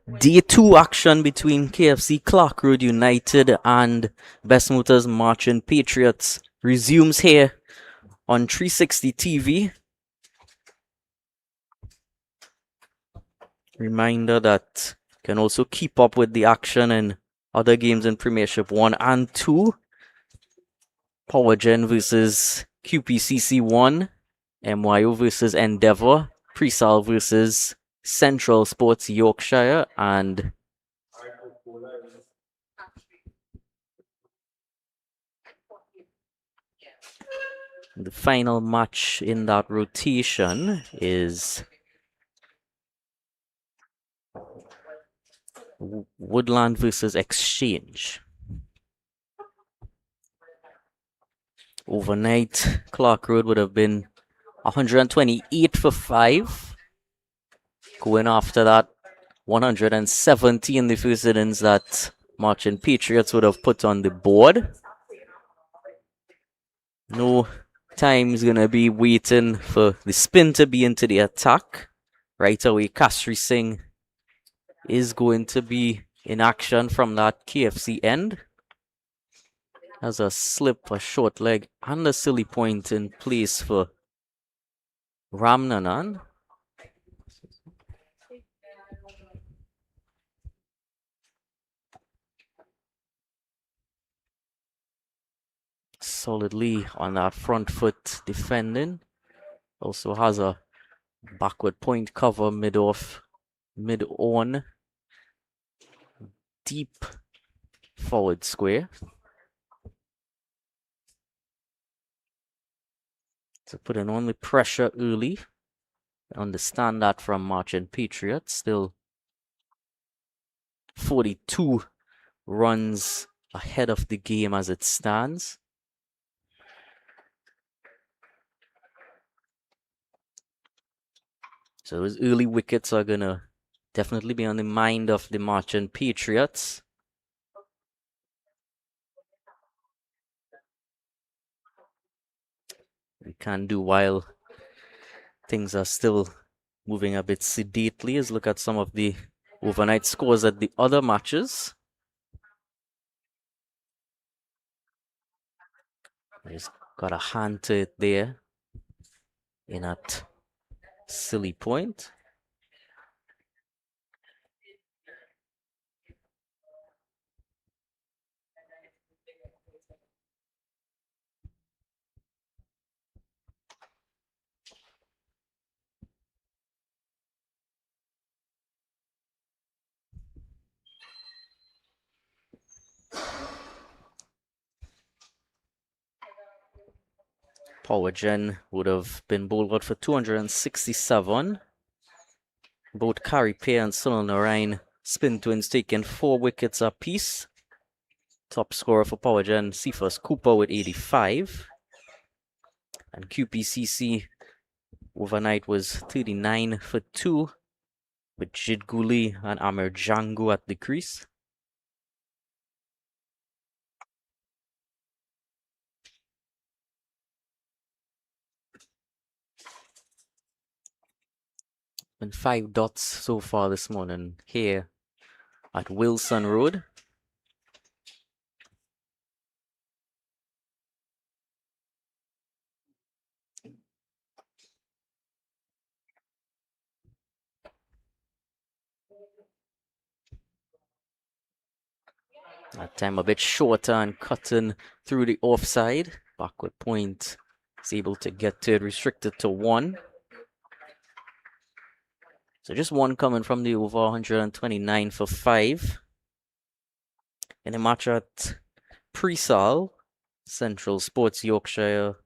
Day 2 action between Kfc Clarke Road United and Bess Motors Marchin Patriots resumes here on 360 TV. Reminder that you can also keep up with the action in other games in Premiership 1 and 2. PowerGen versus QPCC 1, MYO versus Endeavour, Presal versus Central Sports Yorkshire, and the final match in that rotation is Woodland versus Exchange. Overnight, Clarke Road would have been 128 for 5. Going after that 170 in the first innings that Marchin Patriots would have put on the board. No time is going to be waiting for the spin to be into the attack. Right away, Kastri Singh is going to be in action from that KFC end. Has a slip, a short leg, and a silly point in place for Ramnanan. Solidly on that front foot defending. Also has a backward point cover mid-off, mid-on. Deep forward square. So putting on the pressure early. Understand that from Marchin Patriots. Still 42 runs ahead of the game as it stands. So those early wickets are going to definitely be on the mind of the Marchin Patriots. We can do while things are still moving a bit sedately is look at some of the overnight scores at the other matches. He's got a hand to it there in at silly point. PowerGen would have been bowled out for 267. Both Kari Pair and Sunil Narain spin twins taking 4 wickets apiece. Top scorer for PowerGen, Cephas Cooper with 85. And QPCC overnight was 39 for 2 with Jid Guli and Amir Jangu at the crease. Been 5 dots so far this morning here at Wilson Road. That time a bit shorter and cutting through the offside. Backward point is able to get to it, restricted to 1. So just 1 coming from the over, 129 for 5. In a match at Presal, Central Sports Yorkshire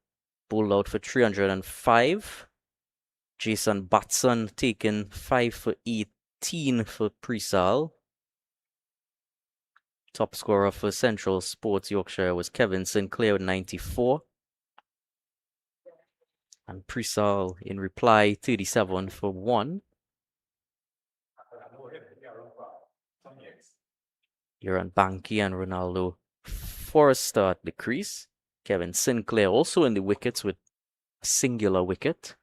bowled out for 305. Jason Batson taking 5 for 18 for Presal. Top scorer for Central Sports Yorkshire was Kevin Sinclair with 94. And Presal in reply, 37 for 1. Joran Banky and Ronaldo Forrester at the crease. Kevin Sinclair also in the wickets with a singular wicket.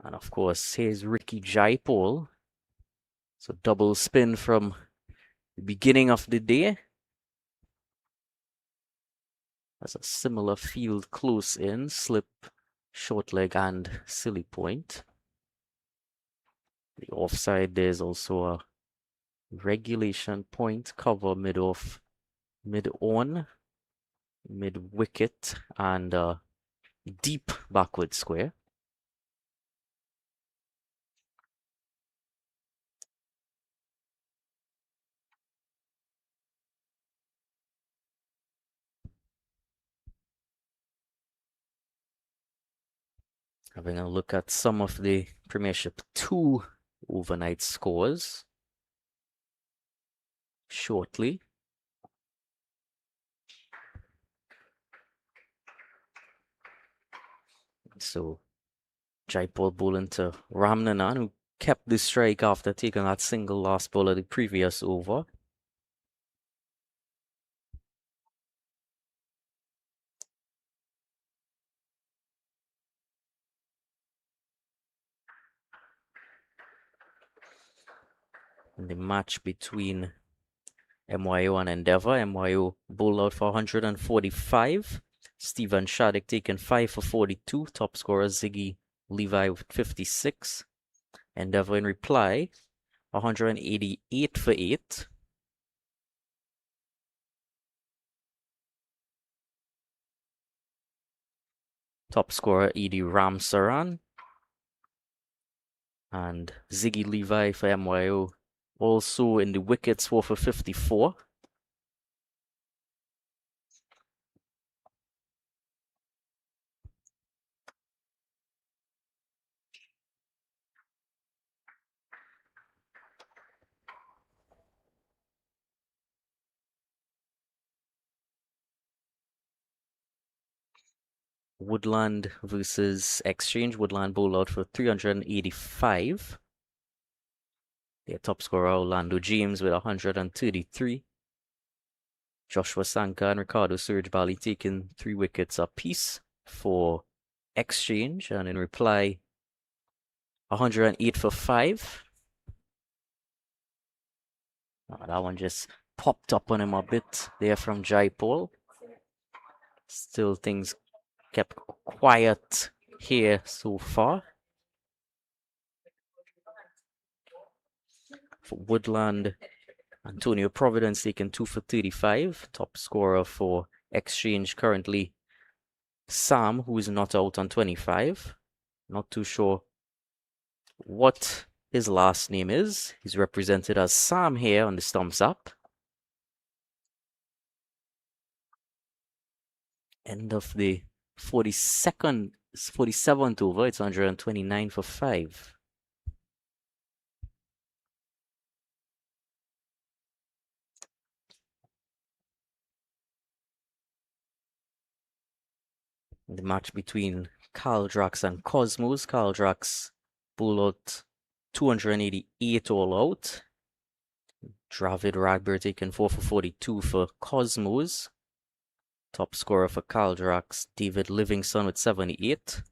And of course, here's Ricky Jaipal So double spin from the beginning of the day. That's a similar field close in, slip, short leg, and silly point. The offside, there's also a regulation point, cover mid-off, mid-on, mid-wicket, and deep backward square. Having a look at some of the Premiership 2 overnight scores shortly. So Jaipur bowling to Ramnanan, who kept the strike after taking that single last ball of the previous over. In the match between MYO and Endeavour, MYO bowled out for 145. Stephen Shattuck taking 5 for 42. Top scorer Ziggy Levi with 56. Endeavour in reply, 188 for 8. Top scorer Edie Ramsaran. And Ziggy Levi for MYO also in the wickets, 4 for 54. Woodland versus Exchange. Woodland bowled out for 385. Their top scorer Orlando James with 133. Joshua Sanka and Ricardo Surge Bali taking 3 wickets apiece for Exchange, and in reply 108 for 5. That one just popped up on him a bit there from Jaipur. Still things kept quiet here so far. For Woodland, Antonio Providence taking 2 for 35. Top scorer for Exchange currently Sam, who is not out on 25. Not too sure what his last name is. He's represented as Sam here on the Stumps app. End of the 47th over. It's 129 for 5. The match between Carl Drax and Cosmos. Carl Drax bowled out 288 all out. Dravid Ragber taking 4 for 42 for Cosmos. Top scorer for Carl Drax, David Livingston with 78.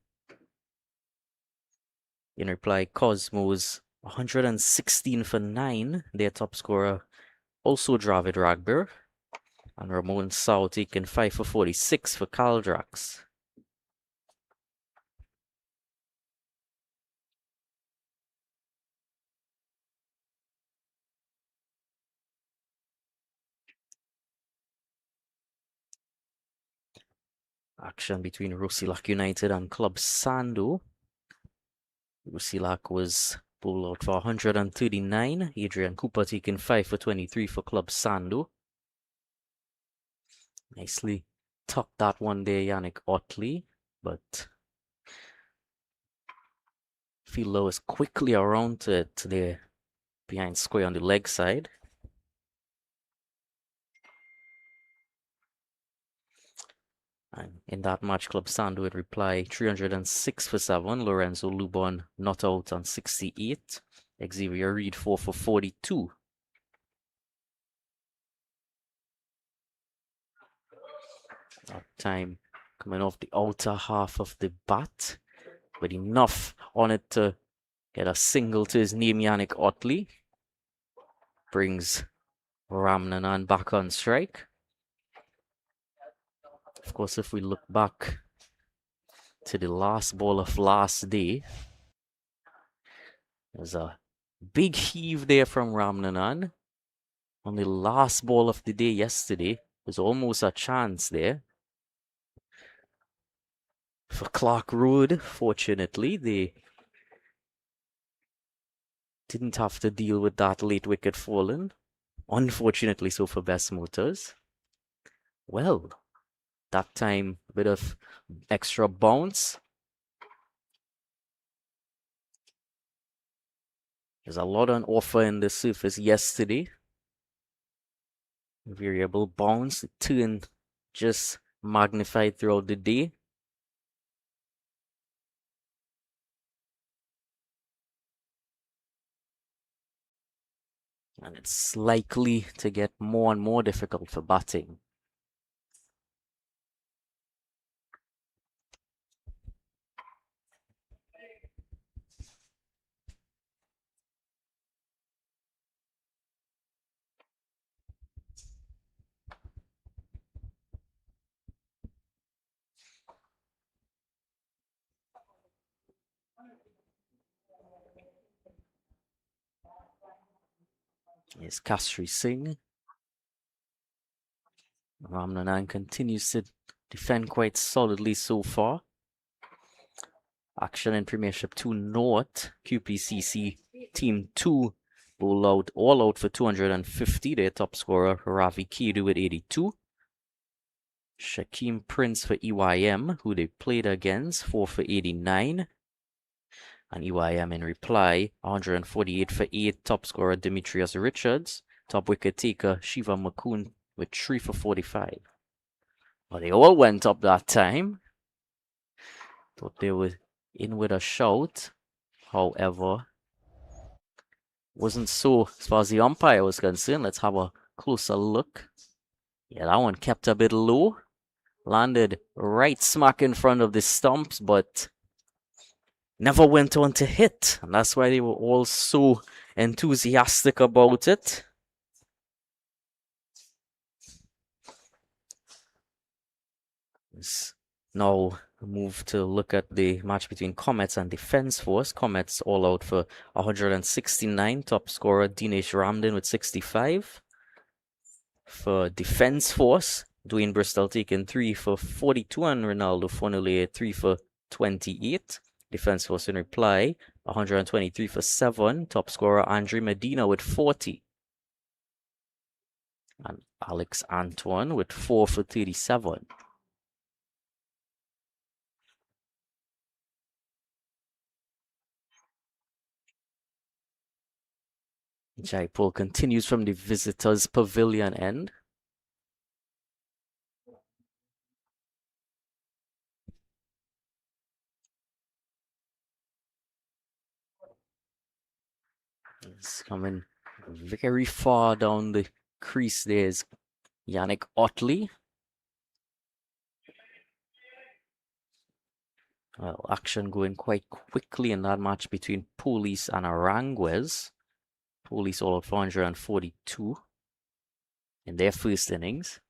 In reply, Cosmos 116 for 9. Their top scorer, also Dravid Ragber. And Ramon Sao taking 5 for 46 for Carl Drax. Action between Rusilak United and Club Sando. Rusilak was bowled out for 139. Adrian Cooper taking 5 for 23 for Club Sando. Nicely tucked that one there, Yannick Otley, but fielder was quickly around to it there behind square on the leg side. And in that match, Club Sando would reply 306 for 7. Lorenzo Lubon not out on 68. Xavier Reed 4 for 42. That time coming off the outer half of the bat, but enough on it to get a single to his name, Yannick Otley. brings Ramnanan back on strike. Of course, if we look back to the last ball of last day, there's a big heave there from Ramnanan. On the last ball of the day yesterday, there's almost a chance there for Clarke Road. Fortunately, they didn't have to deal with that late wicket fallen. Unfortunately so for Bess Motors. Well, that time a bit of extra bounce. There's a lot on offer in the surface yesterday. Variable bounce, the turn just magnified throughout the day. And it's likely to get more and more difficult for batting. Here's Kfc Singh. Ramnanan continues to defend quite solidly so far. Action in Premiership 2 North. QPCC Team 2 bowl out all out for 250. Their top scorer Ravi Kedu with 82. Shaquem Prince for EYM, who they played against, 4 for 89. And EYM in reply, 148 for 8. Top scorer Demetrius Richards. Top wicket taker Shiva Makun with 3 for 45. Well, they all went up that time. Thought they were in with a shout. However, wasn't so as far as the umpire was concerned. Let's have a closer look. Yeah, that one kept a bit low. Landed right smack in front of the stumps, but never went on to hit. And that's why they were all so enthusiastic about it. Let's now move to look at the match between Comets and Defence Force. Comets all out for 169. Top scorer Dinesh Ramdin with 65. For Defence Force, Dwayne Bristol taking 3 for 42 and Ronaldo Fonule 3 for 28. Defence Force in reply, 123 for 7. Top scorer Andre Medina with 40. And Alex Antoine with 4 for 37. Jaipur continues from the visitors' pavilion end. It's coming very far down the crease. There's Yannick Otley. Well, action going quite quickly in that match between Police and Aranguez. Police all out 442 in their first innings.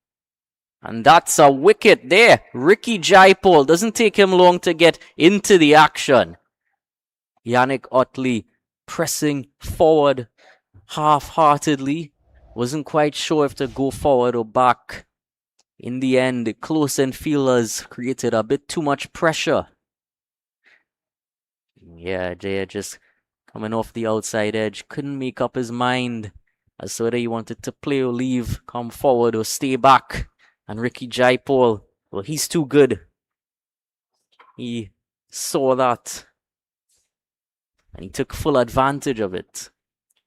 And that's a wicket there. Ricky Jaipal. Doesn't take him long to get into the action. Yannick Otley pressing forward half-heartedly. Wasn't quite sure if to go forward or back. In the end, the close end fielders created a bit too much pressure. Yeah, Jay just coming off the outside edge. Couldn't make up his mind as to whether he wanted to play or leave, come forward or stay back. And Ricky Jaipal, well, he's too good. He saw that. And he took full advantage of it.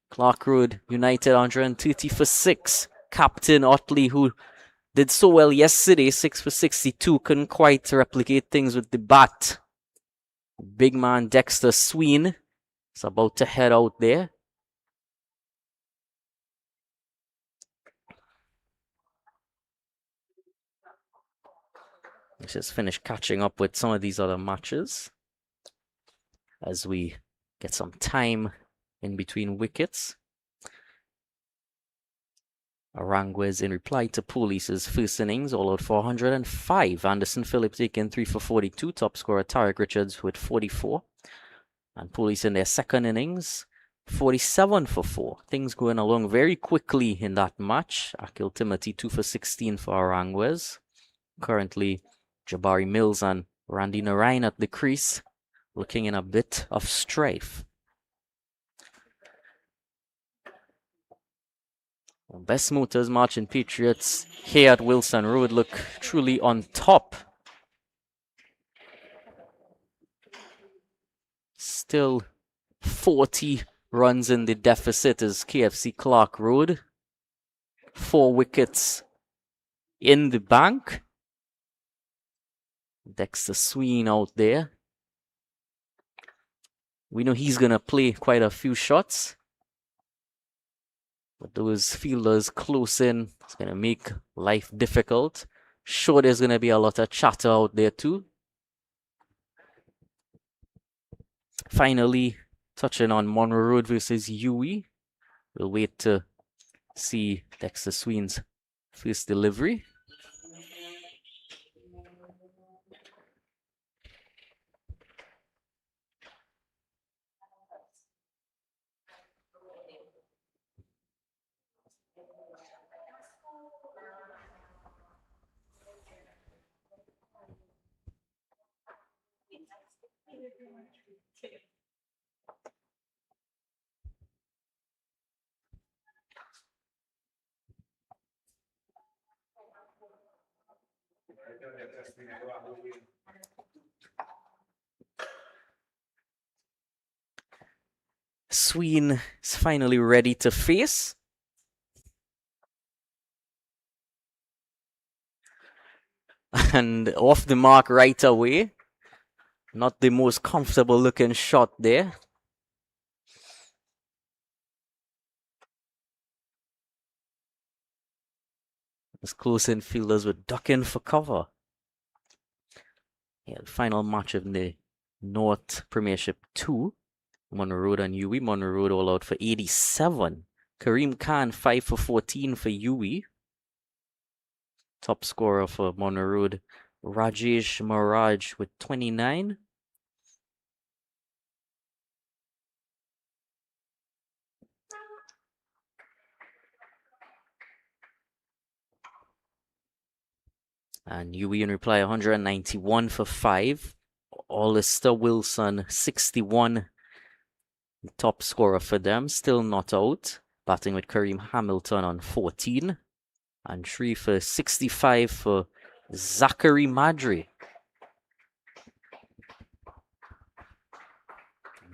Clarke Road United 130 for 6. Captain Otley, who did so well yesterday, 6 for 62, couldn't quite replicate things with the bat. Big man Dexter Sween is about to head out there. Let's just finish catching up with some of these other matches as we get some time in between wickets. Aranguez in reply to Police's first innings, all out for 105. Anderson Phillips taking 3 for 42. Top scorer Tarek Richards with 44. And Police in their second innings, 47 for 4. Things going along very quickly in that match. Akil Timothy 2 for 16 for Aranguez. Currently, Jabari Mills and Randy Narain at the crease, looking in a bit of strife. Best Motors, Marchin Patriots here at Wilson Road look truly on top. Still 40 runs in the deficit is Kfc Clarke Road. 4 wickets in the bank. Dexter Sween out there. We know he's going to play quite a few shots. But those fielders close in, it's going to make life difficult. Sure, there's going to be a lot of chatter out there too. Finally, touching on Monroe Road versus UWE. We'll wait to see Dexter Sween's first delivery. Sween is finally ready to face. And off the mark right away. Not the most comfortable looking shot there. As close in fielders were ducking for cover. Yeah, the final match of the North Premiership 2. Monroe Road and UWE. Monroe Road all out for 87. Kareem Khan 5 for 14 for UWE. Top scorer for Monroe Road, Rajesh Maraj with 29. And UWE in reply 191 for 5. Alistair Wilson 61. The top scorer for them, still not out. Batting with Kareem Hamilton on 14. And 3 for 65 for Zachary Madri.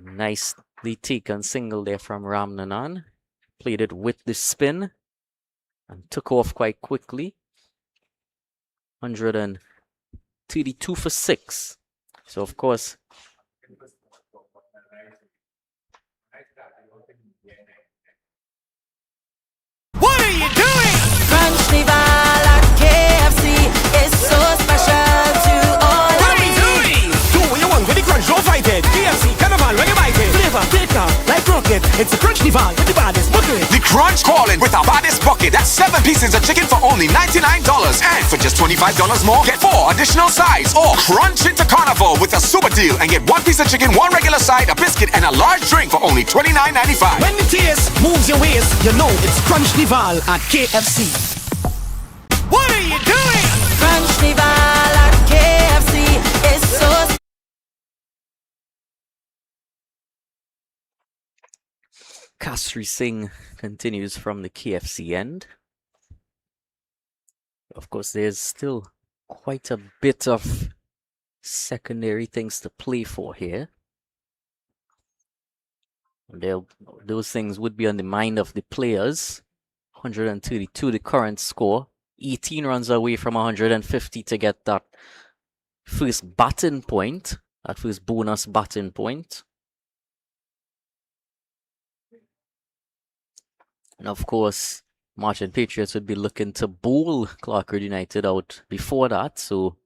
Nicely taken single there from Ramnanan. Played it with the spin and took off quite quickly. 132 for 6. So, of course, what are you doing? Carnival at KFC is so special to all of me. Do what you want with the crunch, don't fight it. KFC, Carnival, when you bite it. Flavor, thicker, like rocket. It's a Crunchnival with the baddest bucket. The Crunch calling with our baddest bucket. That's 7 pieces of chicken for only $99. And for just $25 more, get 4 additional sides. Or crunch into Carnival with a super deal and get 1 piece of chicken, 1 regular side, a biscuit, and a large drink for only $29.95. When the taste moves your waist, you know it's Crunchnival at KFC. What are you doing? Carnival at KFC is so Kastri Singh continues from the KFC end. Of course, there's still quite a bit of secondary things to play for here. Those things would be on the mind of the players. 132 the current score. 18 runs away from 150 to get that first batting point. That first bonus batting point. And of course, Marchin Patriots would be looking to bowl Clarke Road United out before that, so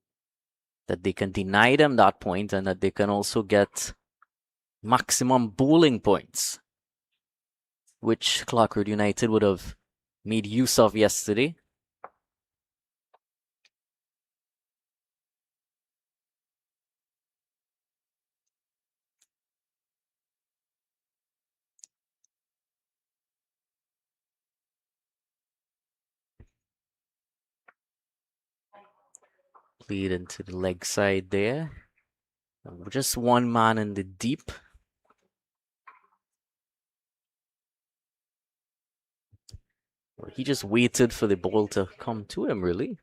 that they can deny them that point and that they can also get maximum bowling points, which Clarke Road United would have made use of yesterday. Played into the leg side there. Just one man in the deep. He just waited for the ball to come to him, really.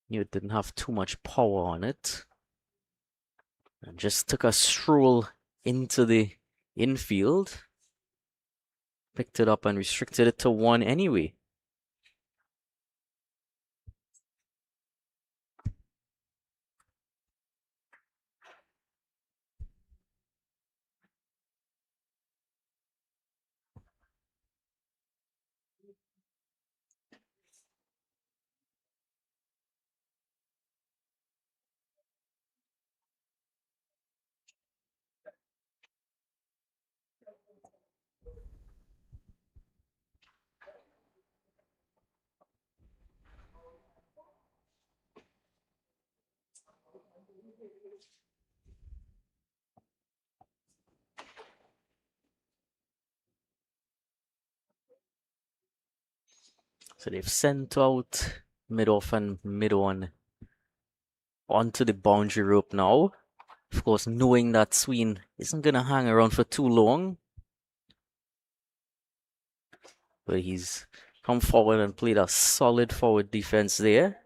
Knew it didn't have too much power on it. And just took a stroll into the infield. Picked it up and restricted it to one anyway. So they've sent out mid-off and mid-on onto the boundary rope now. Of course, knowing that Sween isn't going to hang around for too long. But he's come forward and played a solid forward defense there.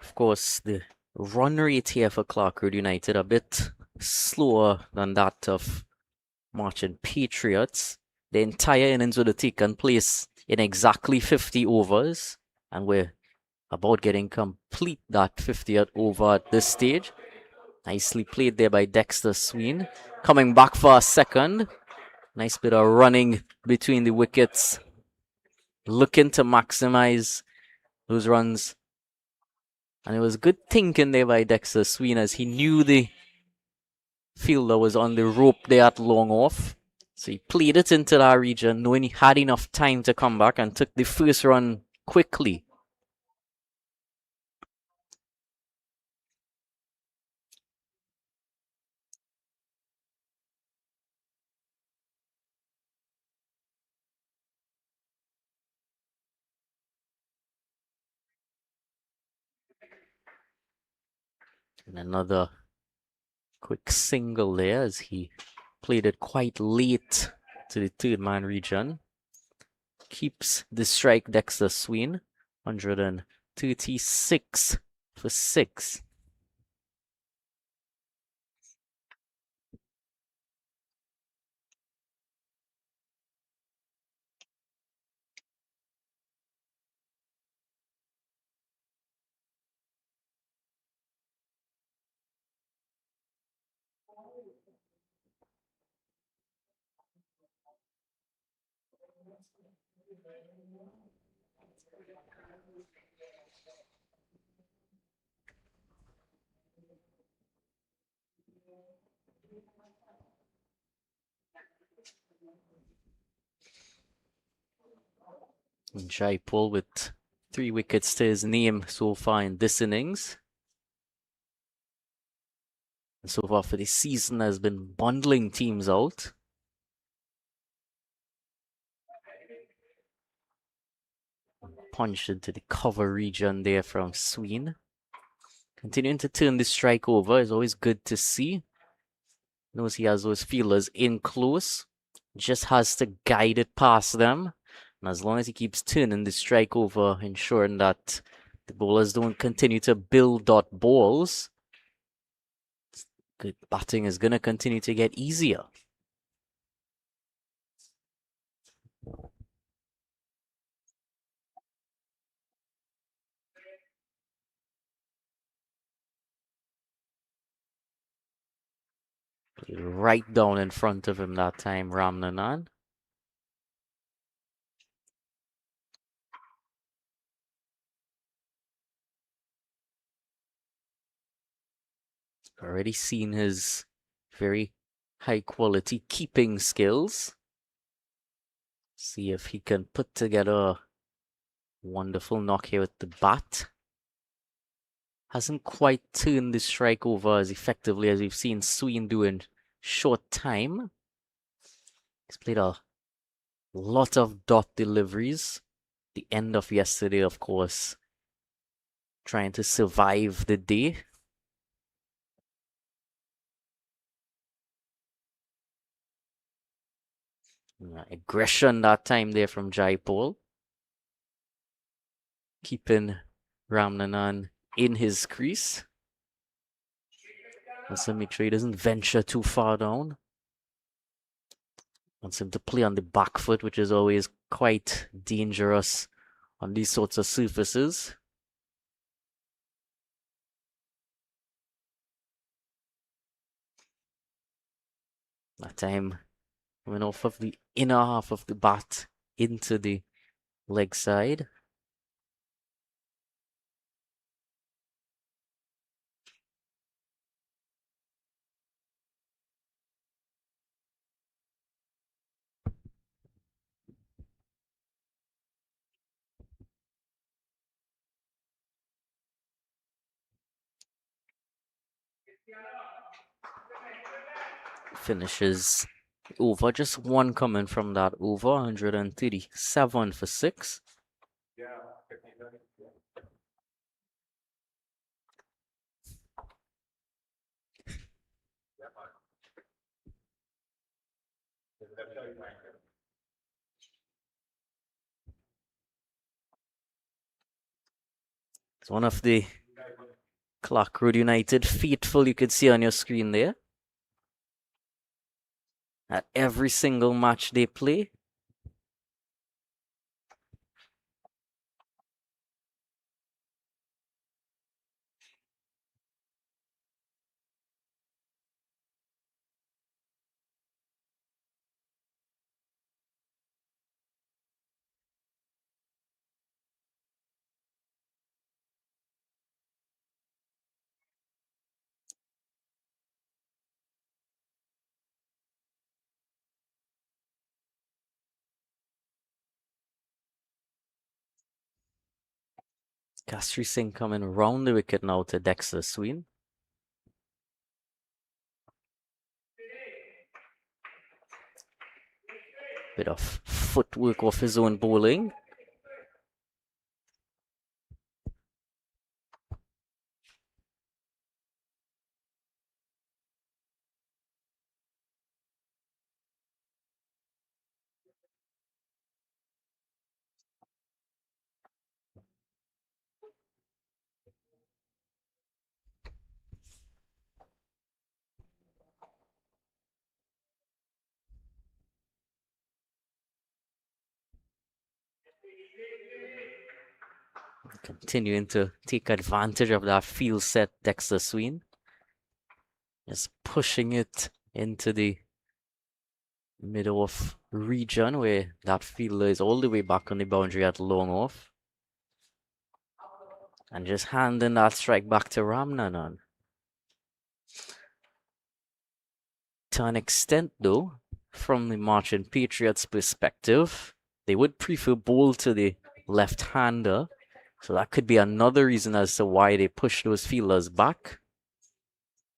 Of course, the run rate here for Clarke United a bit slower than that of Marchin Patriots. The entire innings would have taken place in exactly 50 overs, and we're about getting complete that 50th over at this stage. Nicely played there by Dexter Sween. Coming back for a second. Nice bit of running between the wickets. Looking to maximize those runs. And it was good thinking there by Dexter Sween as he knew the fielder was on the rope there at long off. So he played it into that region knowing he had enough time to come back and took the first run quickly. And another quick single there as he played it quite late to the third man region. Keeps the strike Dexter Sween. 136 for 6. Jaipal with 3 wickets to his name so far in this innings. And so far for the season has been bundling teams out. Punched into the cover region there from Sween. Continuing to turn the strike over is always good to see. Knows he has those fielders in close. Just has to guide it past them. And as long as he keeps turning the strike over, ensuring that the bowlers don't continue to build dot balls, good batting is going to continue to get easier. Right down in front of him that time, Ramnanan. Already seen his very high quality keeping skills. See if he can put together a wonderful knock here with the bat. Hasn't quite turned the strike over as effectively as we've seen Sween do in short time. He's played a lot of dot deliveries. The end of yesterday, of course, trying to survive the day. Aggression that time there from Jaipal. Keeping Ramnanan in his crease. Wants to make sure he doesn't venture too far down. Wants him to play on the back foot, which is always quite dangerous on these sorts of surfaces. That time, went off of the inner half of the bat into the leg side. Finishes over, just one coming from that over, 137 for 6. It's one of the Clarke Road United faithful you could see on your screen there. At every single match they play, Kfc Singh coming round the wicket now to Dexter Sween. Bit of footwork off his own bowling. Continuing to take advantage of that field set, Dexter Sween. Just pushing it into the middle of region where that fielder is all the way back on the boundary at long off. And just handing that strike back to Ramnanan. To an extent, though, from the Marchin Patriots' perspective, they would prefer ball to the left-hander. So that could be another reason as to why they push those fielders back.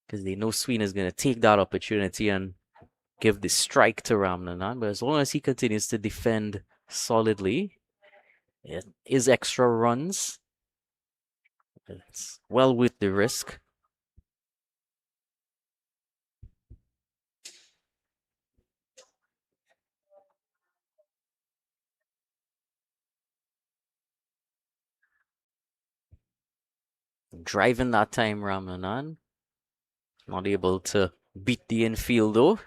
Because they know Sween is going to take that opportunity and give the strike to Ramnanan. But as long as he continues to defend solidly, it is extra runs. It's well worth the risk. Driving that time, Ramnanan. Not able to beat the infield though.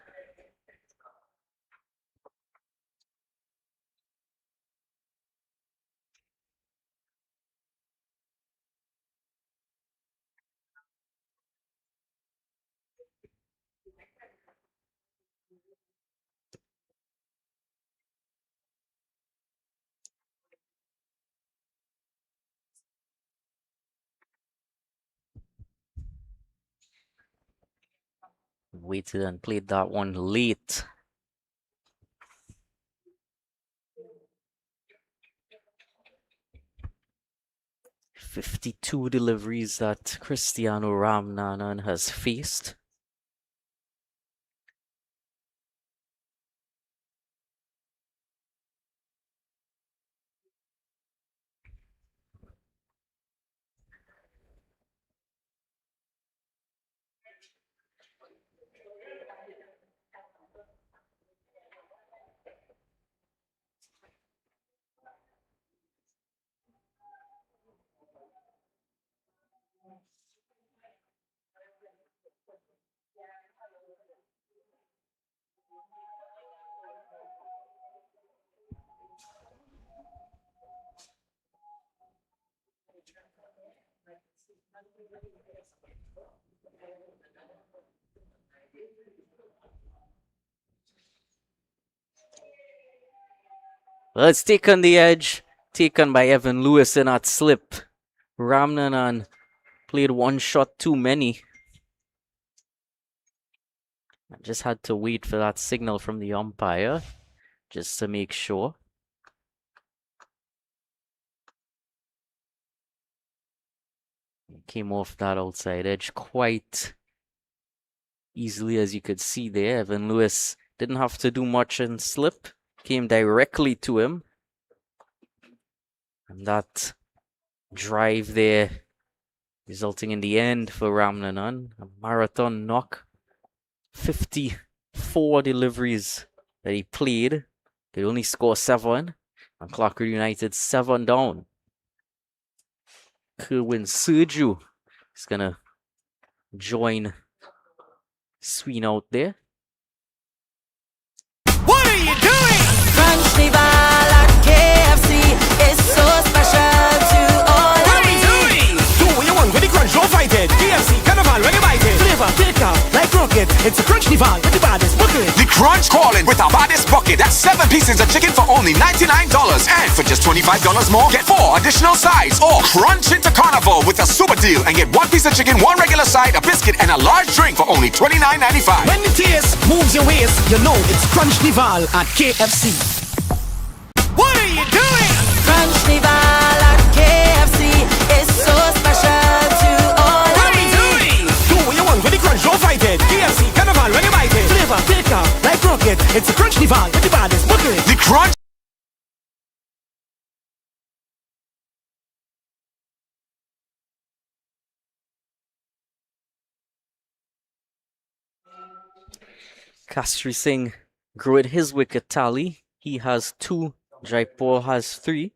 Waited and played that one late. "52 deliveries that Cristiano Ramnanan has faced. Well, it's taken the edge, taken by Evan Lewis in that slip. Ramnanan played one shot too many. I just had to wait for that signal from the umpire, just to make sure. Came off that outside edge quite easily, as you could see there. Evan Lewis didn't have to do much in slip, came directly to him. And that drive there resulting in the end for Ramnanan. A marathon knock. 54 deliveries that he played. Could only score 7. And Clarke United 7 down. Kerwin Sergio is going to join Sween out there. What are you doing? Crunch the ball at KFC. It's so special to all What of are you me. doing? Do what you want with the crunch, don't fight it. KFC Carnival, when you bite it. Flavor, thicker, like rocket. It's a crunch nival with the baddest bucket. The Crunch calling with our baddest bucket. That's 7 pieces of chicken for only $99. And for just $25 more, get 4 additional sides. Or crunch into carnival with a super deal and get 1 piece of chicken, 1 regular side, a biscuit, and a large drink for only $29.95. When the taste moves your waist, you know it's crunch nival at KFC. What are you doing? Crunch the ball at KFC. It's so special to all What of are you me. doing? Do what you want with the crunch, don't fight it. KFC Carnival, when you bite it. Flavor, thicker, like rocket. It's a crunch nival with the baddest bucket. The Crunch. Kastri Singh grew at his wicket tally. He has 2. Jaipur has 3.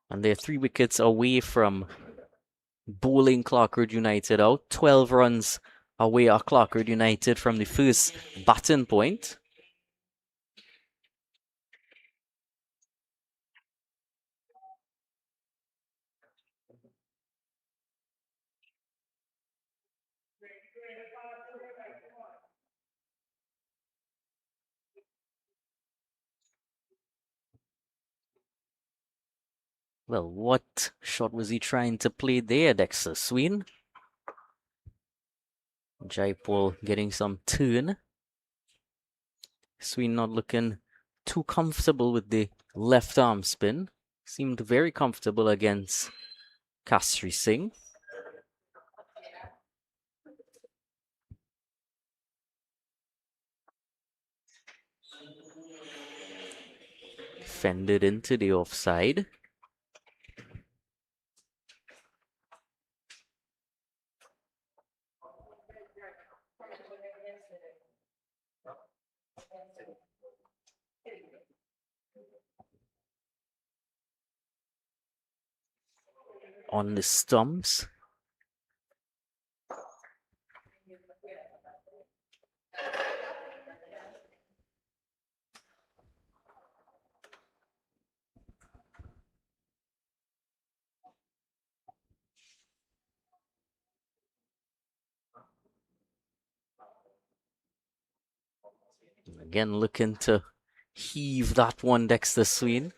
And they're 3 wickets away from bowling Clarke United out. 12 runs away are Clarke United from the first batting point. Well, what shot was he trying to play there, Dexter Sween? Jaipur getting some turn. Sween not looking too comfortable with the left arm spin. Seemed very comfortable against Kastri Singh. Fended into the offside. On the stumps. Again, looking to heave that one, Dexter Sween.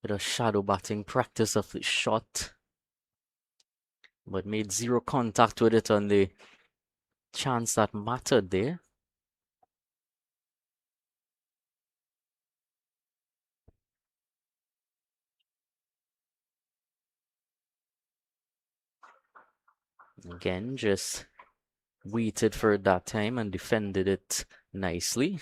Bit of shadow batting practice of the shot, but made zero contact with it on the chance that mattered there. Again, just waited for it that time and defended it nicely.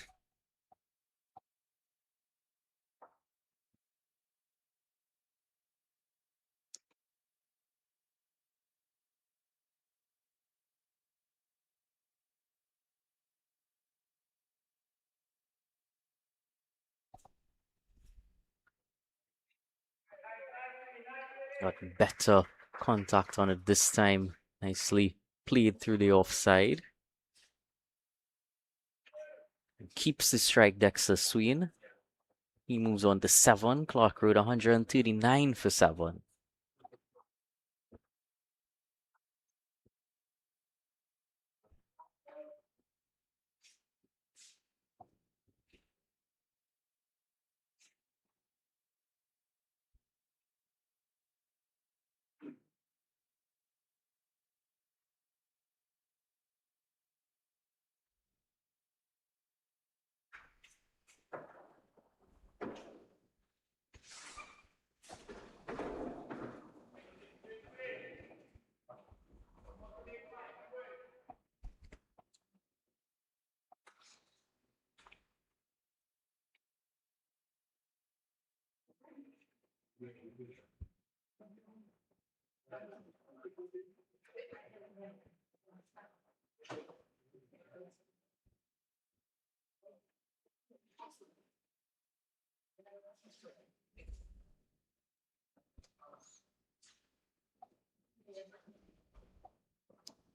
Got better contact on it this time. Nicely played through the offside. Keeps the strike, Dexter Sween. He moves on to 7. Clarke rode 139 for 7.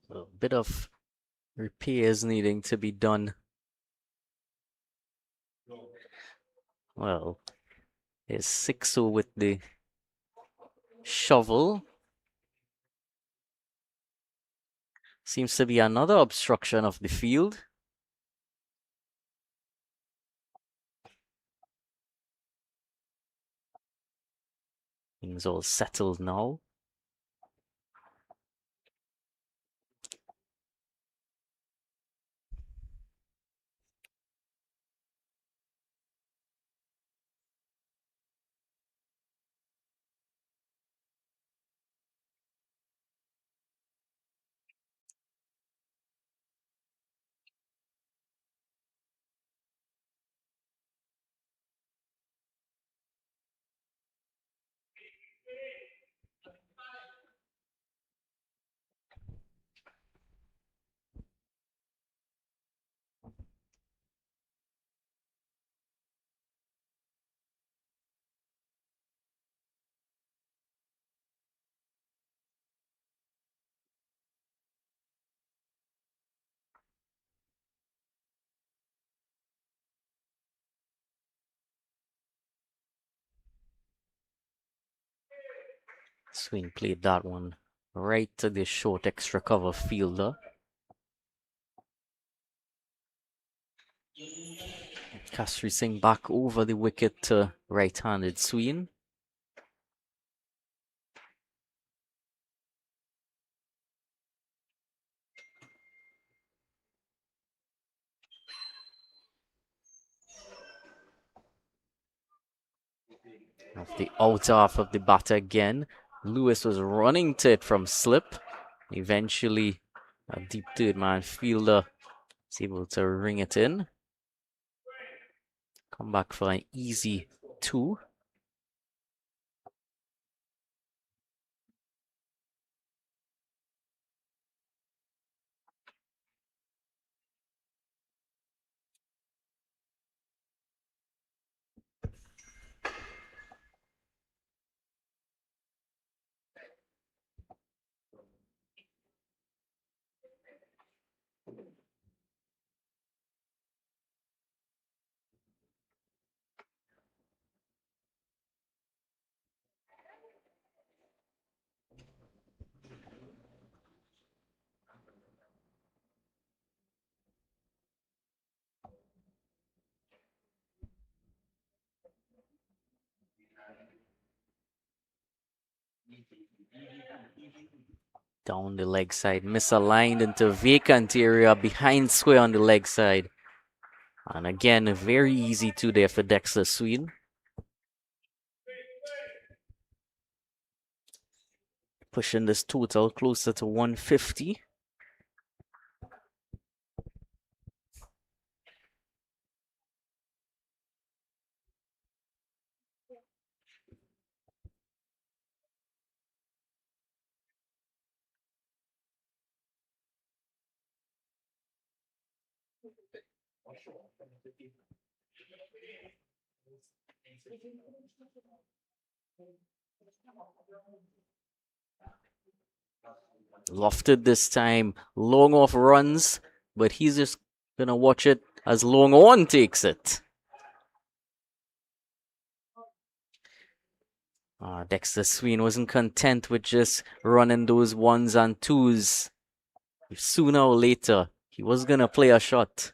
A bit of repairs needing to be done. Well, there's 6-0 with the shovel. Seems to be another obstruction of the field. Things all settled now. Swing played that one right to the short extra cover fielder. Kfc Singh back over the wicket to right-handed Sween. Off the outer half of the batter again. Lewis was running to it from slip. Eventually, a deep third man fielder is able to ring it in. Come back for an easy 2. Down the leg side, misaligned into vacant area behind square on the leg side. And again, very easy two there for Dexter Sween. Pushing this total closer to 150. Lofted this time, long off runs, but he's just gonna watch it as long on takes it. Dexter Sween wasn't content with just running those ones and twos. Sooner or later, he was gonna play a shot.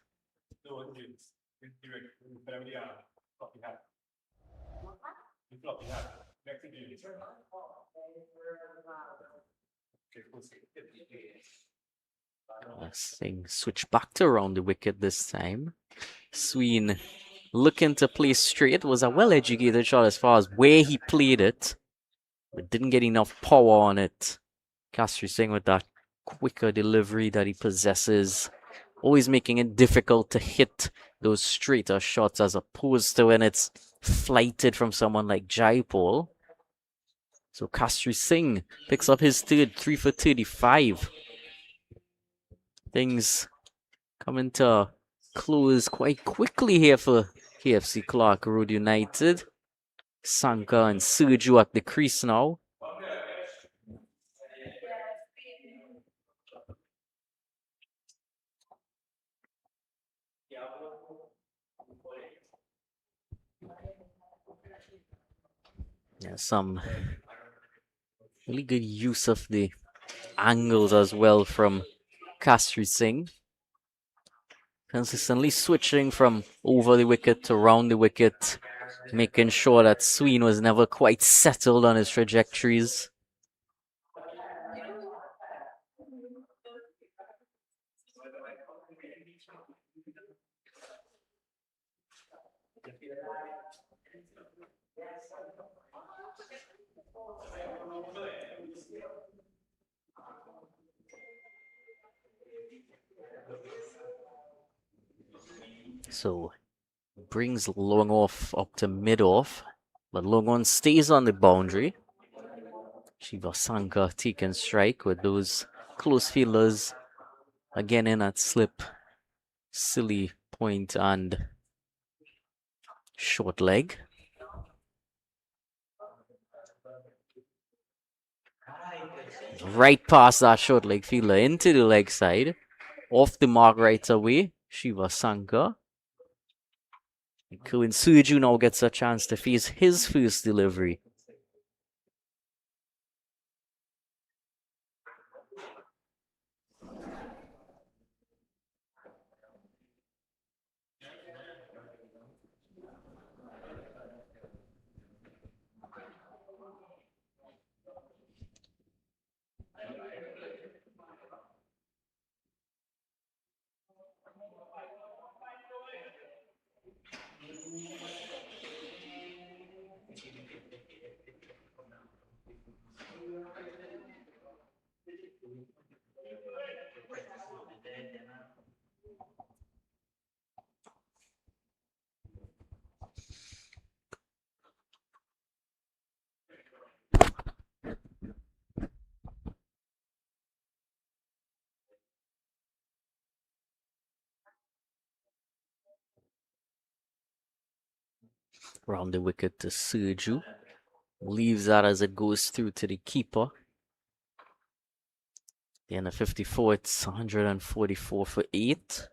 Singh switch back to around the wicket this time. Sween looking to play straight. Was a well-educated shot as far as where he played it, but didn't get enough power on it. Kfc Singh with that quicker delivery that he possesses, always making it difficult to hit those straighter shots as opposed to when it's flighted from someone like Jaipal. So Kfc Singh picks up his third, 3 for 35. Things coming to close quite quickly here for Kfc Clarke Road United. Sanka and Sergio at the crease now. Yeah, some really good use of the angles as well from Kfc Singh. Consistently switching from over the wicket to round the wicket, making sure that Sween was never quite settled on his trajectories. So brings long off up to mid off, but long on stays on the boundary. Shiva Sanka taking strike with those close fielders again in at slip, silly point and short leg. Right past that short leg fielder into the leg side, off the mark right away. Shiva Sanka. Kuin Suju now gets a chance to face his first delivery. Round the wicket to Sergio. Leaves that as it goes through to the keeper. The end of 54, it's 144 for 8.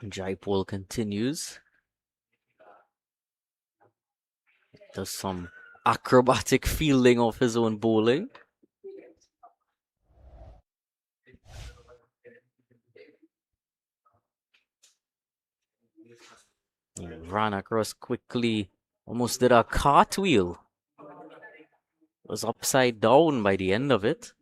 Jaipal continues. Does some acrobatic fielding of his own bowling. He ran across quickly, almost did a cartwheel. Was upside down by the end of it.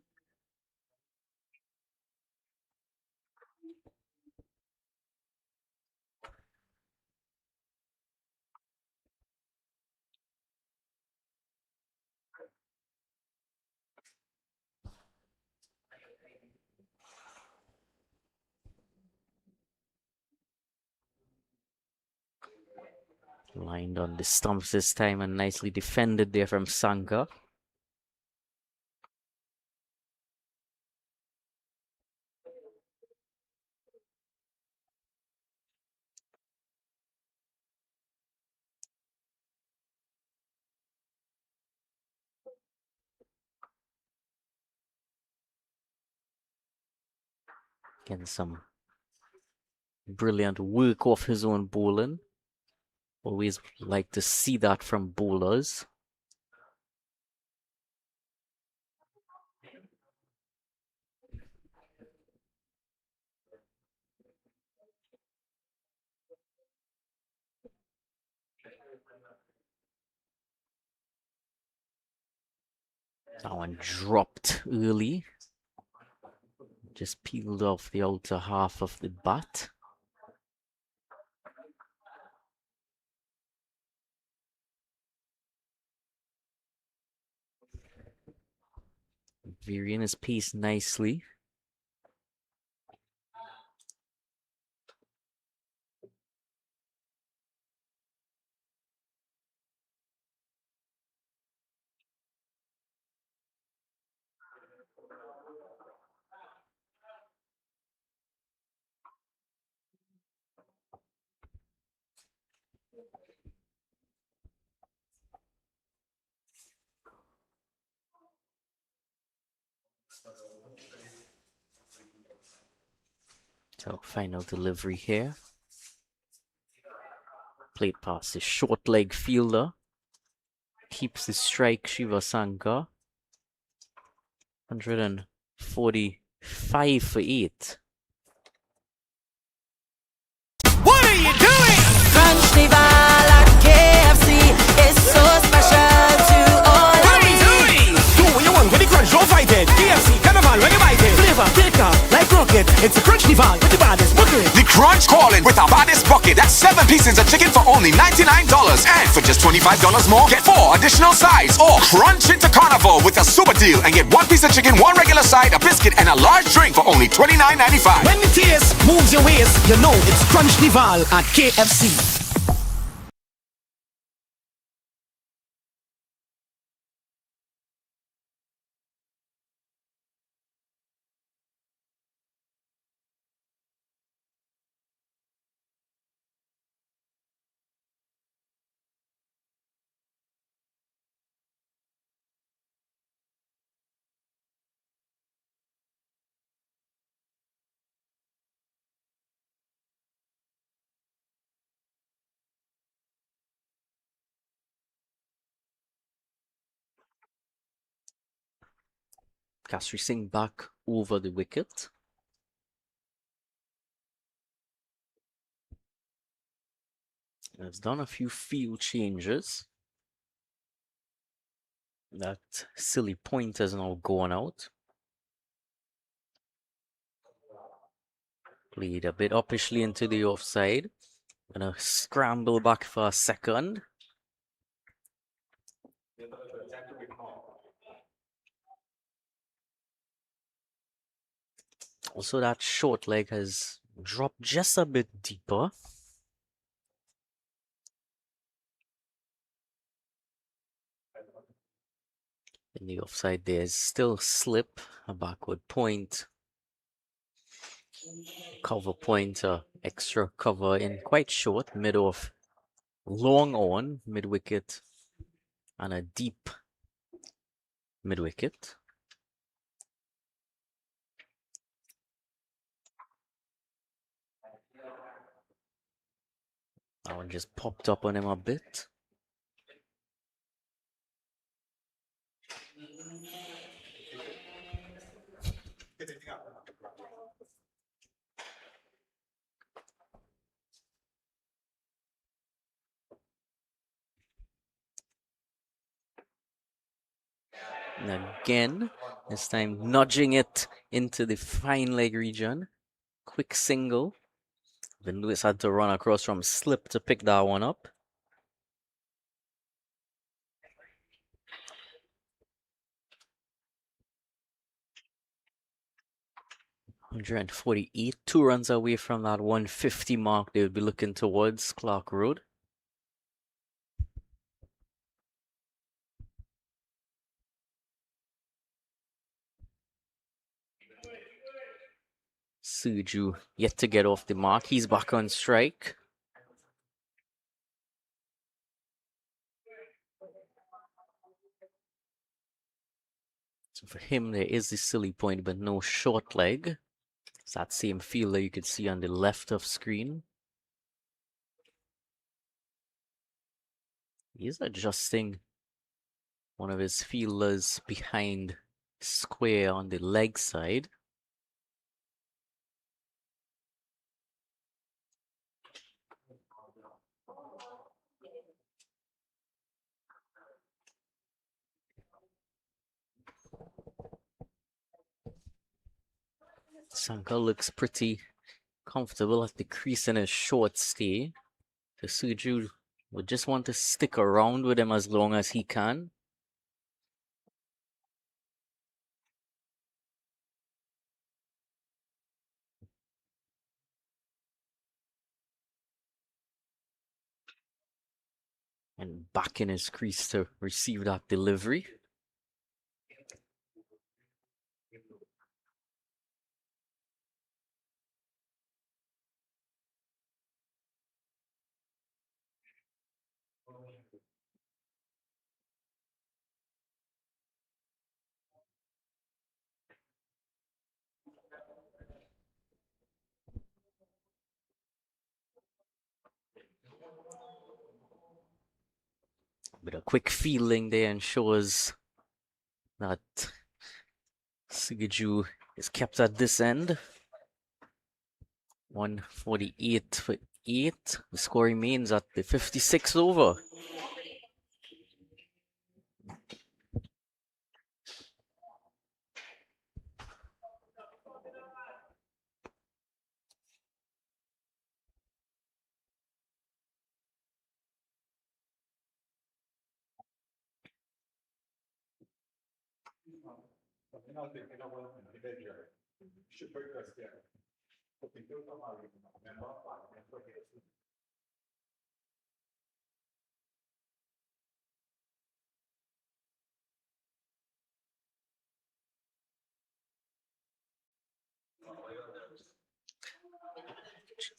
Lined on the stumps this time and nicely defended there from Sanka. Getting some brilliant work off his own bowling. Always like to see that from bowlers. That one dropped early. Just peeled off the outer half of the bat. Varying his pace nicely. So final delivery here. Played past his short leg fielder. Keeps the strike, Shiva Sanka. 145 for 8. What are you doing? Carnival at KFC is so special to all What of are you me. doing? Do what you want with the crunch, don't fight it. KFC Carnival, when you bite it. Flavor, thicker, like rocket. It's a Crunchnival with the baddest bucket. The Crunch calling with our baddest bucket. That's 7 pieces of chicken for only $99. And for just $25 more, get 4 additional sides. Or crunch into carnival with a super deal and get 1 piece of chicken, 1 regular side, a biscuit, and a large drink for only $29.95. When the taste moves your waist, you know it's Crunchnival at KFC. Kfc Singh back over the wicket. Has done a few field changes. That silly point has now gone out. Played a bit uppishly into the offside. Gonna scramble back for a second. Also, that short leg has dropped just a bit deeper. In the offside, there's still slip, a backward point, cover point, extra cover in quite short, mid off, long on, mid wicket, and a deep mid wicket. That one just popped up on him a bit. And again, this time nudging it into the fine leg region. Quick single. Then Lewis had to run across from slip to pick that one up. $148, 2 runs away from that 150 mark they would be looking towards Clarke Road. Suju yet to get off the mark. He's back on strike. So for him, there is the silly point, but no short leg. It's that same fielder you could see on the left of screen. He's adjusting one of his fielders behind square on the leg side. Sanka looks pretty comfortable at the crease in his short stay. So Suju would just want to stick around with him as long as he can. And back in his crease to receive that delivery. But a quick feeling there ensures that Sigiju is kept at this end. 148 for 8. The score remains at the 56th over.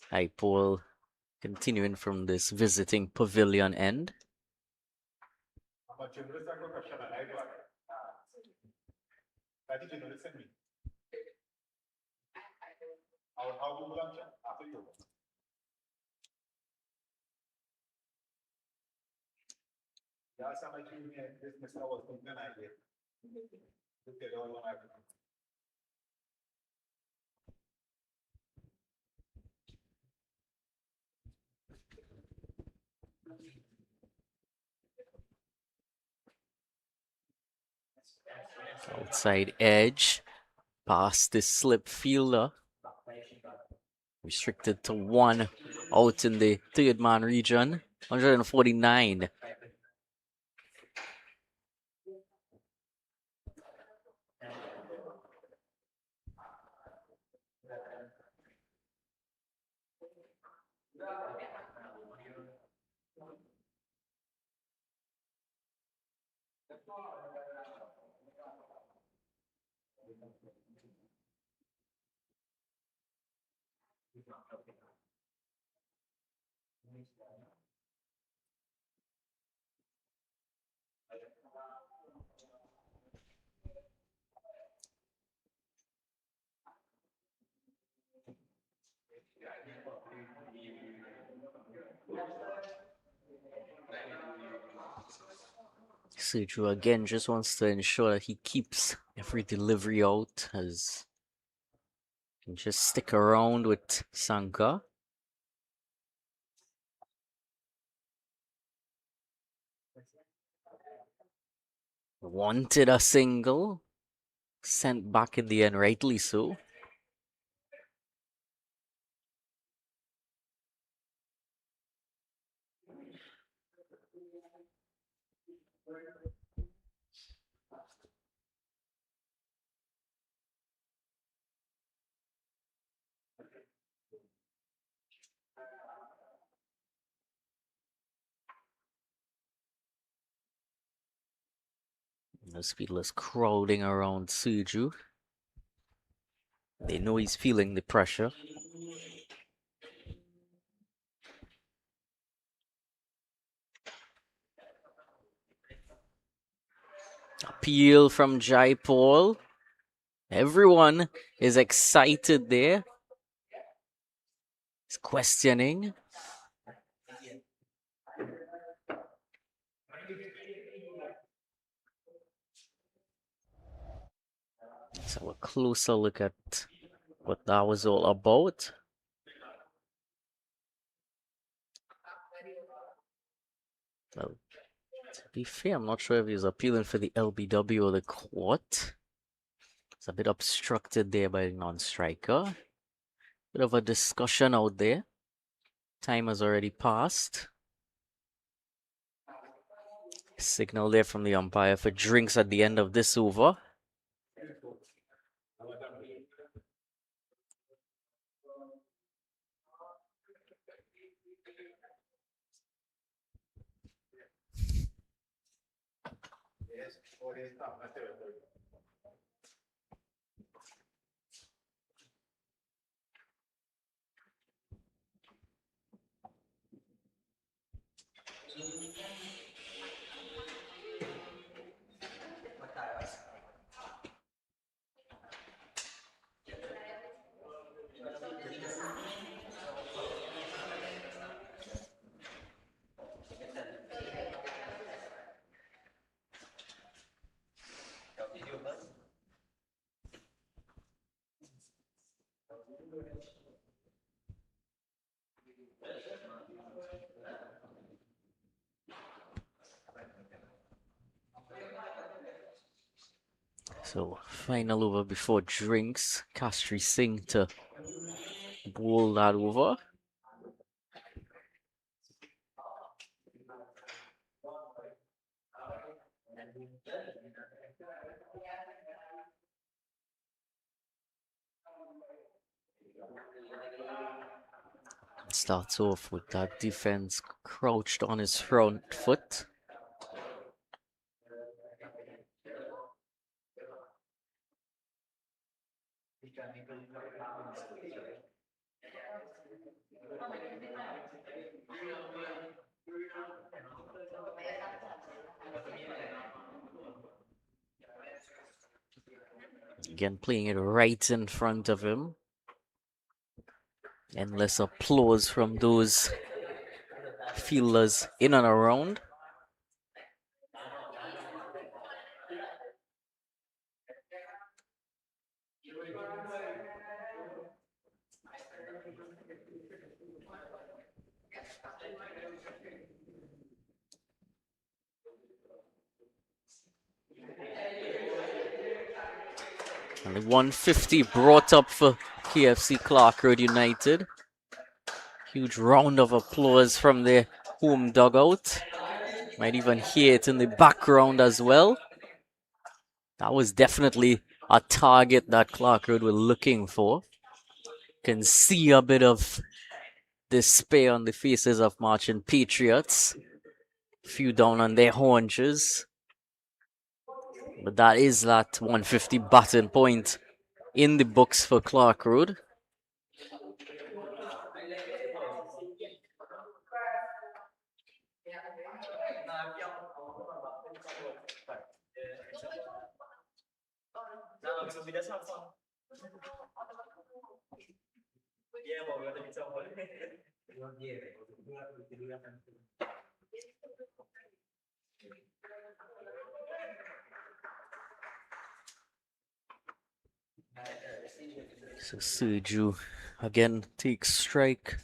High Paul continuing from this visiting pavilion end. Outside edge, past the slip fielder. Restricted to 1 out in the third man region. 149. Suju again just wants to ensure that he keeps every delivery out as he can just stick around with Sanka. Wanted a single, sent back in the end, rightly so. The Speedless crowding around Suju. They know he's feeling the pressure. Appeal from Jaipal. Everyone is excited there. He's questioning. Let's have a closer look at what that was all about. Well, to be fair, I'm not sure if he was appealing for the LBW or the court. It's a bit obstructed there by the non-striker. Bit of a discussion out there. Time has already passed. Signal there from the umpire for drinks at the end of this over. So, final over before drinks. Kastri Singh to bowl that over. Starts off with that defense crouched on his front foot. Again, playing it right in front of him. Endless applause from those fielders in and around. And the 150 brought up for Kfc Clarke United. Huge round of applause from their home dugout. Might even hear it in the background as well. That was definitely a target that Clarke were looking for. Can see a bit of despair on the faces of Marchin Patriots. A few down on their haunches. But that is that 150 batting point in the books for Clarke Road. So Suju again takes strike.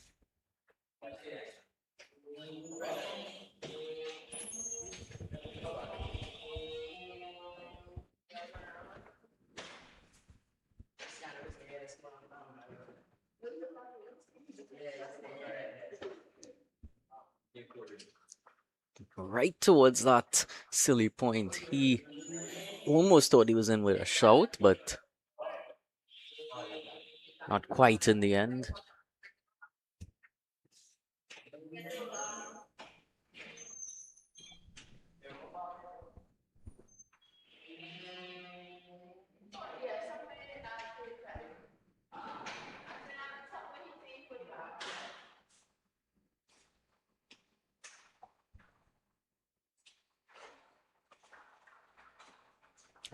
Right towards that silly point. He almost thought he was in with a shout, but not quite in the end.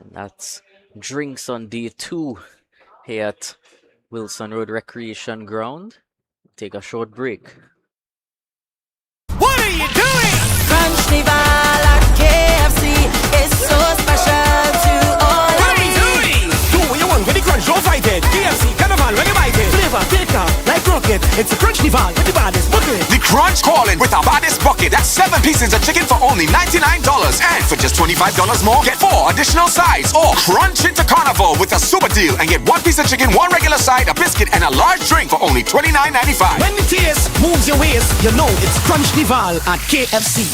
And that's drinks on day 2 here at Wilson Road Recreation Ground. Take a short break. What are you doing? Crunch Nival at KFC is so special to all What of are you me. doing? Do what you want with the crunch, don't fight it. KFC Carnival, when you bite it. Flavor, thicker, like rocket. It's a crunch Nival with the baddest bucket. The Crunch calling with our baddest bucket. That's 7 pieces of chicken for only $99. And for just $25 more, get 4 additional sides. Or crunch into Carnival with a super deal and get 1 piece of chicken, 1 regular side, a biscuit, and a large drink for only $29.95. When the taste moves your waist, you know it's crunch Nival at KFC.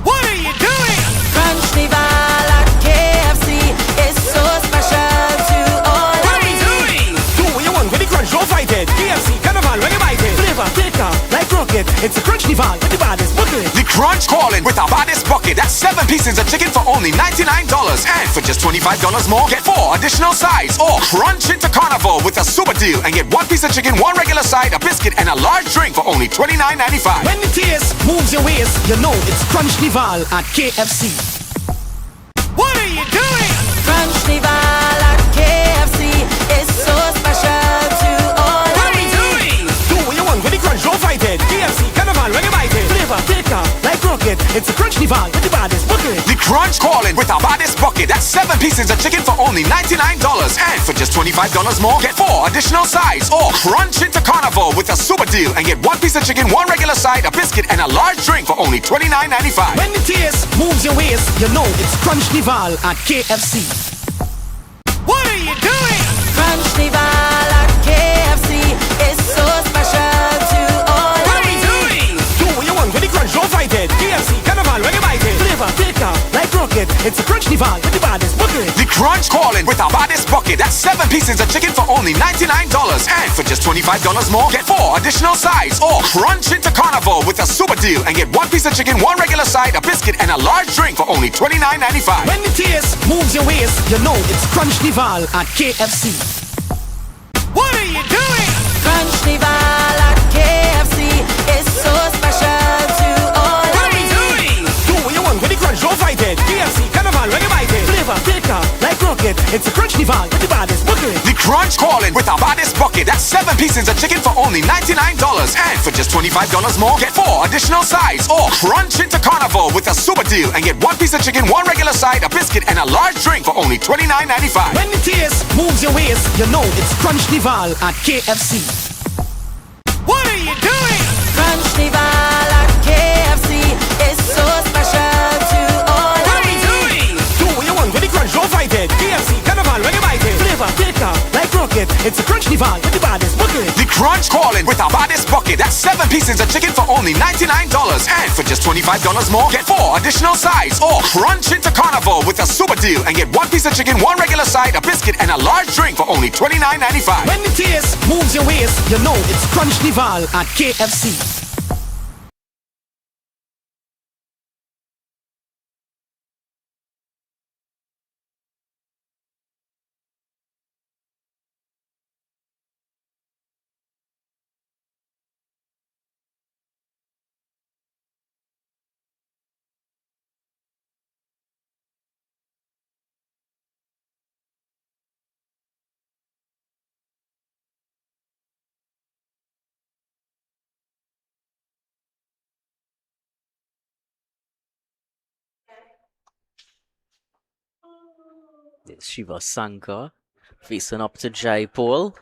What are you doing? Crunch Nival at KFC is so special to all What of are you me. doing? Do what you want with the crunch, don't fight it. KFC Carnival, when you bite it. Flavor, thicker, like rocket. It's a crunch Nival with the baddest bucket. The Crunch calling with our baddest bucket. That's 7 pieces of chicken for only $99. And for just $25 more, get 4 additional sides. Or crunch into Carnival with a super deal and get 1 piece of chicken, 1 regular side, a biscuit, and a large drink for only $29.95. When the taste moves your waist, you know it's crunch Nival at KFC. What are you doing? Crunch Nival at KFC is so special to all What of are you me. doing? Do what you want with the crunch, don't fight it. KFC Carnival, when you bite it. Flavor, thicker, like rocket. It's a crunch Nival with the baddest bucket. The Crunch calling with our baddest bucket. That's 7 pieces of chicken for only $99. And for just $25 more, get 4 additional sides. Or crunch into Carnival with a super deal and get 1 piece of chicken, 1 regular side, a biscuit, and a large drink for only $29.95. When the taste moves your waist, you know it's crunch Nival at KFC. What are you doing? Crunch Nival at KFC is so special to all What of are you me. doing? Do what you want with the crunch, don't fight it. KFC Carnival, when you bite it. Flavor, thicker, like rocket. It's a crunch Nival with the baddest bucket. The Crunch calling with our baddest bucket. That's 7 pieces of chicken for only $99. And for just $25 more, get 4 additional sides. Or crunch into Carnival with a super deal and get 1 piece of chicken, 1 regular side, a biscuit, and a large drink for only $29.95. When the taste moves your waist, you know it's crunch Nival at KFC. What are you doing? Crunch Nival at KFC is so special to all What of are you me. doing? Do what you want with the crunch, don't fight it. KFC Carnival, when you bite it. Flavor, thicker, like rocket. It's a crunch Nival with the baddest bucket. The Crunch calling with our baddest bucket. That's 7 pieces of chicken for only $99. And for just $25 more, get 4 additional sides. Or crunch into Carnival with a super deal and get 1 piece of chicken, 1 regular side, a biscuit, and a large drink for only $29.95. When the taste moves your waist, you know it's crunch Nival at KFC. What are you doing? Crunch Nival at KFC is so special to all What of are you me. doing? Do what you want with the crunch, don't fight it. KFC Carnival, when you bite it. Flavor, thicker, like rocket. It's a crunch Nival with the baddest bucket. The Crunch calling with our baddest bucket. That's 7 pieces of chicken for only $99. And for just $25 more, get 4 additional sides. Or crunch into Carnival with a super deal and get 1 piece of chicken, 1 regular side, a biscuit, and a large drink for only $29.95. When the taste moves your waist, you know it's crunch Nival at KFC. Shiva Sankar facing up to Jaipal.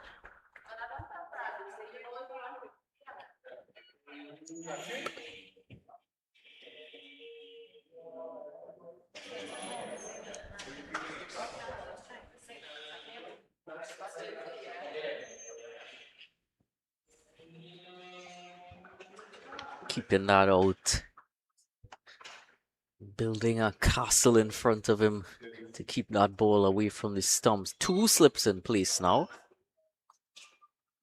Keeping that out. Building a castle in front of him to keep that ball away from the stumps. 2 slips in place now.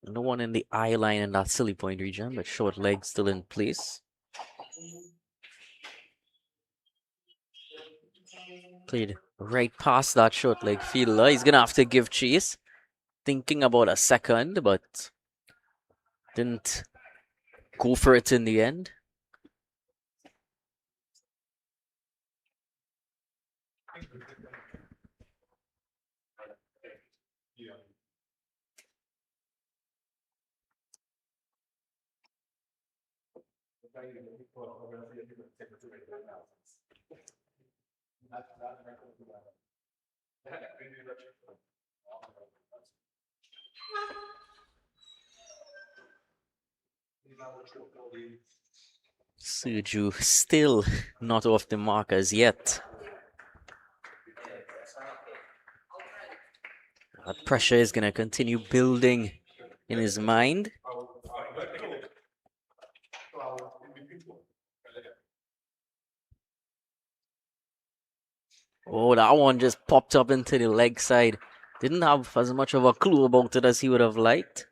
No one in the eye line in that silly point region, but short leg still in place. Played right past that short leg fielder. He's gonna have to give chase. Thinking about a second, but didn't go for it in the end. Suju still not off the mark as yet. That pressure is going to continue building in his mind. Oh, that one just popped up into the leg side. Didn't have as much of a clue about it as he would have liked.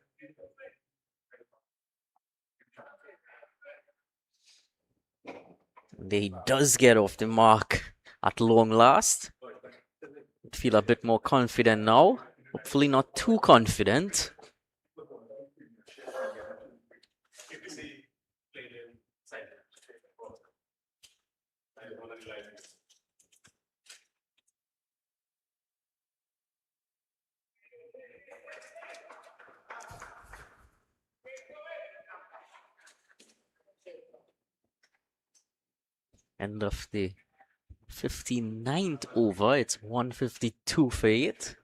He does get off the mark at long last. Feel a bit more confident now. Hopefully not too confident. End of the 59th over. It's 152 for 8.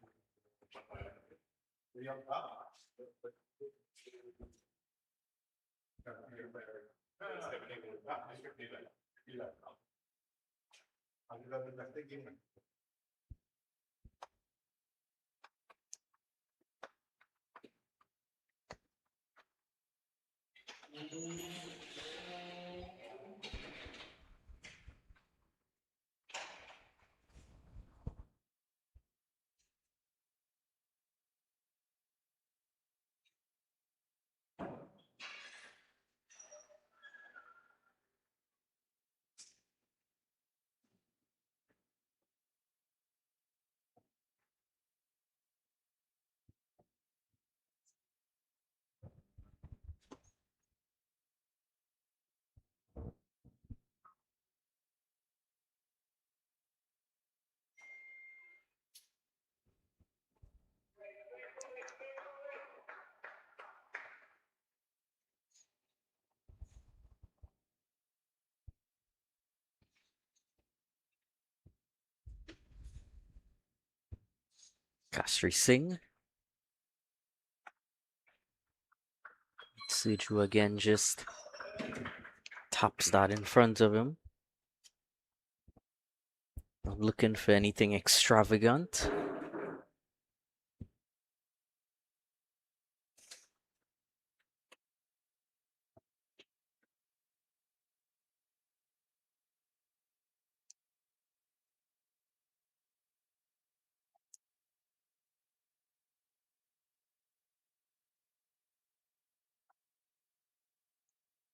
Kastri Singh. Suju again just taps that in front of him. Not looking for anything extravagant.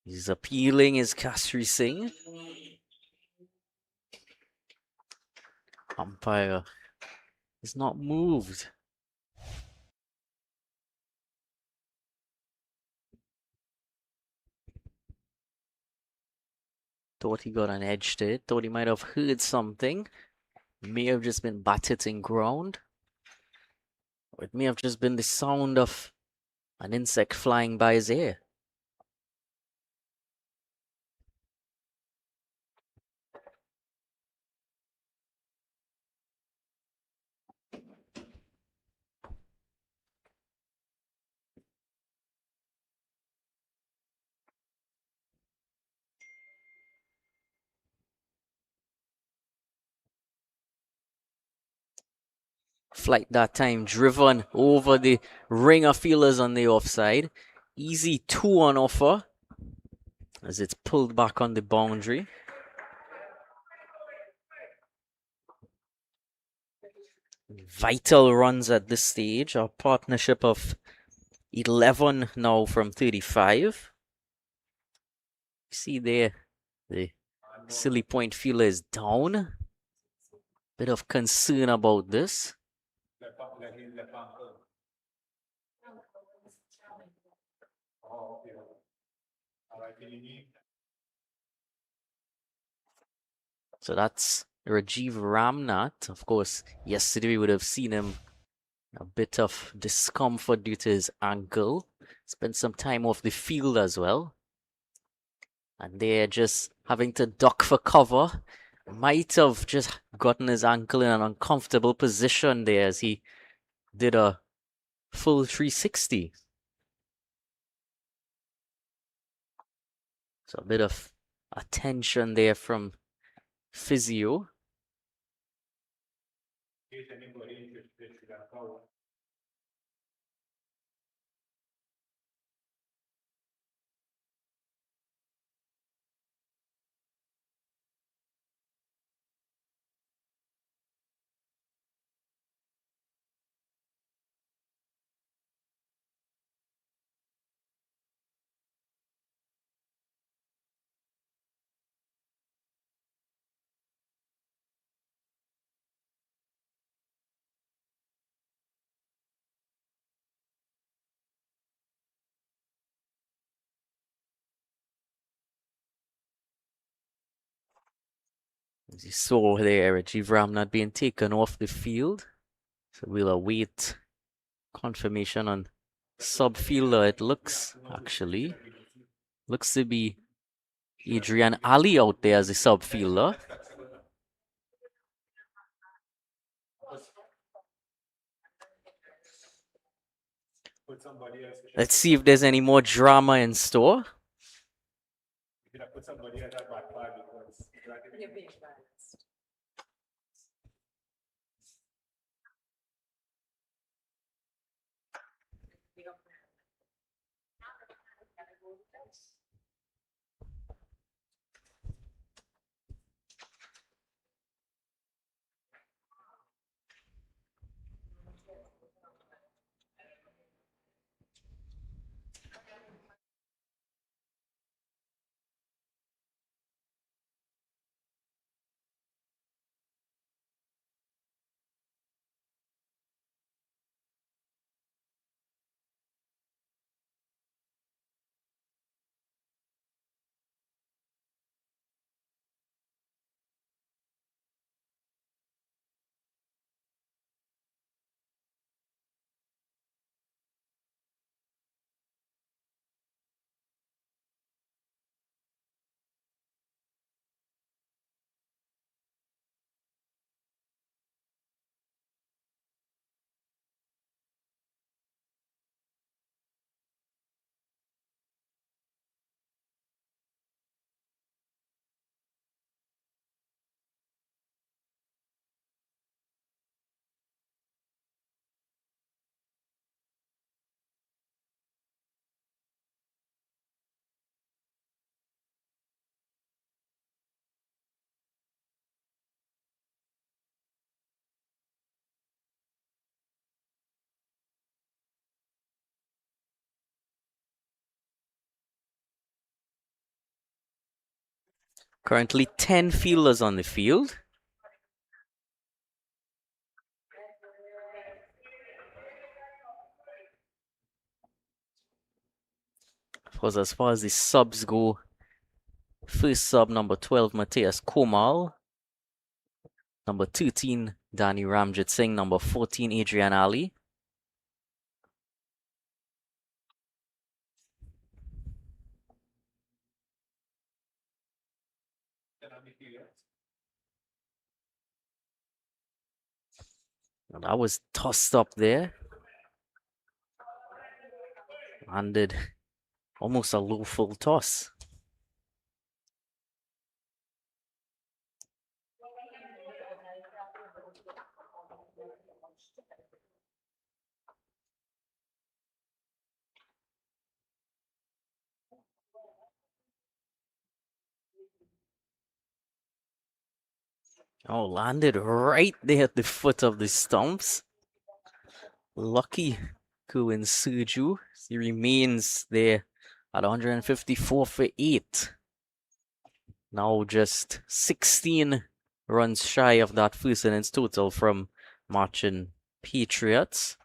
He's appealing his Kastri Singh. Umpire is not moved. Thought he got an edge to it. Thought he might have heard something. May have just been bat hitting ground. Or it may have just been the sound of an insect flying by his ear. Flight that time driven over the ringer fielders on the offside. Easy 2 on offer as it's pulled back on the boundary. Vital runs at this stage. A partnership of 11 now from 35. See there, the silly point fielder is down. Bit of concern about this. So that's Rajiv Ramnath. Of course, yesterday we would have seen him a bit of discomfort due to his ankle. Spent some time off the field as well. And they're just having to duck for cover. Might have just gotten his ankle in an uncomfortable position there as he did a full 360. So a bit of attention there from physio. As you saw there, Rajiv Ramnath being taken off the field. So we'll await confirmation on sub-fielder. It looks, actually, looks to be Adrian Ali out there as a sub-fielder. Let's see if there's any more drama in store. Currently 10 fielders on the field. Of course, as far as the subs go, first sub number 12, Matthias Komal. Number 13, Danny Ramjit Singh. Number 14, Adrian Ali. And that was tossed up there. Landed almost a low full toss. Oh, landed right there at the foot of the stumps. Lucky Kuin Suju. He remains there at 154 for 8. Now just 16 runs shy of that first innings total from Marchin Patriots.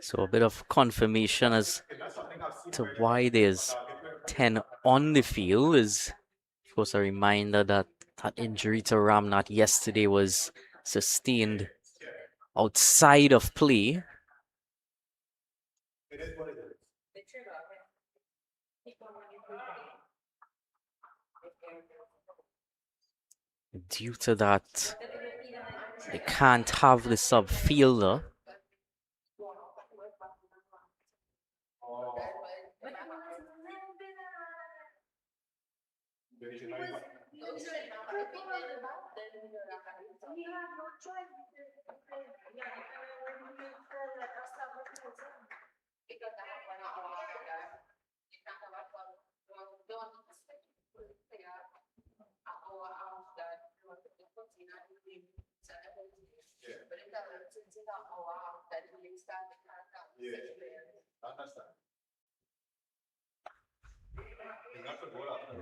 So a bit of confirmation as to why there's 10 on the field is, of course, a reminder that that injury to Ramnath yesterday was sustained outside of play. Due to that, they can't have the sub fielder.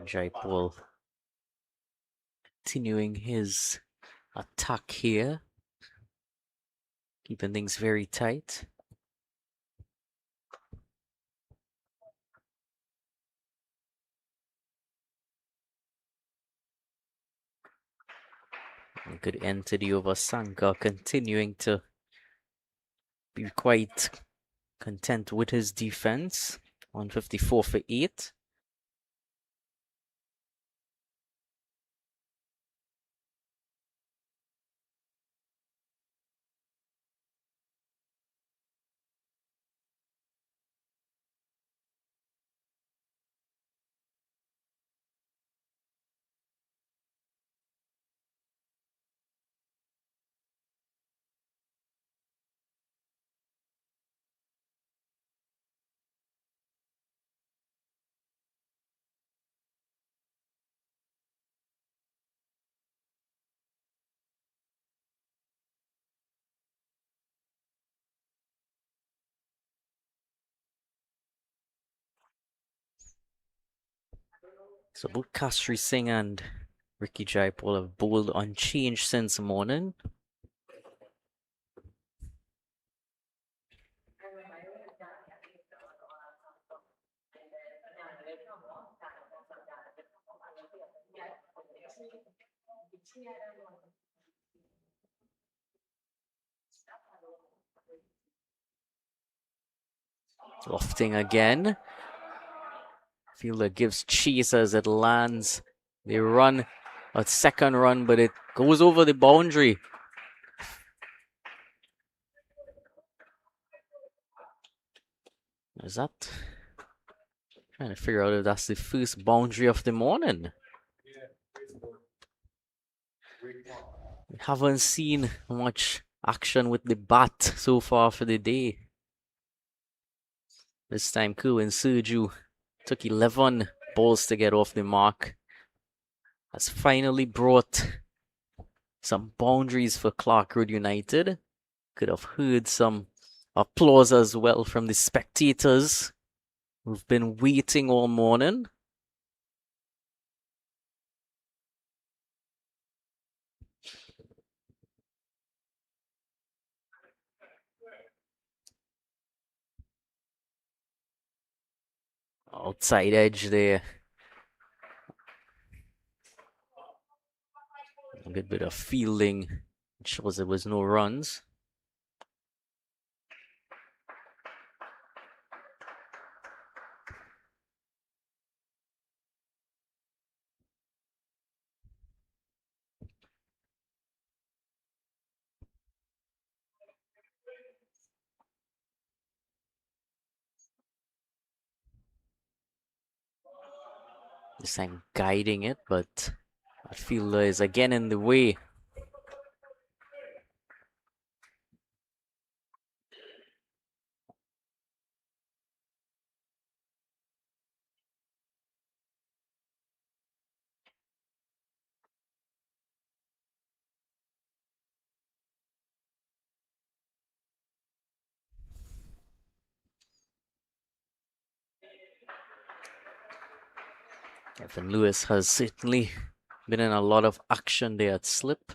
Jaipal continuing his attack here, keeping things very tight. A good end to the over. Sanka continuing to be quite content with his defense. 154 for 8. So both Kastri Singh and Ricky Jaipal have bowled unchanged since morning. Lofting again. Fielder gives chase as it lands. They run a second run, but it goes over the boundary. Is that? Trying to figure out if that's the first boundary of the morning. We haven't seen much action with the bat so far for the day. This time, Kuin Suju took 11 balls to get off the mark. Has finally brought some boundaries for Clarke Road United. Could have heard some Applause as well from the spectators who've been waiting all morning. Outside edge there. A good bit of fielding. It shows there was no runs. This time guiding it, but that fielder is again in the way. Evan Lewis has certainly been in a lot of action there at slip.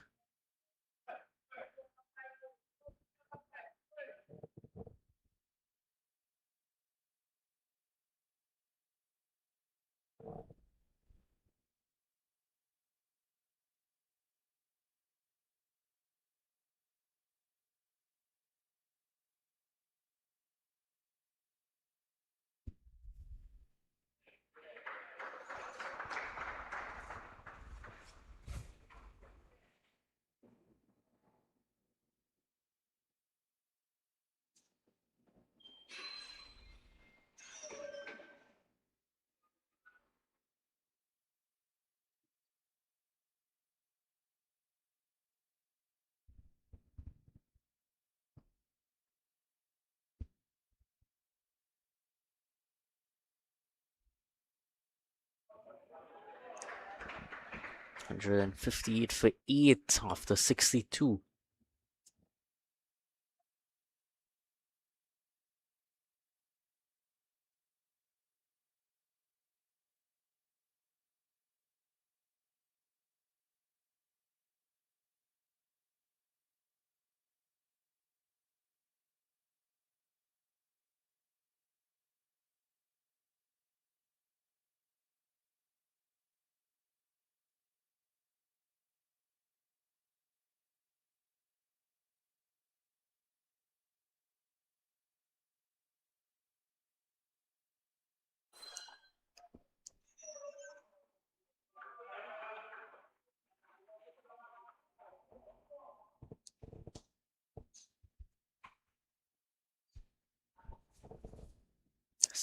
$158 for 8 after 62.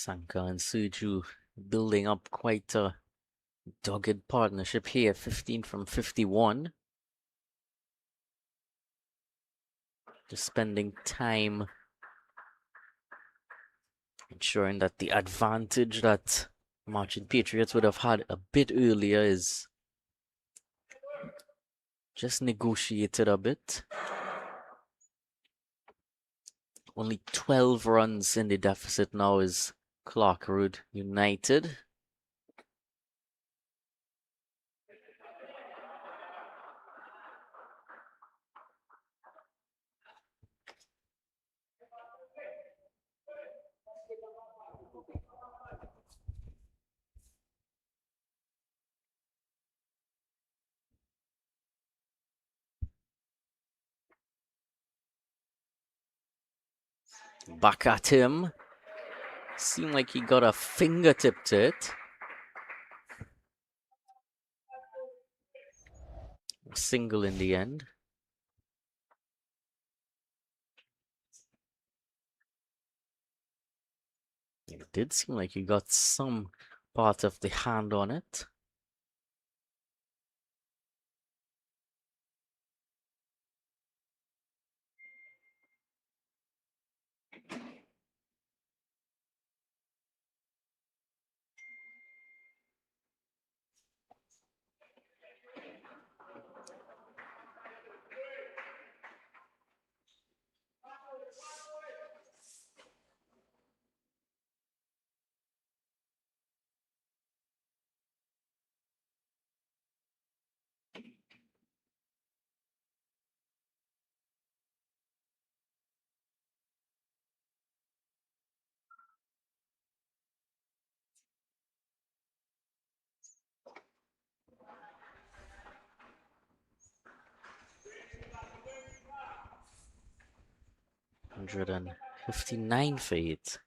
Sanka and Suju building up quite a dogged partnership here. 15 from 51. Just spending time ensuring that the advantage that Marchin Patriots would have had a bit earlier is just negotiated a bit. Only 12 runs in the deficit now is Clarke Road United. Back at him. Seemed like he got a fingertip to it. Single in the end. It did seem like he got some part of the hand on it. 159 for 8.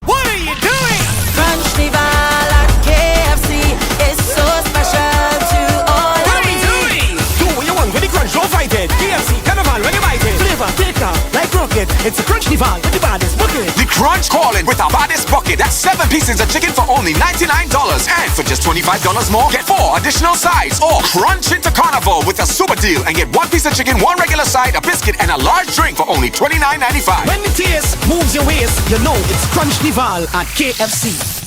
What are you doing? Carnival at KFC is so special to all What of are we me. doing? Do what you want with the crunch, don't fight it. KFC Carnival, when you bite it. Flavor, thicker, like rocket. It's a crunch nival with the baddest bucket. The Crunch calling with our baddest bucket. That's 7 pieces of chicken for only $99. And for just $25 more, get 4 additional sides. Or crunch into carnival with a super deal and get 1 piece of chicken, 1 regular side, a biscuit, and a large drink for only $29.95. When the taste moves your waist, you know it's crunch nival at KFC.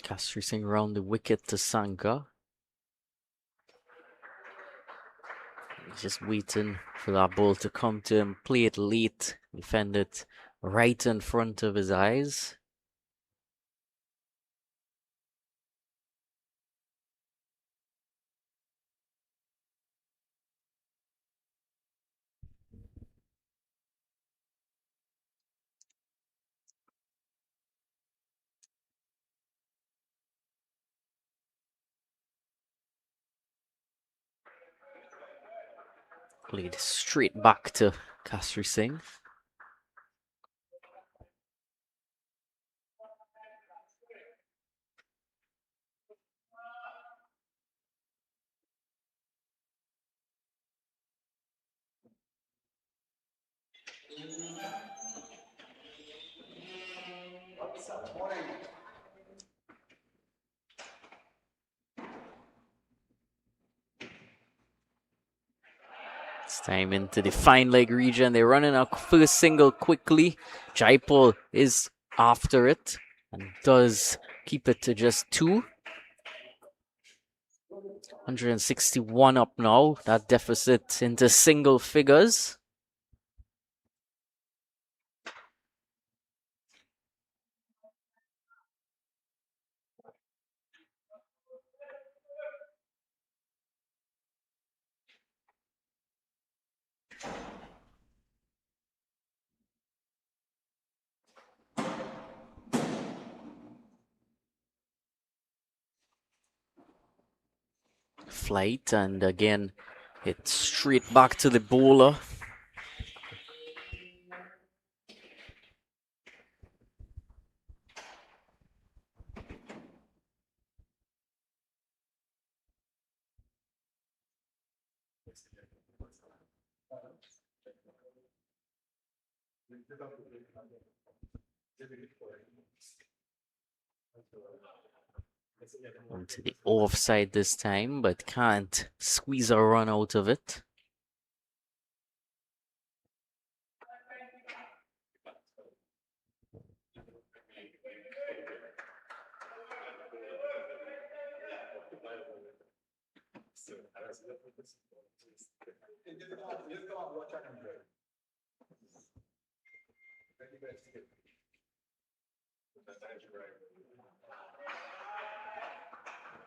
Castry Singh round the wicket to Sanka. He's just waiting for that ball to come to him. Play it late. Defend it right in front of his eyes. Played straight back to Castry Singh. It's time into the fine leg region. They're running a first single quickly. Jaipal is after it and does keep it to just 2. 161 up now. That deficit into single figures. Flight, and again it's straight back to the bowler. Onto the offside this time, but can't squeeze a run out of it.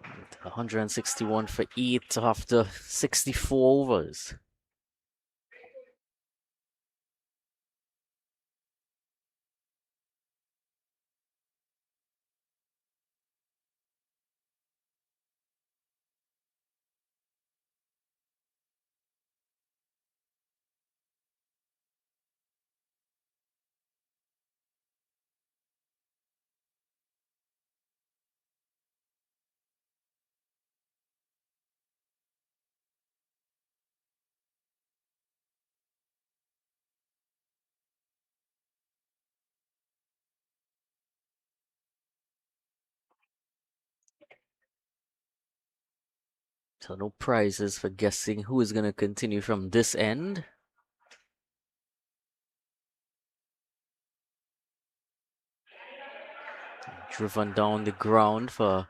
And 161 for 8 after 64 overs. So no prizes for guessing who is going to continue from this end. Driven down the ground for a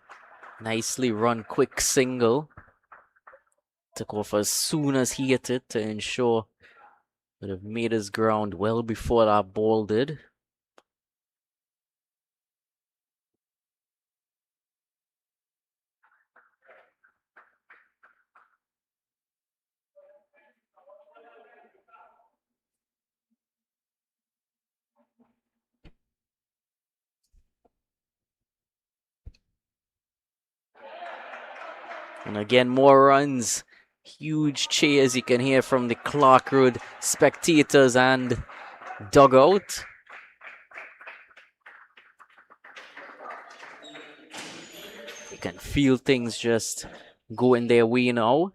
nicely run quick single. Took off as soon as he hit it to ensure Would have made his ground well before that ball did. And again, more runs. Huge cheers you can hear from the Clarke Road spectators and dugout. You can feel things just going their way now.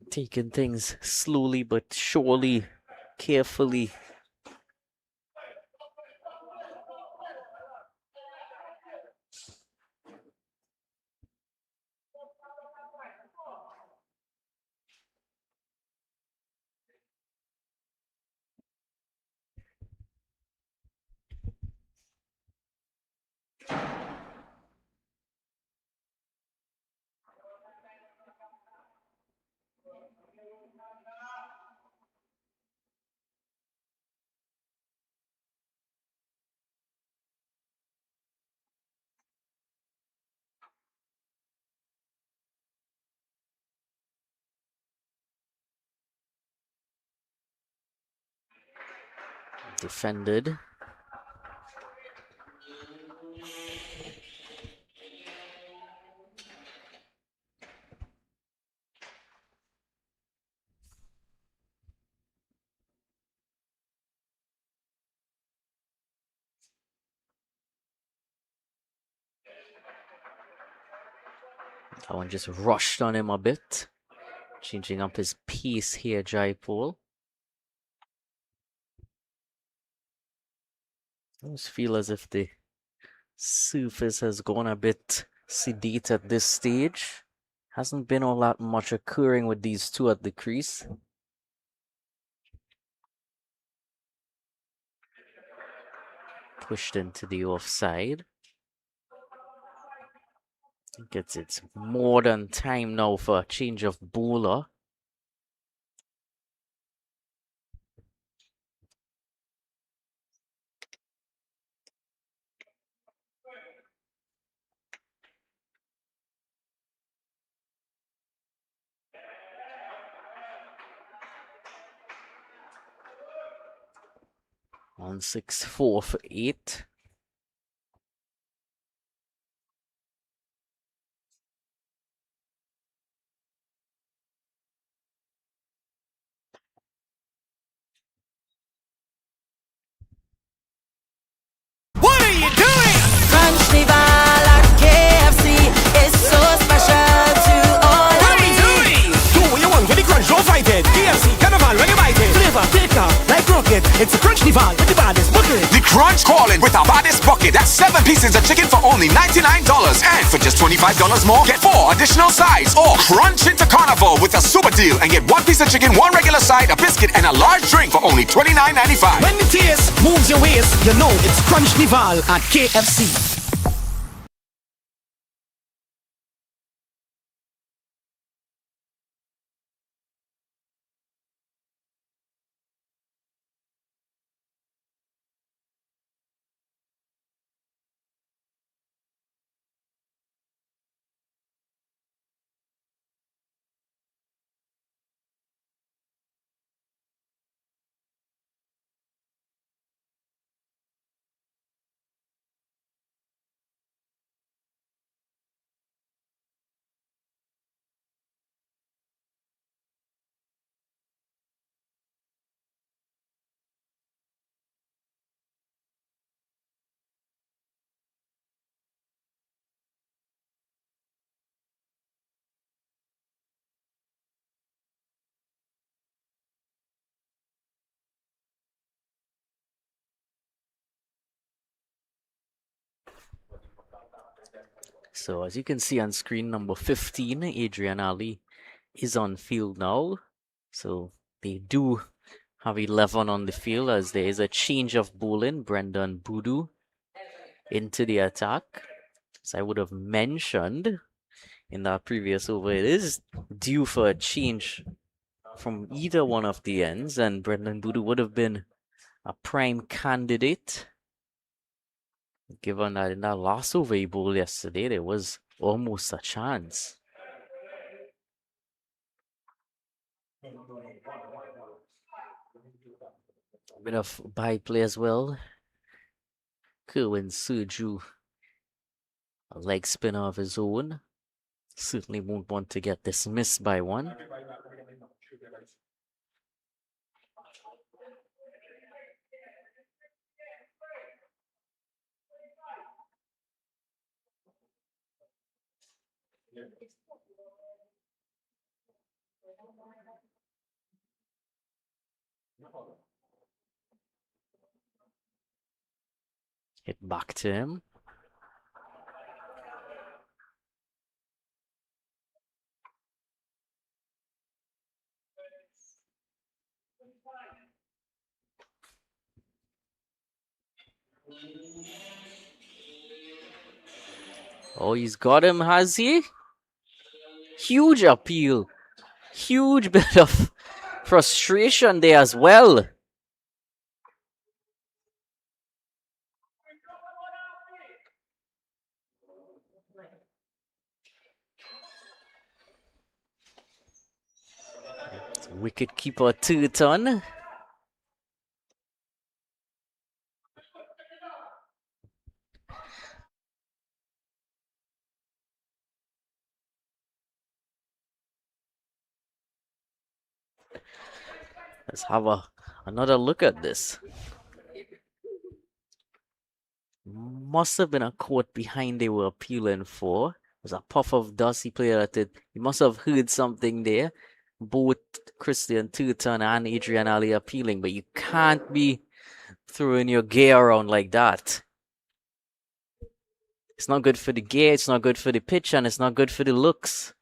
Taking things slowly but surely, carefully. Defended. That one just rushed on him a bit. Changing up his pace here, Jaipal. I almost feel as if the surface has gone a bit sedate at this stage. Hasn't been all that much occurring with these two at the crease. Pushed into the offside. I think it's more than time now for a change of bowler. On 6-4 for 8. What are you doing? Crunch the ball at KFC. It's so special to all What of are you me. doing? Do what you want with the crunch, don't fight it. KFC Carnival, when you bite it. Flavor, thicker, like rocket. It's a crunch dival with the baddest bucket. The Crunch calling with our baddest bucket. That's 7 pieces of chicken for only $99. And for just $25 more, get 4 additional sides. Or crunch into Carnival with a super deal and get 1 piece of chicken, 1 regular side, a biscuit, and a large drink for only $29.95. When the taste moves your waist, you know it's crunch dival at KFC. So as you can see on screen, number 15, Adrian Ali, is on field now. So they do have 11 on the field as there is a change of bowling. Brendan Boodoo into the attack. As I would have mentioned, in that previous over. It is due for a change from either one of the ends, and Brendan Boodoo would have been a prime candidate. Given that in that last over he bowled yesterday, there was almost a chance. A bit of byplay as well. Kerwin Surju, a leg spinner of his own. Certainly won't want to get dismissed by one. Hit back to him. Oh, he's got him, has he? Huge appeal. Huge bit of frustration there as well. Wicket keeper Turton. Let's have another look at this. Must have been a court behind they were appealing for. There's a puff of dust. He played at it. He must have heard something there. Both Christian Turton and Adrian Ali appealing, but you can't be throwing your gear around like that. It's not good for the gear, it's not good for the pitch, and it's not good for the looks.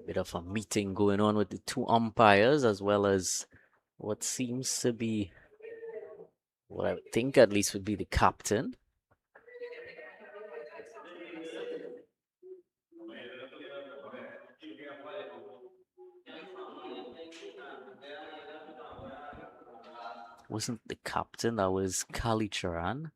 Bit of a meeting going on with the two umpires, as well as what seems to be, what I would think at least would be the captain. Wasn't the captain, that was Kali Charan.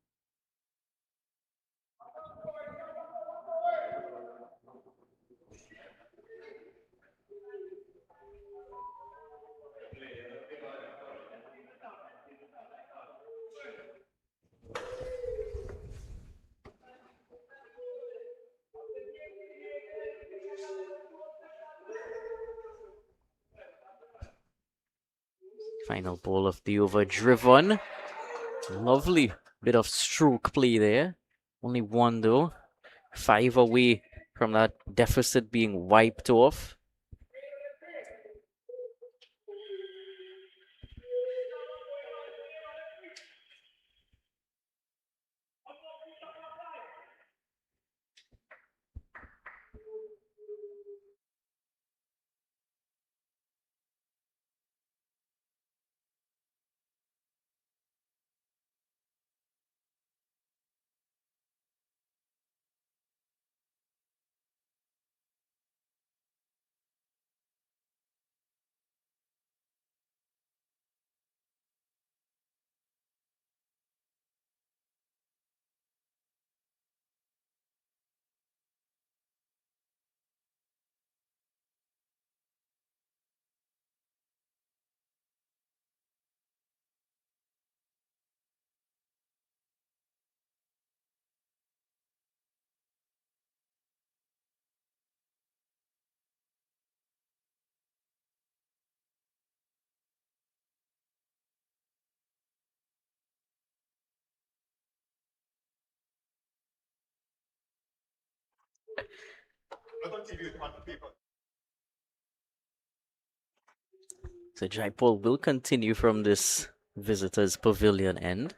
Final ball of the over driven. Lovely bit of stroke play there. Only one though. 5 away from that deficit being wiped off. So Jaipur will continue from this visitors' pavilion end.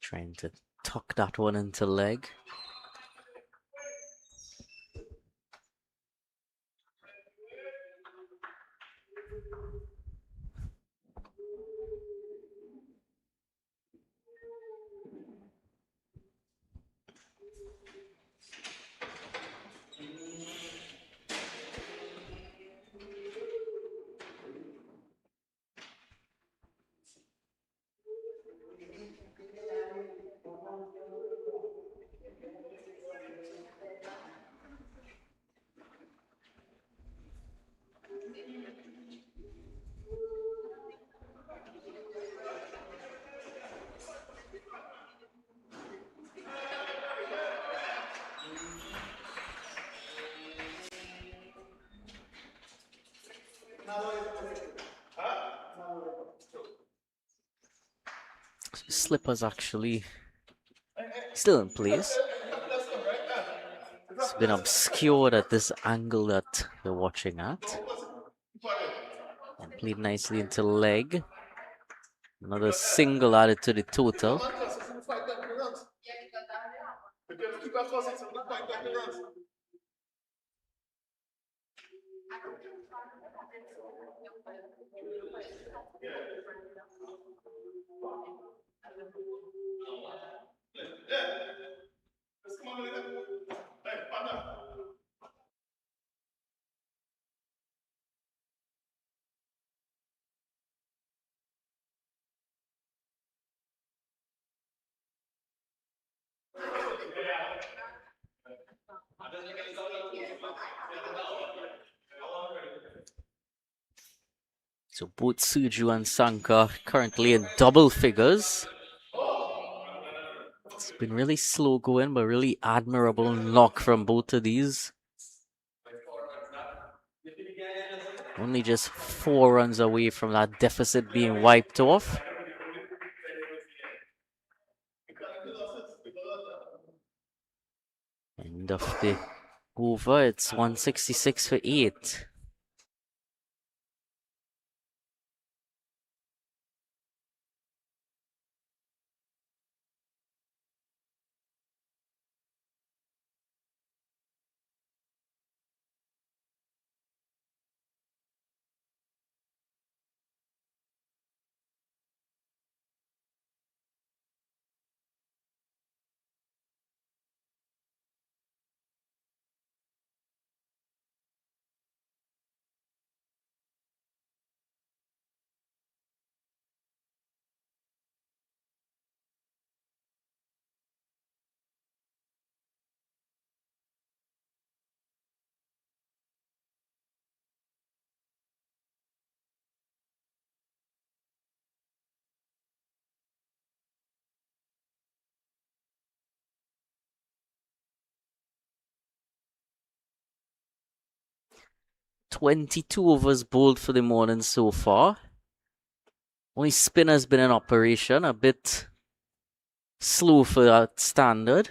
Trying to tuck that one into leg. Slippers actually still in place. It's been obscured at this angle that you're watching at. And played nicely into leg. Another single added to the total. So both Suju and Sanka currently in double figures. It's been really slow going, but really admirable knock from both of these. Only just 4 runs away from that deficit being wiped off. End of the over, it's 166 for 8. "22 overs bowled for the morning so far. Only spin has been in operation, a bit slow for that standard.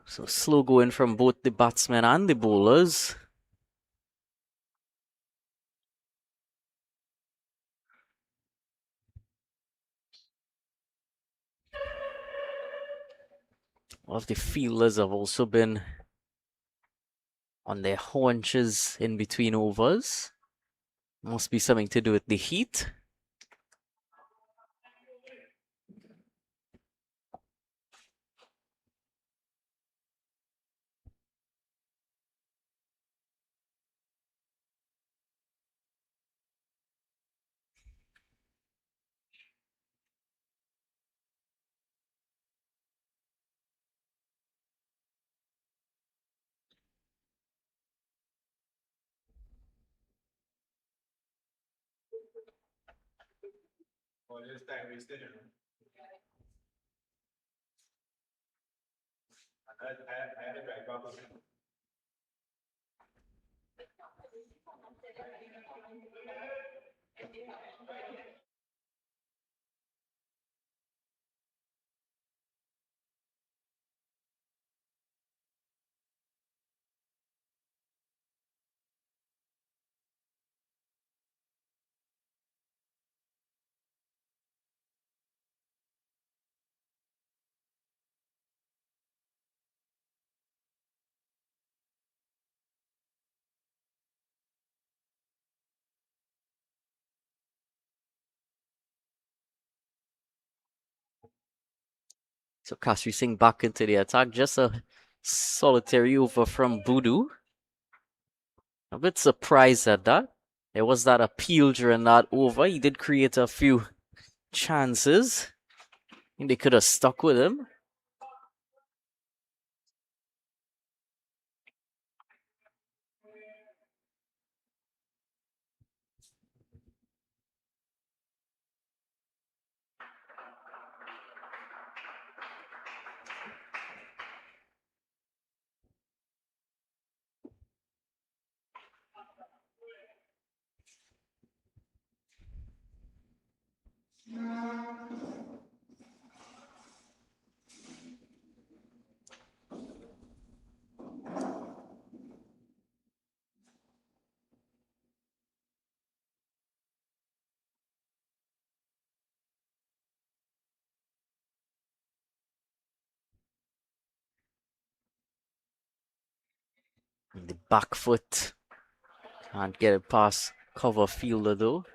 So slow going from both the batsmen and the bowlers. All of the fielders have also been on their haunches in between overs. Must be something to do with the heat. So Kasri Singh back into the attack. Just a solitary over from Voodoo. A bit surprised at that. There was that appeal during that over. He did create a few chances. I think they could have stuck with him. The back foot. Can't get it past cover fielder though.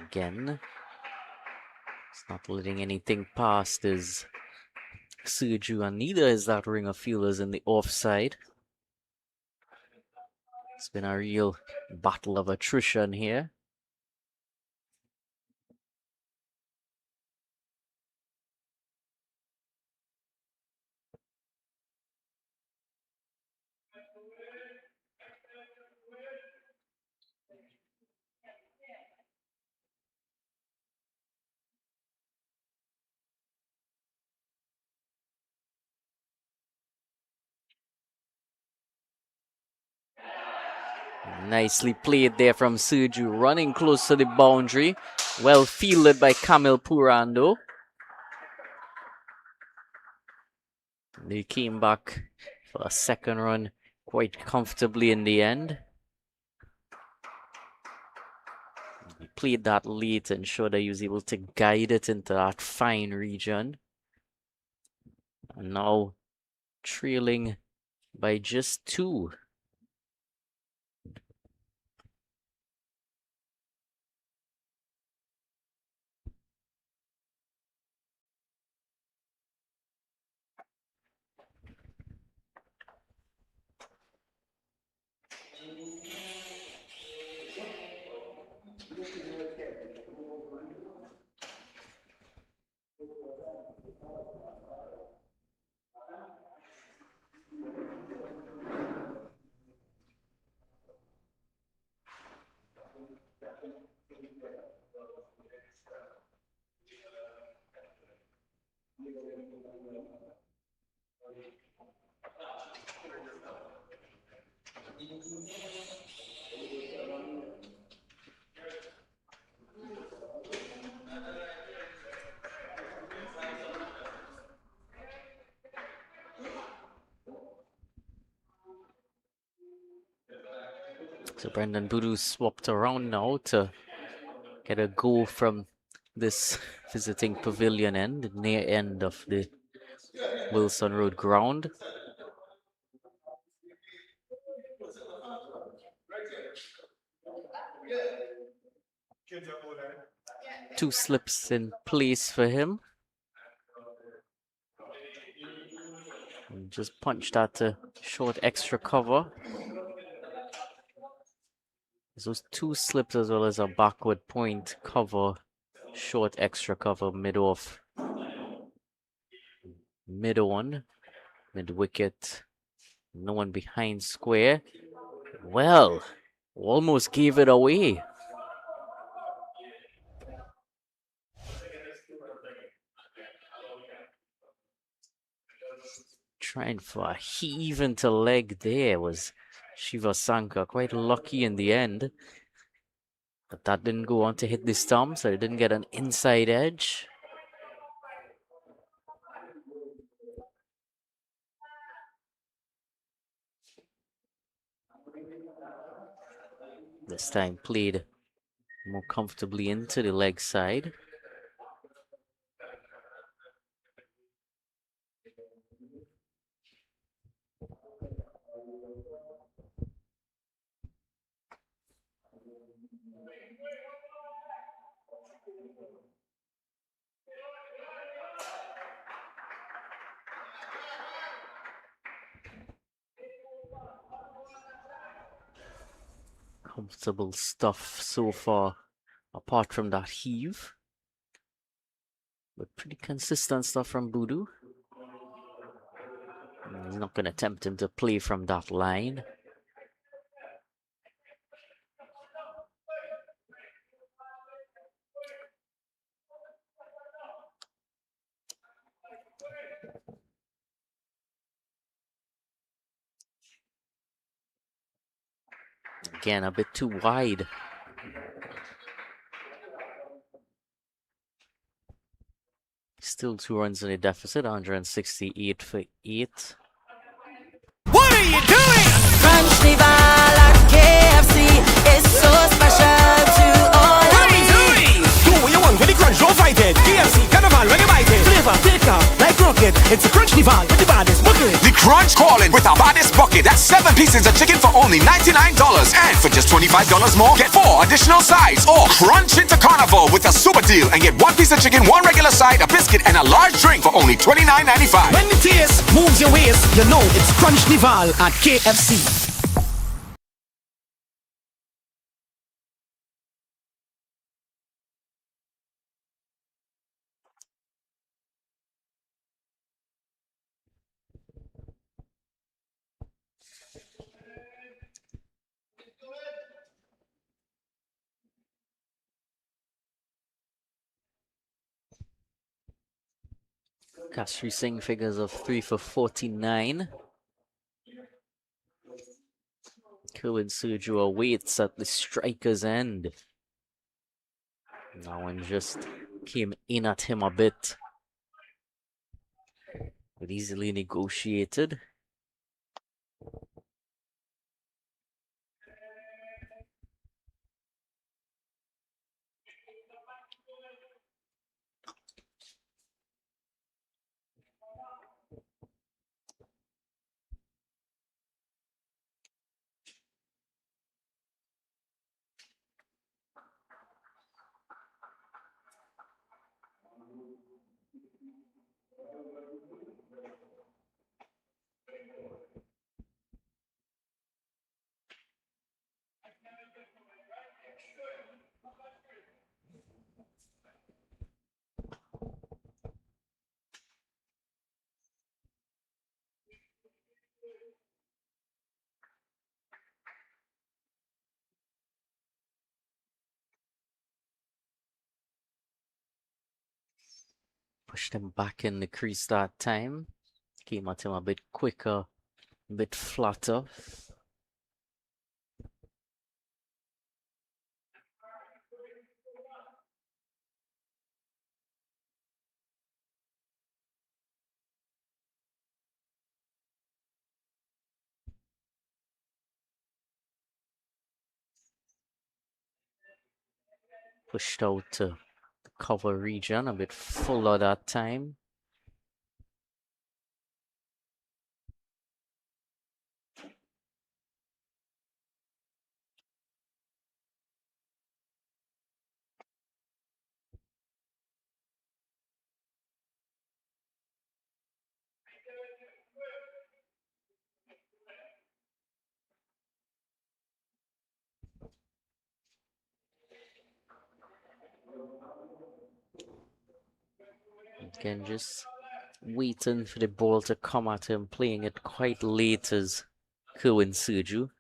Again, it's not letting anything past his Sergio, and neither is that ring of fielders in the offside. It's been a real battle of attrition here. Nicely played there from Sergio, running close to the boundary. Well fielded by Kamil Purando. They came back for a second run quite comfortably in the end. He played that late and showed that he was able to guide it into that fine region. And now trailing by just 2. So Brendan Boodoo swapped around now to get a go from this visiting pavilion end, near end of the Wilson Road ground. Two slips in place for him. And just punched that to short extra cover. Those two slips as well as a backward point cover, short extra cover mid off, mid on, mid wicket, no one behind square. Well, almost gave it away. Trying for a heave into leg there was Shiva Sankar. Quite lucky in the end. But that didn't go on to hit the stump, so it didn't get an inside edge. This time played more comfortably into the leg side. Comfortable stuff so far, apart from that heave. But pretty consistent stuff from Boodoo. He's not going to tempt him to play from that line. Again, a bit too wide. Still 2 runs in a deficit, 168 for 8. What are you doing? Crunch Nival at KFC is so special to all What of are you me. doing? Do what you want with the crunch, don't fight it. KFC, Carnival, when you bite it. Flavor, thicker, like rocket. It's a crunch Nival with the baddest bucket. The Crunch calling with our baddest bucket. That's 7 pieces of chicken for only $99. And for just $25 more, get 4 additional sides. Or crunch into Carnival with a super deal and get 1 piece of chicken, 1 regular side, a biscuit, and a large drink for only $29.95. When the taste moves your waist, you know it's crunch Nival at KFC. Kashri Singh figures of 3 for 49. Kerwin Sergio awaits at the striker's end. That one just came in at him a bit, but easily negotiated. Pushed him back in the crease that time. Came at him a bit quicker, a bit flatter. Pushed out to the cover region, a bit fuller that time. Again, just waiting for the ball to come at him, playing it quite late as Kerwin Suju.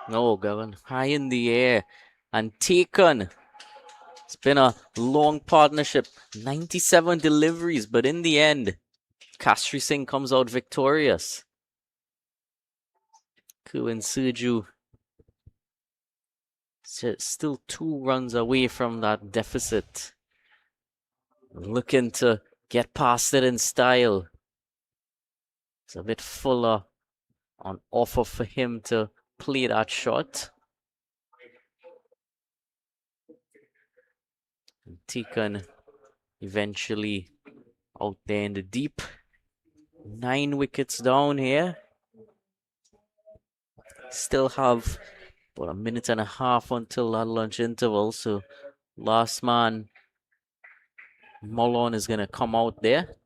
No, going high in the air and taken. It's been a long partnership, 97 deliveries, but in the end, Kastri Singh comes out victorious. Kerwin Suju still 2 runs away from that deficit. Looking to get past it in style. It's a bit fuller on offer for him to play that shot. Taken eventually out there in the deep. 9 wickets down here. Still have about a minute and a half until that lunch interval. So last man, Mullen, is going to come out there.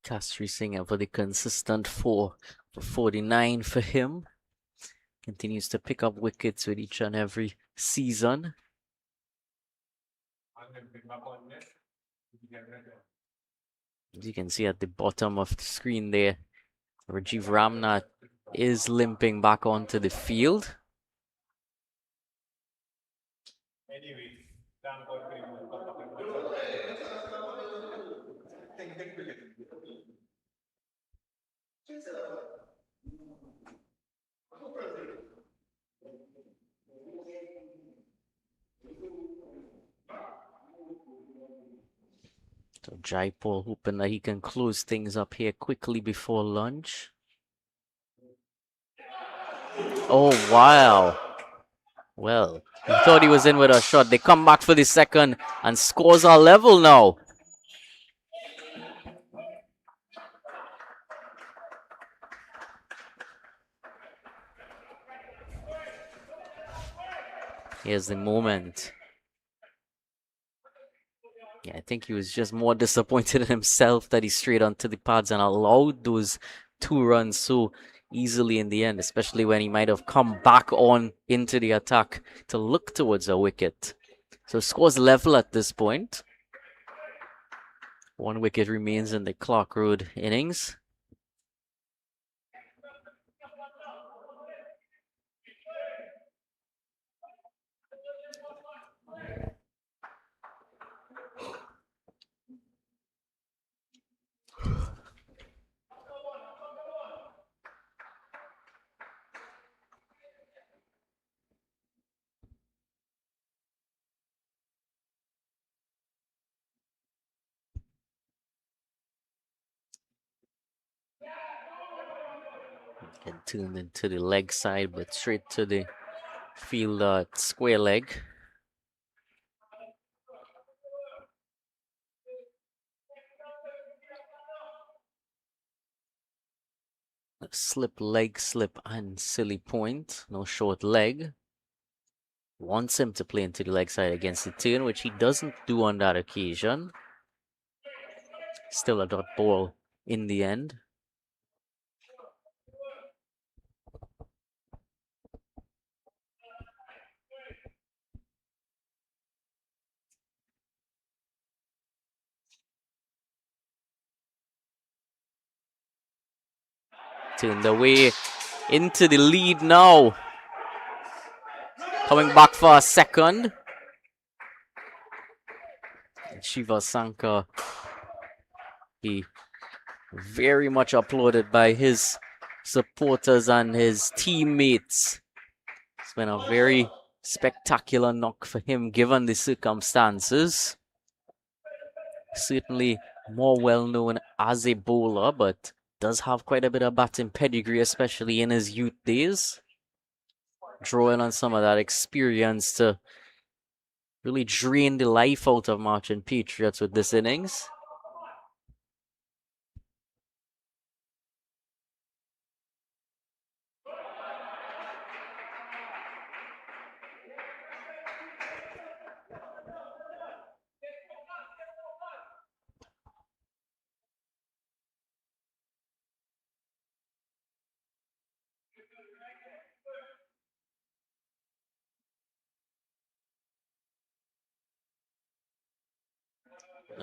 Kastri Singh for the consistent 4 for 49 for him. Continues to pick up wickets with each and every season. As you can see at the bottom of the screen there, Rajiv Ramnath is limping back onto the field. So Jaipur hoping that he can close things up here quickly before lunch. Oh, wow. Well, he thought he was in with a shot. They come back for the second and scores are level now. Here's the moment. Yeah, I think he was just more disappointed in himself that he strayed onto the pads and allowed those 2 runs so easily in the end, especially when he might have come back on into the attack to look towards a wicket. So scores level at this point. 1 wicket remains in the Clarke Road innings. And turned into the leg side, but straight to the fielder square leg. Slip leg, slip and silly point. No short leg. Wants him to play into the leg side against the turn, which he doesn't do on that occasion. Still a dot ball in the end. Turned away into the lead now. Coming back for a second. Shiva Sankar, he very much applauded by his supporters and his teammates. It's been a very spectacular knock for him given the circumstances. Certainly more well known as a bowler, but does have quite a bit of batting pedigree, especially in his youth days. Drawing on some of that experience to really drain the life out of Marchin Patriots with this innings.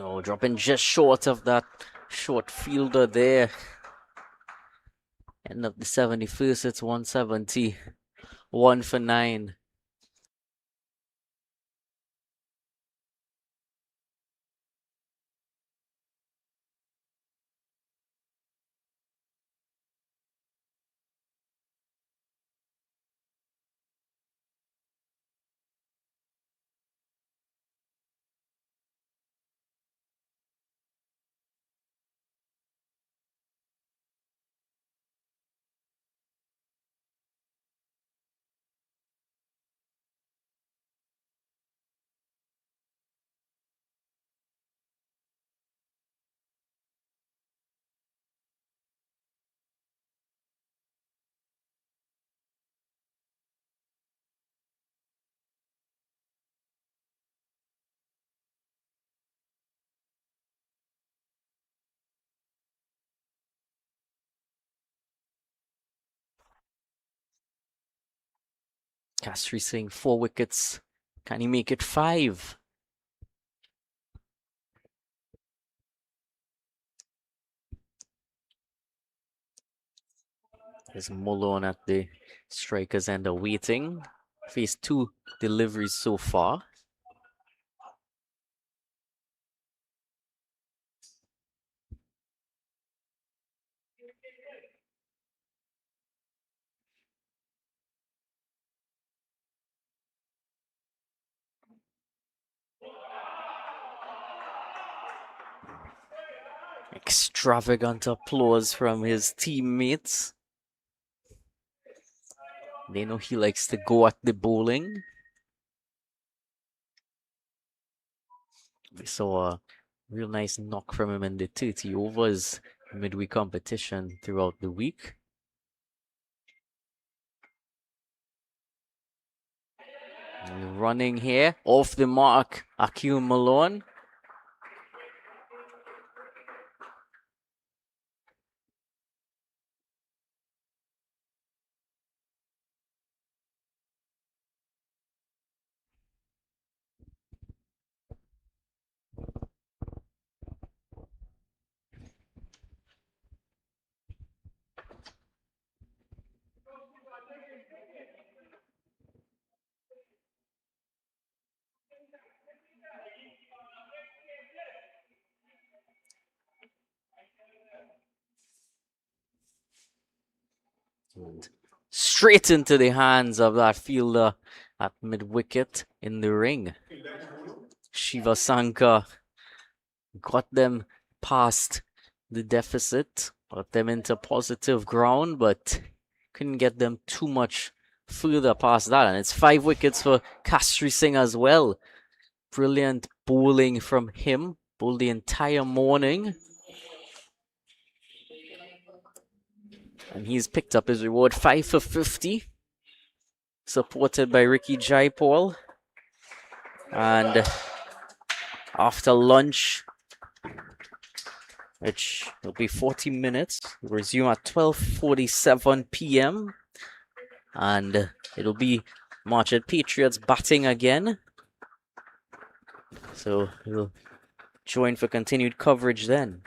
Oh, dropping just short of that short fielder there. End of the 71st, it's 170. 1 for 9. Castry saying 4 wickets. Can he make it 5? There's Malone at the strikers end waiting. Faced 2 deliveries so far. Extravagant applause from his teammates. They know he likes to go at the bowling. We saw a real nice knock from him in the 30 overs midweek competition throughout the week. Running here, off the mark, Akeem Malone. And straight into the hands of that fielder at mid-wicket in the ring. Shiva Sankar got them past the deficit, got them into positive ground, but couldn't get them too much further past that. And it's 5 wickets for Kfc Singh as well. Brilliant bowling from him. Bowled the entire morning. And he's picked up his reward, 5 for 50. Supported by Ricky Jaipal. And after lunch, which will be 40 minutes, we'll resume at 12:47 p.m. And it'll be Marchin Patriots batting again. So we'll join for continued coverage then.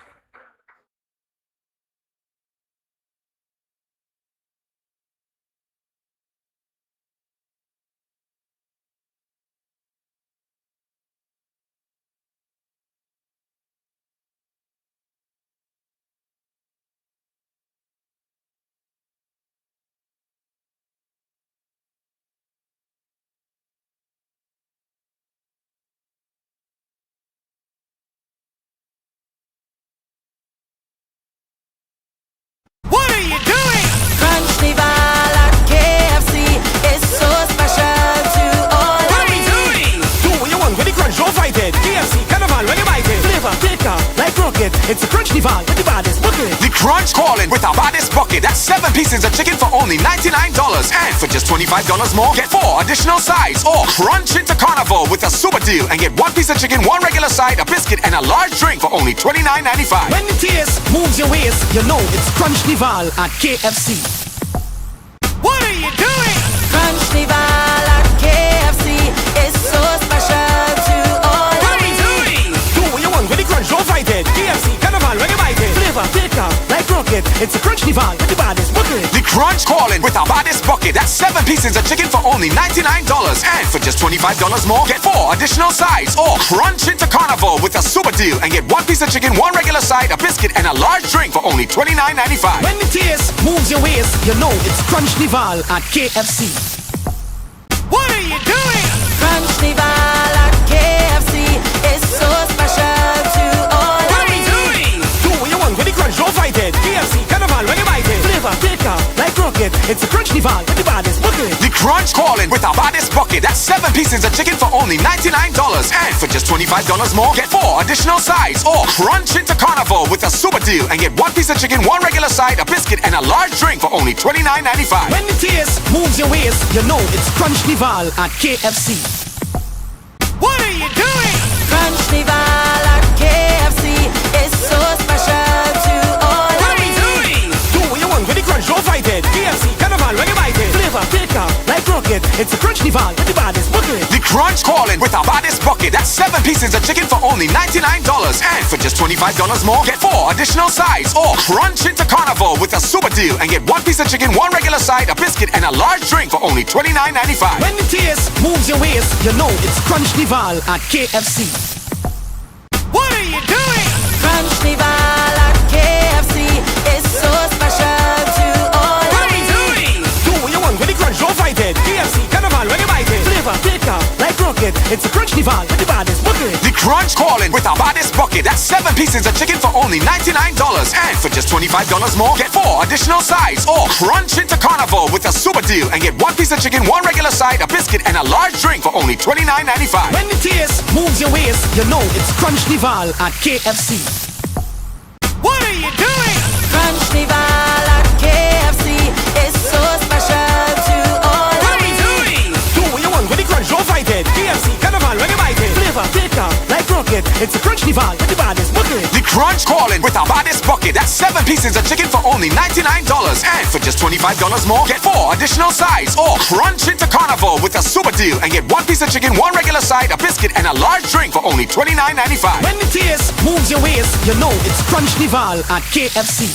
What are you doing? Crunch the ball at KFC. It's so special to all What of are you me. doing? Do what you want with the crunch, don't fight it. KFC Carnival, when you bite it. Flavor, thicker, like rocket. It's a crunch dival with the baddest bucket. The Crunch calling with our baddest bucket. That's 7 pieces of chicken for only $99. And for just $25 more, get 4 additional sides. Or crunch into Carnival with a super deal and get 1 piece of chicken, 1 regular side, a biscuit, and a large drink for only $29.95. When the taste moves your waist, you know it's crunch dival at KFC. What are you doing? Crunch the ball at KFC. It's so special to all What of are you me. doing? Do what you want with the crunch, don't fight it. KFC Carnival, when you bite it. Flavor, thicker, like rocket. It's a crunch dival with the baddest bucket. The Crunch calling with our baddest bucket. That's 7 pieces of chicken for only $99. And for just $25 more, get 4 additional sides. Or crunch into Carnival with a super deal and get 1 piece of chicken, 1 regular side, a biscuit, and a large drink for only $29.95. When the taste moves your waist, you know it's crunch dival at KFC. What are you doing? Crunch the ball at KFC. It's so special to all What of are you me. doing? Do what you want with the crunch, don't fight it. KFC Carnival, when you bite it. Flavor, thicker, like rocket. It's a crunch dival with the baddest bucket. The Crunch calling with our baddest bucket. That's 7 pieces of chicken for only $99. And for just $25 more, get 4 additional sides. Or crunch into Carnival with a super deal and get 1 piece of chicken, 1 regular side, a biscuit, and a large drink for only $29.95. When the taste moves your waist, you know it's crunch dival at KFC. What are you doing? Crunch the ball at KFC. It's so special to all What of are me. you doing? Do what you want with the crunch, don't fight it. KFC Carnival, when you bite it. Flavor, thicker, like rocket. It's a crunch dival with the baddest bucket. The Crunch calling with our baddest bucket. That's 7 pieces of chicken for only $99. And for just $25 more, get 4 additional sides. Or crunch into Carnival with a super deal and get 1 piece of chicken, 1 regular side, a biscuit, and a large drink for only $29.95. When the taste moves your waist, you know it's crunch dival at KFC. What are you doing? Crunch the ball at KFC. It's so special to all What of are you me. doing? Do what you want with the crunch, don't fight it. KFC Carnival, when you bite it. Flavor, thicker, like rocket. It's a crunch dival with the baddest bucket. The Crunch calling with our baddest bucket. That's 7 pieces of chicken for only $99. And for just $25 more, get 4 additional sides. Or crunch into Carnival with a super deal and get 1 piece of chicken, 1 regular side, a biscuit, and a large drink for only $29.95. When the taste moves your waist, you know it's crunch dival at KFC. What are you doing? Crunch the ball at KFC. It's so special to all What of are you me. doing? Do what you want with the crunch, don't fight it. KFC Carnival, when you bite it. Flavor, thicker, like rocket. It's a crunch dival with the baddest bucket. The Crunch calling with our baddest bucket. That's 7 pieces of chicken for only $99. And for just $25 more, get 4 additional sides. Or crunch into Carnival with a super deal and get 1 piece of chicken, 1 regular side, a biscuit, and a large drink for only $29.95. When the taste moves your waist, you know it's crunch dival at KFC.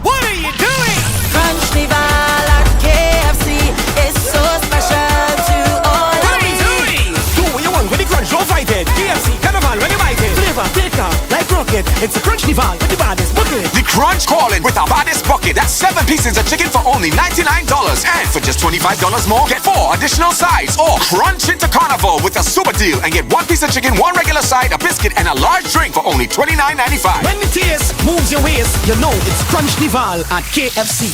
What are you doing? Crunch the ball at KFC. It's so special to all What of are you me. doing? Do what you want with the crunch, don't fight it. KFC Carnival, when you bite it. Flavor, thicker, like rocket. It's a crunch dival with the baddest bucket. The Crunch calling with our baddest bucket. That's 7 pieces of chicken for only $99. And for just $25 more, get 4 additional sides. Or crunch into Carnival with a super deal and get 1 piece of chicken, 1 regular side, a biscuit, and a large drink for only $29.95. When the taste moves your waist, you know it's crunch dival at KFC.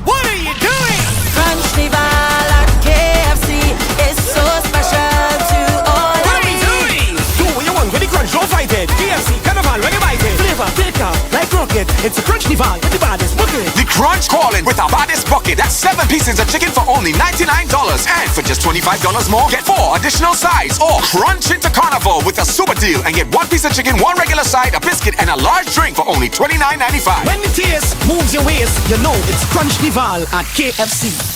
What are you doing? Carnival at KFC is so special to all What of are we me. doing? Do what you want with the crunch, don't fight it. KFC, Carnival, when you bite it. Flavor, thicker, like rocket. It's a Crunchnival with the baddest bucket. The Crunch calling with our baddest bucket. That's 7 pieces of chicken for only $99. And for just $25 more, get 4 additional sides. Or crunch into carnival with a super deal and get 1 piece of chicken, 1 regular side, a biscuit, and a large drink for only $29.95. When the taste moves your waist, you know it's Crunchnival at KFC.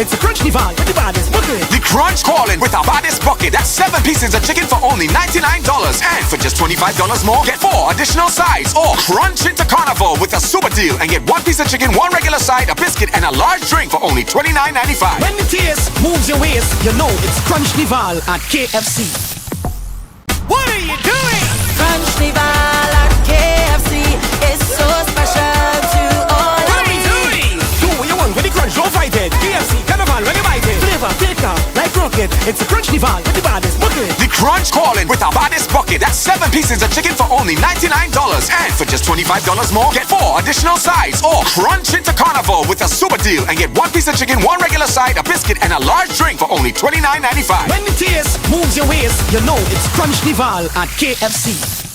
It's a crunch dival with the baddest bucket. The Crunch calling with our baddest bucket. That's 7 pieces of chicken for only $99. And for just $25 more, get 4 additional sides. Or crunch into carnival with a super deal and get 1 piece of chicken, 1 regular side, a biscuit, and a large drink for only $29.95. When the taste moves your waist, you know it's crunch dival at KFC. What are you doing? Crunch Nival at KFC is so special to all What of are we me. doing? Do what you want with the crunch, don't fight it. KFC, carnival, when you bite it. Flavor, thicker, like rocket. It's a crunch dival with the baddest bucket. The Crunch calling with our baddest bucket. That's 7 pieces of chicken for only $99. And for just $25 more, get 4 additional sides. Or crunch into carnival with a super deal and get 1 piece of chicken, 1 regular side, a biscuit, and a large drink for only $29.95. When the taste moves your waist, you know it's crunch dival at KFC.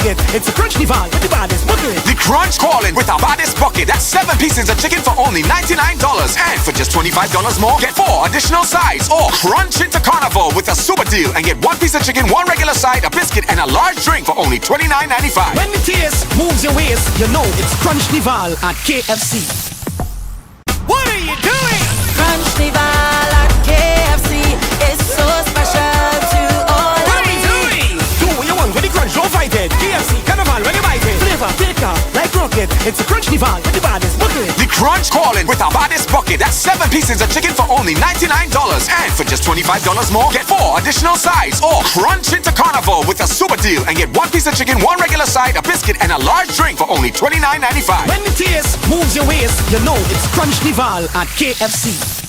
bucket. It's a crunch dival with the baddest bucket. The Crunch calling with our baddest bucket. That's 7 pieces of chicken for only $99. And for just $25 more, get 4 additional sides. Or crunch into carnival with a super deal and get 1 piece of chicken, 1 regular side, a biscuit, and a large drink for only $29.95. When the taste moves your waist, you know it's crunch dival at KFC. What are you doing? Crunch Nival at KFC is so special to all What of are you me. doing? Do what you want with the crunch, don't fight it. KFC Carnival when you bite it. Flavor, thicker, like rocket. It's a crunch dival with the baddest bucket. The Crunch calling with our baddest bucket. That's 7 pieces of chicken for only $99. And for just $25 more, get 4 additional sides. Or crunch into carnival with a super deal and get 1 piece of chicken, 1 regular side, a biscuit, and a large drink for only $29.95. When the taste moves your waist, you know it's crunch dival at KFC.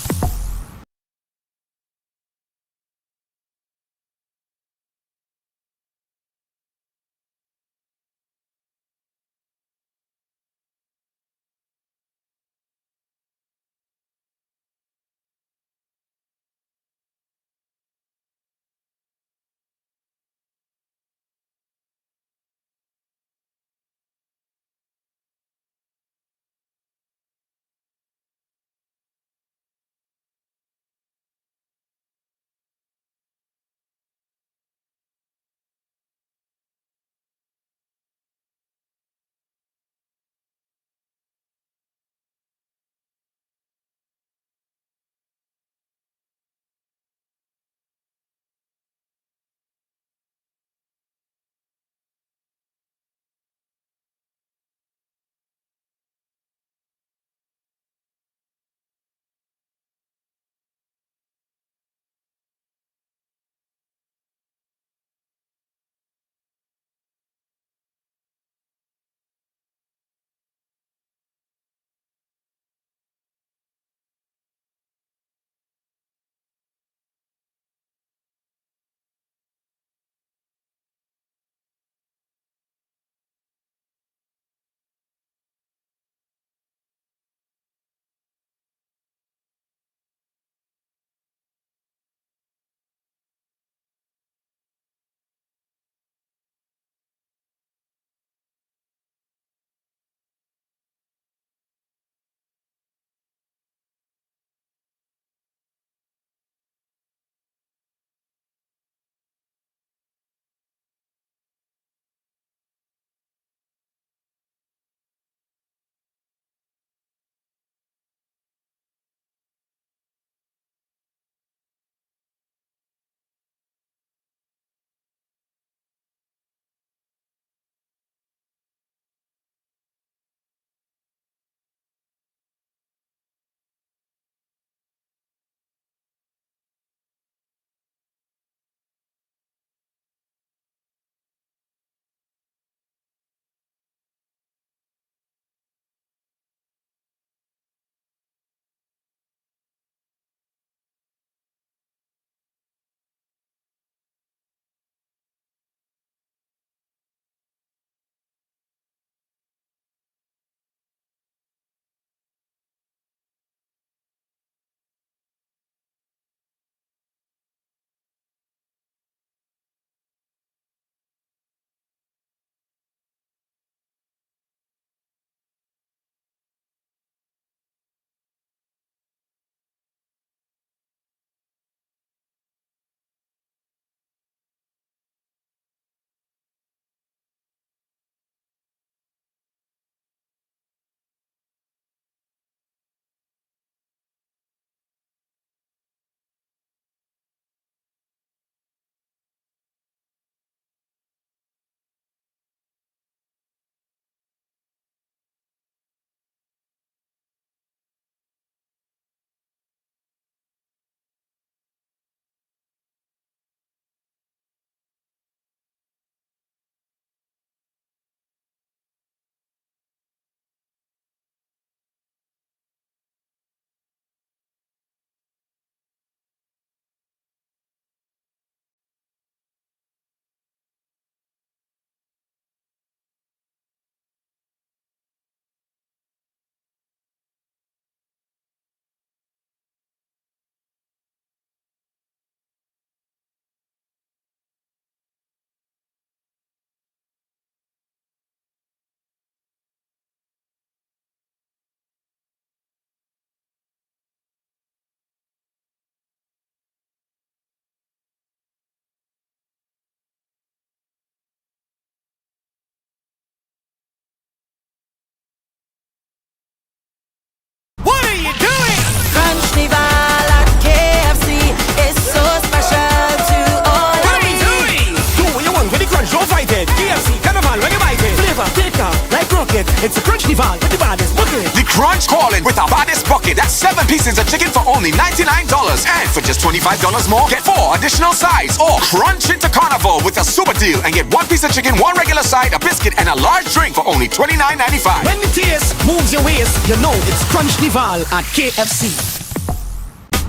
bucket. It's a crunch dival with the baddest bucket. The Crunch calling with our baddest bucket. That's 7 pieces of chicken for only $99. And for just $25 more, get 4 additional sides. Or crunch into carnival with a super deal and get 1 piece of chicken, 1 regular side, a biscuit, and a large drink for only $29.95. When the taste moves your waist, you know it's crunch dival at KFC.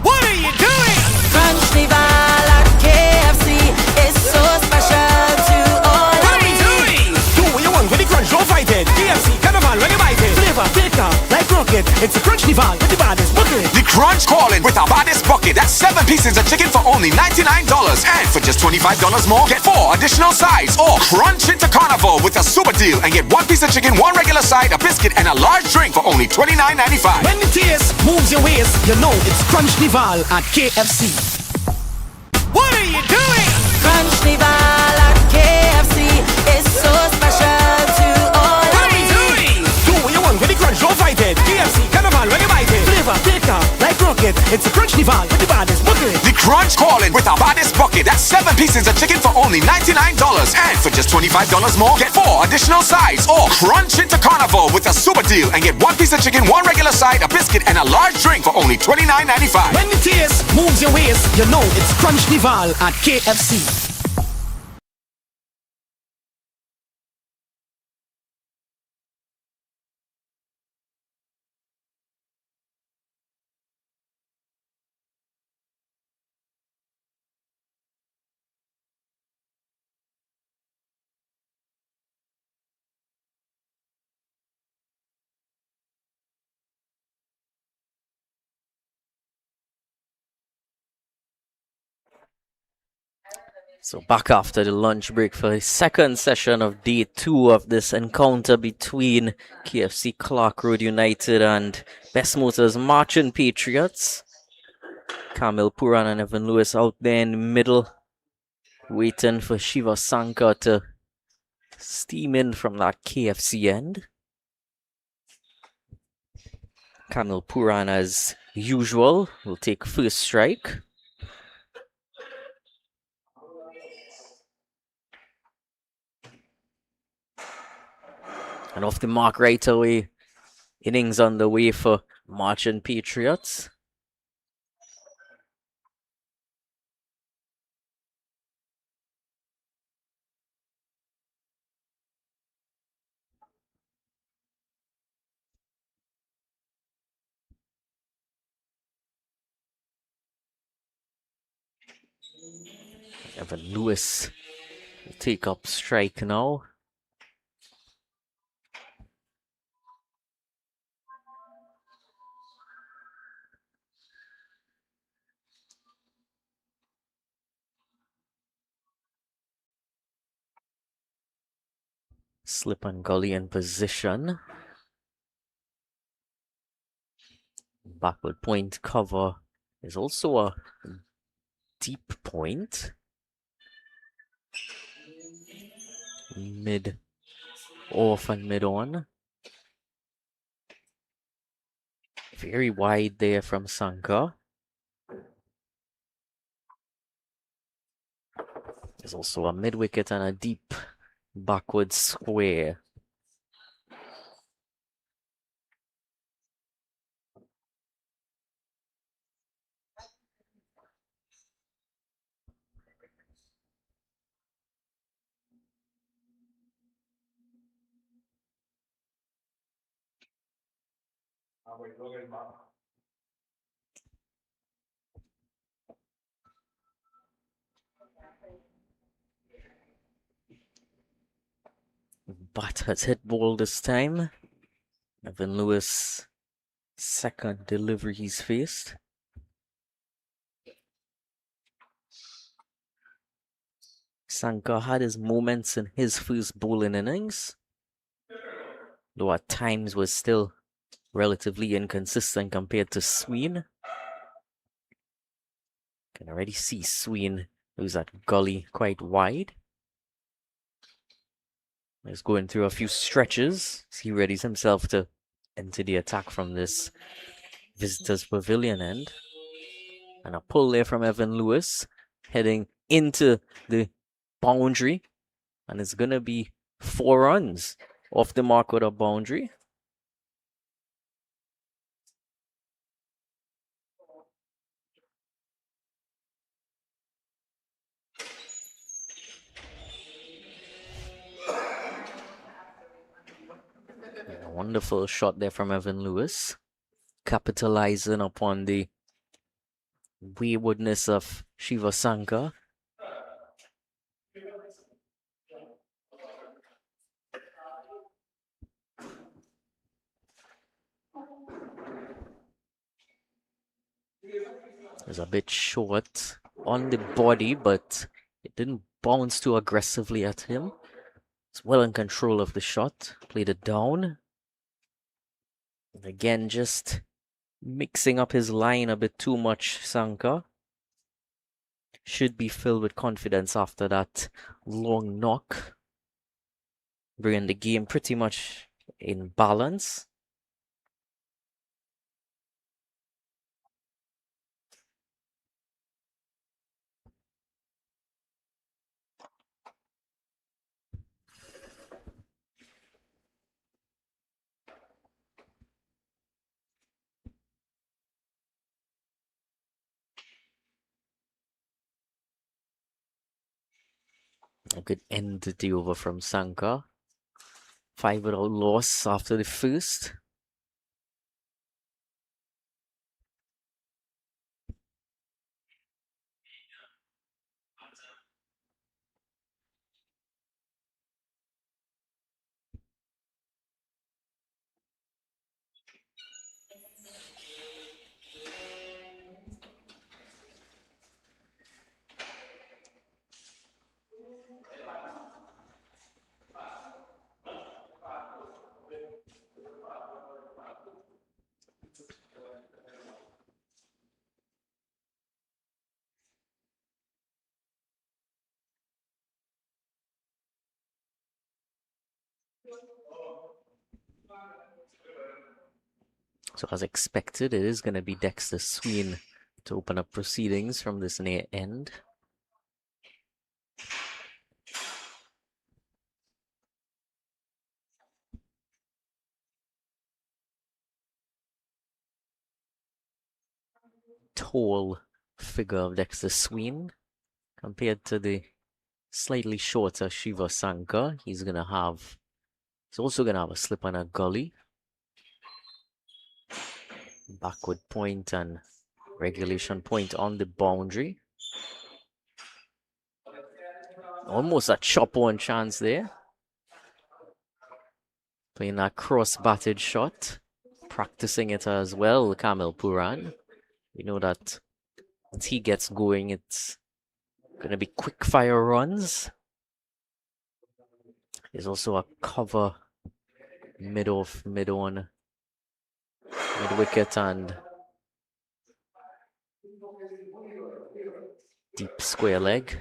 What are you doing? Crunch Nival at KFC is so special to all What of are we me. doing? Do what you want with the crunch, don't fight it. KFC, carnival, when you bite it. Flavor, thicker, like rocket. It's a crunch dival with the baddest bucket. The Crunch calling with our baddest bucket. That's 7 pieces of chicken for only $99. And for just $25 more, get 4 additional sides. Or crunch into carnival with a super deal and get 1 piece of chicken, 1 regular side, a biscuit, and a large drink for only $29.95. When the taste moves your waist, you know it's crunch dival at KFC. What are you doing? Crunch Nival at KFC is so special to all What of are we me. doing? Do what you want with the crunch, don't fight it. KFC, carnival, when you bite it. Flavor, thicker, like rocket. It's a crunch dival with the baddest bucket. The Crunch calling with our baddest bucket. That's 7 pieces of chicken for only $99. And for just $25 more, get 4 additional sides. Or crunch into carnival with a super deal and get 1 piece of chicken, 1 regular side, a biscuit, and a large drink for only $29.95. When the taste moves your waist, you know it's crunch dival at KFC. So back after the lunch break for the second session of day 2 of this encounter between Kfc Clarke Road United and Bess Motors Marchin Patriots. Camille Puran and Evan Lewis out there in the middle, waiting for Shiva Sankar to steam in from that KFC end. Camille Puran, as usual, will take first strike. And off the mark right away, innings on the way for Marchin Patriots. Evan Lewis will take up strike now. Slip and gully in position. Backward point cover is also a deep point. Mid off and mid on. Very wide there from Sankar. There's also a mid wicket and a deep backward square. Bat has hit ball this time. Evan Lewis, second delivery he's faced. Sankar had his moments in his first bowling innings, though at times was still relatively inconsistent compared to Sween. Can already see Sween who's at gully quite wide. He's going through a few stretches as he readies himself to enter the attack from this visitors pavilion end. And a pull there from Evan Lewis, heading into the boundary. And it's going to be 4 runs. Off the mark with a boundary. A wonderful shot there from Evan Lewis, capitalizing upon the waywardness of Shiva Sankar. It's a bit short on the body, but it didn't bounce too aggressively at him. It's well in control of the shot. Played it down. Again, just mixing up his line a bit too much, Sankar. Should be filled with confidence after that long knock. Bringing the game pretty much in balance. A good end to the over from Sankar. 5 without loss after the first. So as expected, it is going to be Dexter Sween to open up proceedings from this near end. Tall figure of Dexter Sween compared to the slightly shorter Shiva Sankar. He's also gonna have a slip and a gully. Backward point and regulation point on the boundary. Almost a chop on chance there. Playing that cross-batted shot. Practicing it as well, Kamil Puran. You know that once he gets going, it's going to be quick fire runs. There's also a cover mid-off, mid-on, mid-wicket and deep square leg.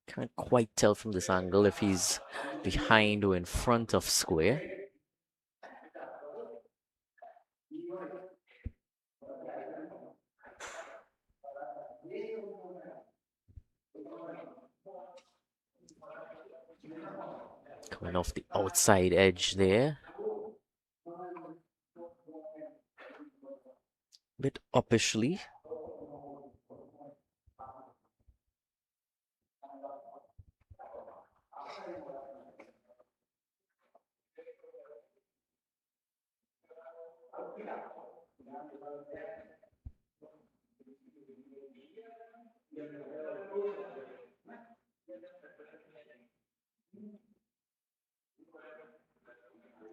Can't quite tell from this angle if he's behind or in front of square. Coming off the outside edge there. Bit uppishly.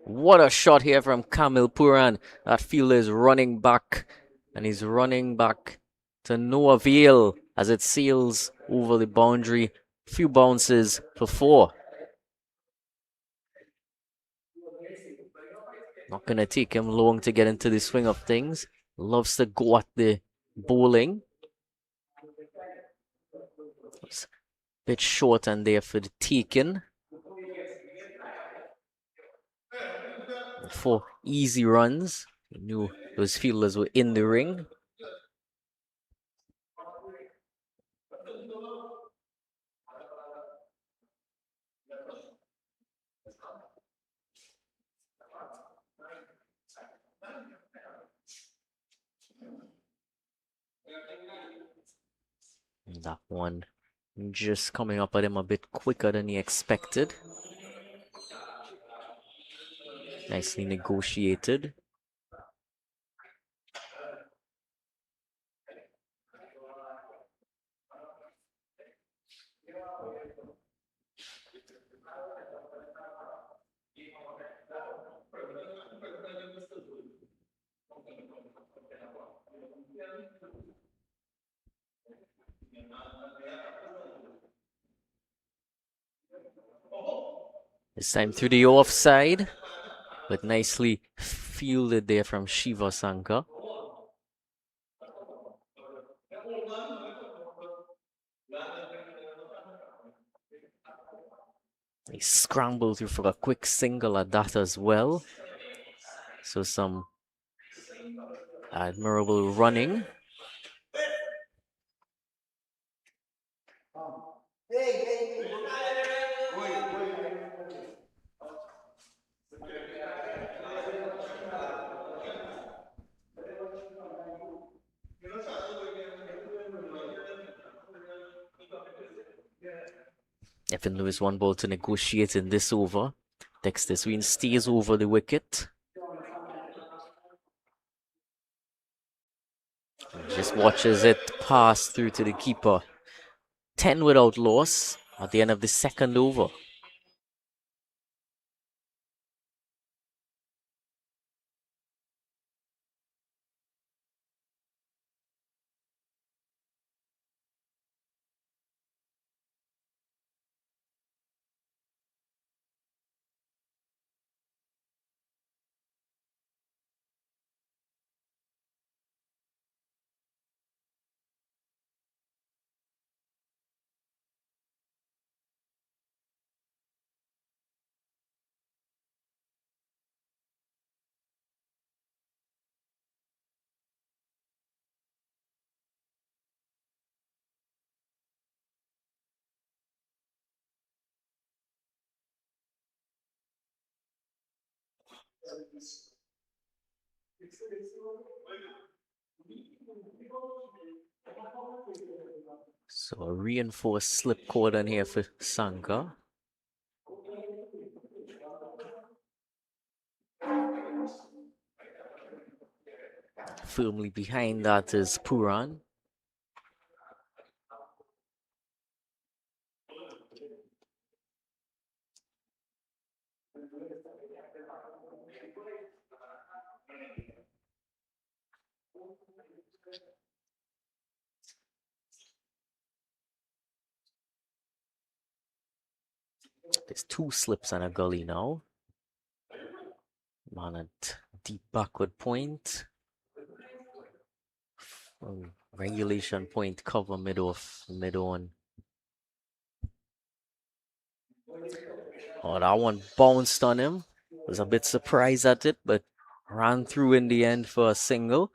What a shot here from Kamil Puran. That fielder is running back, and he's running back to no avail as it sails over the boundary. Few bounces for 4. Not going to take him long to get into the swing of things. Loves to go at the bowling. It's a bit short and there for the taken. 4 easy runs. He knew those fielders were in the ring. That one just coming up at him a bit quicker than he expected. Nicely negotiated. This time through the offside, but nicely fielded there from Shiva Sankar. He scrambled through for a quick single at that as well. So some admirable running. Evan Lewis one ball to negotiate in this over. Dexter Sween stays over the wicket. Just watches it pass through to the keeper. 10 without loss at the end of the second over. So a reinforced slip cordon here for Sankar. Firmly behind that is Puran. There's two slips and a gully now. Man at deep backward point. Regulation point cover mid off, mid on. Oh, that one bounced on him. Was a bit surprised at it, but ran through in the end for a single.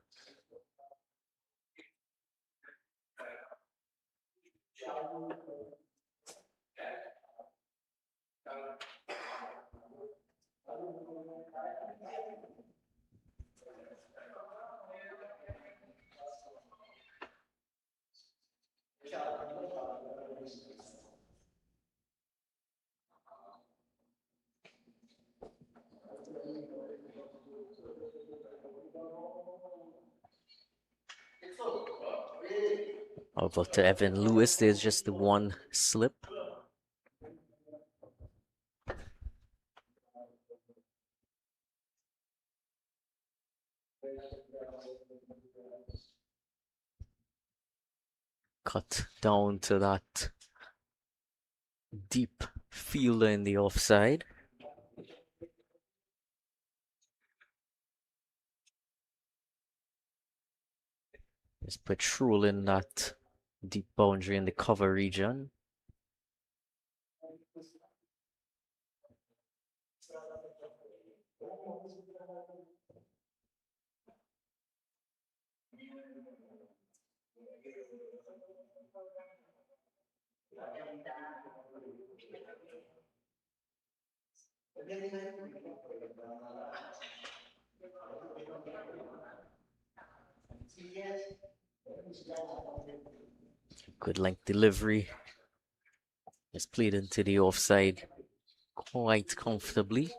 Over to Evan Lewis, there's just the one slip. Cut down to that deep fielder in the offside. Just patrolling that deep boundary in the cover region. Good length delivery. Just played into the offside quite comfortably.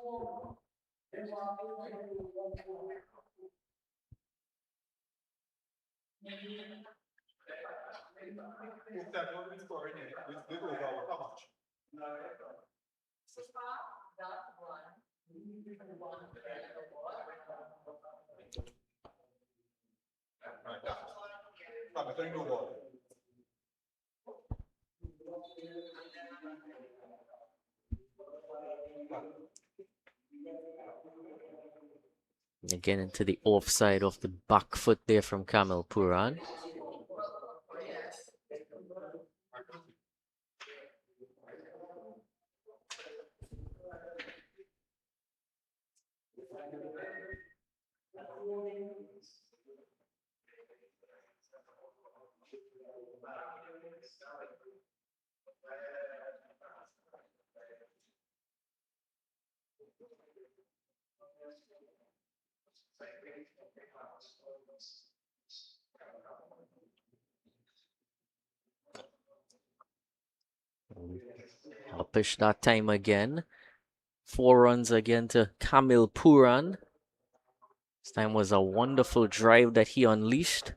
Again into the offside of the back foot there from Kamil Puran. Uppish that time again. 4 runs again to Kamil Puran. This time was a wonderful drive that he unleashed.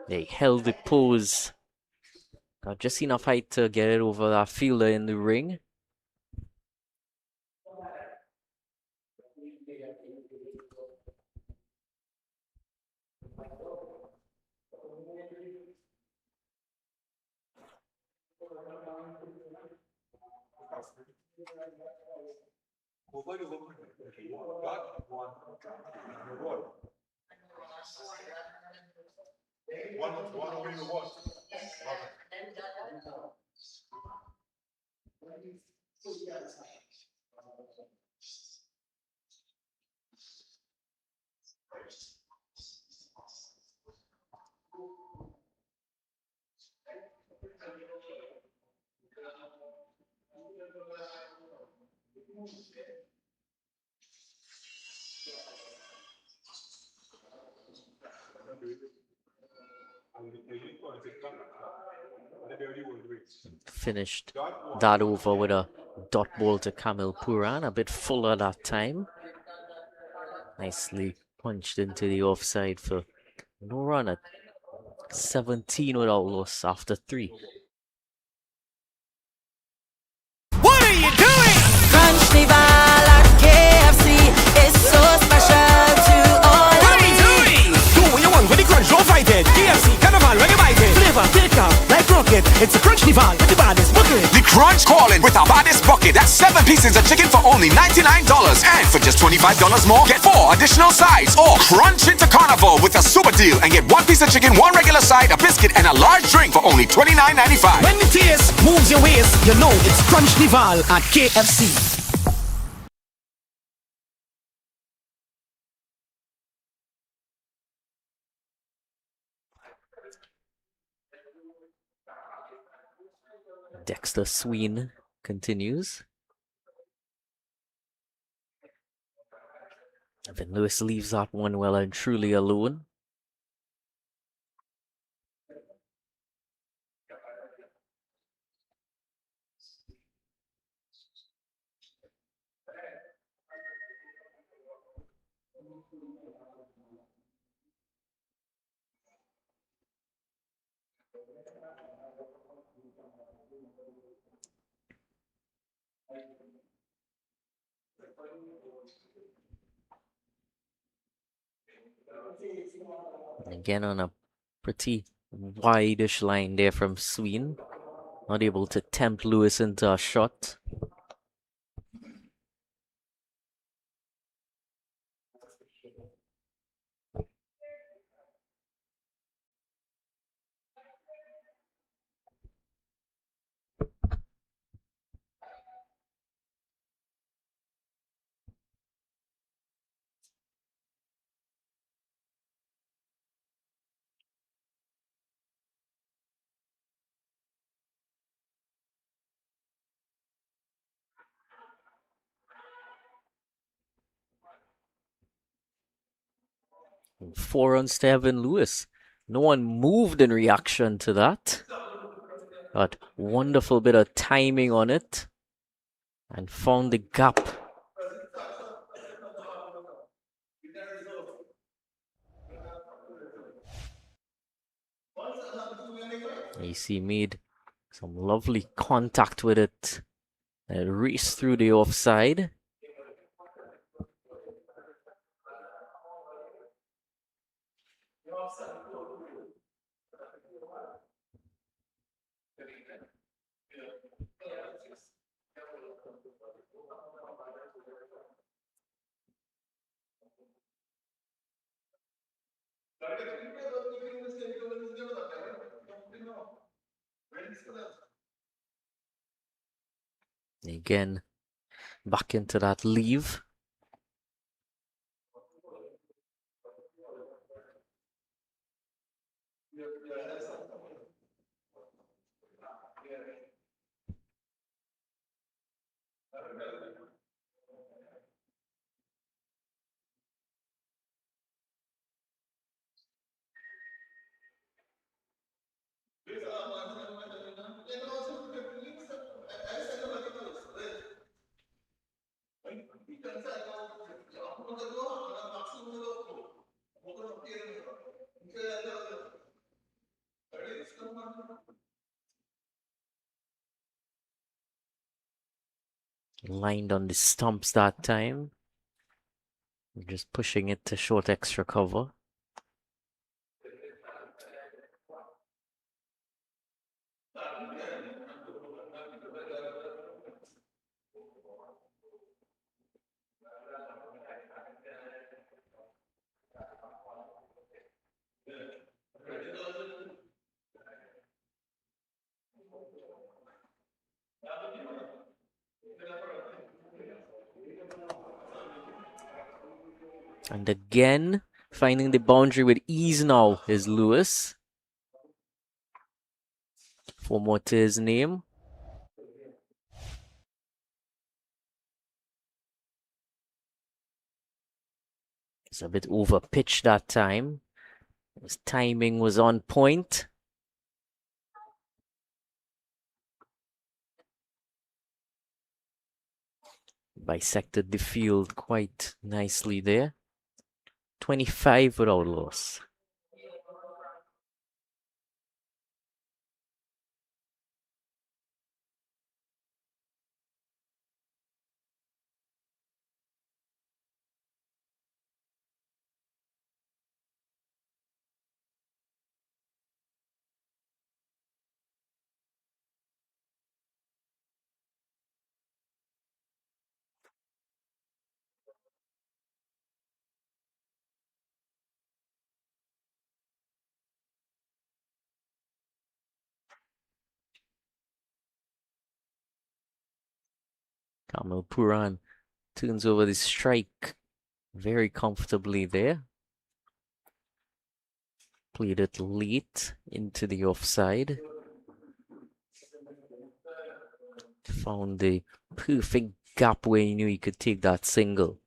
They held the pose. Got just enough height to get it over that fielder in the ring. Finished that over with a dot ball to Kamil Puran, a bit fuller that time. Nicely punched into the offside for no run at 17 without loss after 3. What are you doing? Crunch the ball at KFC. It's so special to all What of are you me. doing? Do what you want with the crunch, don't fight it. KFC Carnival, when you bite it. Flavor, thicker, like rocket. It's a Crunchnival with the baddest bucket. The Crunch calling with our baddest bucket. That's 7 pieces of chicken for only $99. And for just $25 more, get 4 additional sides. Or crunch into Carnival with a super deal and get 1 piece of chicken, 1 regular side, a biscuit, and a large drink for only $29.95. When the taste moves your waist, you know it's Crunchnival at KFC. Dexter Sween continues. Evan Lewis leaves that one well and truly alone. Again on a pretty wide-ish line there from Sween. Not able to tempt Lewis into a shot. 4 runs to Evan Lewis. No one moved in reaction to that. But wonderful bit of timing on it. And found the gap. AC made some lovely contact with it. And it raced through the offside. Again, back into that leave. Lined on the stumps that time. Just pushing it to short extra cover. And again, finding the boundary with ease now is Lewis. 4 more to his name. It's a bit over pitched that time. His timing was on point. Bisected the field quite nicely there. 25 without loss. Kamal Puran turns over the strike very comfortably there. Played it late into the offside. Found the perfect gap where he knew he could take that single.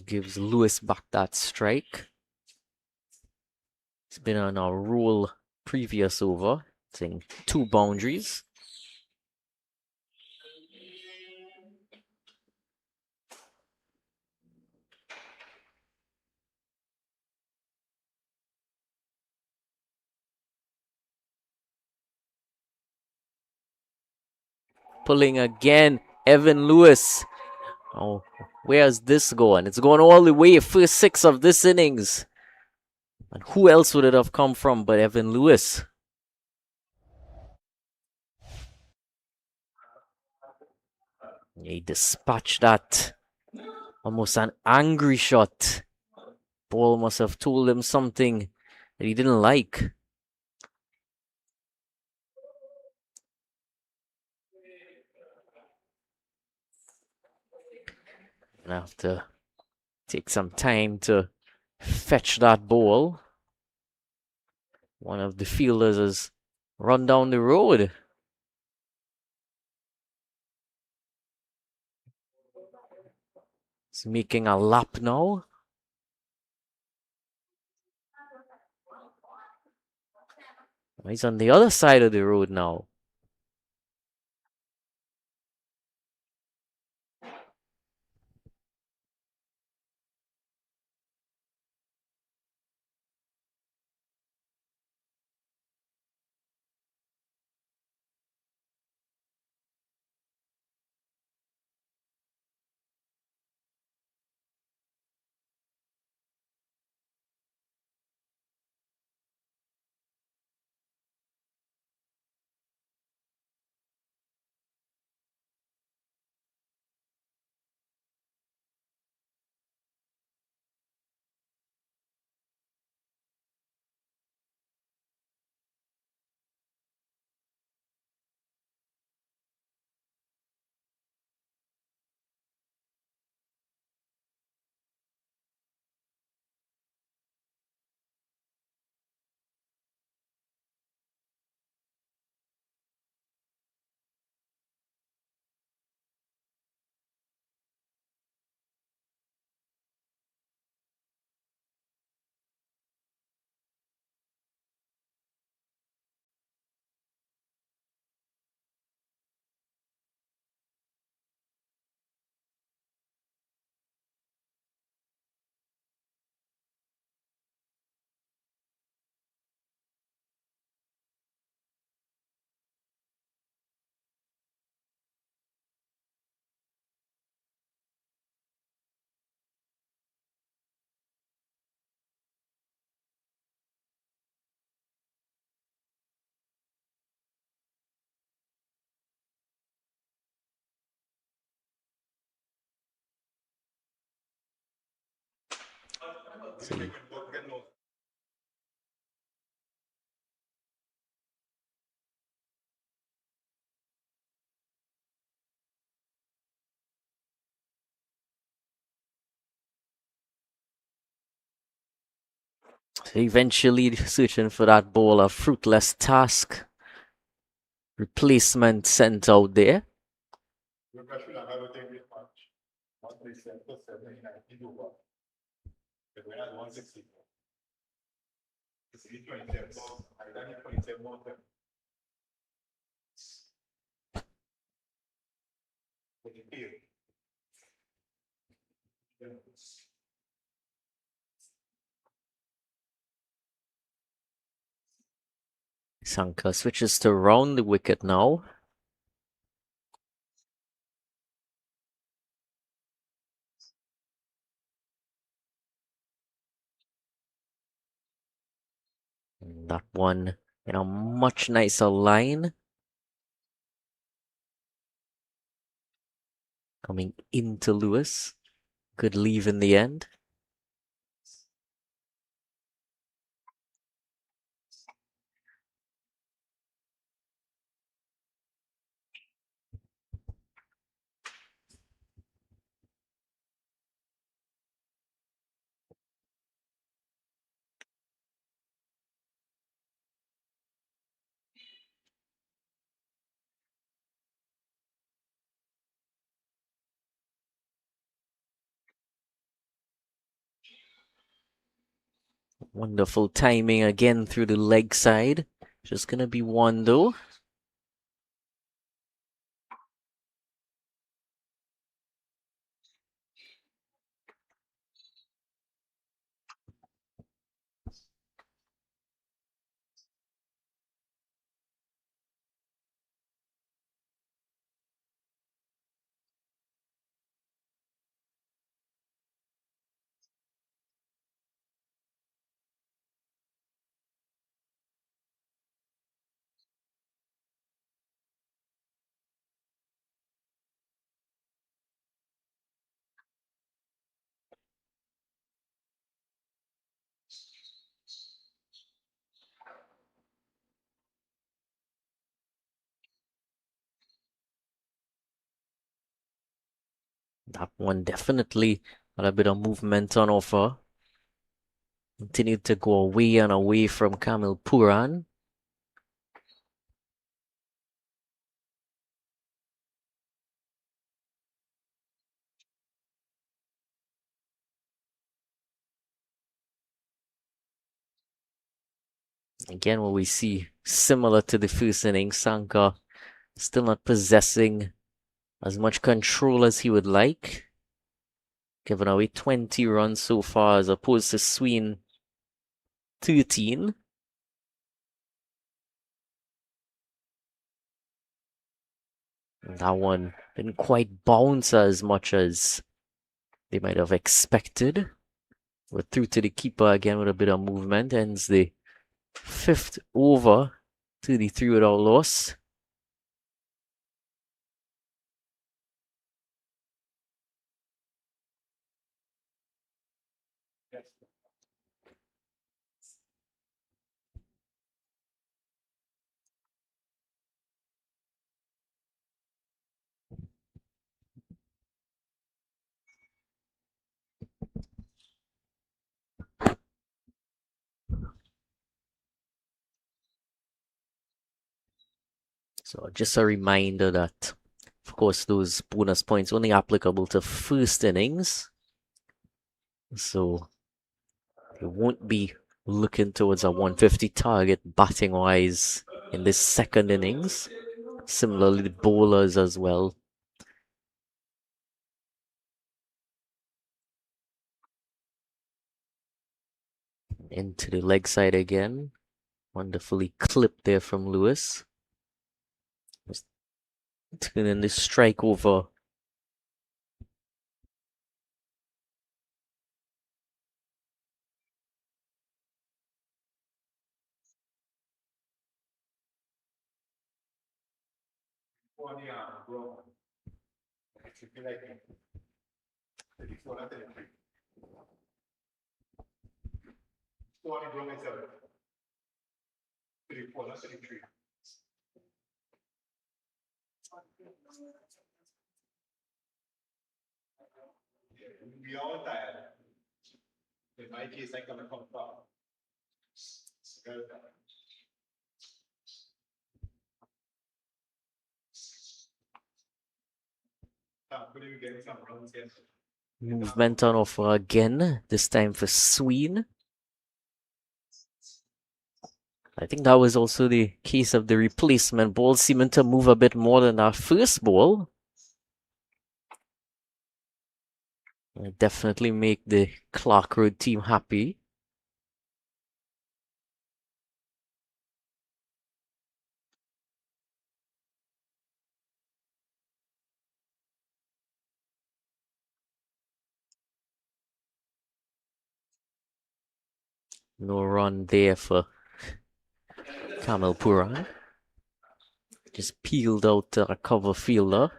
Gives Lewis back that strike. It's been on a roll previous over, saying 2 boundaries. Pulling again, Evan Lewis. Oh, where's this going? It's going all the way, first 6 of this innings. And who else would it have come from but Evan Lewis? He dispatched that. Almost an angry shot. Ball must have told him something that he didn't like. Gonna have to take some time to fetch that ball. One of the fielders has run down the road. He's making a lap now. He's on the other side of the road now. See. Eventually searching for that ball, a fruitless task. Replacement sent out there. Sanka switches to round the wicket now. And that one in a much nicer line. Coming into Lewis. Good leave in the end. Wonderful timing again through the leg side. Just gonna be one though. That one definitely had a bit of movement on offer. Continued to go away and away from Kamil Puran. Again, what we see similar to the first inning, Sanka still not possessing as much control as he would like. Giving away 20 runs so far as opposed to Sween 13. And that one didn't quite bounce as much as they might have expected. We're through to the keeper again with a bit of movement. Ends the 5th over, 33 without loss. So just a reminder that, of course, those bonus points only applicable to first innings. So they won't be looking towards a 150 target batting wise in this second innings. Similarly, the bowlers as well. Into the leg side again. Wonderfully clipped there from Lewis. Just turning the strike over. Movement on offer again, this time for Sween. I think that was also the case of the replacement ball, seeming to move a bit more than our first ball. Definitely make the Clarke Road team happy. No run there for Kamil Puran. Just peeled out a cover fielder.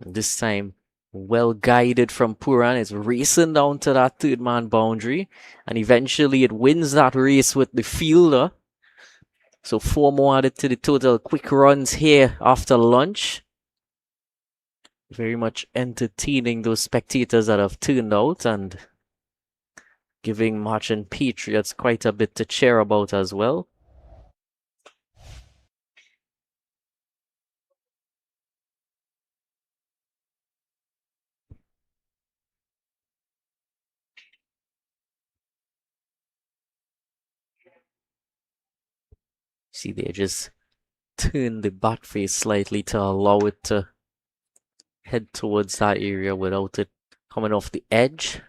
This time, well guided from Puran. It's racing down to that third man boundary. And eventually it wins that race with the fielder. So 4 more added to the total. Quick runs here after lunch. Very much entertaining those spectators that have turned out and giving Marchin Patriots quite a bit to cheer about as well. See, they just turn the bat face slightly to allow it to head towards that area without it coming off the edge.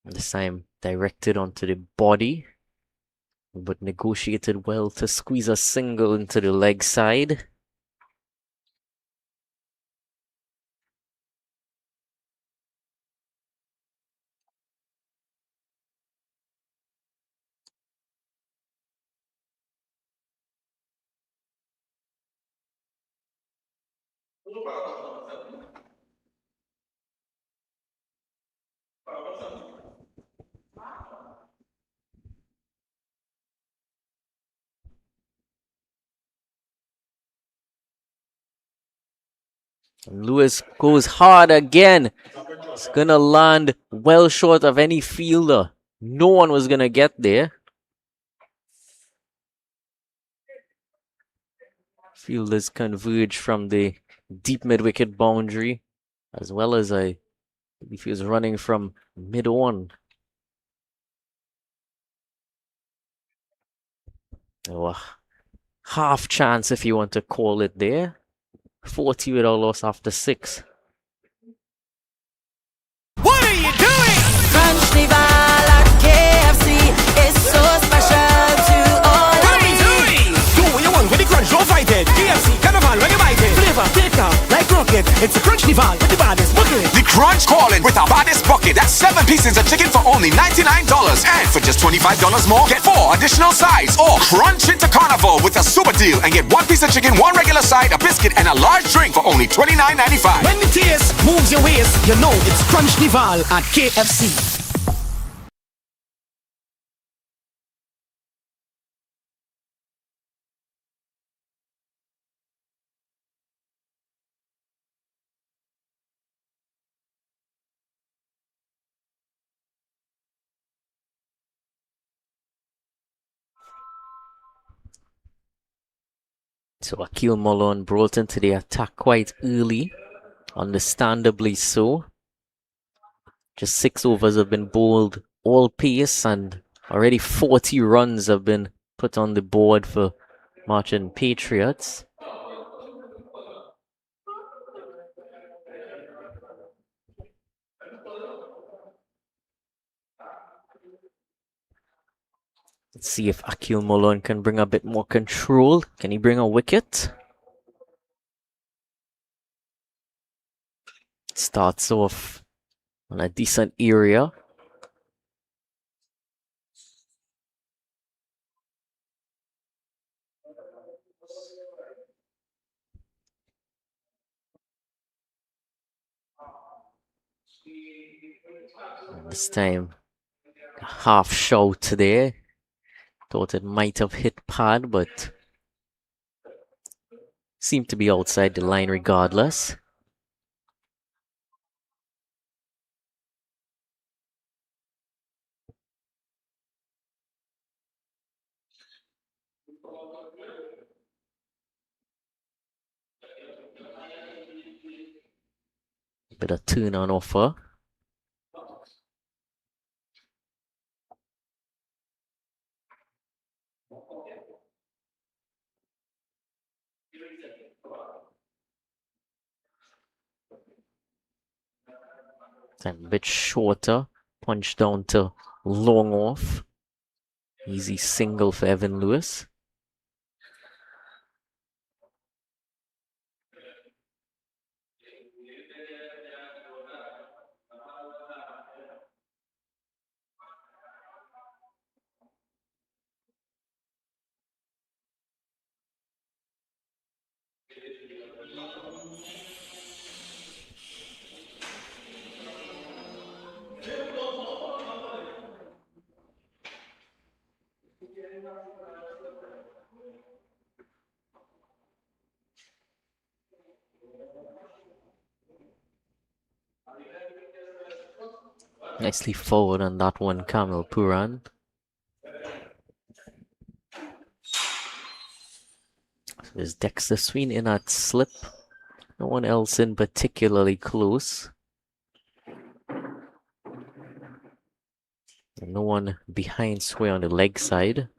This time directed onto the body, but negotiated well to squeeze a single into the leg side. And Lewis goes hard again. It's gonna land well short of any fielder. No one was gonna get there. Fielders converge from the deep mid-wicket boundary, as well as I believe he was running from mid-on. Oh, half chance if you want to call it there. 40 without loss after 6. What are you doing? Carnival at KFC is so special to all What of are you me. doing? Do what you want with the crunch, don't fight it. KFC, carnival, when you bite it. Flavor, thicker, like rocket. It's a crunch nival with the baddest bucket. The Crunch calling with our baddest bucket. That's 7 pieces of chicken for only $99. And for just $25 more, get 4 additional sides. Or crunch into carnival with a super deal and get 1 piece of chicken, 1 regular side, a biscuit, and a large drink for only $29.95. When the taste moves your waist, you know it's crunch nival at KFC. So Akil Mullen brought into the attack quite early, understandably so. Just 6 overs have been bowled all pace, and already 40 runs have been put on the board for Marchin Patriots. Let's see if Akil Mullen can bring a bit more control. Can he bring a wicket? Starts off on a decent area. And this time, a half shout there. Thought it might have hit pad, but seemed to be outside the line regardless. Bit of turn on offer. And a bit shorter. Punch down to long off. Easy single for Evan Lewis. Nicely forward on that one, Kamil Puran. So there's Dexter Sween in at slip. No one else in particularly close. And no one behind Sway on the leg side.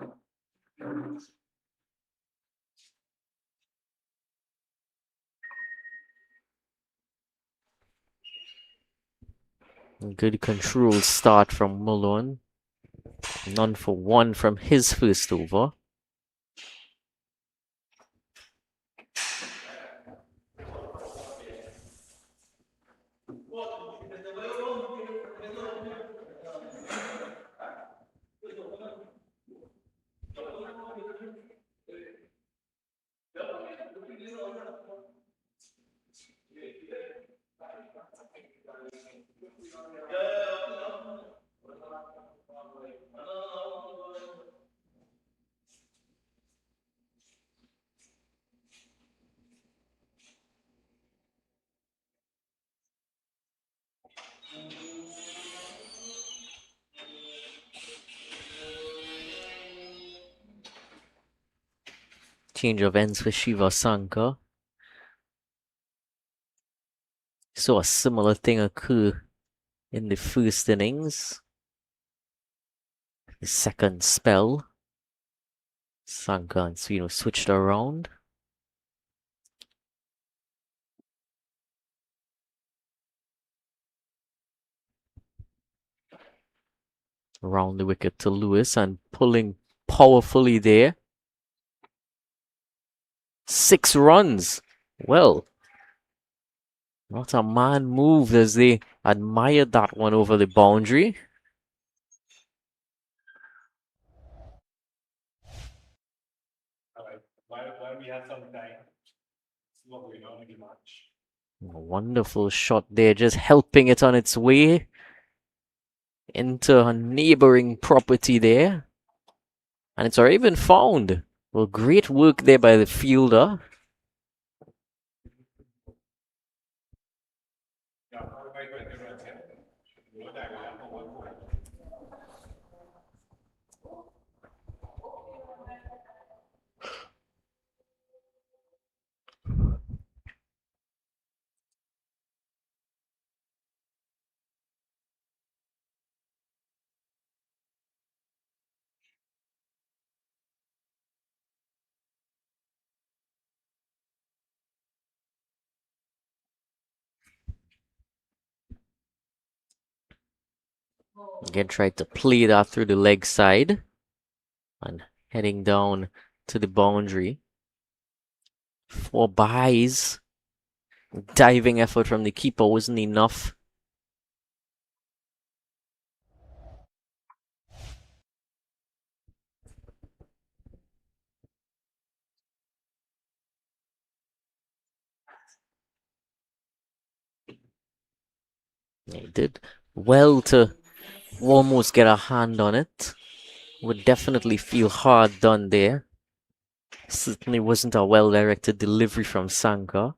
Good control start from Mullen. None for 1 from his first over. change of ends for Shiva Sankar. Saw a similar thing occur in the first innings. The second spell, Sankar and Sween switched around. Around the wicket to Lewis and pulling powerfully there. 6 runs. Well, not a man moved as they admired that one over the boundary. A wonderful shot there, just helping it on its way into a neighboring property there. And it's already been found. Well, great work there by the fielder. Again, tried to play that through the leg side and heading down to the boundary. 4 byes. Diving effort from the keeper wasn't enough. He did well to almost get a hand on it. Would definitely feel hard done there. Certainly wasn't a well-directed delivery from Sankar.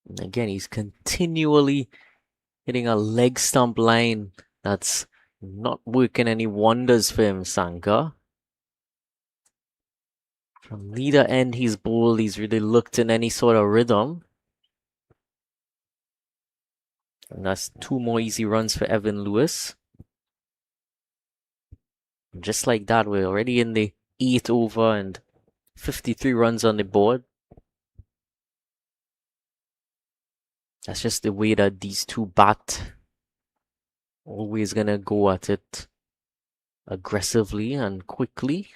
And again, he's continually hitting a leg stump line that's not working any wonders for him, Sankar. From neither end he's bowled, he's really looked in any sort of rhythm. And that's 2 more easy runs for Evan Lewis. And just like that, we're already in the 8th over and 53 runs on the board. That's just the way that these two bat. Always gonna go at it aggressively and quickly.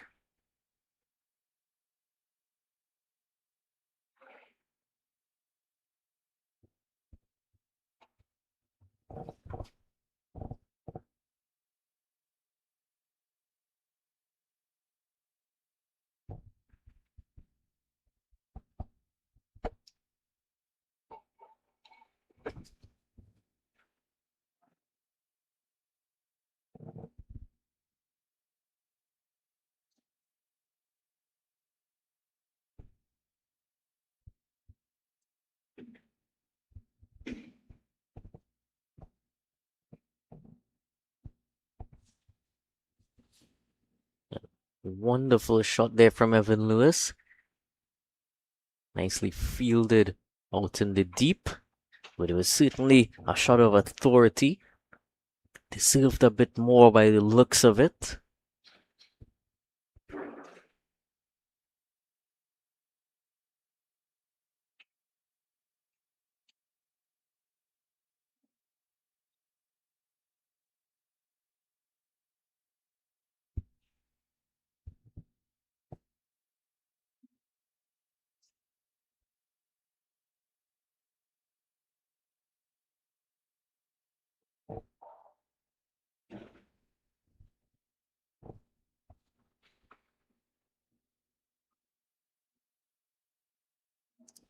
Wonderful shot there from Evan Lewis. Nicely fielded out in the deep. But it was certainly a shot of authority. Deserved a bit more by the looks of it.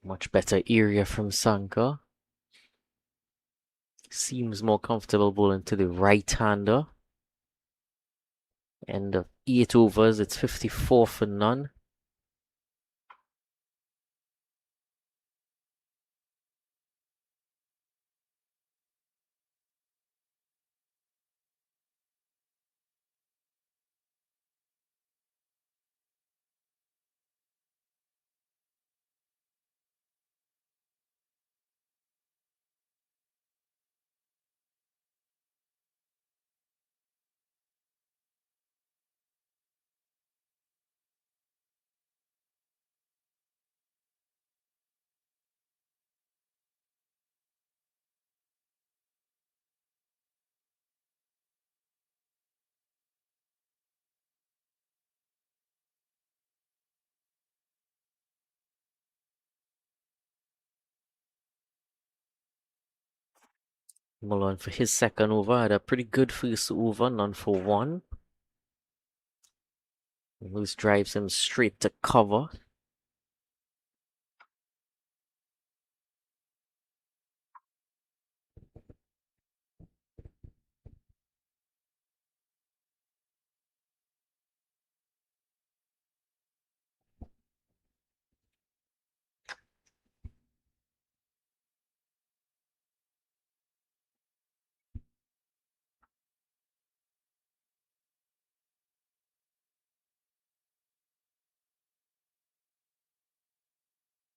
Much better area from Sanka. Seems more comfortable bowling to the right-hander. End of 8 overs, it's 54 for none. Mullen for his second over had a pretty good first over, none for one. Loose drives him straight to cover.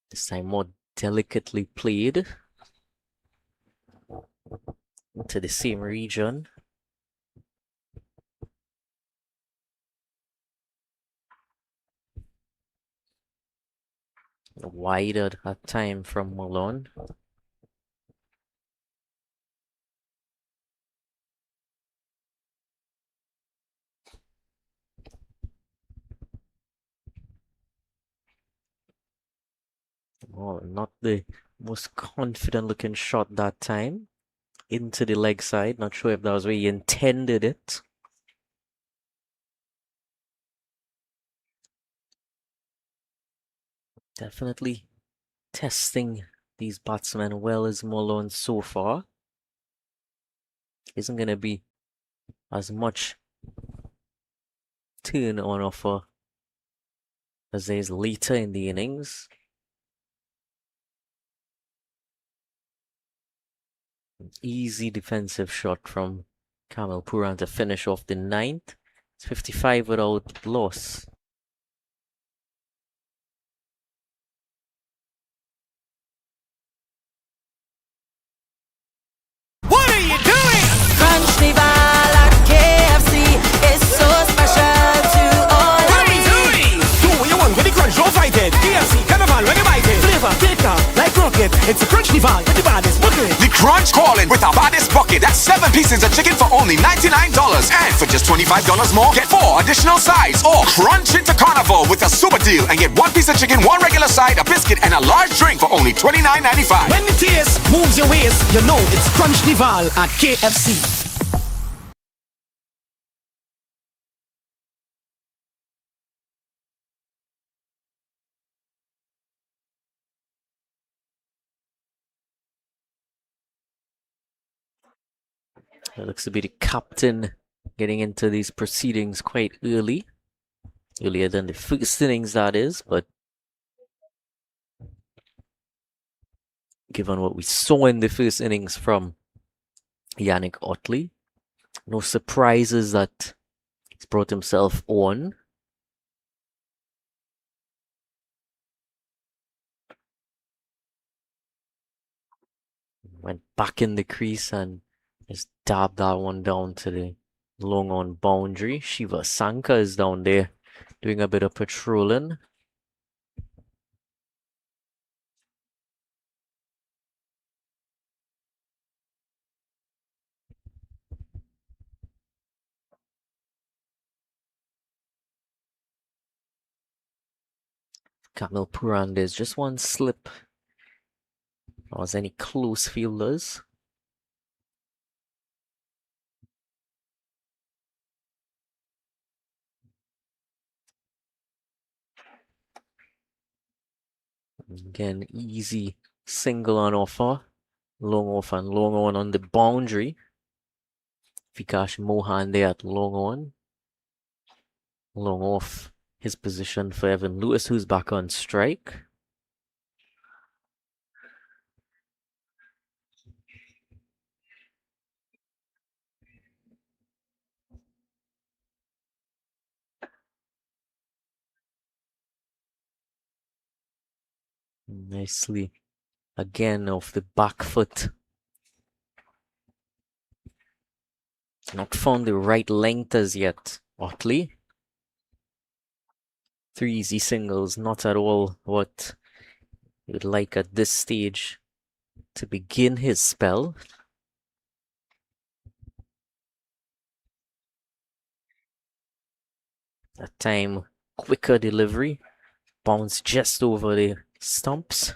This time more delicately played into the same region. Wider that time from Malone. Oh, not the most confident looking shot that time. Into the leg side. Not sure if that was where he intended it. Definitely testing these batsmen well as Malone so far. Isn't going to be as much turn on offer as there is later in the innings. Easy defensive shot from Kamil Puran to finish off the ninth. It's 55 without loss. What are you doing? Crunch the ball at KFC. It's so special to all What of are you doing? Do what you want with the crunch, don't fight it. KFC Carnival, when you bite it. Flavor, thicker, like rocket. It's a crunch dival with the baddest bucket. The Crunch calling with our baddest bucket. That's 7 pieces of chicken for only $99. And for just $25 more, get 4 additional sides. Or crunch into carnival with a super deal and get 1 piece of chicken, 1 regular side, a biscuit, and a large drink for only $29.95. When the taste moves your waist, you know it's crunch dival at KFC. It looks to be the captain getting into these proceedings quite early. Earlier than the first innings, that is, but given what we saw in the first innings from Yannick Otley, no surprises that he's brought himself on. Went back in the crease and just dabbed that one down to the long on boundary. Shiva Sanka is down there doing a bit of patrolling. Kamil Puran, there's just one slip. Or was any close fielders? Again, easy single on offer. Long off and long on the boundary. Vikash Mohan there at long on. Long off his position for Evan Lewis, who's back on strike. Nicely. Again, off the back foot. Not found the right length as yet, Otley. 3 easy singles, not at all what you would like at this stage to begin his spell. That time, quicker delivery. Bounce just over the stumps.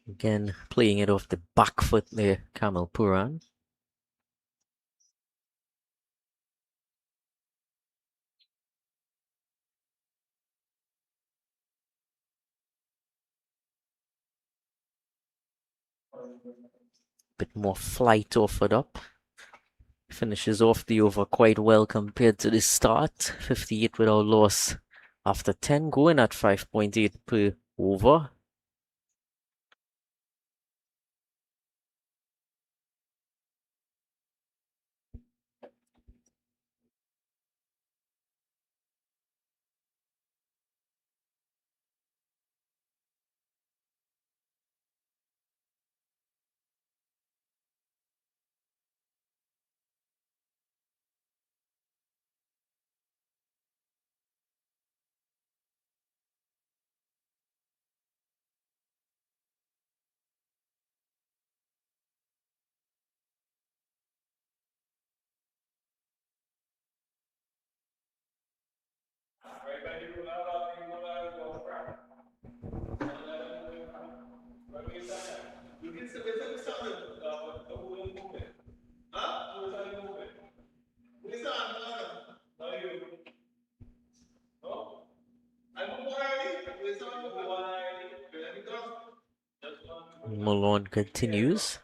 Again, playing it off the back foot there, Kamal Puran. Bit more flight offered up. Finishes off the over quite well compared to the start. 58 without loss after 10, going at 5.8 per over. Malone continues.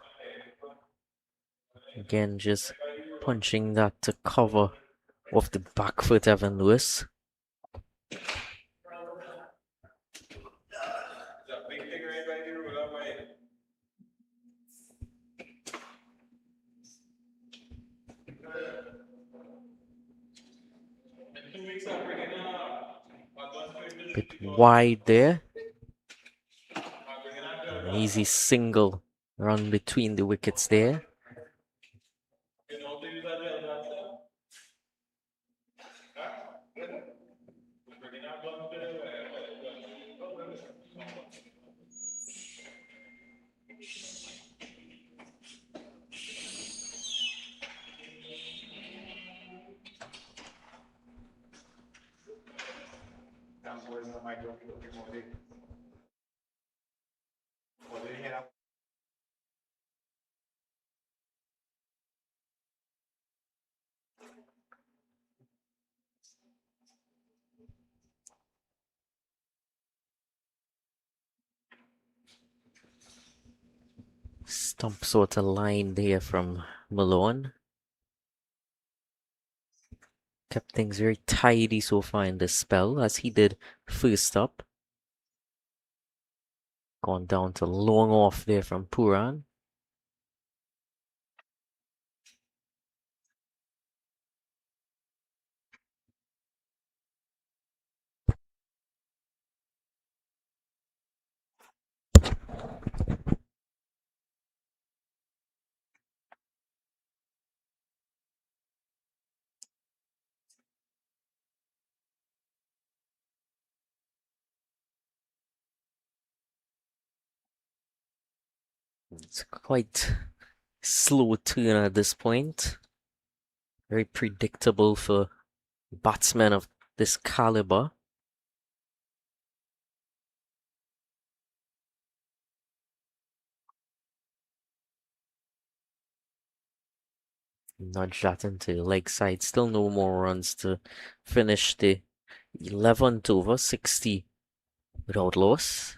Again, just punching that to cover off the back foot, Evan Lewis. Bit wide there. An easy single run between the wickets there. Stump sort of line there from Malone. Kept things very tidy so far in this spell, as he did first up. Gone down to long off there from Puran. It's quite slow turn at this point. Very predictable for batsmen of this caliber. Nudge that into the leg side. Still no more runs to finish the 11th over, 60 without loss.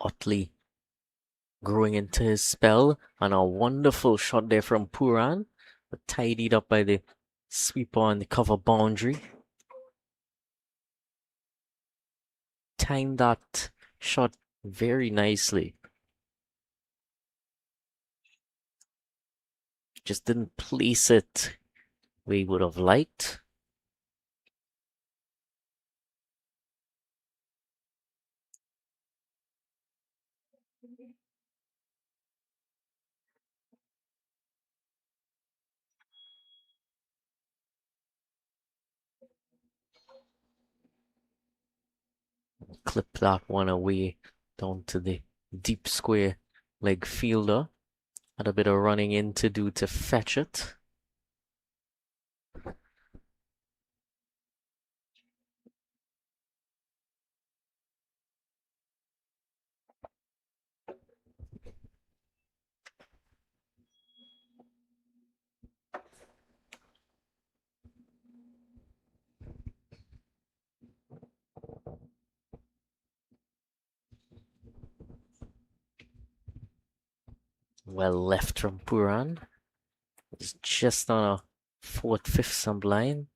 Otley growing into his spell, and a wonderful shot there from Puran, but tidied up by the sweeper on the cover boundary. Timed that shot very nicely. Just didn't place it where he would have liked. Clip that one away down to the deep square leg fielder. Had a bit of running in to do to fetch it. Well left from Puran. It's just on a 4th, 5th stump line.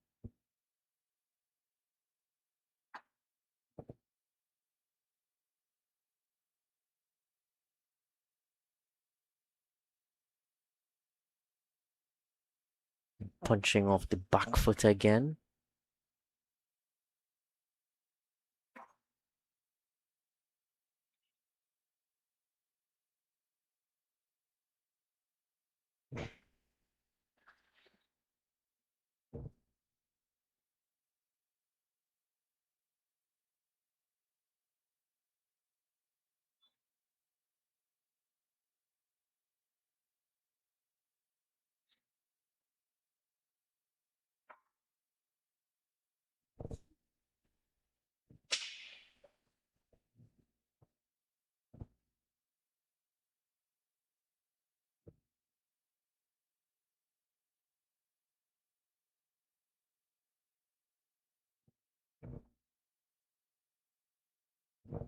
Punching off the back foot again.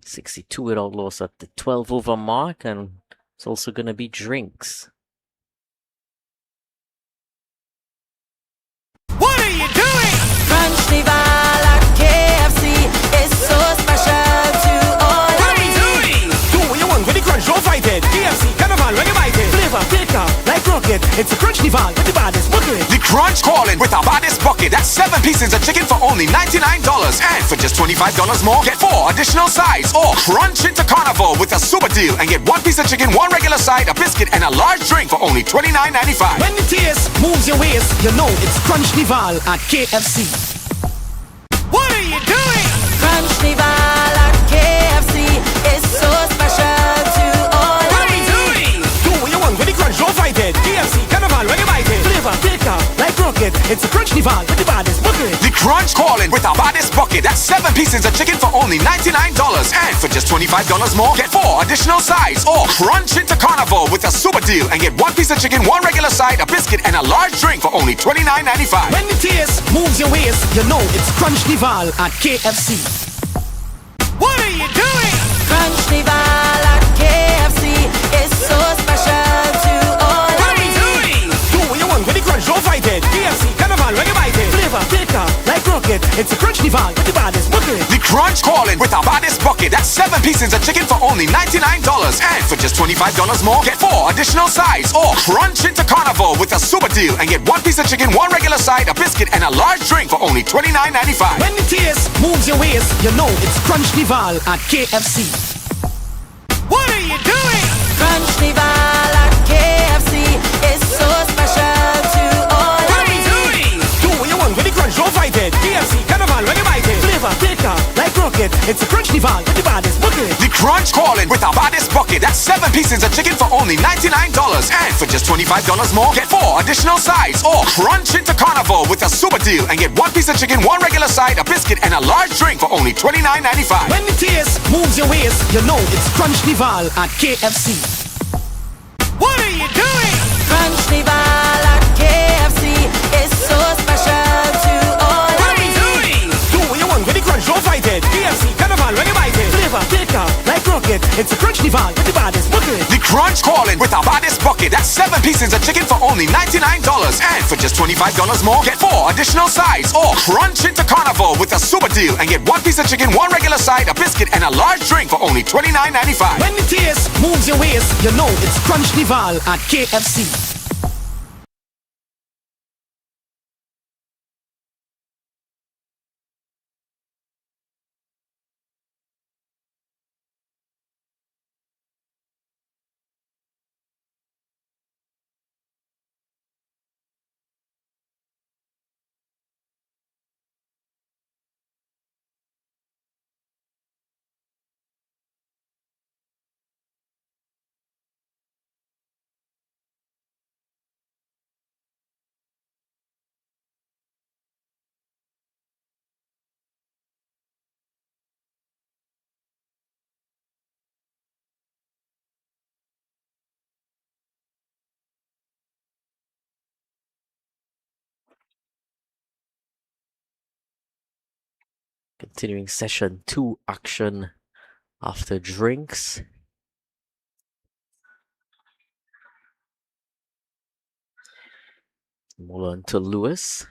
.62 without loss at the 12 over mark, and it's also going to be drinks. What are you doing? Carnival at KFC is so special to all What of are we me. doing? Do what you want with the crunch, don't fight it. KFC, Carnival, when you bite it. Flavor, thicker, like rocket. It's a crunch nival with the baddest bucket. The Crunch calling with our baddest bucket. That's 7 pieces of chicken for only $99. And for just $25 more, get 4 additional sides. Or crunch into carnival with a super deal and get 1 piece of chicken, 1 regular side, a biscuit, and a large drink for only $29.95. When the taste moves your waist, you know it's crunch nival at KFC. What are you doing? Carnival at KFC is so special to all What of are we me. doing? Do what you want with the crunch, don't fight it. KFC, Carnival, when you bite it. Flavor, thicker, like rocket. bucket. It's a crunch dival with the baddest bucket. The Crunch calling with our baddest bucket. That's 7 pieces of chicken for only $99. And for just $25 more, get 4 additional sides. Or crunch into Carnival with a super deal and get 1 piece of chicken, 1 regular side, a biscuit, and a large drink for only $29.95. When the taste moves your waist, you know it's crunch dival at KFC. What are you doing? Crunch Nival at KFC is so special to all What of are we me. doing? Do what you want with the crunch, don't fight it. KFC, Carnival, when you bite it. Flavor, thicker, like rocket. It's a crunch dival with the baddest bucket. The Crunch calling with our baddest bucket. That's 7 pieces of chicken for only $99. And for just $25 more, get 4 additional sides. Or crunch into Carnival with a super deal and get 1 piece of chicken, 1 regular side, a biscuit, and a large drink for only $29.95. When the taste moves your waist, you know it's crunch dival at KFC. What are you doing? Crunch Nival at KFC is so special to all What of are we me. doing? Do what you want with the crunch, don't fight it. KFC, Carnival, when you bite it. Flavor, thicker, like rocket. It's a crunch dival with the baddest bucket. The Crunch calling with our baddest bucket. That's 7 pieces of chicken for only $99. And for just $25 more, get 4 additional sides. Or crunch into Carnival with a super deal and get 1 piece of chicken, 1 regular side, a biscuit, and a large drink for only $29.95. When the taste moves your waist, you know it's crunch dival at KFC. What are you doing? Crunch Nival at KFC is so special to all What of are we me. doing? Do what you want with the crunch, don't fight it. KFC, Carnival, when you bite it. Flavor, thicker, like rocket. It's a crunch dival with the baddest bucket. The Crunch calling with our baddest bucket. That's 7 pieces of chicken for only $99. And for just $25 more, get 4 additional sides. Or crunch into Carnival with a super deal and get 1 piece of chicken, 1 regular side, a biscuit, and a large drink for only $29.95. When the taste moves your waist, you know it's crunch dival at KFC. Continuing session 2 action after drinks. Move on to Lewis.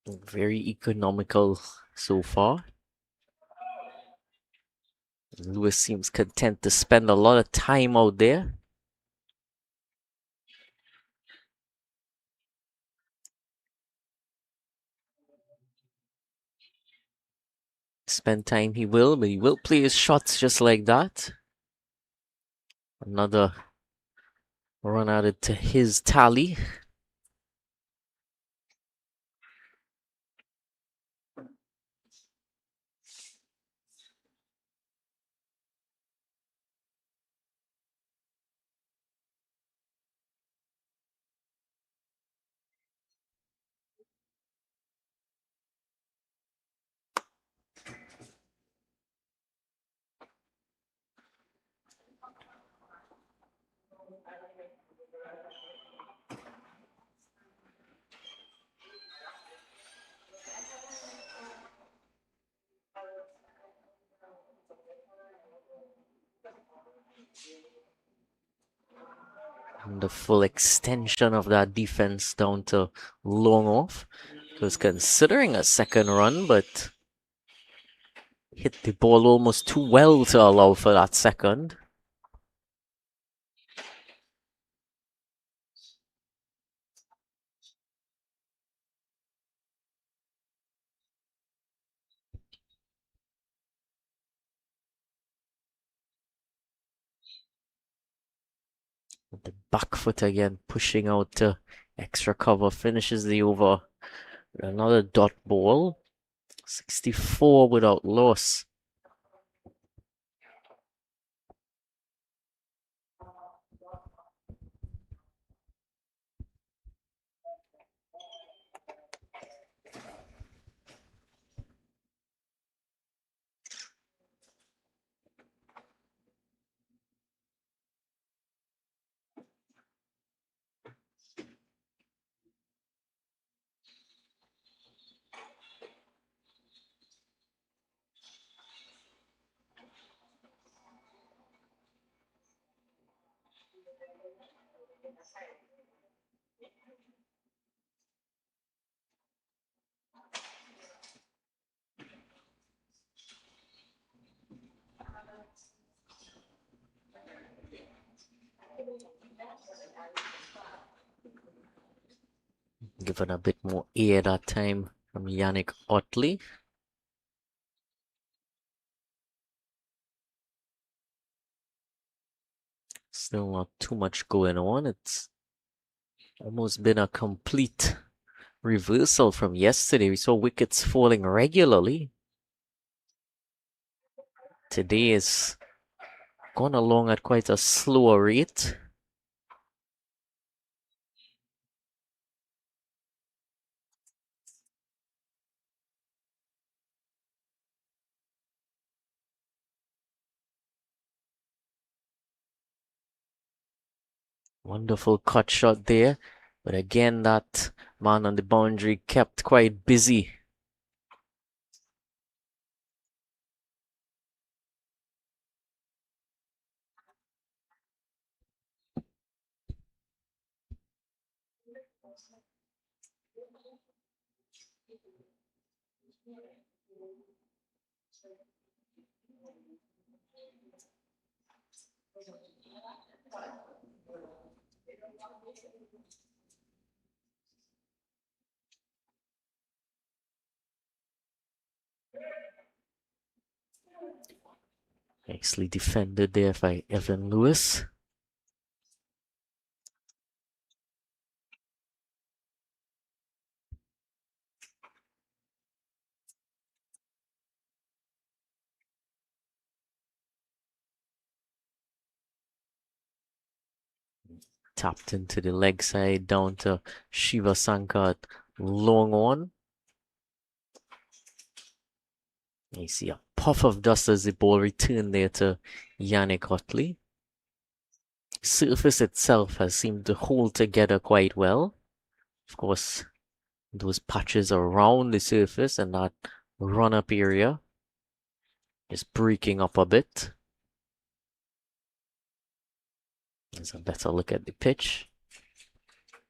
Very economical so far. Lewis seems content to spend a lot of time out there. Spend time he will, but he will play his shots just like that. Another run added to his tally. And the full extension of that defense down to long off. Was considering a second run, but hit the ball almost too well to allow for that second. The back foot again, pushing out to extra cover, finishes the over with another dot ball. 64 without loss. Given a bit more air that time from Yannick Otley. Still not too much going on. It's almost been a complete reversal from yesterday. We saw wickets falling regularly. Today is gone along at quite a slower rate. Wonderful cut shot there. But again, that man on the boundary kept quite busy. Nicely defended there by Evan Lewis. Tapped into the leg side down to Shiva Sankar long on. You see a puff of dust as the ball returned there to Yannick Otley. Surface itself has seemed to hold together quite well. Of course, those patches around the surface and that run-up area is breaking up a bit. There's a better look at the pitch.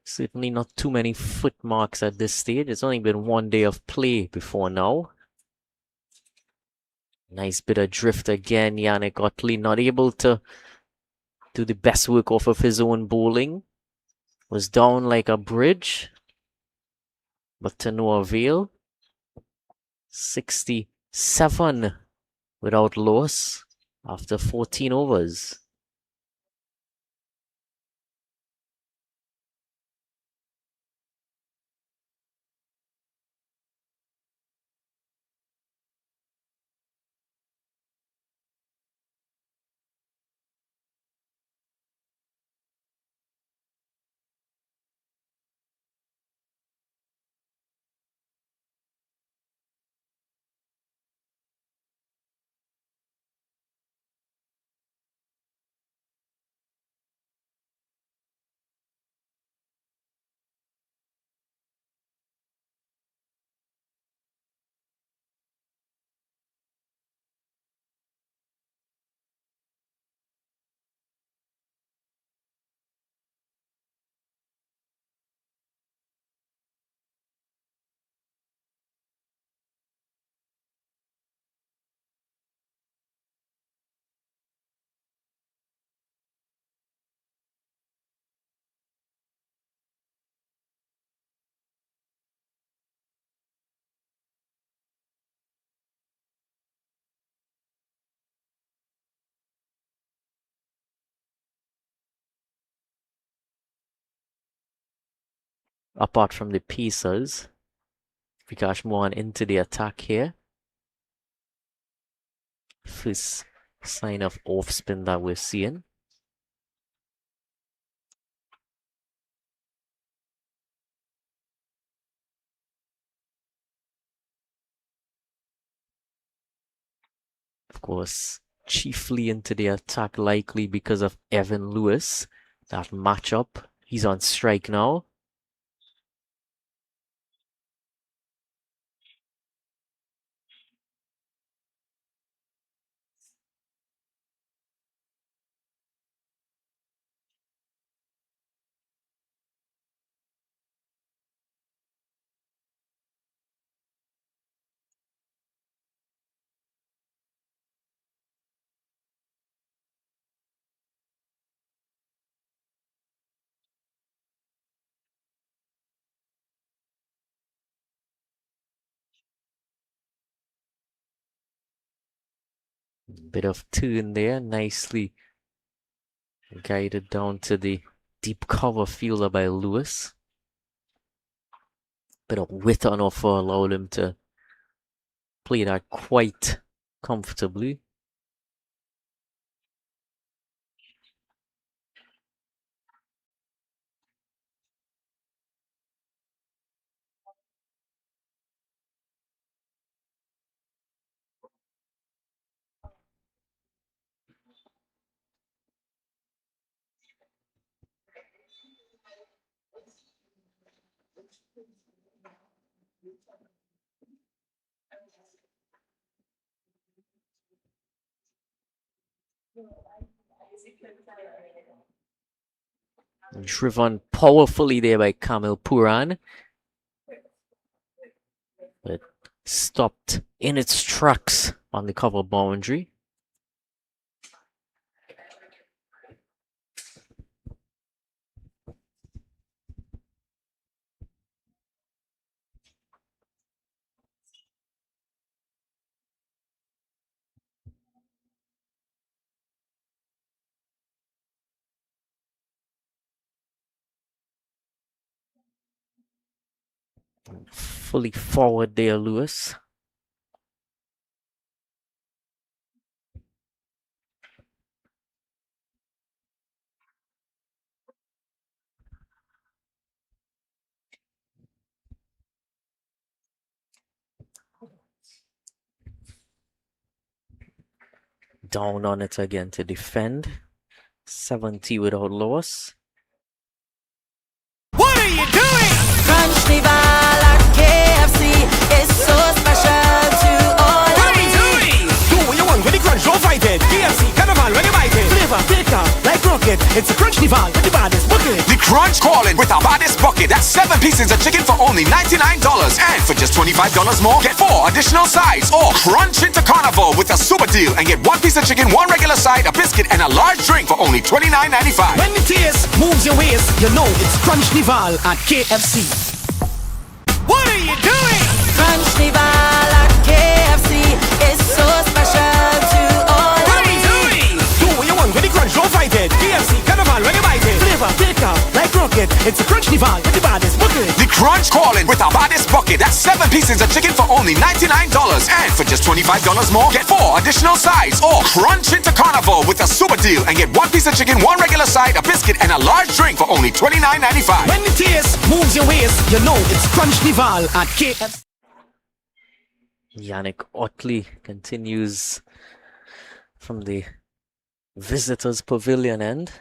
Certainly not too many foot marks at this stage. It's only been one day of play before now. Nice bit of drift again. Yannick Otley not able to do the best work off of his own bowling. Was down like a bridge, but to no avail. 67 without loss after 14 overs. Apart from the pieces, Vikash Mohan into the attack here. First sign of off spin that we're seeing. Of course, chiefly into the attack likely because of Evan Lewis. That matchup. He's on strike now. Bit of turn there, nicely guided down to the deep cover fielder by Lewis. Bit of width on offer allowed him to play that quite comfortably. Driven powerfully there by Kamil Puran, but stopped in its tracks on the cover boundary. Fully forward there, Lewis. Down on it again to defend. 70 without loss. What are you doing? Carnival at KFC is so special to all What of are we me. doing? Do what you want with the crunch, don't fight it. KFC Carnival, when you bite it. Flavor, thicker, like rocket. It's a crunch nival with the baddest bucket. The Crunch calling with our baddest bucket. That's 7 pieces of chicken for only $99. And for just $25 more, get 4 additional sides. Or crunch into carnival with a super deal and get 1 piece of chicken, 1 regular side, a biscuit, and a large drink for only $29.95. When the taste moves your waist, you know it's crunch nival at KFC. What are you doing? Carnival at KFC is so special to all What of are we me. doing? Do what you want with the crunch, don't fight it. KFC Carnival, when you bite it. Flavor, thicker, like rocket. It's a crunch nival with the baddest bucket. The Crunch calling with our baddest bucket. That's 7 pieces of chicken for only $99. And for just $25 more, get 4 additional sides. Or crunch into carnival with a super deal and get 1 piece of chicken, 1 regular side, a biscuit, and a large drink for only $29.95. When the taste moves your waist, you know it's crunch nival at KFC. Yannick Otley continues from the visitors' pavilion end.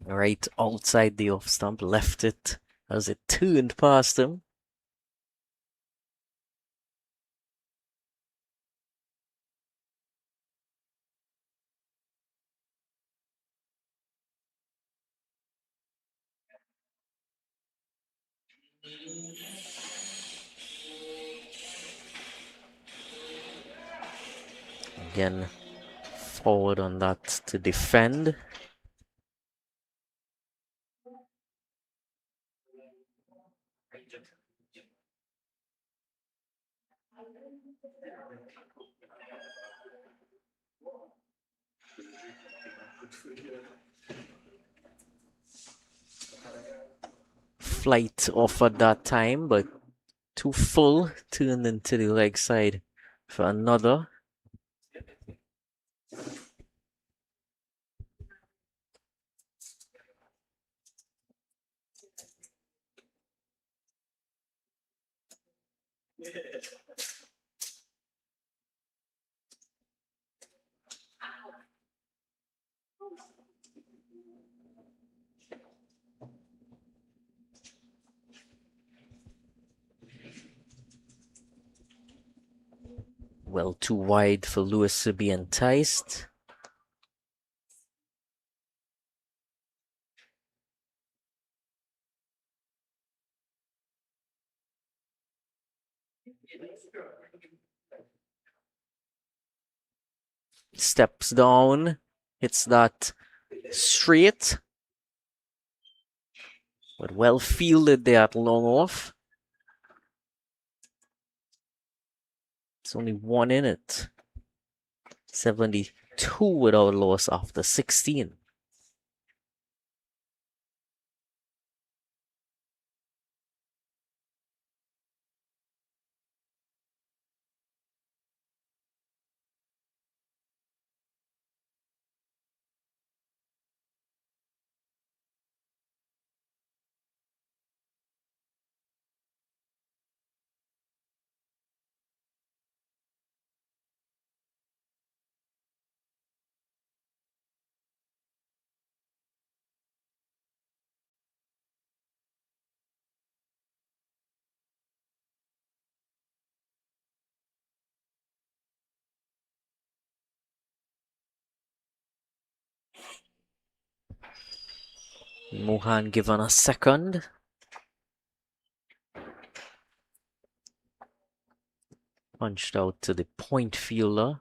Right outside the off stump, left it as it turned past him. Again, forward on that to defend. Flight offered that time, but too full, turned into the leg side for another. Well, too wide for Lewis to be enticed. Steps down, hits that straight, but well fielded there at long off. It's only 1 in it. 72 without loss after 16. Mohan given a second. Punched out to the point fielder.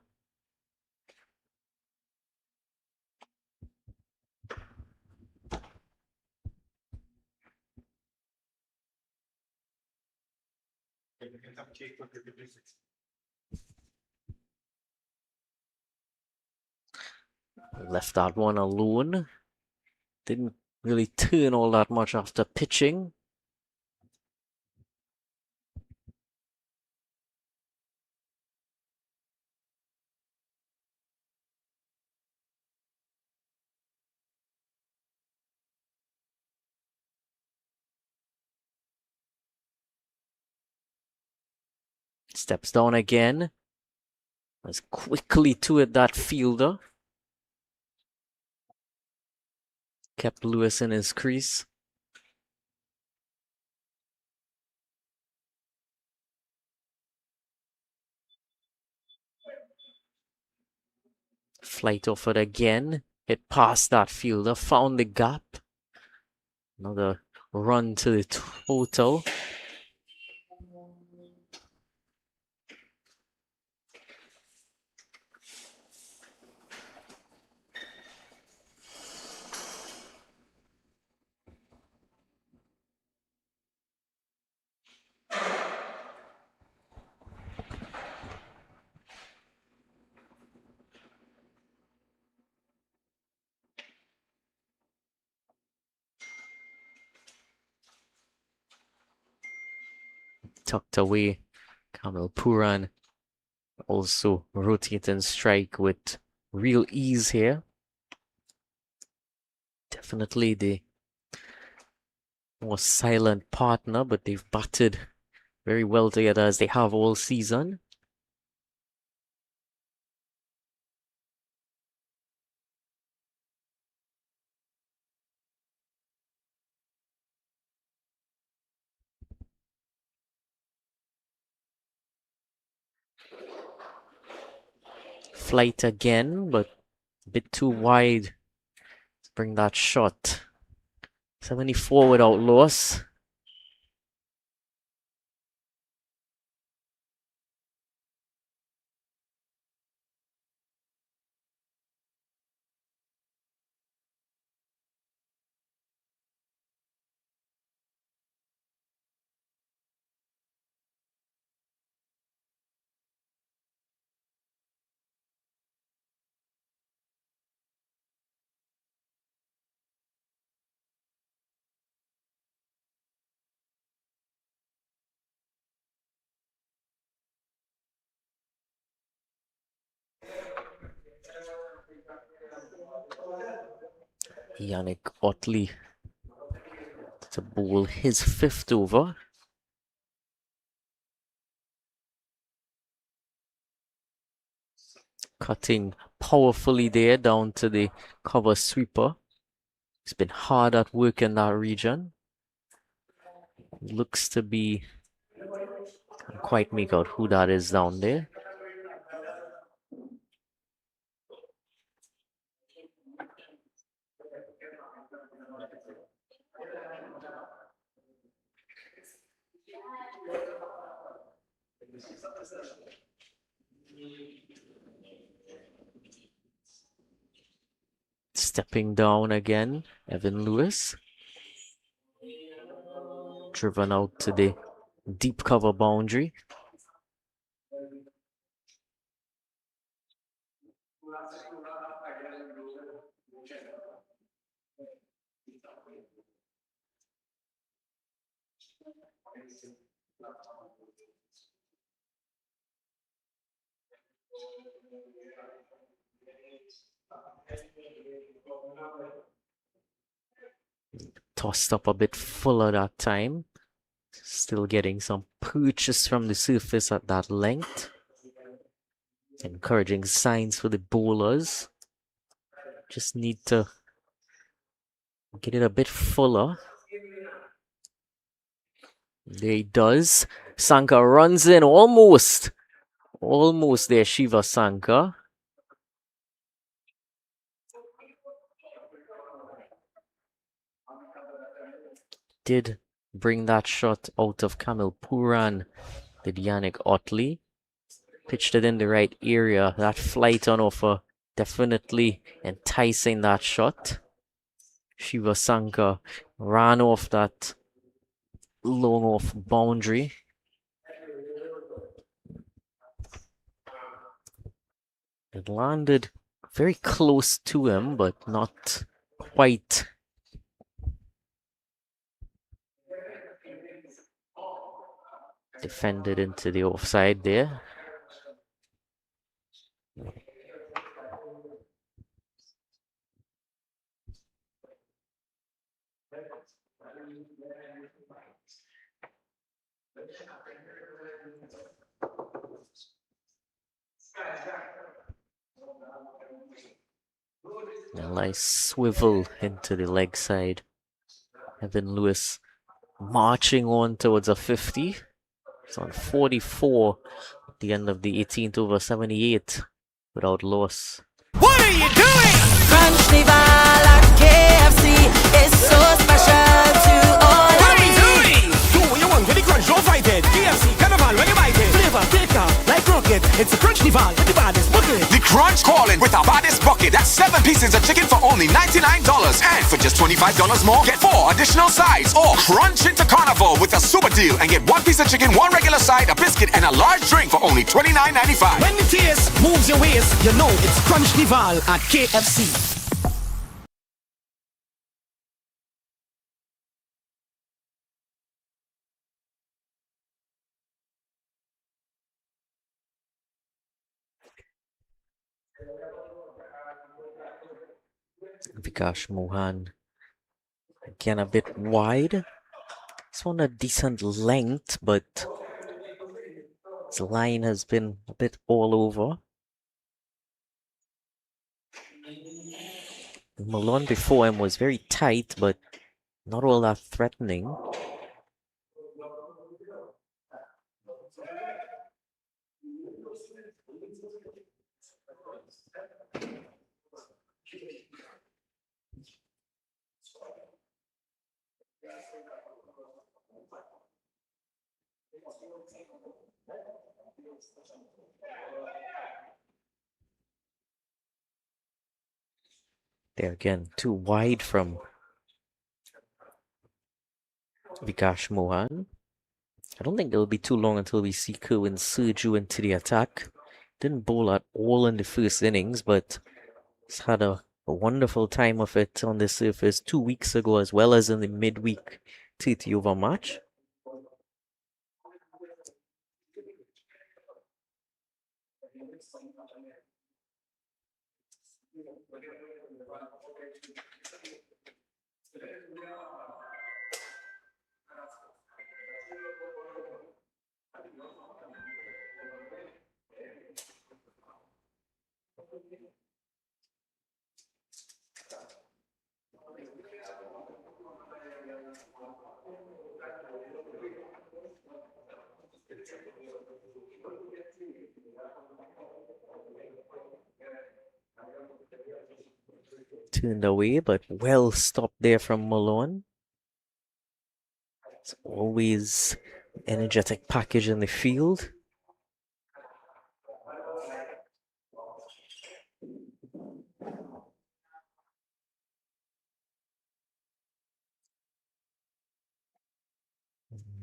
Left that one alone. Didn't really turn all that much after pitching. Steps down again. Was quickly to it, that fielder. Kept Lewis in his crease. Flight offered again. Hit past that fielder. Found the gap. Another run to the total. Tucked away. Kamil Puran also rotating strike with real ease here. Definitely the more silent partner, but they've batted very well together as they have all season. Flight again, but a bit too wide to bring that shot. 74 without loss. Yannick Otley to bowl his 5th over. Cutting powerfully there down to the cover sweeper. He's been hard at work in that region. Looks to be, can't quite make out who that is down there. Stepping down again, Evan Lewis. Driven out to the deep cover boundary. Tossed up a bit fuller that time. Still getting some purchase from the surface at that length. Encouraging signs for the bowlers. Just need to get it a bit fuller. There he does. Sanka runs in almost. Almost there, Shiva Sanka. Did bring that shot out of Kamil Puran, did Yannick Otley. Pitched it in the right area. That flight on offer definitely enticing that shot. Shiva Sanka ran off that long off boundary. It landed very close to him, but not quite. Defended into the offside there. A nice swivel into the leg side. Evan Lewis marching on towards a 50. It's on 44 at the end of the 18th over 78 without loss. What are you doing? Crunch the ball at KFC. It's so special to all What of are you me. doing? Do what you want with the crunch, don't fight it. KFC Carnival, when you bite it. Flavor, thicker, like rocket. It's a crunch Nival with the baddest bucket. The Crunch calling with our baddest bucket. That's 7 pieces of chicken for only $99. And for just $25 more, get 4 additional sides. Or crunch into Carnival with a super deal and get 1 piece of chicken, 1 regular side, a biscuit, and a large drink for only $29.95. When the taste moves your waist, you know it's crunch Nival at KFC. Vikash Mohan again a bit wide. It's on a decent length, but his line has been a bit all over. Malone before him was very tight, but not all that threatening. There again, too wide from Vikash Mohan. I don't think it'll be too long until we see Kerwin Serju into the attack. Didn't bowl at all in the first innings, but he's had a wonderful time of it on the surface 2 weeks ago, as well as in the midweek 30 over match. Turned away, but well stopped there from Malone. It's always energetic package in the field.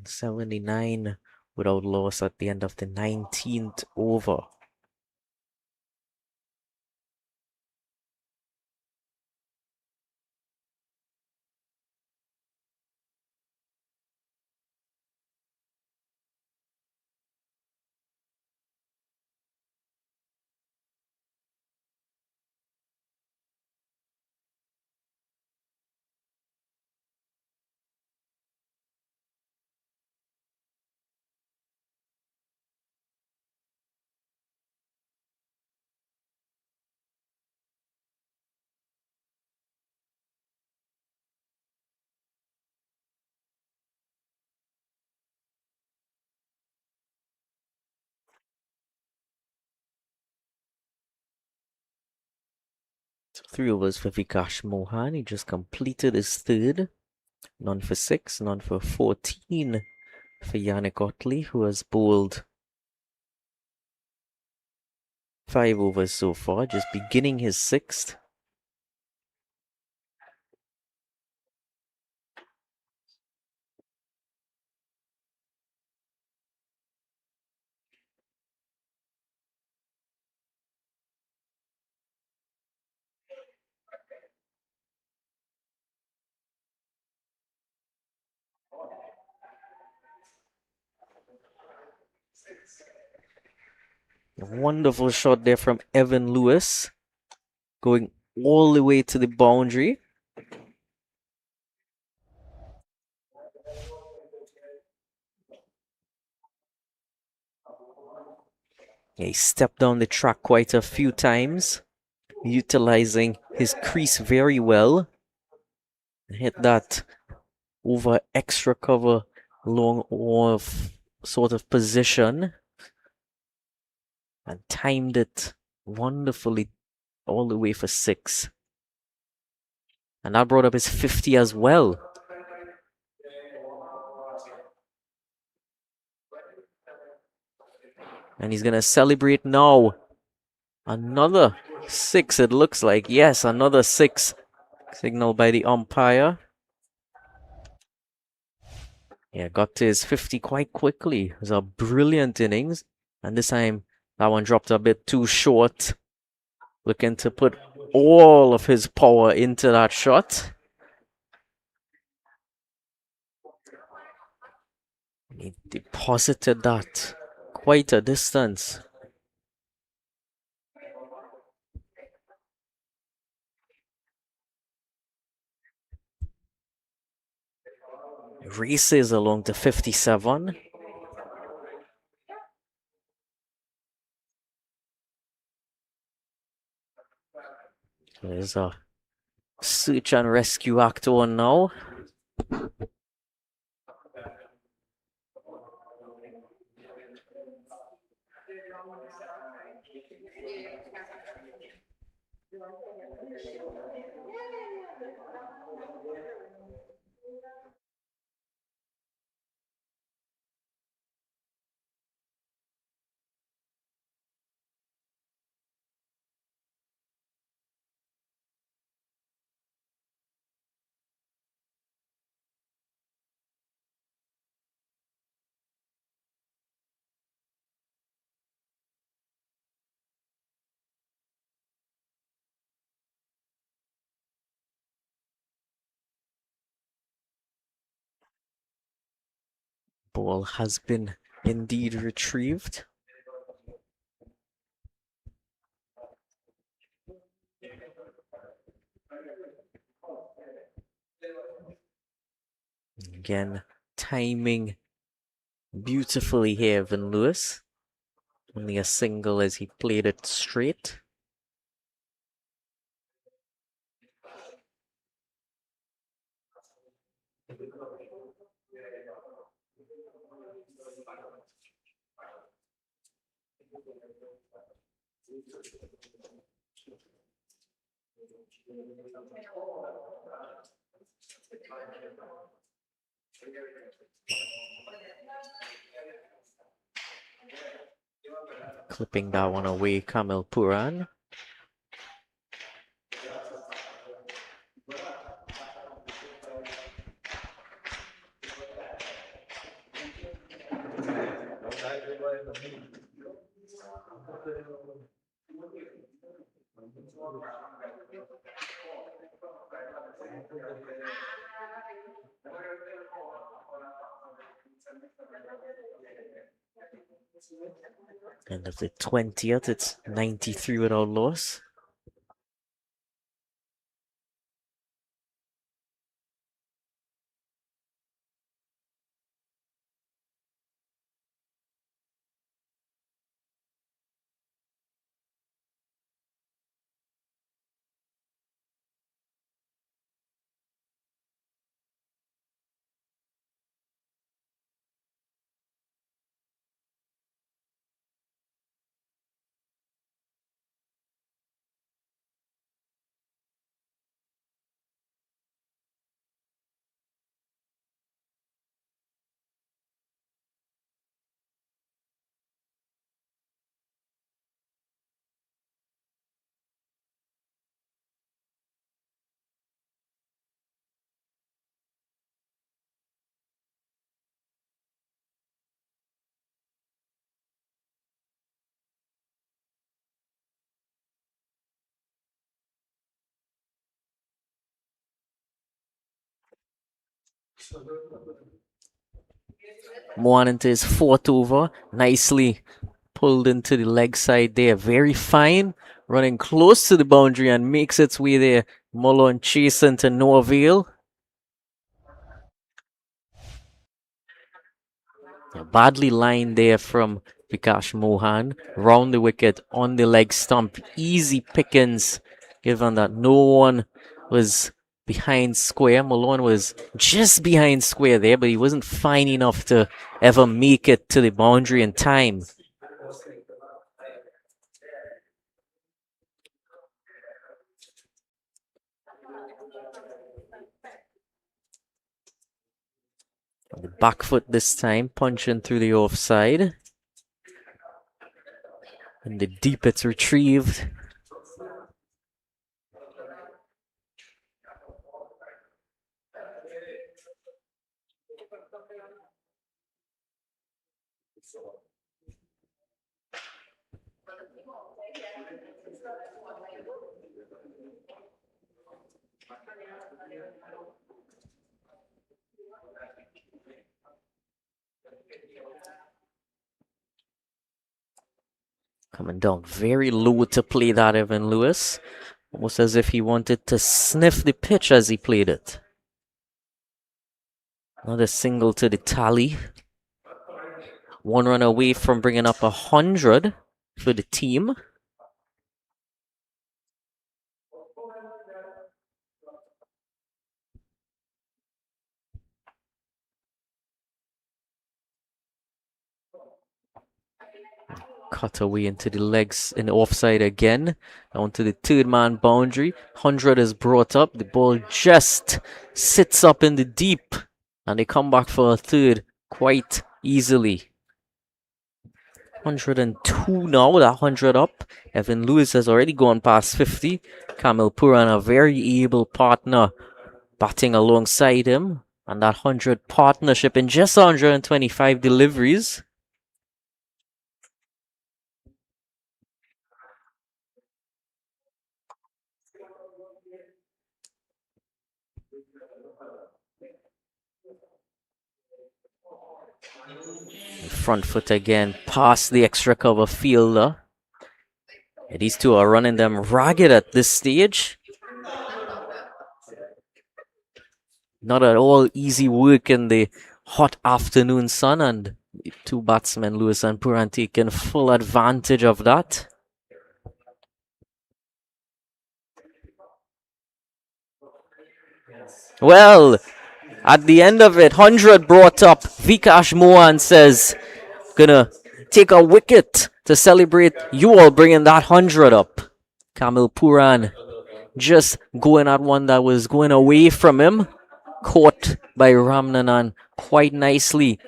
179 without loss at the end of the 19th over. So 3 overs for Vikash Mohan. He just completed his third. None for 6, none for 14 for Yannick Otley, who has bowled 5 overs so far, just beginning his 6th. A wonderful shot there from Evan Lewis, going all the way to the boundary. He stepped down the track quite a few times, utilizing his crease very well. Hit that over extra cover long off sort of position and timed it wonderfully all the way for 6. And that brought up his 50 as well. And he's going to celebrate now. Another 6, it looks like. Yes, another 6. Signal by the umpire. Yeah, got to his 50 quite quickly. It was a brilliant innings. And this time, that one dropped a bit too short. Looking to put all of his power into that shot. He deposited that quite a distance. Races along to 57. There's a search and rescue act on now. Ball has been indeed retrieved. Again, timing beautifully here, Evan Lewis. Only a single as he played it straight. Clipping that one away, Kamil Puran. End of the 20th, it's 93 without loss. Mohan into his fourth over. Nicely pulled into the leg side there. Very fine. Running close to the boundary and makes its way there. Mullen chasing to no avail. Badly lined there from Vikash Mohan. Round the wicket on the leg stump. Easy pickings given that no one was behind square. Malone was just behind square there, but he wasn't fine enough to ever make it to the boundary in time. The back foot this time, punching through the offside. And the deep it's retrieved. Coming down very low to play that, Evan Lewis. Almost as if he wanted to sniff the pitch as he played it. Another single to the tally. One run away from bringing up 100 for the team. Cut away into the legs in the offside again. Down to the third man boundary. 100 is brought up. The ball just sits up in the deep. And they come back for a third quite easily. 102 now, that 100 up. Evan Lewis has already gone past 50. Kamil Puran, a very able partner, batting alongside him. And that 100 partnership in just 125 deliveries. Front foot again, past the extra cover fielder. And these two are running them ragged at this stage. Not at all easy work in the hot afternoon sun, and the two batsmen, Lewis and Puran, taking full advantage of that. Well, at the end of it, 100 brought up. Vikash Mohan says, gonna take a wicket to celebrate you all bringing that 100 up. Kamil Puran just going at one that was going away from him. Caught by Ramnanan quite nicely.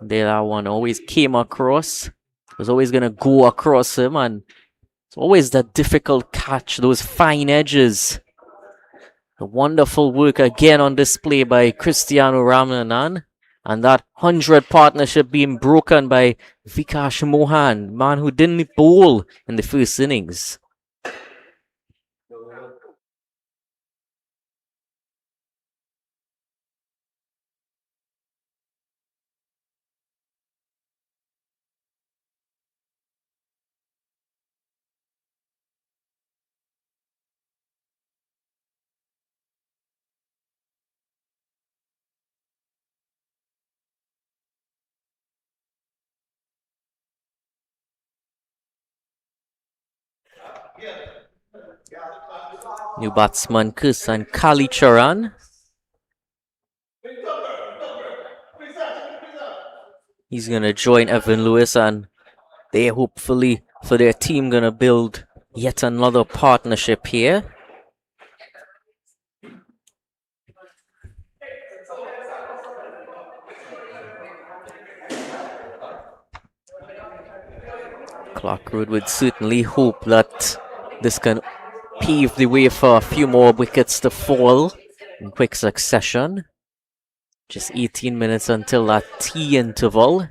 There, that one always came across. Was always gonna go across him, and it's always that difficult catch, those fine edges. A wonderful work again on display by Cristiano Ramanan. And that 100 partnership being broken by Vikash Mohan, man who didn't bowl in the first innings. New batsman Kirsan Kalicharan. He's going to join Evan Lewis, and they hopefully for their team going to build yet another partnership here. Clarke would certainly hope that this can pave the way for a few more wickets to fall in quick succession. Just 18 minutes until that tea interval.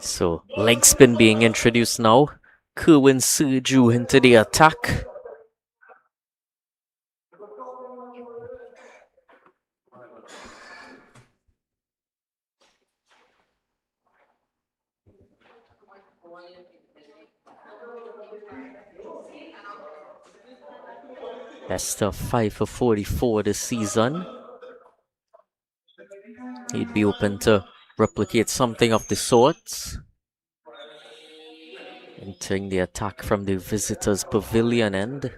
So, leg spin being introduced now. Kerwin Serju into the attack. Best of 5 for 44 this season. He'd be open to replicate something of the sorts. Entering the attack from the visitors' pavilion end.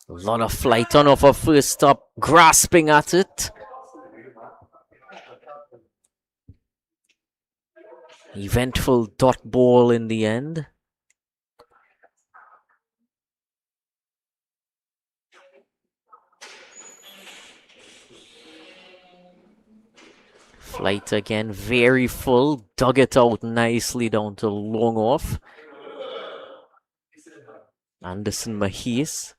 A lot of flight on off our first stop, grasping at it. Eventful dot ball in the end. Flight again, very full. Dug it out nicely down to long off. Anderson Mahis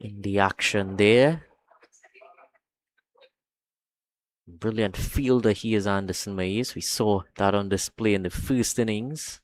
in the action there. Brilliant fielder he is, Anderson Mahis. We saw that on display in the first innings.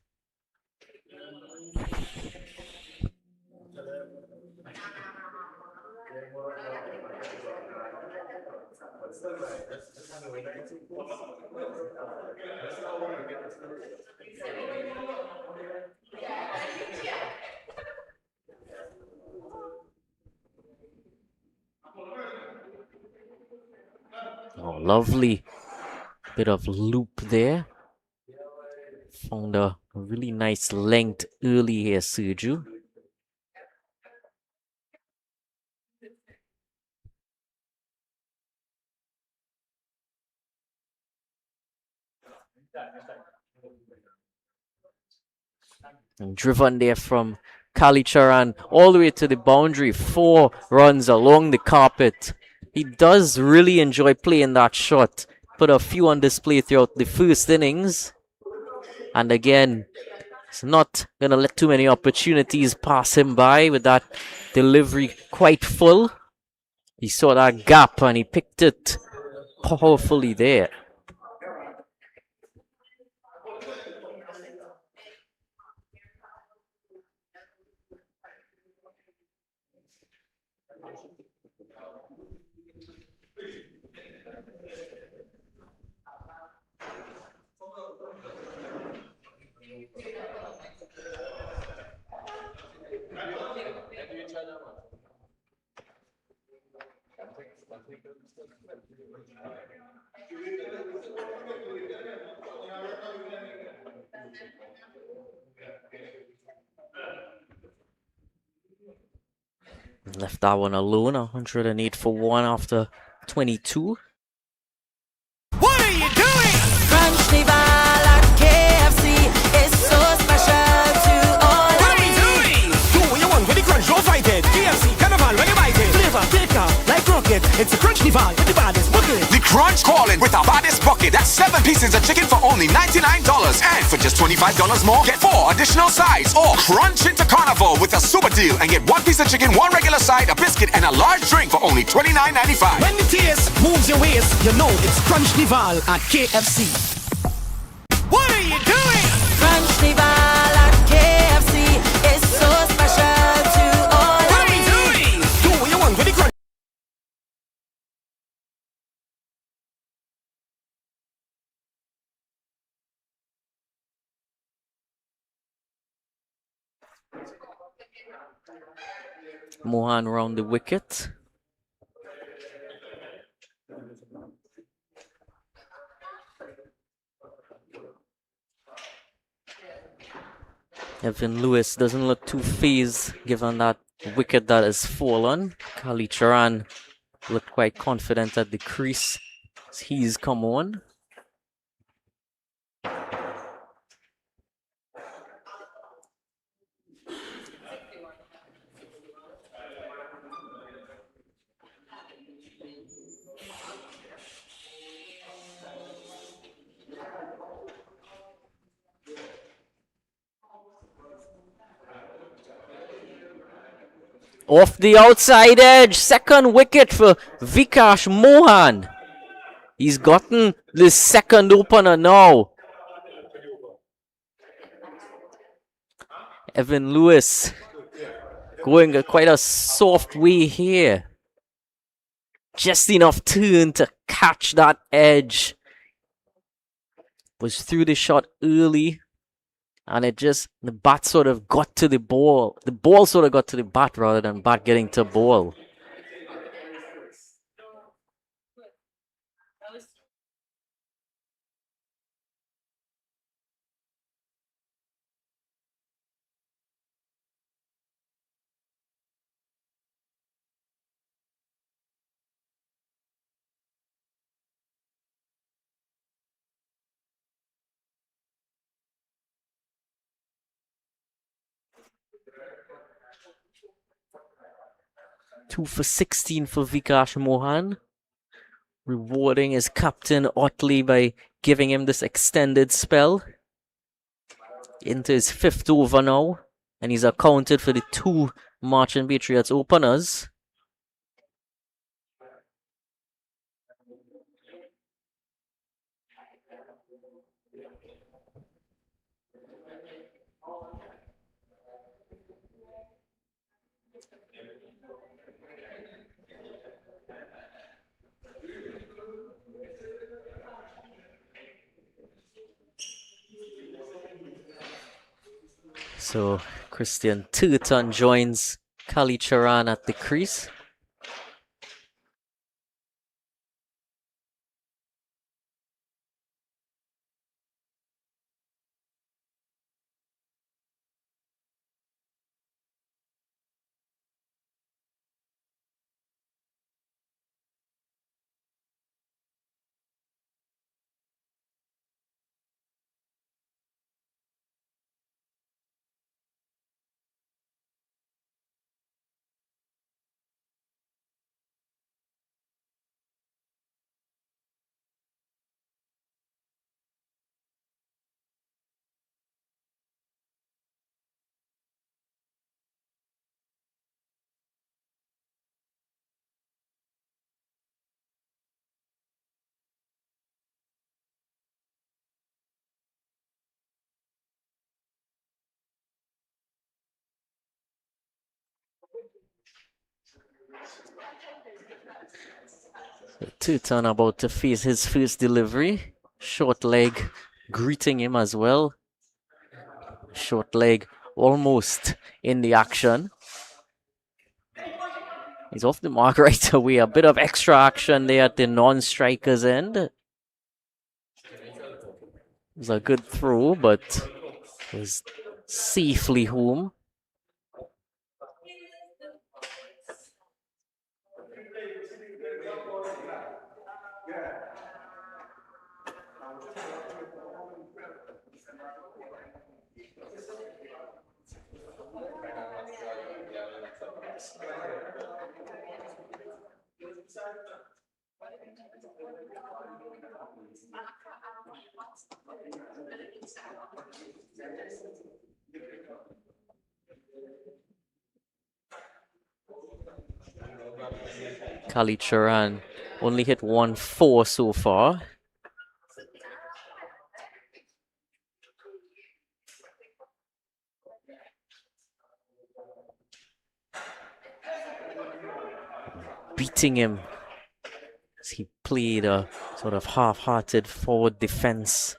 Oh, lovely bit of loop there. Found a really nice length early here, Serju. And driven there from Kalicharan all the way to the boundary. 4 runs along the carpet. He does really enjoy playing that shot. Put a few on display throughout the first innings. And again, he's not going to let too many opportunities pass him by with that delivery quite full. He saw that gap and he picked it powerfully there. Left that one alone. 108 for 1 after 22. What are you doing? Crunch the ball at KFC. It's so special to all What are of we me. doing? Do what you want with the crunch, don't fight it. KFC Carnival, when you bite it. Flavor, thicker, like rocket. It's a crunch Nival with the baddest bucket. The Crunch calling with our baddest bucket. That's 7 pieces of chicken for only $99. And for just $25 more, get 4 additional sides. Or crunch into Carnival with a super deal and get 1 piece of chicken, 1 regular side, a biscuit, and a large drink for only $29.95. When the taste moves your waist, you know it's crunch Nival at KFC. What are you doing? Crunch the ball at KFC. It's so special to all What of are we me. doing? Do what you want with the crunch. Mohan round the wicket. Evan Lewis doesn't look too phased given that wicket that has fallen. Kali Charan looked quite confident at the crease as he's come on. Off the outside edge, second wicket for Vikash Mohan. He's gotten the second opener now. Evan Lewis going quite a soft way here. Just enough turn to catch that edge. Was through the shot early. And the bat sort of got to the ball. The ball sort of got to the bat rather than bat getting to ball. Two for 16 for Vikash Mohan. Rewarding his captain Otley by giving him this extended spell. Into his 5th over now. And he's accounted for the 2 Marchin Patriots openers. So Christian Turton joins Kali Charan at the crease. Turton about to face his first delivery. Short leg greeting him as well. Short leg almost in the action. He's off the mark right away. A bit of extra action there at the non-striker's end. It was a good throw, but it was safely home. Kali Charan only hit 1-4 so far. Beating him as he played a sort of half-hearted forward defense.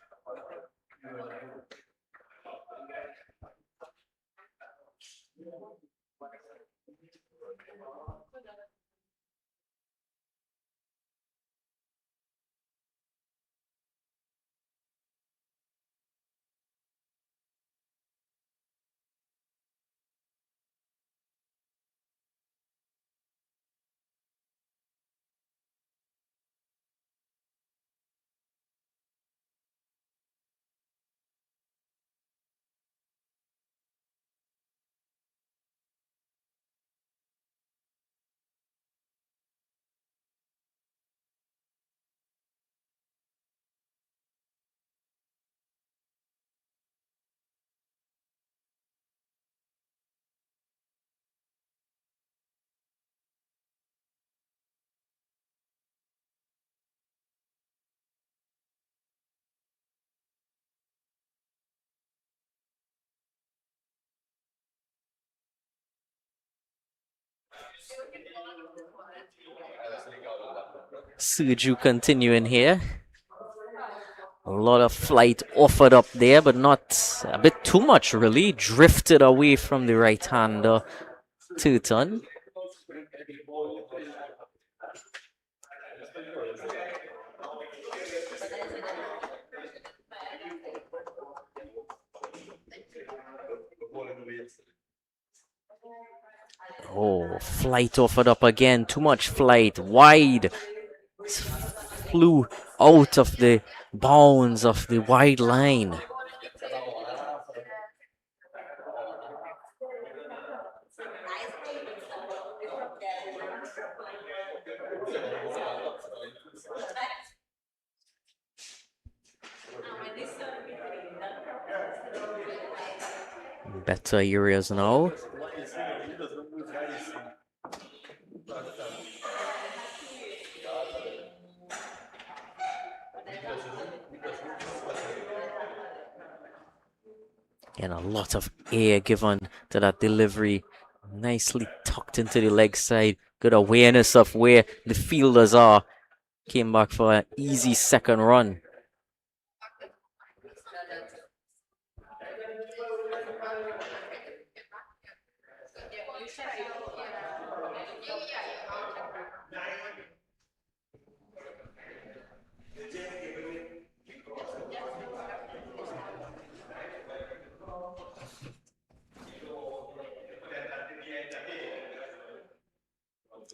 Suju continuing here. A lot of flight offered up there, but not a bit too much really. Drifted away from the right-hander, Turton. Oh, flight offered up again. Too much flight. Wide. Flew out of the bounds of the wide line. Better areas now. And a lot of air given to that delivery. Nicely tucked into the leg side. Good awareness of where the fielders are. Came back for an easy second run.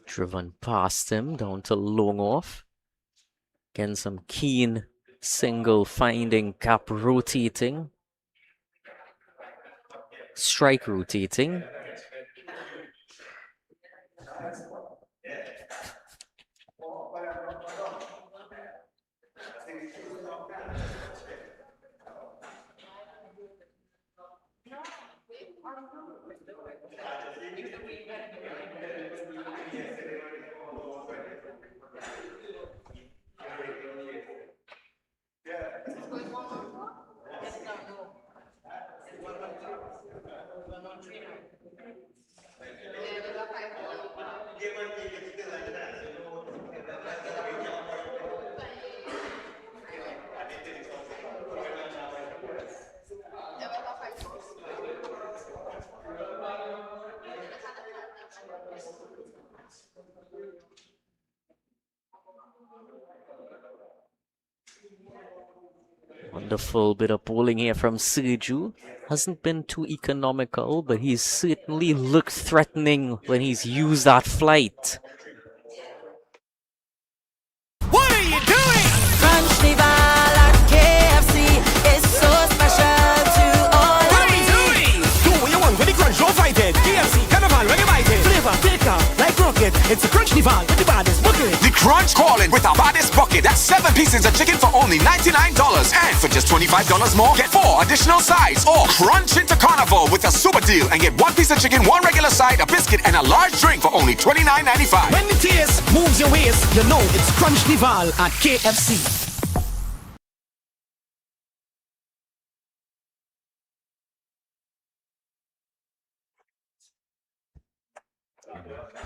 Driven past him down to long off. Again, some keen single finding, gap rotating, strike rotating. Wonderful bit of bowling here from Suju. Hasn't been too economical, but he's certainly looked threatening when he's used that flight. What are you doing? Crunch the ball at KFC. It's so special to all What of are you me. doing? Do what you want with the crunch, don't fight it. KFC, carnival, when you bite it. Flavor, Carnival with the baddest bucket. The Crunch calling with our baddest bucket. That's 7 pieces of chicken for only $99. And for just $25 more, get 4 additional sides. Or crunch into Carnival with a super deal and get 1 piece of chicken, 1 regular side, a biscuit, and a large drink for only $29.95. When the taste moves your waist, you know it's Crunchnival at KFC.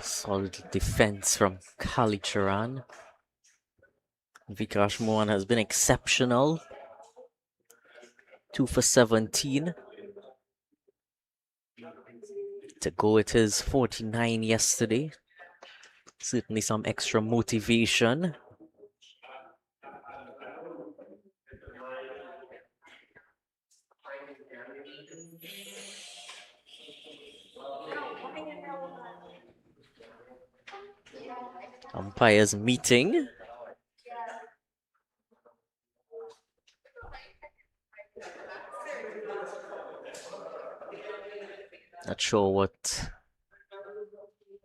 Solid defense from Kalicharan. Vikash Mohan has been exceptional. 2 for 17. To go with his 49 yesterday. Certainly some extra motivation. Umpires meeting. Not sure what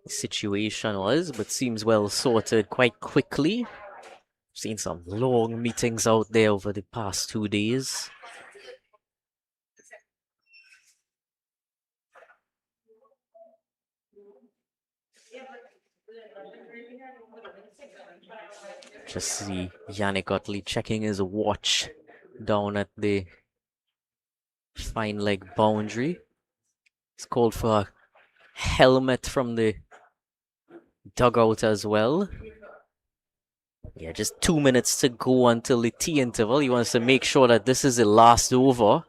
the situation was, but seems well sorted quite quickly. Seen some long meetings out there over the past 2 days. Just see Yannick Utley checking his watch down at the fine leg boundary. It's called for a helmet from the dugout as well. Yeah, just 2 minutes to go until the tea interval. He wants to make sure that this is the last over.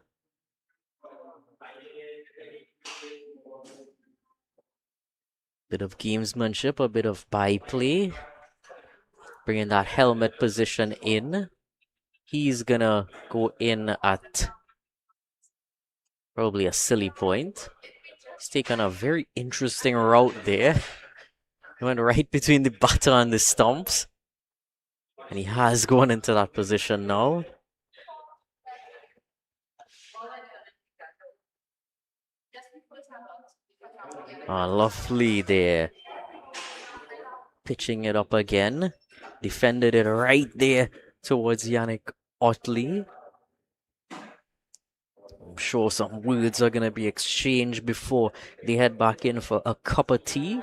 Bit of gamesmanship, a bit of byplay. Bringing that helmet position in. He's gonna go in at probably a silly point. He's taken a very interesting route there. He went right between the batter and the stumps. And he has gone into that position now. Lovely there. Pitching it up again. Defended it right there towards Yannick Utley. I'm sure some words are going to be exchanged before they head back in for a cup of tea.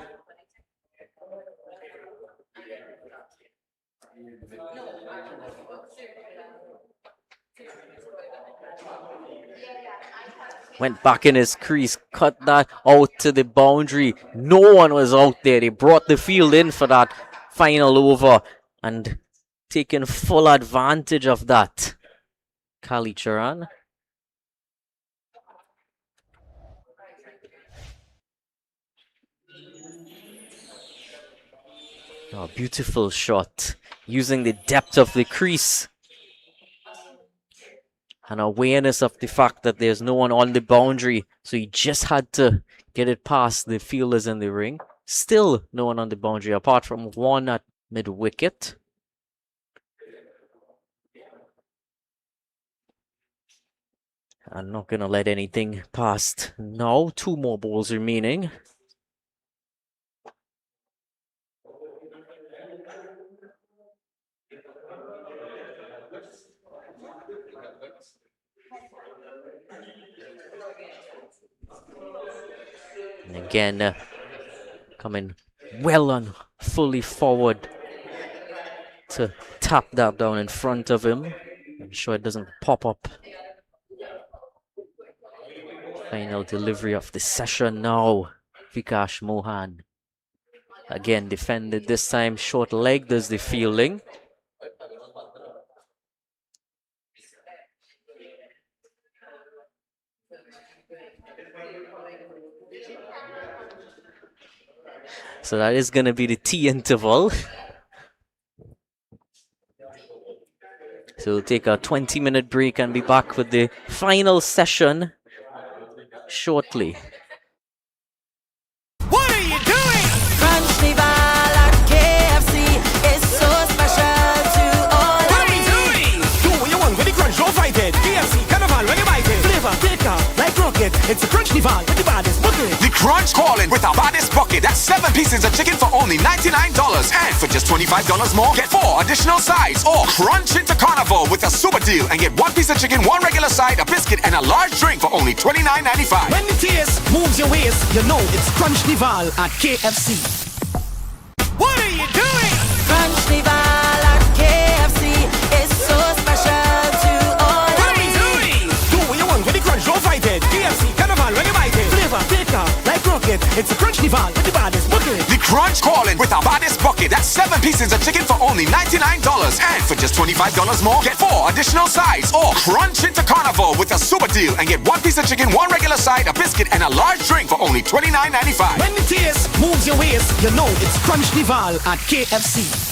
Went back in his crease, cut that out to the boundary. No one was out there. They brought the field in for that final over and taking full advantage of that. Kalicharan. Oh, beautiful shot. Using the depth of the crease. And awareness of the fact that there's no one on the boundary. So he just had to get it past the fielders in the ring. Still no one on the boundary apart from one at mid-wicket. I'm not going to let anything past now. 2 more balls remaining. And again, coming well on fully forward to tap that down in front of him. I'm sure it doesn't pop up. Final delivery of the session now. Vikash Mohan. Again defended this time. Short leg does the fielding. So that is going to be the tea interval. So we'll take a 20-minute break and be back with the final session shortly. What are you doing? Crunchnival at KFC is so special to all What of are you me. doing? Do what you want with the crunch, don't fight it. KFC Carnival when you bite it. Flavor, thicker, like rocket. It's a crunch nival with the baddest bucket. The Crunch calling with our baddest bucket. That's 7 pieces of chicken for only $99. And for just $25 more, get 4 additional sides. Or crunch into carnival with a super deal and get 1 piece of chicken, 1 regular side, a biscuit, and a large drink for only $29.95. When the taste moves your waist, you know it's crunch nival at KFC. What are you doing? Crunch Nival at KFC is so special to all What of are you me. doing? Do what you want with the crunch, don't fight it. KFC Carnival when you bite it. Flavor, thicker, like rocket. It's a crunch nival with the baddest bucket. The Crunch calling with our baddest bucket. That's 7 pieces of chicken for only $99. And for just $25 more, get 4 additional sides. Or crunch into carnival with a super deal and get 1 piece of chicken, 1 regular side, a biscuit, and a large drink for only $29.95. When the taste moves your waist, you know it's crunch nival at KFC.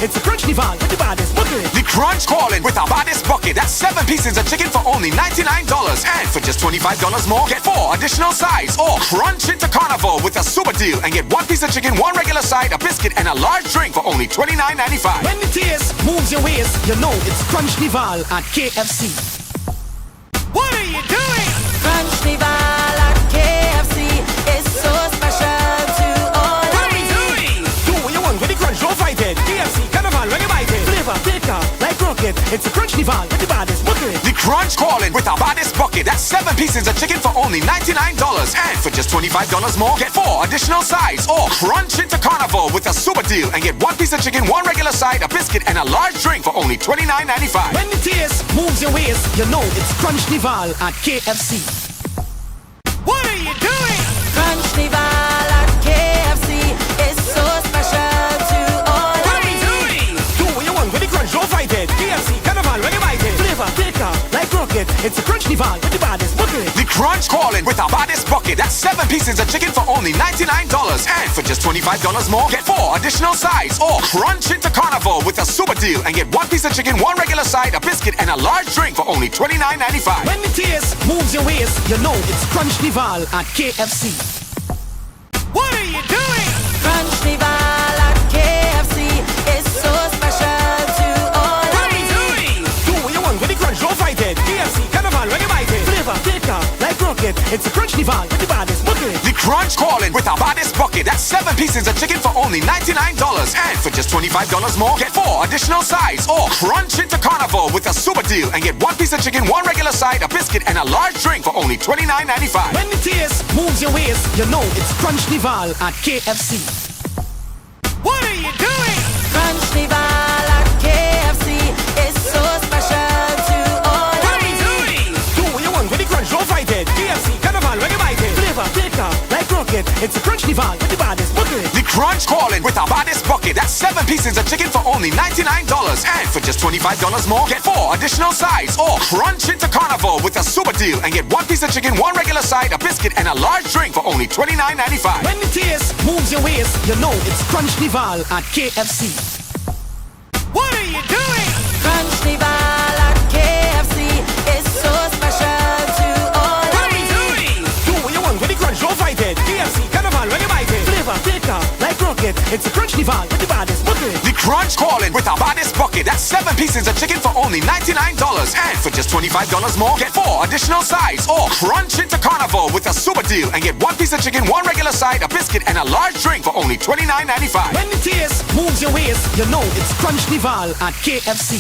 It's a crunch nival with the baddest bucket. The crunch calling with our baddest bucket. That's 7 pieces of chicken for only $99. And for just $25 more, get 4 additional sides. Or crunch into carnival with a super deal and get 1 piece of chicken, 1 regular side, a biscuit, and a large drink for only $29.95. When the taste moves your waist, you know it's crunch nival at KFC. What are you doing? Crunch Nival at KFC is so special to all What are of we me. doing? Do what you want with the crunch, don't fight it. KFC, carnival, when you bite it. Flavor, thicker, like rocket. It's a crunch nival with the baddest bucket. The crunch calling with our baddest bucket. That's 7 pieces of chicken for only $99. And for just $25 more, get 4 additional sides. Or crunch into carnival with a super deal and get 1 piece of chicken, 1 regular side, a biscuit, and a large drink for only $29.95. When the taste moves your waist, you know it's crunch nival at KFC. What are you doing? Crunch Nival at KFC is so special to all What of are we me. doing? Do what you want with the crunch, don't fight it. KFC, carnival, when you bite it. Flavor, thicker, like rocket. It's a crunch nival with the baddest bucket. The crunch calling with our baddest bucket. That's 7 pieces of chicken for only $99. And for just $25 more, get 4 additional sides. Or crunch into carnival with a super deal and get 1 piece of chicken, 1 regular side, a biscuit, and a large drink for only $29.95. When the taste moves your waist, you know it's crunch nival at KFC. What are you doing? Crunch Nival at KFC is so special to all What of are we me. doing? Do what you want with the crunch, don't fight it. KFC, carnival, when you bite it. Flavor, thicker, like rocket. It's a crunch nival with the baddest bucket. The crunch calling with our baddest bucket. That's 7 pieces of chicken for only $99. And for just $25 more, get 4 additional sides. Or crunch into carnival with a super deal and get 1 piece of chicken, 1 regular side, a biscuit, and a large drink for only $29.95. When the taste moves your waist, you know it's crunch nival at KFC. What are you doing? Crunch Nival at KFC is so special to all What of are we me. doing? Do what you want with the crunch, don't fight it. KFC, carnival, when you bite it. Flavor, thicker, like rocket. It's a crunch nival with the baddest bucket. The crunch calling with our baddest bucket. That's 7 pieces of chicken for only $99. And for just $25 more, get 4 additional sides. Or crunch into carnival with a super deal and get 1 piece of chicken, 1 regular side, a biscuit, and a large drink for only $29.95. When the taste moves your waist, you know it's crunch nival at KFC. What are you doing? Crunch Nival at KFC is so special to all What of are we me. doing? Do what you want with the crunch, don't fight it. KFC, carnival, when you bite it. Flavor, thicker, like rocket. It's a crunch nival with the baddest bucket. The crunch calling with our baddest bucket. That's 7 pieces of chicken for only $99. And for just $25 more, get 4 additional sides. Or crunch into carnival with a super deal and get 1 piece of chicken, 1 regular side, a biscuit, and a large drink for only $29.95. When the taste moves your waist, you know it's crunch nival at KFC.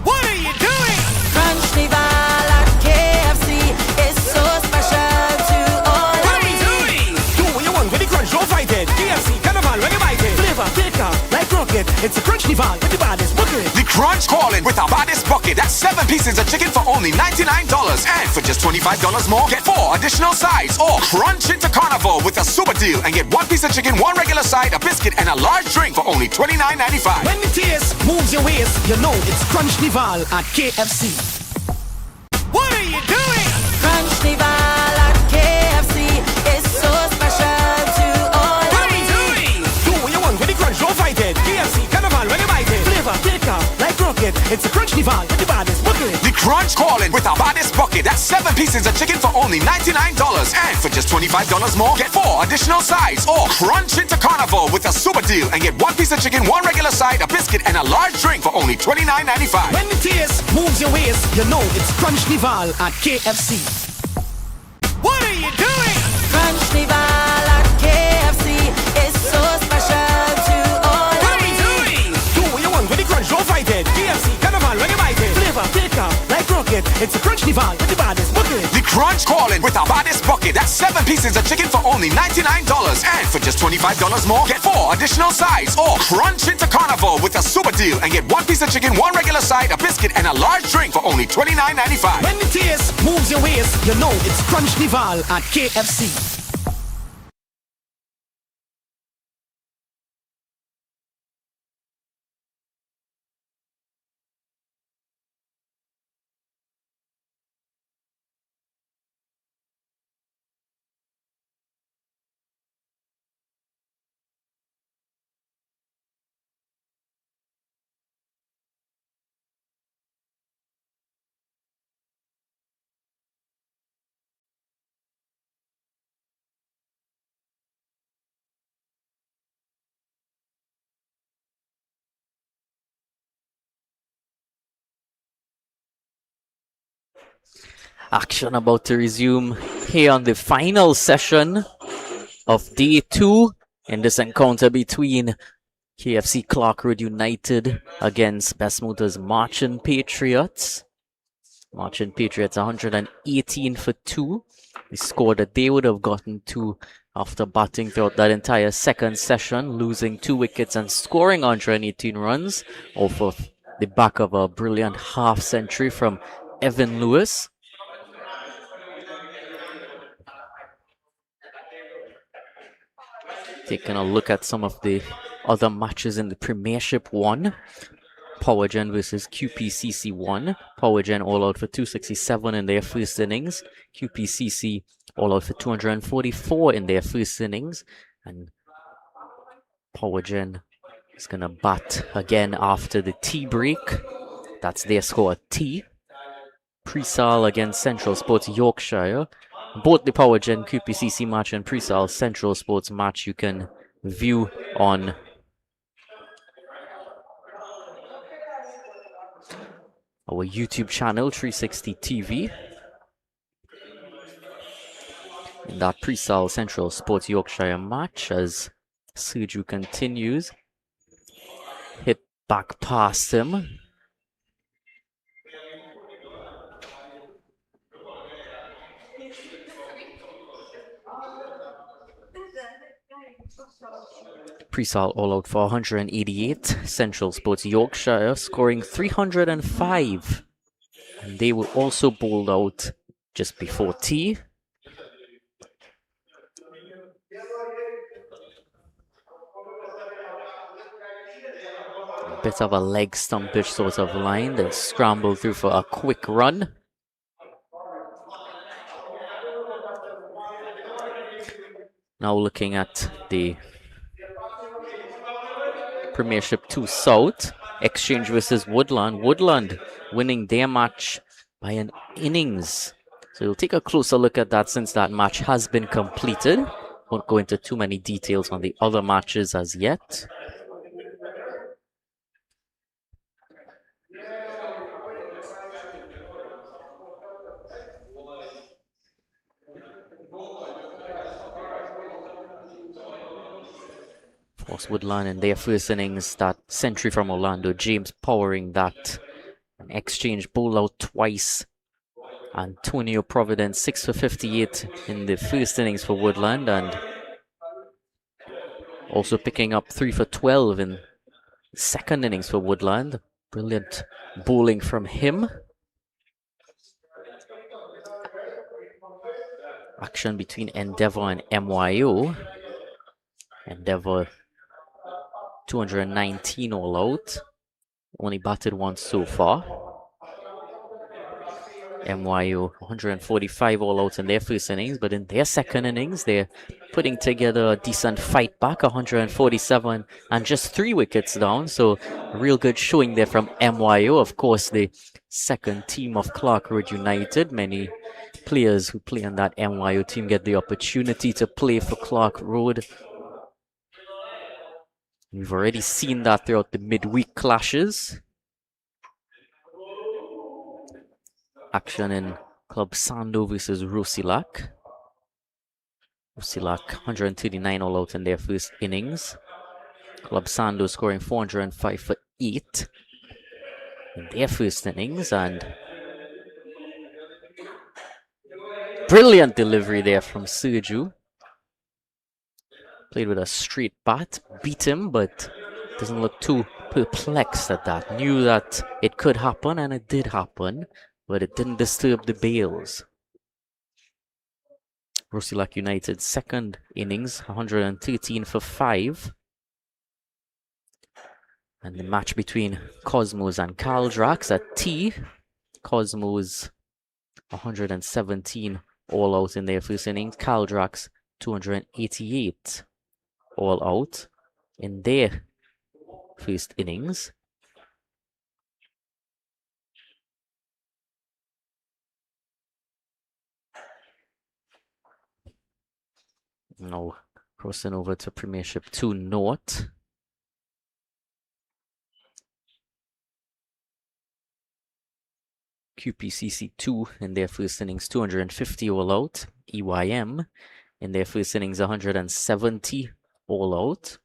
What are you doing? Crunch Nival at KFC is so special to all What are of we me. doing? Do what you want with the crunch, don't fight it. KFC, carnival, when you bite it. Flavor, thicker, like rocket. It's a crunch nival with the baddest bucket. The crunch calling with our baddest bucket. That's 7 pieces of chicken for only $99. And for just $25 more, get 4 additional sides. Or crunch into carnival with a super deal and get 1 piece of chicken, 1 regular side, a biscuit, and a large drink for only $29.95. When the taste moves your waist, you know it's crunch nival at KFC. What are you doing? Crunch Nival at KFC is so special to all What of are we me. doing? Do what you want with the crunch, don't fight it. KFC, carnival, when you bite it. Flavor, thicker, like rocket. It's a crunch nival with the baddest bucket. The crunch calling with our baddest bucket. That's 7 pieces of chicken for only $99. And for just $25 more, get 4 additional sides. Or crunch into carnival with a super deal and get 1 piece of chicken, 1 regular side, a biscuit, and a large drink for only $29.95. When the taste moves your waist, you know it's crunch nival at KFC. What are you doing? Crunch Nival at KFC is so special to all What of are we me. doing? Do what you want with the crunch, don't fight it. KFC, carnival, when you bite it. Flavor, thicker, like rocket. It's a crunch nival with the baddest bucket. The crunch calling with our baddest bucket. That's 7 pieces of chicken for only $99. And for just $25 more, get 4 additional sides. Or crunch into carnival with a super deal and get 1 piece of chicken, 1 regular side, a biscuit, and a large drink for only $29.95. When the taste moves your waist, you know it's crunch nival at KFC. Action about to resume here on the final session of day 2 in this encounter between Kfc Clarke United against Bess Motors Marchin Patriots. Marchin Patriots 118 for 2. The score that they would have gotten to after batting throughout that entire second session, losing 2 wickets and scoring 118 runs off of the back of a brilliant half century from Evan Lewis. Taking a look at some of the other matches in the Premiership 1. Powergen versus QPCC 1. Powergen all out for 267 in their first innings. QPCC all out for 244 in their first innings. And Powergen is going to bat again after the tea break. That's their score at tea. Presal against Central Sports Yorkshire. Both the Powergen QPCC match and Presal Central Sports match you can view on our YouTube channel, 360 TV. In that Presal Central Sports Yorkshire match, as Sergio continues, hit back past him. Presal all out for 188. Central Sports Yorkshire scoring 305. And they were also bowled out just before tea. A bit of a leg stumpish sort of line. They scrambled through for a quick run. Now looking at the Premiership 2 South, Exchange versus Woodland. Woodland winning their match by an innings. So we'll take a closer look at that since that match has been completed. Won't go into too many details on the other matches as yet. Of course, Woodland in their first innings, that century from Orlando, James powering that. An Exchange bowled out twice. Antonio Providence 6 for 58 in the first innings for Woodland, and also picking up 3 for 12 in the second innings for Woodland. Brilliant bowling from him. Action between Endeavour and MYO. Endeavour 219 all out. Only batted once so far. MYO 145 all out in their first innings, but in their second innings, they're putting together a decent fight back, 147 and just 3 wickets down. So a real good showing there from MYO. Of course, the second team of Clarke Road United. Many players who play on that MYO team get the opportunity to play for Clarke Road. We've already seen that throughout the midweek clashes. Action in Club Sando versus Rosilac. Rosilac 139 all out in their first innings. Club Sando scoring 405 for 8 in their first innings, and brilliant delivery there from Sergio. Played with a straight bat, beat him, but doesn't look too perplexed at that. Knew that it could happen, and it did happen, but it didn't disturb the bails. Rosilac United's second innings, 113 for 5. And the match between Cosmos and Caldrax at tea. Cosmos 117 all out in their first innings. Caldrax 288 all out in their first innings. Now crossing over to Premiership 2 North. QPCC 2 in their first innings, 250 all out. EYM in their first innings, 170 all out.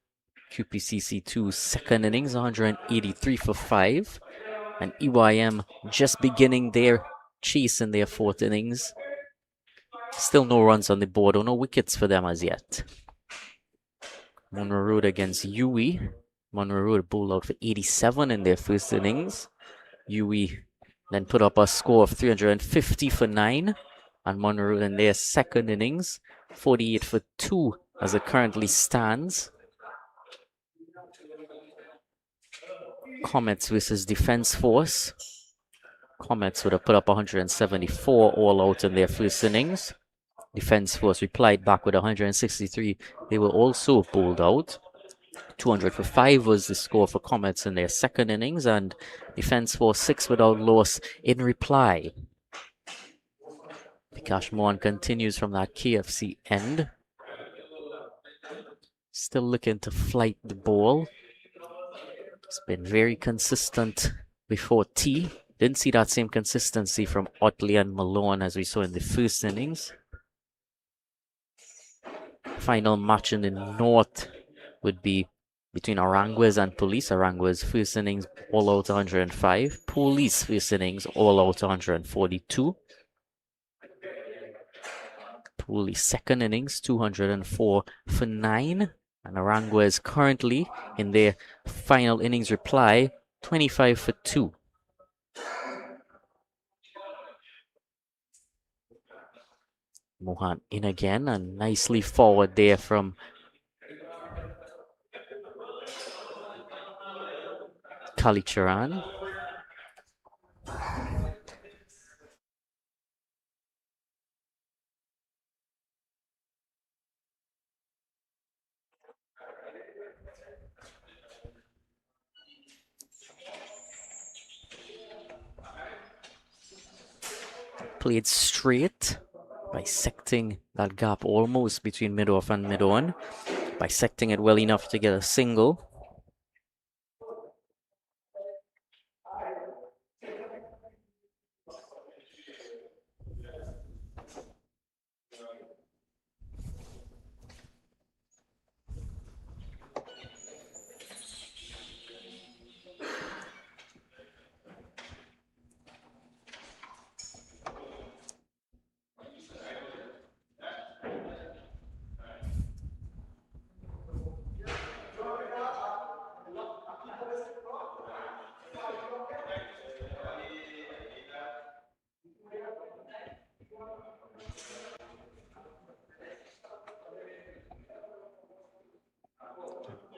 QPCC 2's second innings, 183 for 5. And EYM just beginning their chase in their fourth innings. Still no runs on the board or no wickets for them as yet. Monroe Road against Yui. Monroe Road bowled out for 87 in their first innings. Yui then put up a score of 350 for 9. And Monroe Road in their second innings, 48 for 2 as it currently stands. Comets versus Defense Force. Comets would have put up 174 all out in their first innings. Defense Force replied back with 163. They were also bowled out. 200 for 5 was the score for Comets in their second innings, and Defense Force 6 without loss in reply. Vikash Mohan continues from that KFC end. Still looking to flight the ball. It's been very consistent before T. Didn't see that same consistency from Otley and Malone as we saw in the first innings. Final match in the north would be between Aranguez and Police. Aranguez first innings all out 105. Police first innings all out 142. Police second innings 204 for 9. And Aranguez currently in their final innings reply 25 for 2. Mohan in again and nicely forward there from Kalicharan. Played straight, bisecting that gap almost between mid-off and mid-on, bisecting it well enough to get a single.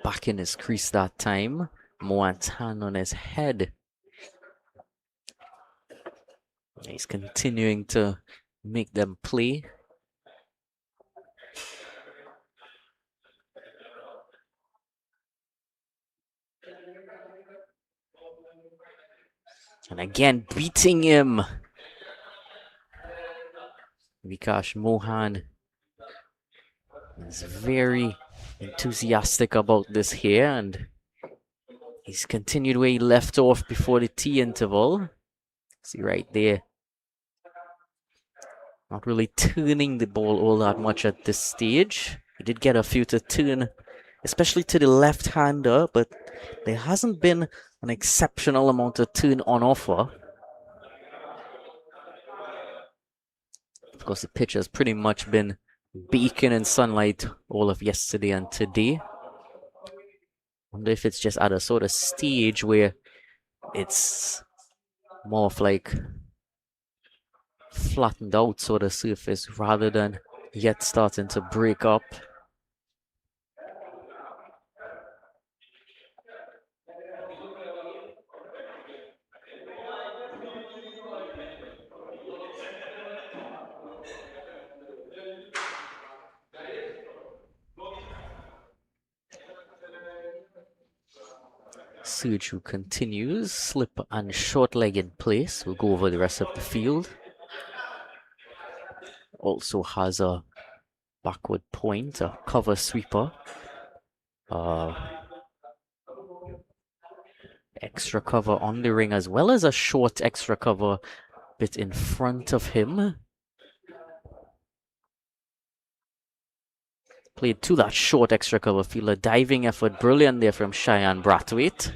Back in his crease that time. Mohan's hand on his head. He's continuing to make them play. And again, beating him. Vikash Mohan is very enthusiastic about this here, and he's continued where he left off before the tea interval. See right there. Not really turning the ball all that much at this stage. He did get a few to turn, especially to the left-hander, but there hasn't been an exceptional amount of turn on offer. Of course, the pitch has pretty much been baking in sunlight all of yesterday and today. Wonder if it's just at a sort of stage where it's more of like flattened out sort of surface rather than yet starting to break up. Suju continues, slip and short leg in place. We'll go over the rest of the field. Also has a backward point, a cover sweeper. Extra cover on the ring as well as a short extra cover bit in front of him. Played to that short extra cover fielder. Diving effort, brilliant there from Cheyenne Brathwaite.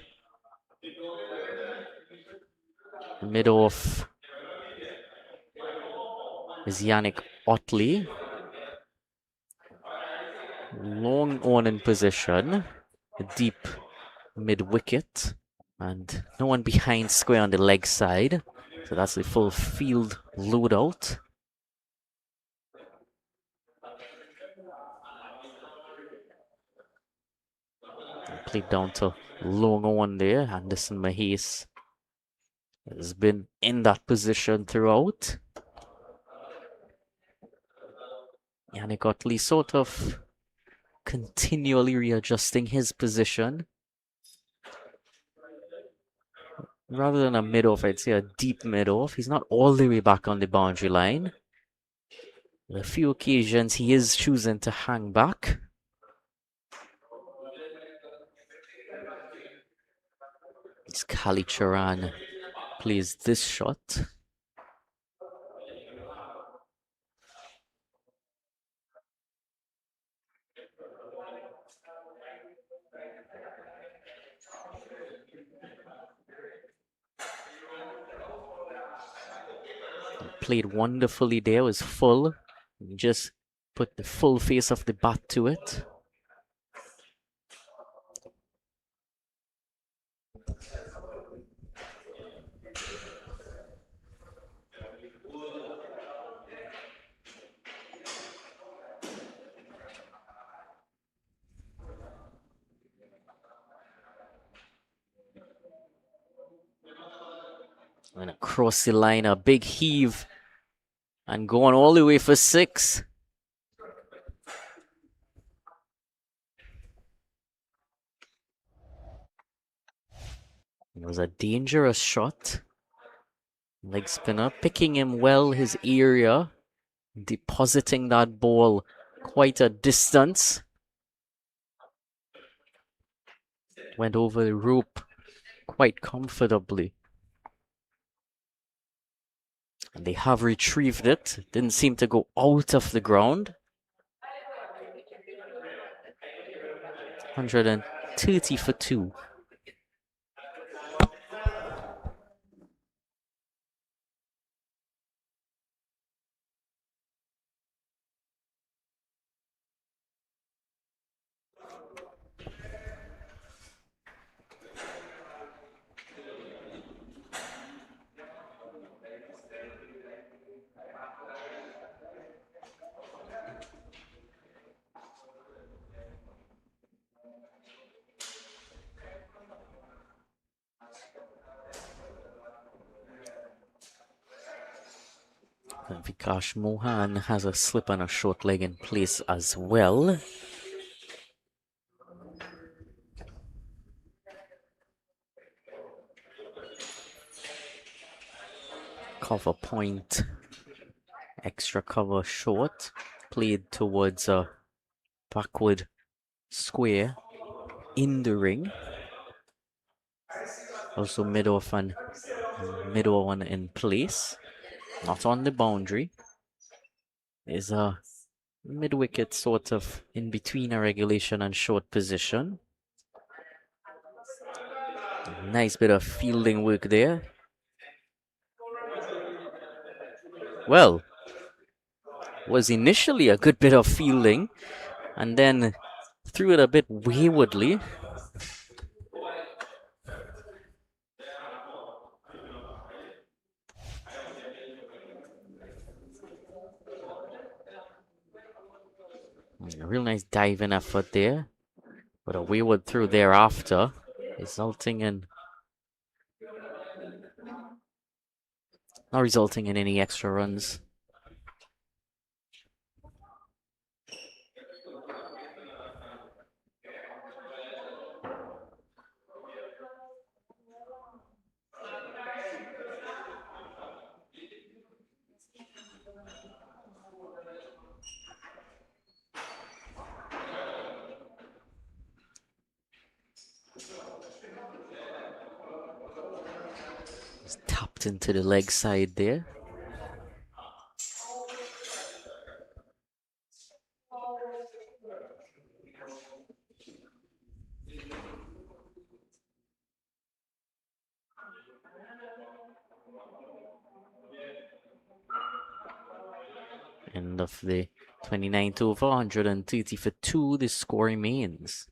Mid-off is Yannick Otley. Long on in position. Deep mid-wicket. And no one behind square on the leg side. So that's the full field loadout. Played down to long on there. Anderson Mahis has been in that position throughout. Yannick Otley sort of continually readjusting his position. Rather than a mid-off, I'd say a deep mid-off. He's not all the way back on the boundary line. On a few occasions, he is choosing to hang back. It's Kali Charan plays this shot. Played wonderfully there, was full. Just put the full face of the bat to it. And across the line, a big heave. And going all the way for 6. It was a dangerous shot. Leg spinner picking him well, his area. Depositing that ball quite a distance. Went over the rope quite comfortably. And they have retrieved it. Didn't seem to go out of the ground. 130 for 2. And Vikash Mohan has a slip and a short leg in place as well. Cover point, extra cover short, played towards a backward square in the ring. Also mid-off and mid-on in place. Not on the boundary. Is a mid-wicket sort of in between a regulation and short position. Nice bit of fielding work there. Well, was initially a good bit of fielding and then threw it a bit waywardly. A real nice diving effort there, but a wayward throw thereafter, resulting in not resulting in any extra runs. Dropped into the leg side there. End of the 29th over, 130 for 2. The score remains.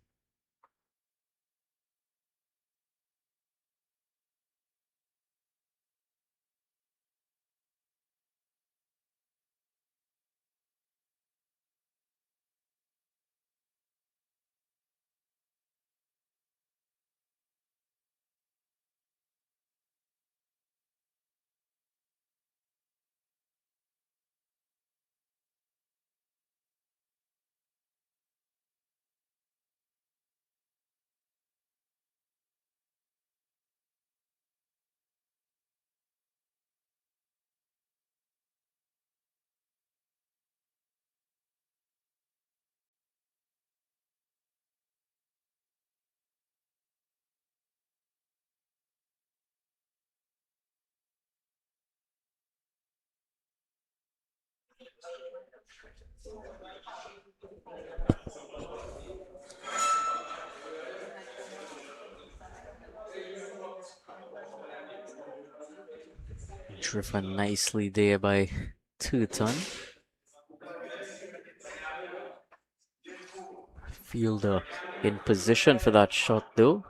Driven nicely there by Turton. Fielder in position for that shot though.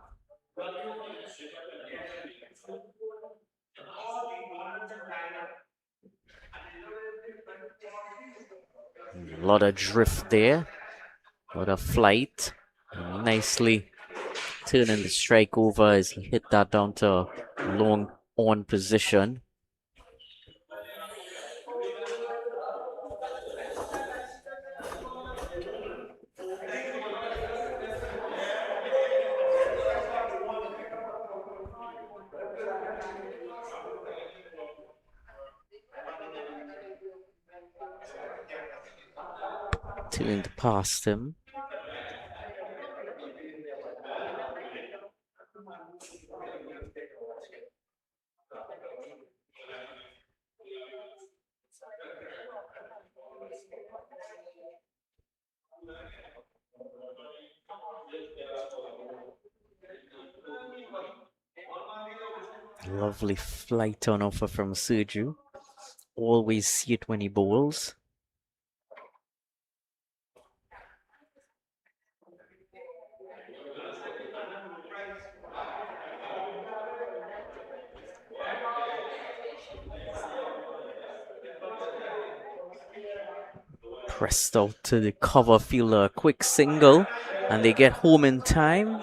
A lot of drift there. A lot of flight. Nicely turning the strike over as he hit that down to long on position. Turned past him. Lovely flight on offer from Sergio. Always see it when he bowls. Pressed out to the cover fielder, a quick single, and they get home in time.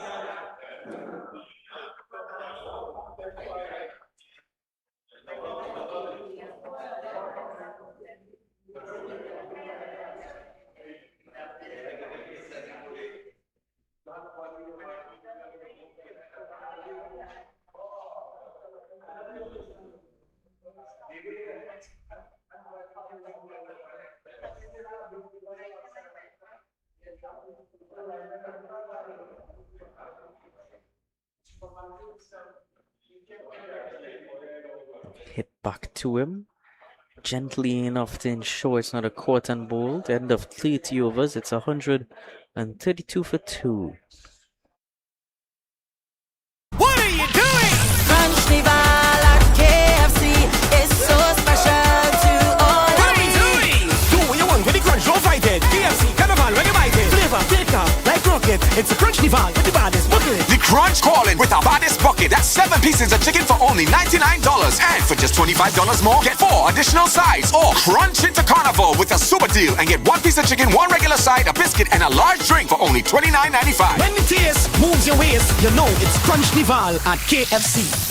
Hit back to him. Gently enough to ensure it's not a caught and bowled. End of 30 overs. It's 132 for 2. What are you doing? Carnival at KFC is so special to all What of are we me. doing? Do what you want with the crunch, don't fight it. KFC Carnival, when you bite it. Flavor, thicker, like rocket. It's a crunch nival with the baddest bucket. The Crunch calling with our baddest bucket. That's 7 pieces of chicken for only $99. And for just $25 more, get 4 additional sides. Or crunch into carnival with a super deal and get 1 piece of chicken, 1 regular side, a biscuit, and a large drink for only $29.95. When the taste moves your waist, you know it's crunch nival at KFC.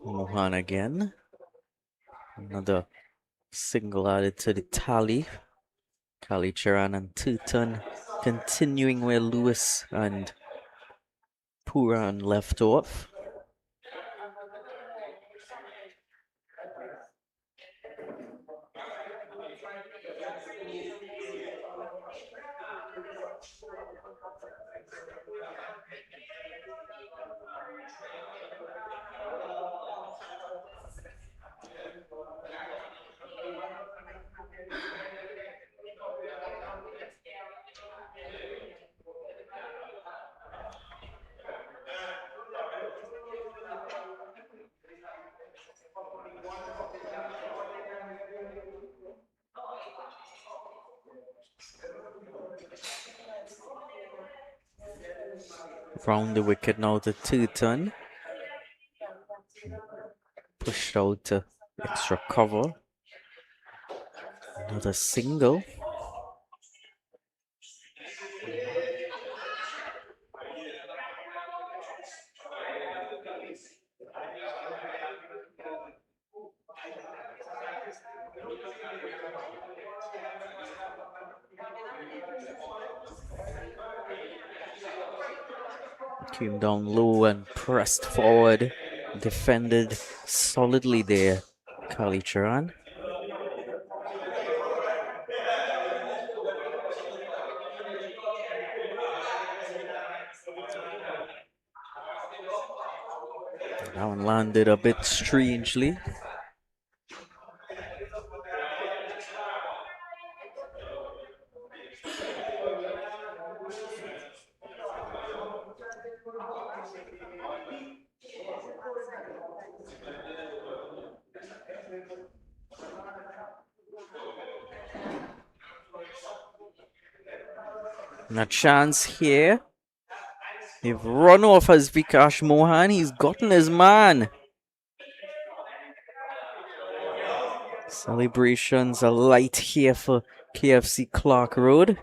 Mohan again. Another Single added to the tally. Kalicharan and Tutan continuing where Lewis and Puran left off. Round the wicket now to Tutan. Pushed out to extra cover. Another single. Came down low and pressed forward. Defended solidly there, Kalicharan. That one landed a bit strangely. And a chance here. They've run off as Vikash Mohan. He's gotten his man. Celebrations are light here for Kfc Clarke Road.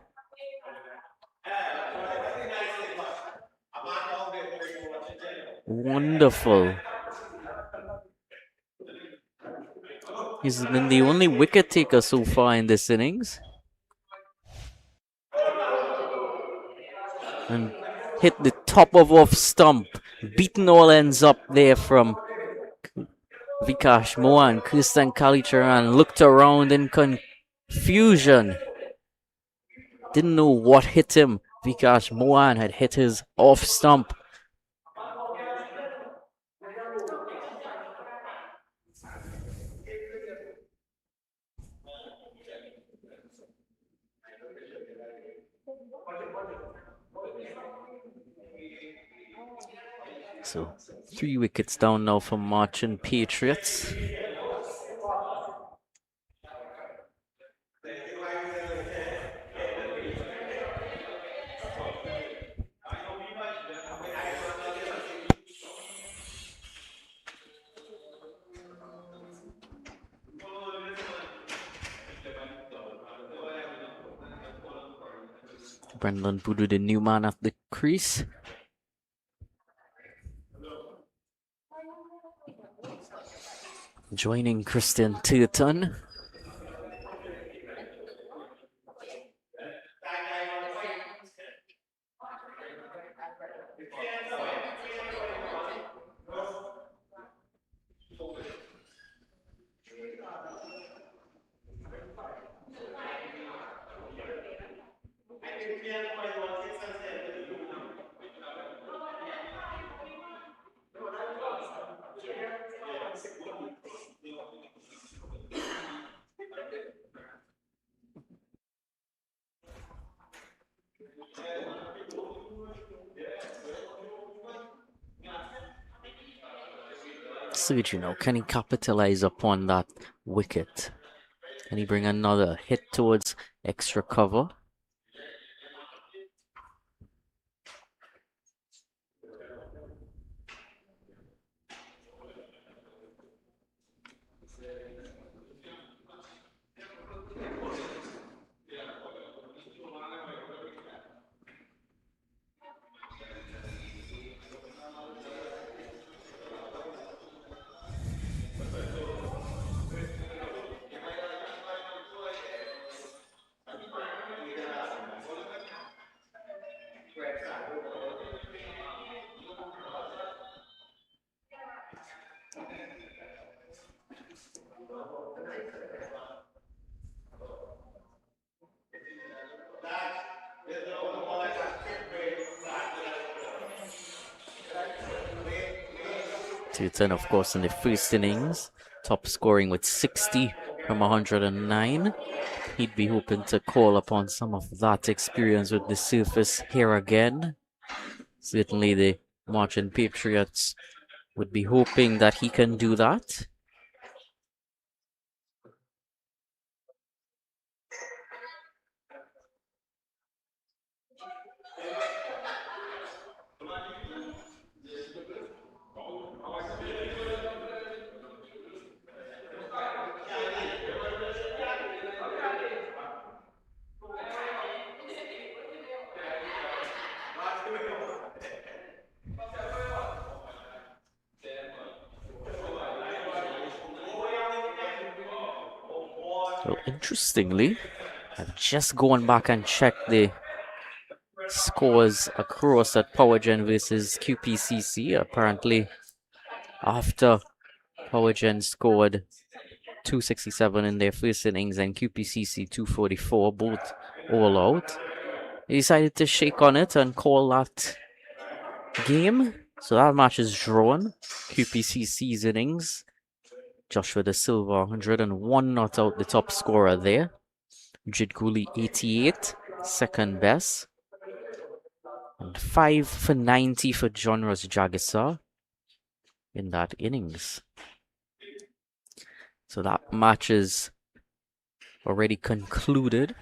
Wonderful. He's been the only wicket taker so far in this innings. And hit the top of off stump. Beaten all ends up there from Vikash Mohan. Kristan Kalicharan looked around in confusion. Didn't know what hit him. Vikash Mohan had hit his off stump. So 3 wickets down now for Marchin Patriots. Brendan Budu, the new man at the crease. Joining Christian Tutan. Serge, can he capitalize upon that wicket? Can he bring another hit towards extra cover? 210, of course, in the first innings. Top scoring with 60 from 109. He'd be hoping to call upon some of that experience with the surface here again. Certainly the Marchin Patriots would be hoping that he can do that. Well, interestingly, I've just gone back and checked the scores across at PowerGen versus QPCC. Apparently, after PowerGen scored 267 in their first innings and QPCC 244, both all out, they decided to shake on it and call that game. So that match is drawn. QPCC's innings. Joshua De Silva 101, not out the top scorer there. Jid Cooley 88, second best. And 5 for 90 for John Ross Jagisar in that innings. So that match is already concluded.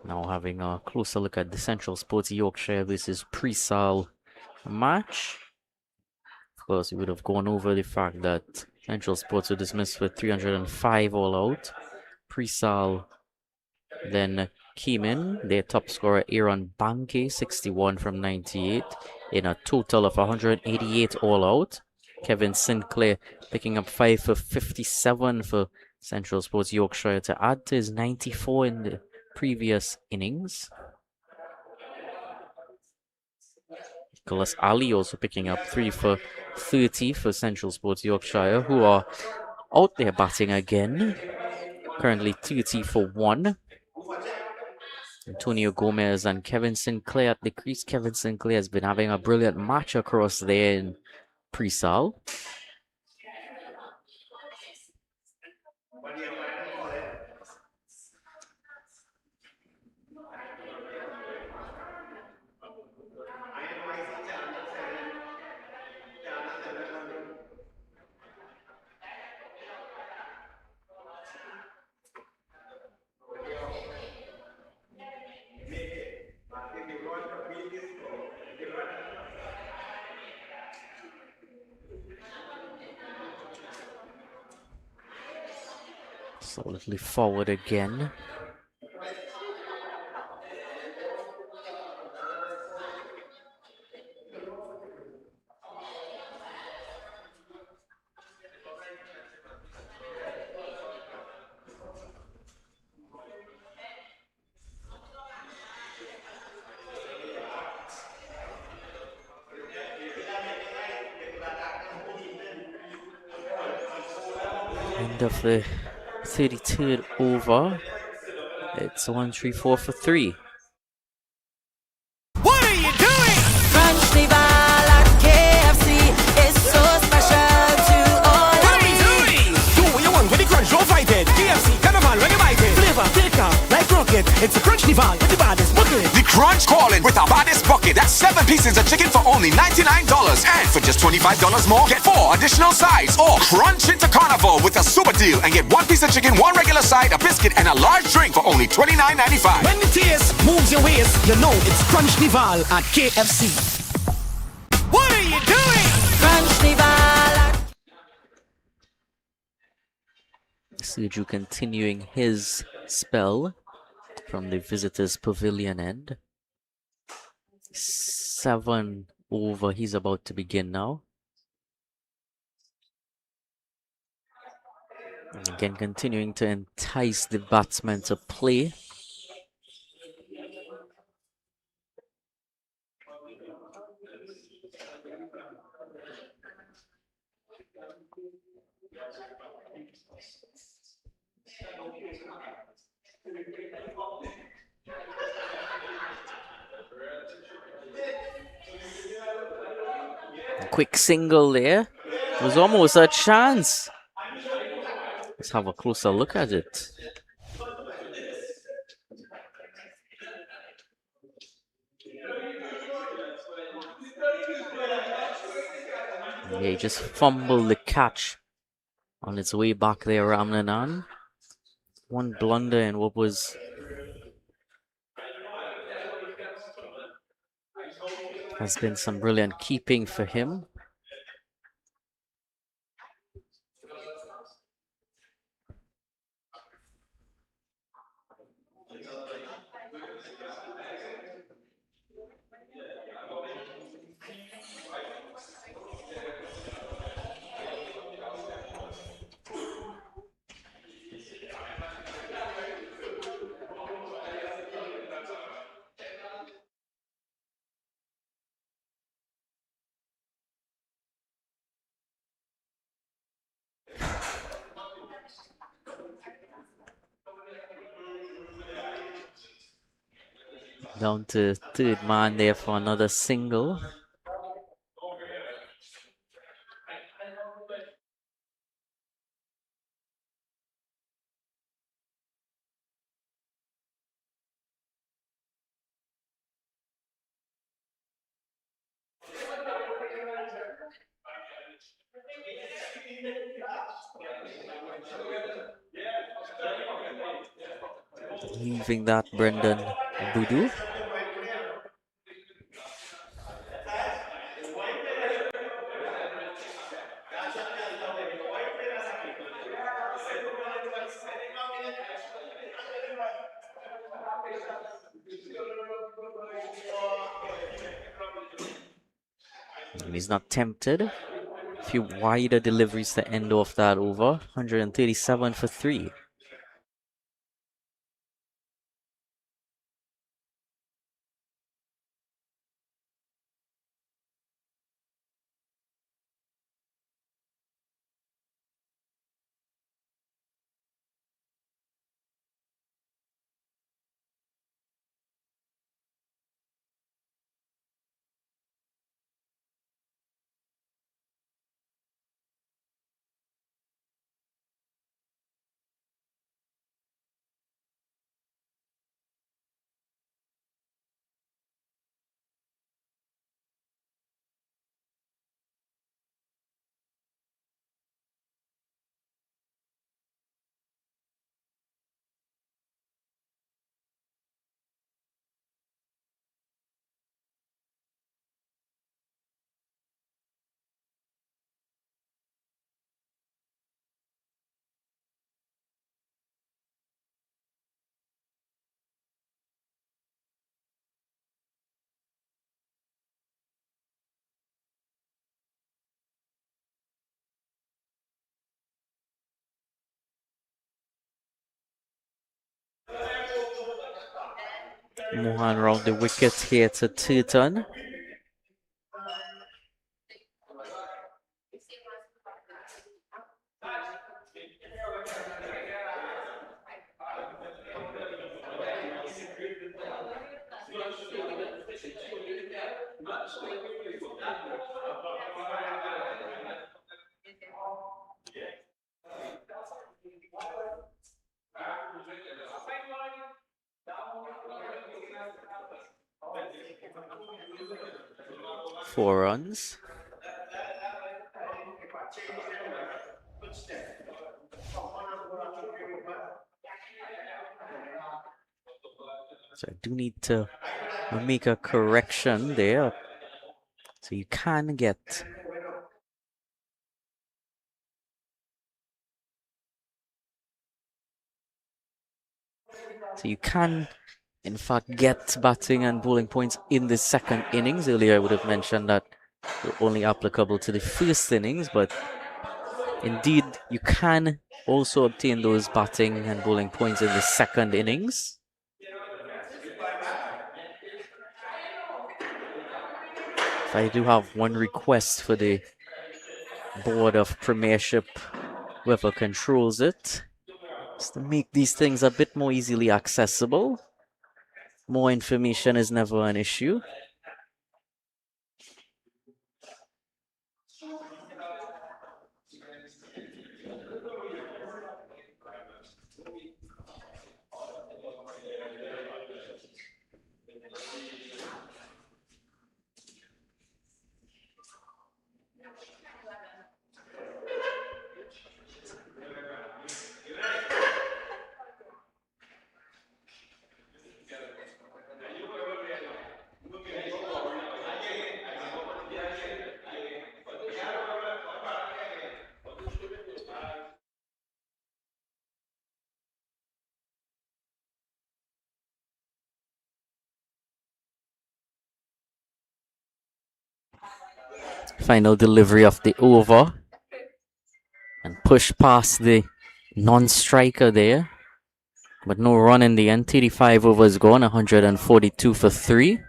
Now having a closer look at the Central Sports Yorkshire versus Presal match. Of course, we would have gone over the fact that Central Sports were dismissed with 305 all out. Presal then came in. Their top scorer, Aaron Banke, 61 from 98, in a total of 188 all out. Kevin Sinclair picking up 5 for 57 for Central Sports Yorkshire to add to his 94 in the previous innings. Nicholas Ali also picking up 3 for 30 for Central Sports Yorkshire, who are out there batting again. Currently 30 for 1. Antonio Gomez and Kevin Sinclair at the crease. Kevin Sinclair has been having a brilliant match across there in Presal. Solidly forward again. End of the 33rd over. It's 1-3-4 for 3. What are you doing? French at KFC is so special to all What of are we me. doing? Do what you want with the crunch, don't fight it. KFC, Carnival, when you bite it. Flavor, thicker, like rocket. It's a crunch nival with the baddest bucket. The Crunch calling with our baddest bucket. That's 7 pieces of chicken for only $99. And for just $25 more, get 4 additional sides. Or crunch into Carnival with a super deal and get 1 piece of chicken, 1 regular side, a biscuit, and a large drink for only $29.95. When the taste moves your waist, you know it's crunch nival at KFC. What are you doing? French at Sergio continuing his spell from the visitors' pavilion end. 7 over. He's about to begin now. And again, continuing to entice the batsmen to play. Quick single there. It was almost a chance. Let's have a closer look at it. Yeah, he just fumbled the catch on its way back there, Ramnanan. One blunder in what was has been some brilliant keeping for him. Down to third man there for another single. Leaving that Brendan Boodoo. And he's not tempted. A few wider deliveries to end off that over. 137 for 3. Mohan round the wicket here to Turton. Four runs. So I do need to make a correction there. So you can get in fact get batting and bowling points in the second innings. Earlier I would have mentioned that they're only applicable to the first innings, but indeed you can also obtained those batting and bowling points in the second innings. If I do have one request for the board of Premiership, whoever controls it, is to make these things a bit more easily accessible. More information is never an issue. Final delivery of the over and push past the non-striker there, but no run in the end. 35 overs gone, 142 for 3.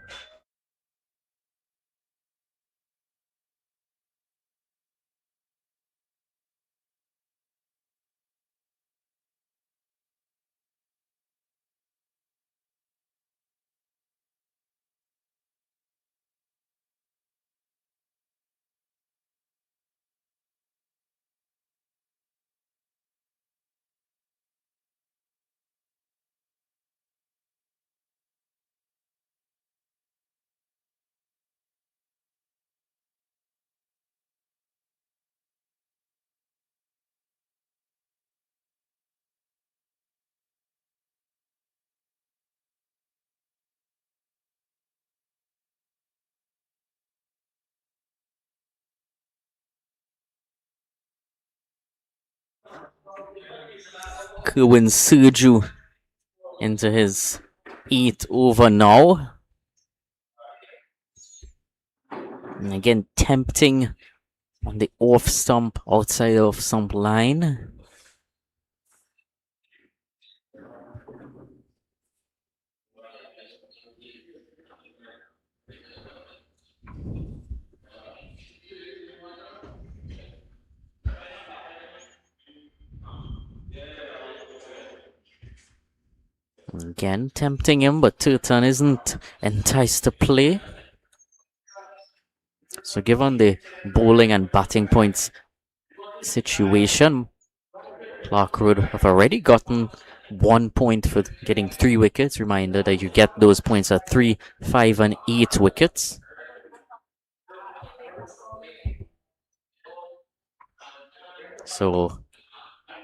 Kerwin Serju into his 8th over now. And again, tempting on the off stump, outside of stump line. Again, tempting him, but Turton isn't enticed to play. So given the bowling and batting points situation, Clarke would have already gotten 1 point for getting 3 wickets. Reminder that you get those points at 3, 5 and 8 wickets. So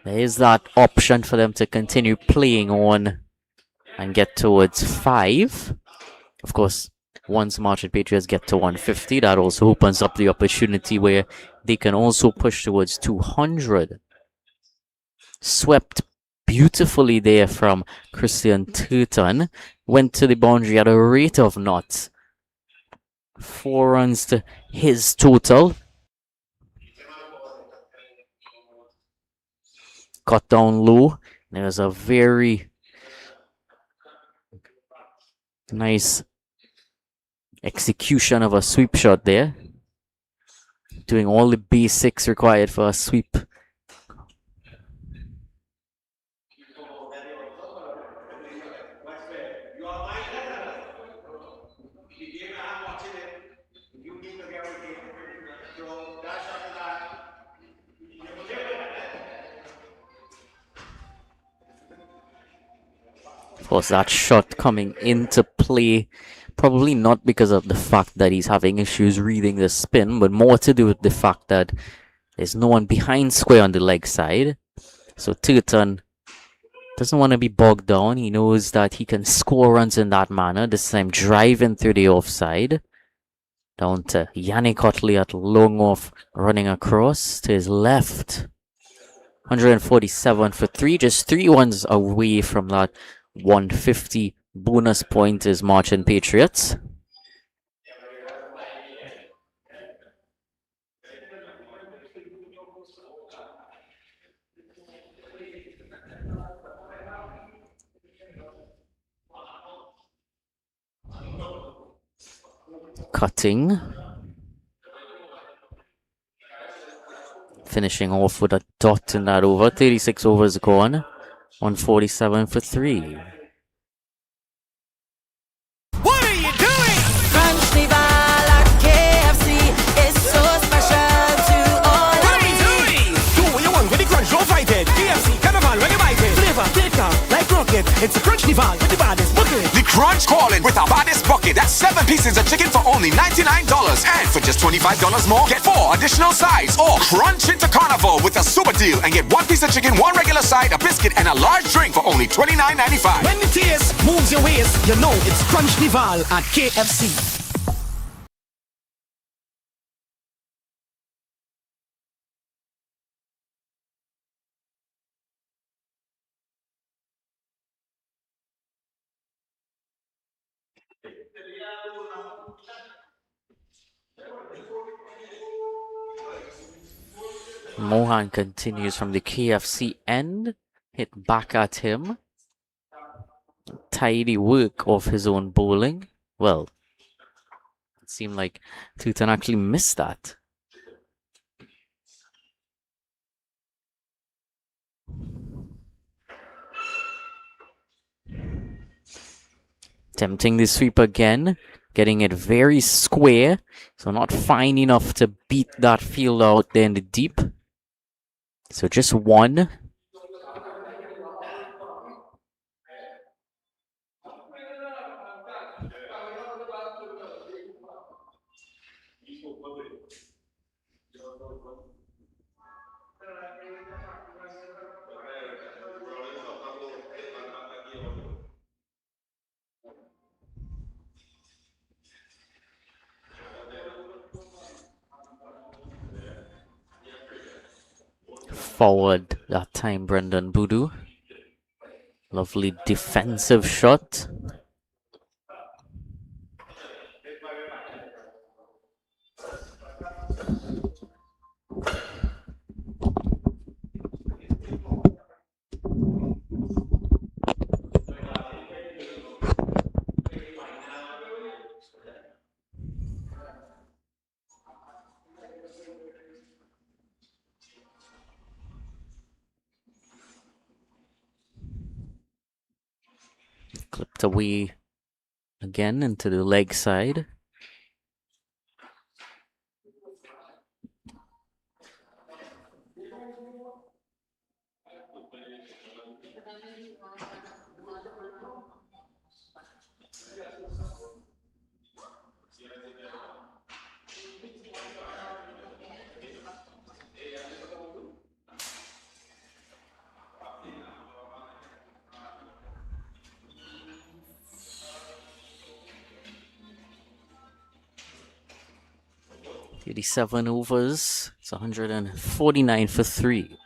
there is that option for them to continue playing on and get towards 5. Of course, once Marchin Patriots get to 150, that also opens up the opportunity where they can also push towards 200. Swept beautifully there from Christian Turton. Went to the boundary at a rate of knots. 4 runs to his total. Got down low. There's a very nice execution of a sweep shot there. Doing all the basics required for a sweep. Of course, that shot coming into play, probably not because of the fact that he's having issues reading the spin, but more to do with the fact that there's no one behind square on the leg side. So Turton doesn't want to be bogged down. He knows that he can score runs in that manner. This time driving through the offside. Down to Yannick Otley at long off, running across to his left. 147 for 3, just 3 runs away from that 150 bonus point is Marchin Patriots. cutting. Finishing off with a dot in that over. 36 overs gone. 147 for 3. What are you doing? Carnival at KFC is so special to all What of are we me. doing? Do what you want with the crunch, don't fight it. KFC Carnival, when you bite it. Flavor, thicker, like rocket. It's a Crunchnival with the baddest bucket. The Crunch calling with our baddest bucket. That's 7 pieces of chicken for only $99. And for just $25 more, get 4 additional sides. Or crunch into carnival with a super deal and get 1 piece of chicken, 1 regular side, a biscuit, and a large drink for only $29.95. When the taste moves your waist, you know it's Crunchnival at KFC. Mohan continues from the KFC end. Hit back at him. Tidy work of his own bowling. Well, it seemed like Tutan actually missed that. Attempting the sweep again. Getting it very square. So not fine enough to beat that field out there in the deep. So just 1. Forward that time, Brendan Boodoo. Lovely defensive shot. Clipped away again into the leg side. Eighty-seven overs. It's 149 for 3.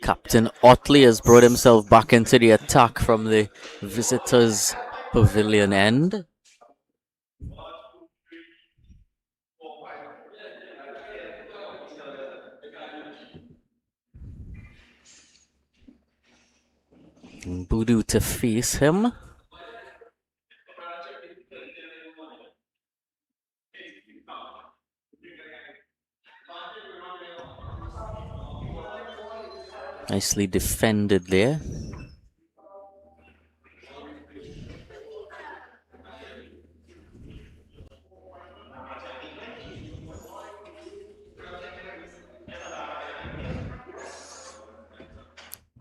Captain Otley has brought himself back into the attack from the visitors' pavilion end. And Boodoo to face him. Nicely defended there.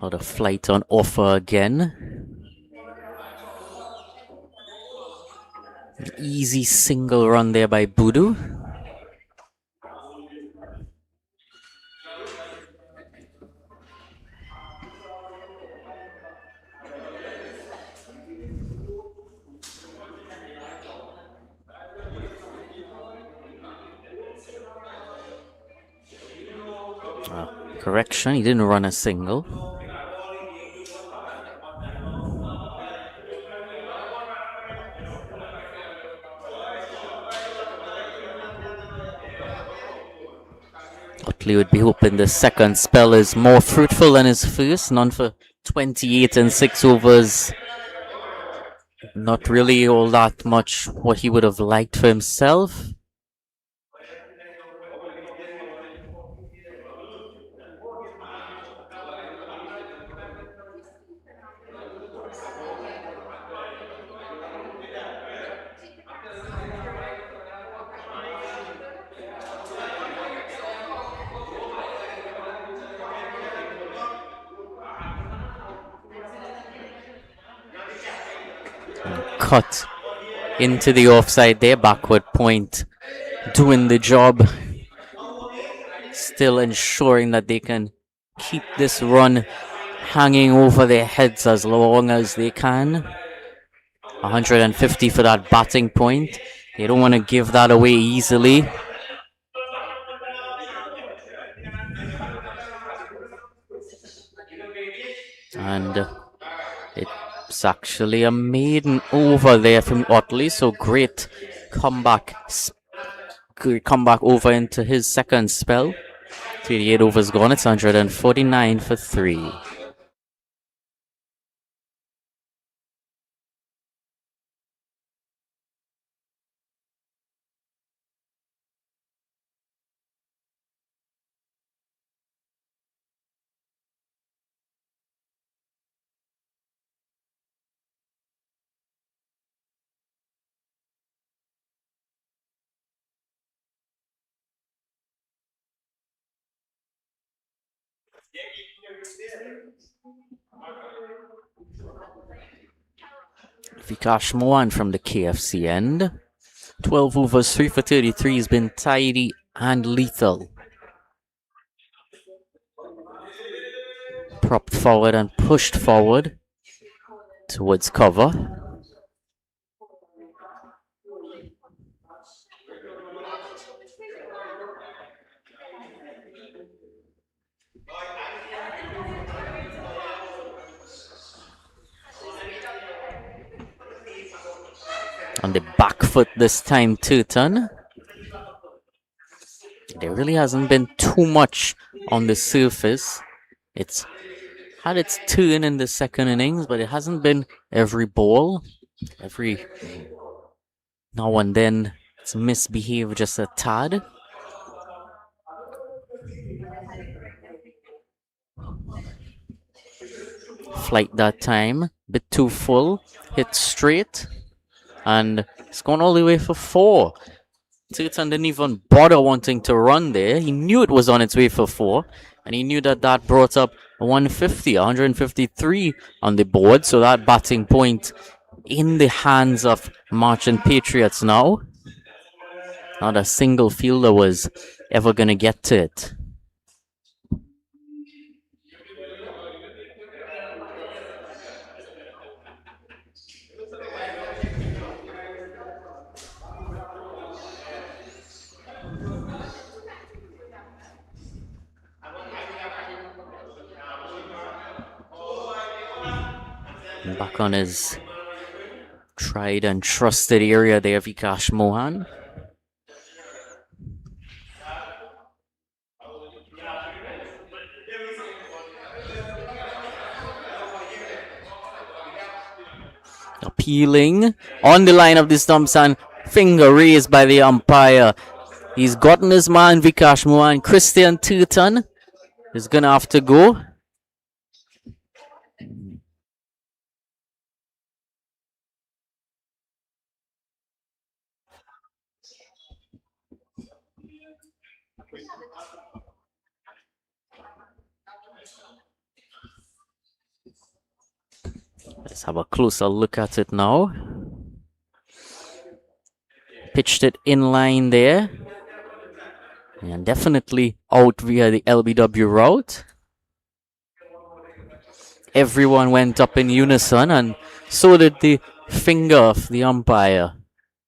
Not a flight on offer again. Easy single run there by Budu. Correction, he didn't run a single. Utley would be hoping the second spell is more fruitful than his first. None for 28 and 6 overs. Not really all that much what he would have liked for himself. Cut into the offside there, backward point, doing the job, still ensuring that they can keep this run hanging over their heads as long as they can. 150 for that batting point. They don't want to give that away easily. And it's actually a maiden over there from Otley, so great comeback over into his second spell. 38 overs gone, it's 149 for 3. Vikash Mohan from the KFC end. 12 overs, 3 for 33 has been tidy and lethal. Propped forward and pushed forward towards cover. On the back foot this time, Turton. There really hasn't been too much on the surface. It's had its turn in the second innings, but it hasn't been every ball. Every now and then it's misbehaved just a tad. Flight that time, bit too full, hit straight, and it's gone all the way for 4. Turton didn't even bother wanting to run there. He knew it was on its way for 4, and he knew that brought up 153 on the board, so that batting point in the hands of Marchin Patriots now. Not a single fielder was ever going to get to it. Back on his tried and trusted area there, Vikash Mohan. Appealing on the line of the stumps and finger raised by the umpire. He's gotten his man, Vikash Mohan. Christian Turton is gonna have to go. Let's have a closer look at it now. Pitched it in line there. And definitely out via the LBW route. Everyone went up in unison, and so did the finger of the umpire.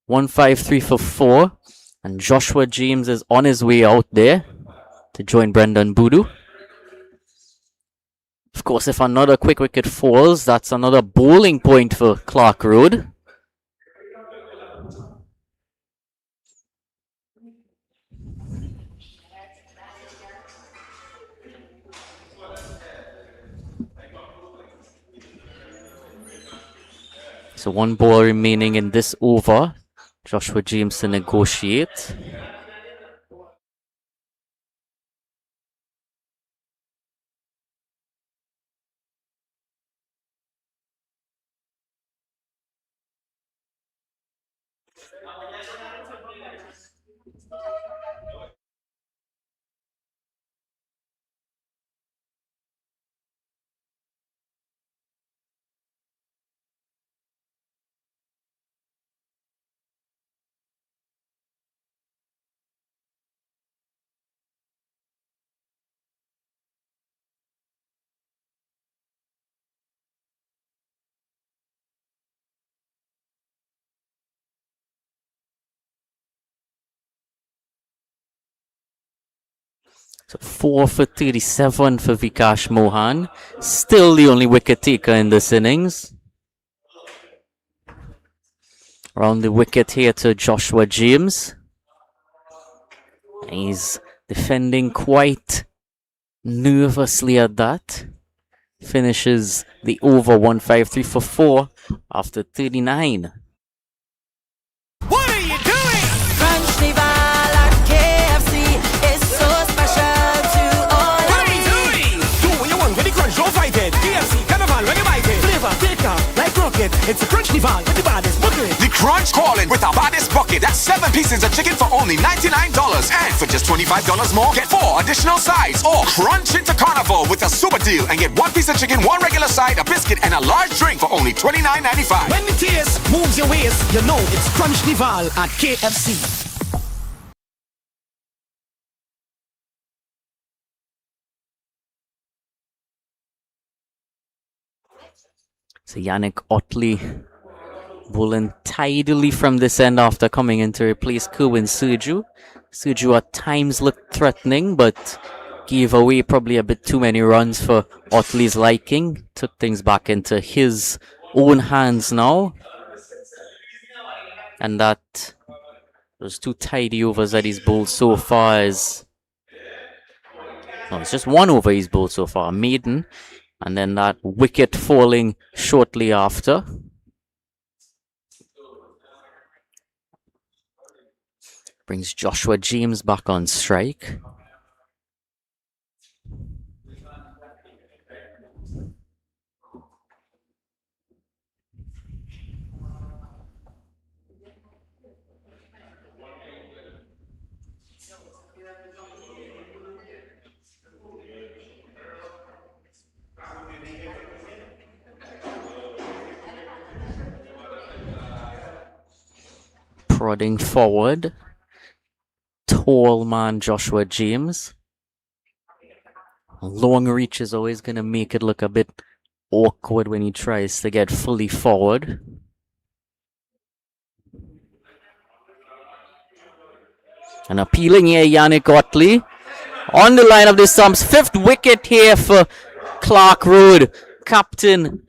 153 for 4. And Joshua James is on his way out there to join Brendan Boodoo. Of course, if another quick wicket falls, that's another bowling point for Clarke Road. So 1 ball remaining in this over. Joshua James to negotiate. So 4 for 37 for Vikash Mohan. Still the only wicket taker in this innings. Around the wicket here to Joshua James. He's defending quite nervously at that. Finishes the over 153 for 4 after 39. What are you doing? Crunchnival at KFC is so special to all What of are you me. doing? Do what you want with the crunch, don't fight it. KFC Carnival, when you bite it. Flavor, thicker, like rocket. It's a Crunchnival with the baddest bucket. The Crunch calling with our baddest bucket. That's 7 pieces of chicken for only $99. And for just $25 more, get 4 additional sides. Or crunch into Carnival with a super deal and get 1 piece of chicken, 1 regular side, a biscuit, and a large drink for only $29.95. When the taste moves your waist, you know it's Crunchnival at KFC. So Yannick Otley bowling tidily from this end after coming in to replace Kerwin Serju. Serju at times looked threatening, but gave away probably a bit too many runs for Otley's liking. Took things back into his own hands now. And that those 2 tidy overs that he's bowled so far is... No, it's just 1 over he's bowled so far. Maiden. And then that wicket falling shortly after. Brings Joshua James back on strike. Prodding forward. Tall man Joshua James. Long reach is always going to make it look a bit awkward when he tries to get fully forward. And appealing here, Yannick Otley. On the line of the stumps. 5th wicket here for Clarke Road. Captain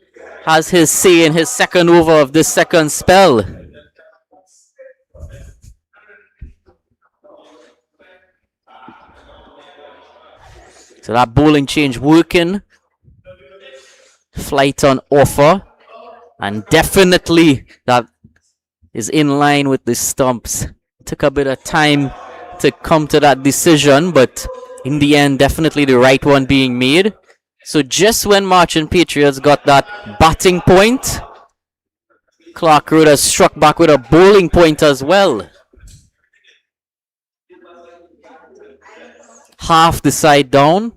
has his say in his 2nd over of this 2nd spell. So that bowling change working. Flight on offer. And definitely that is in line with the stumps. Took a bit of time to come to that decision, but in the end, definitely the right one being made. So just when Marchin Patriots got that batting point, Clarke Road has struck back with a bowling point as well. Half the side down.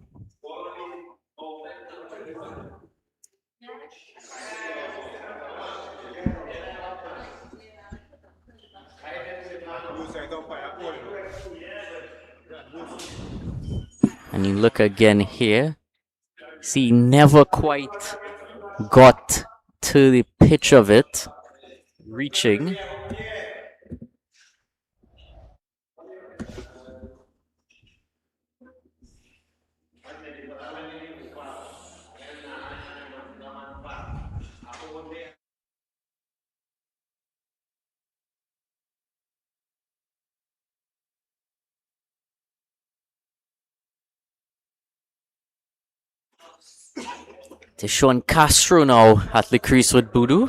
And you look again here. See, he never quite got to the pitch of it, reaching. Deshaun Castro now at the crease with Boodoo.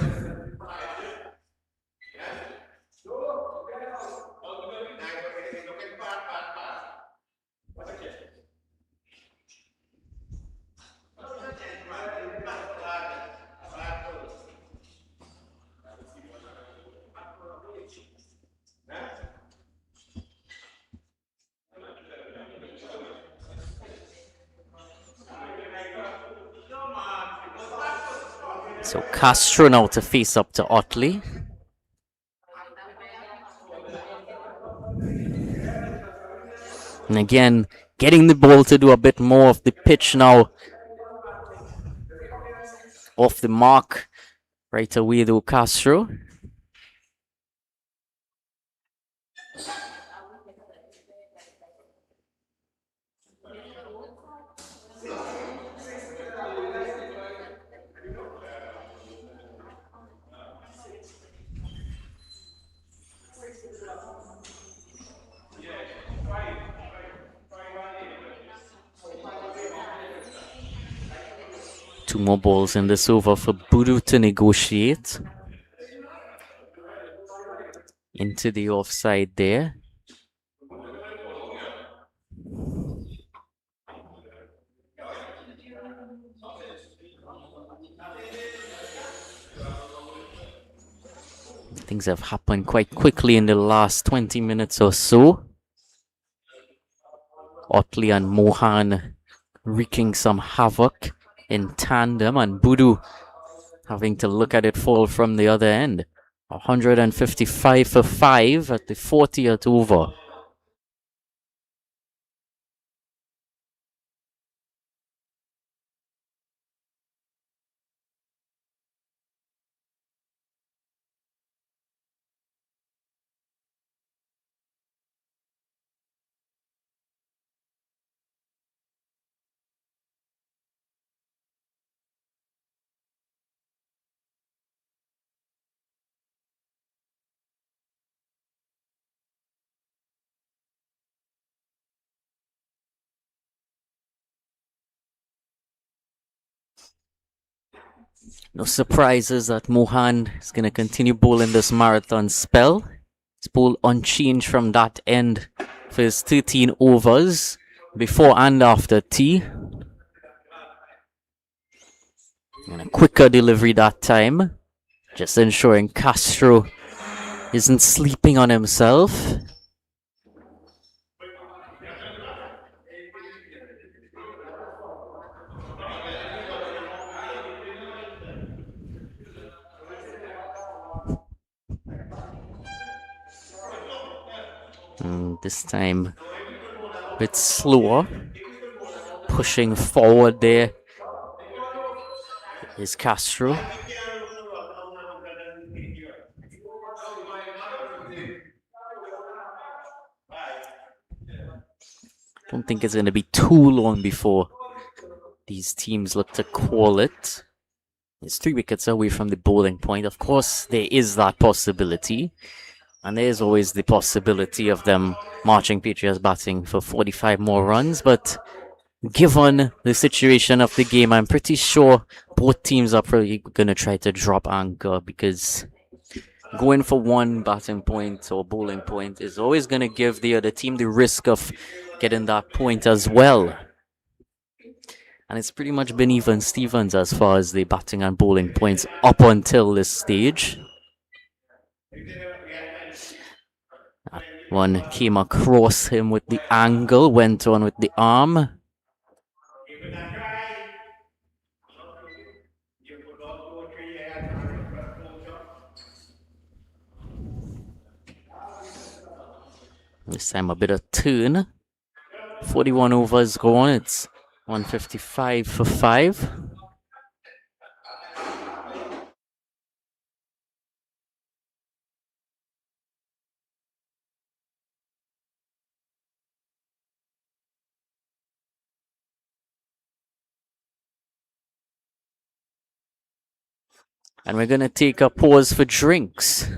So Castro now to face up to Otley. And again, getting the ball to do a bit more of the pitch now. Off the mark right away though, Castro. Two more balls in this over for Boodoo to negotiate. Into the offside there. Things have happened quite quickly in the last 20 minutes or so. Otley and Mohan wreaking some havoc in tandem, and Boodoo having to look at it fall from the other end. 155 for 5 at the 40th over. No surprises that Mohan is going to continue bowling this marathon spell. He's bowled unchanged from that end for his 13 overs before and after tea. And a quicker delivery that time, just ensuring Castro isn't sleeping on himself. And this time a bit slower, pushing forward there is Castro. Don't think it's going to be too long before these teams look to call it. It's 3 wickets away from the bowling point. Of course, there is that possibility. And there's always the possibility of them Marchin Patriots batting for 45 more runs. But given the situation of the game, I'm pretty sure both teams are probably going to try to drop anchor, because going for one batting point or bowling point is always going to give the other team the risk of getting that point as well. And it's pretty much been even Stevens as far as the batting and bowling points up until this stage. That one came across him with the angle, went on with the arm. This time a bit of turn 41 overs gone. It's 155 for 5. And we're going to take a pause for drinks.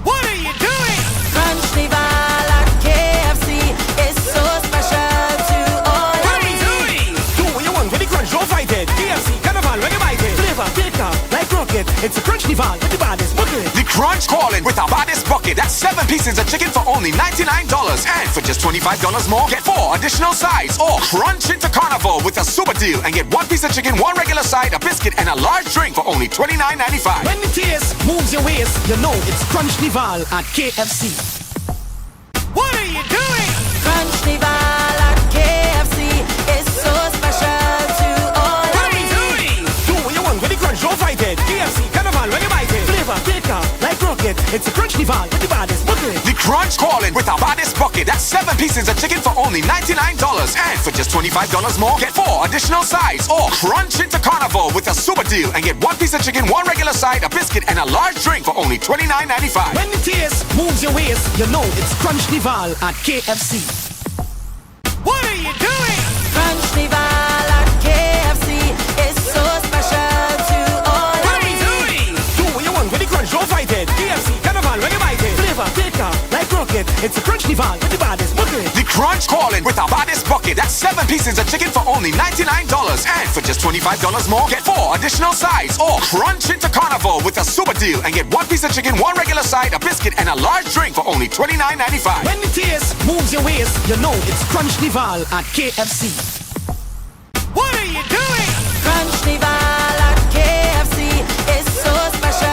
What are you doing? Carnival at KFC is so special to all What of are we me. doing? Do what you want with the crunch, don't fight it. KFC, Carnival, when you bite it. Flavor, thicker, like rocket. It's a crunch nival with the baddest bucket. The crunch calling with our baddest bucket. That's 7 pieces of chicken for only $99. And for just $25 more, get 4 additional sides. Or crunch into carnival with a super deal and get 1 piece of chicken, 1 regular side, a biscuit, and a large drink for only $29.95. When the taste moves your waist, you know it's crunch nival at KFC. What are you doing? Carnival at KFC is so special to all What of are we me. doing? Do what you want with the crunch, don't fight it. KFC, Carnival, when you bite it. Flavor, thicker, like rocket. It's a crunch nival with the baddest bucket. The crunch calling with our baddest bucket. That's 7 pieces of chicken for only $99. And for just $25 more, get 4 additional sides. Or crunch into carnival with a super deal and get 1 piece of chicken, 1 regular side, a biscuit, and a large drink for only $29.95. When the taste moves your waist, you know it's crunch nival at KFC. What are you doing? Carnival at KFC is so special to all What of are we me. doing? Do what you want with the crunch, don't fight it. KFC, Carnival, when you bite it. Flavor, thicker, like rocket. It's a crunch nival with the baddest bucket. The crunch calling with our baddest bucket. That's 7 pieces of chicken for only $99. And for just $25 more, get 4 additional sides. Or crunch into carnival with a super deal and get 1 piece of chicken, 1 regular side, a biscuit, and a large drink for only $29.95. When the taste moves your waist, you know it's crunch nival at KFC. What are you doing? Carnival at KFC is so special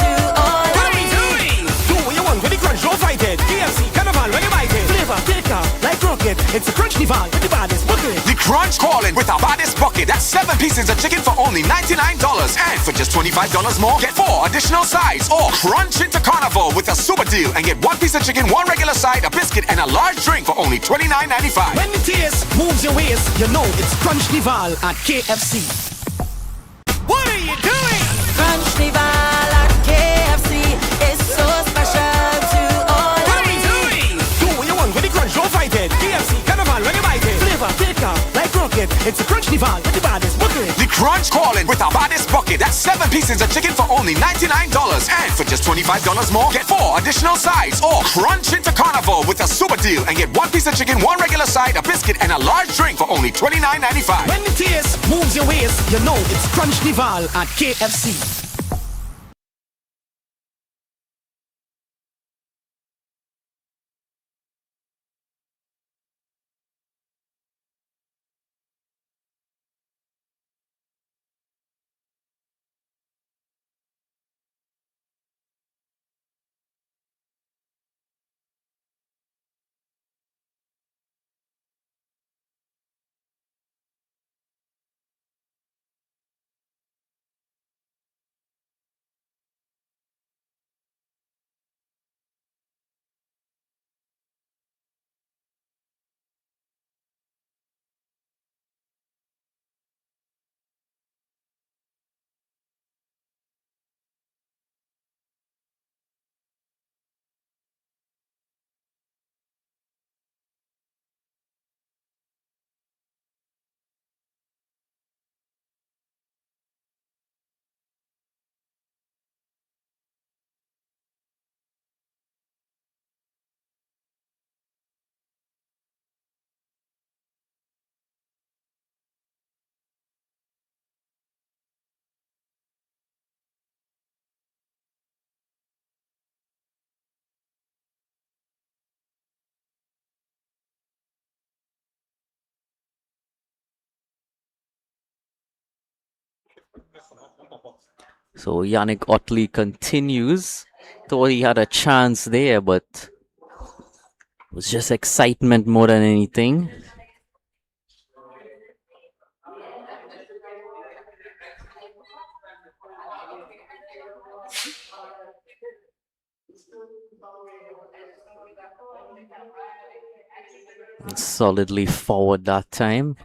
to all What of are we me. doing? Do what you want with the crunch, don't fight it. KFC, Carnival, when you bite it. Flavor, thicker, like rocket. It's a crunch nival with the baddest bucket. The crunch calling with our baddest bucket. That's 7 pieces of chicken for only $99. And for just $25 more, get 4 additional sides. Or crunch into carnival with a super deal and get 1 piece of chicken, 1 regular side, a biscuit, and a large drink for only $29.95. When the taste moves your waist, you know it's crunch nival at KFC. What are you doing? Carnival at KFC is so special to all What are of we me. doing? Do what you want with the crunch, don't fight it. KFC, Carnival, when you bite it. Flavor, thicker, like rocket. It's a crunch nival with the baddest bucket. The crunch calling with our baddest bucket. That's 7 pieces of chicken for only $99. And for just $25 more, get 4 additional sides. Or crunch into carnival with a super deal and get 1 piece of chicken, 1 regular side, a biscuit, and a large drink for only $29.95. When the taste moves your waist, you know it's crunch nival at KFC. So Yannick Otley continues. Thought he had a chance there, but it was just excitement more than anything. Solidly forward that time.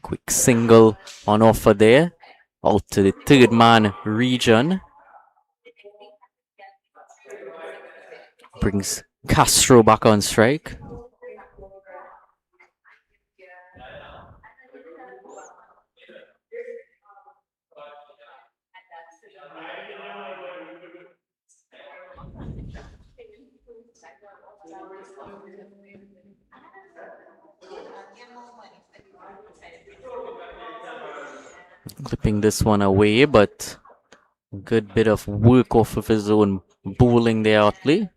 Quick single on offer there. Out to the third man region. Brings Castro back on strike. Clipping this one away, but a good bit of work off of his own bowling there, Otley.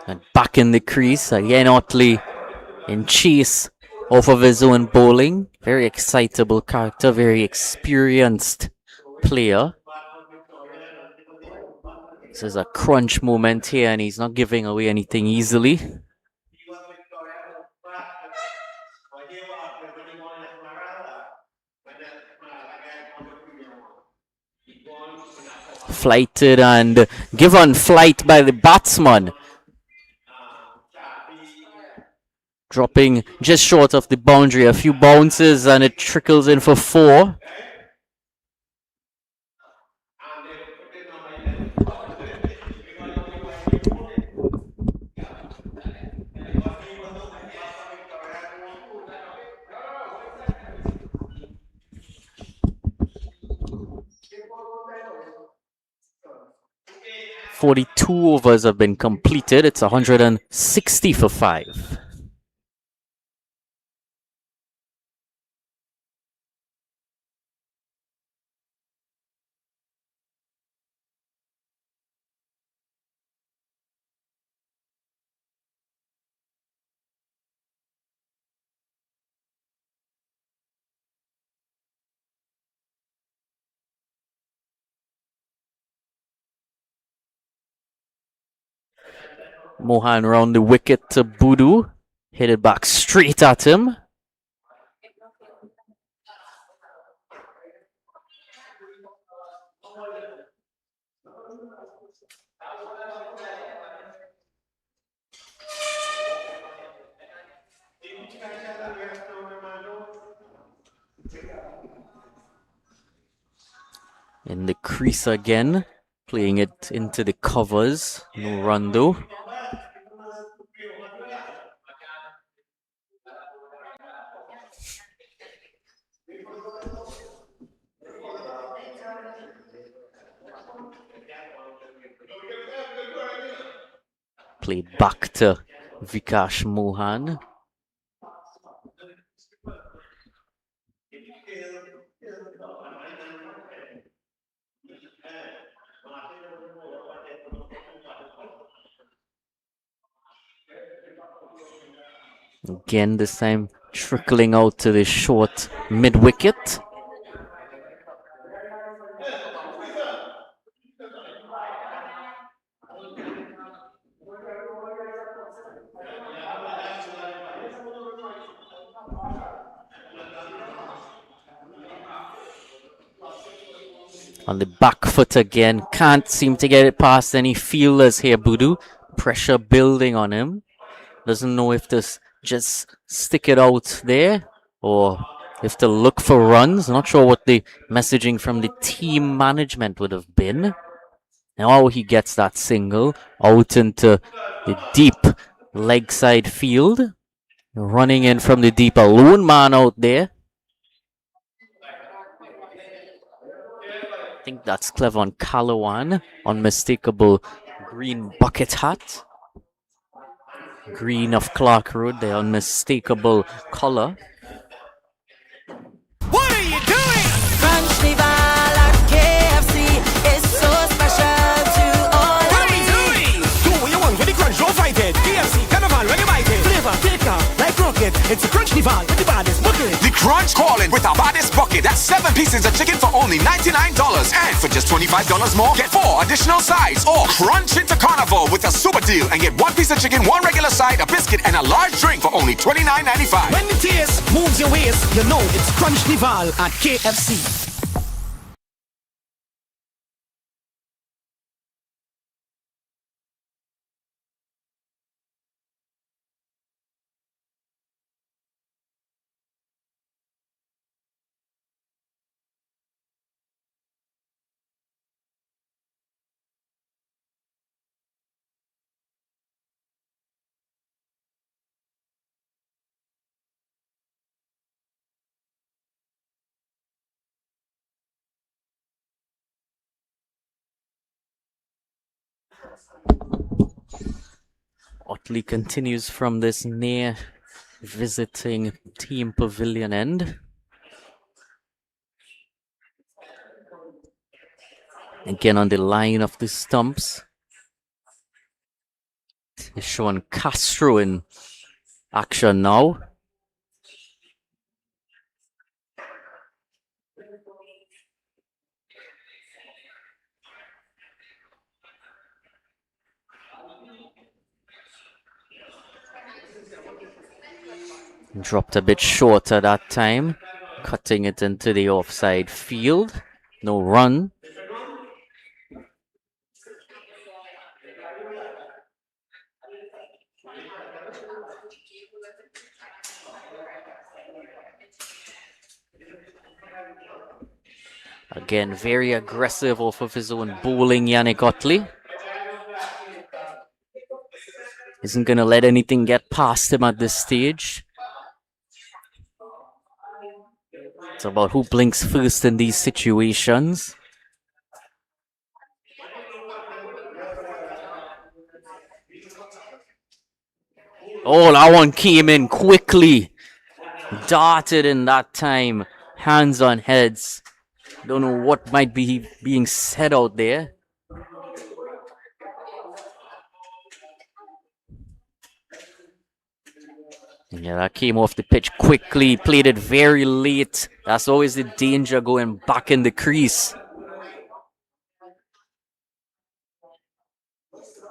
And back in the crease again, Otley in chase off of his own bowling. Very excitable character, very experienced player. This is a crunch moment here, and he's not giving away anything easily. Flighted and given flight by the batsman. Dropping just short of the boundary, a few bounces and it trickles in for 4. "42 overs have been completed. It's 160 for 5. Mohan round the wicket to Budu. Hit it back straight at him. In the crease again, playing it into the covers. No run though. Played back to Vikash Mohan. Again, this time trickling out to the short mid-wicket. On the back foot again, can't seem to get it past any fielders here, Budu. Pressure building on him. Doesn't know if to just stick it out there or if to look for runs. Not sure what the messaging from the team management would have been. Now he gets that single out into the deep leg side field. Running in from the deep, a lone man out there. I think that's Clevon Calawan. Unmistakable green bucket hat. Green of Clarke Road, the unmistakable color. What are you doing? Crunch the ball It's a crunch dival with the baddest bucket. The Crunch calling with our baddest bucket. That's 7 pieces of chicken for only $99. And for just $25 more, get 4 additional sides. Or crunch into carnival with a super deal and get 1 piece of chicken, 1 regular side, a biscuit, and a large drink for only $29.95. When the taste moves your waist, you know it's crunch dival at KFC. Otley continues from this near visiting team pavilion end. Again on the line of the stumps. Is showing Castro in action now. Dropped a bit shorter that time, cutting it into the offside field. No run. Again, very aggressive off of his own bowling, Yannick Otley. Isn't going to let anything get past him at this stage. It's about who blinks first in these situations. Oh, that one came in quickly. Darted in that time. Hands on heads. Don't know what might be being said out there. Yeah, that came off the pitch quickly. Played it very late. That's always the danger going back in the crease.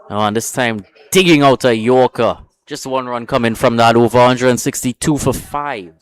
Oh, and this time digging out a Yorker. Just 1 run coming from that over. 162 for 5.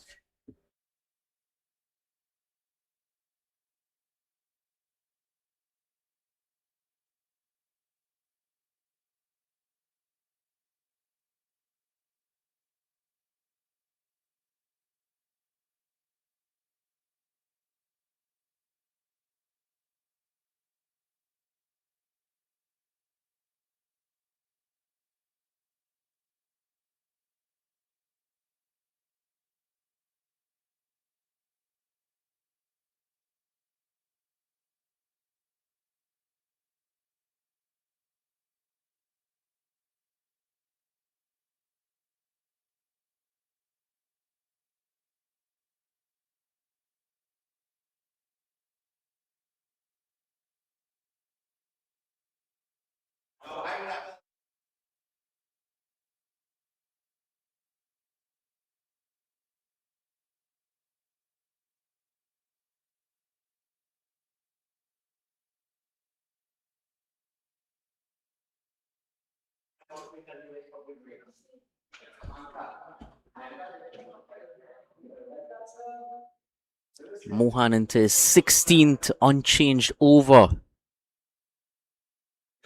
Mohan into his 16th unchanged over.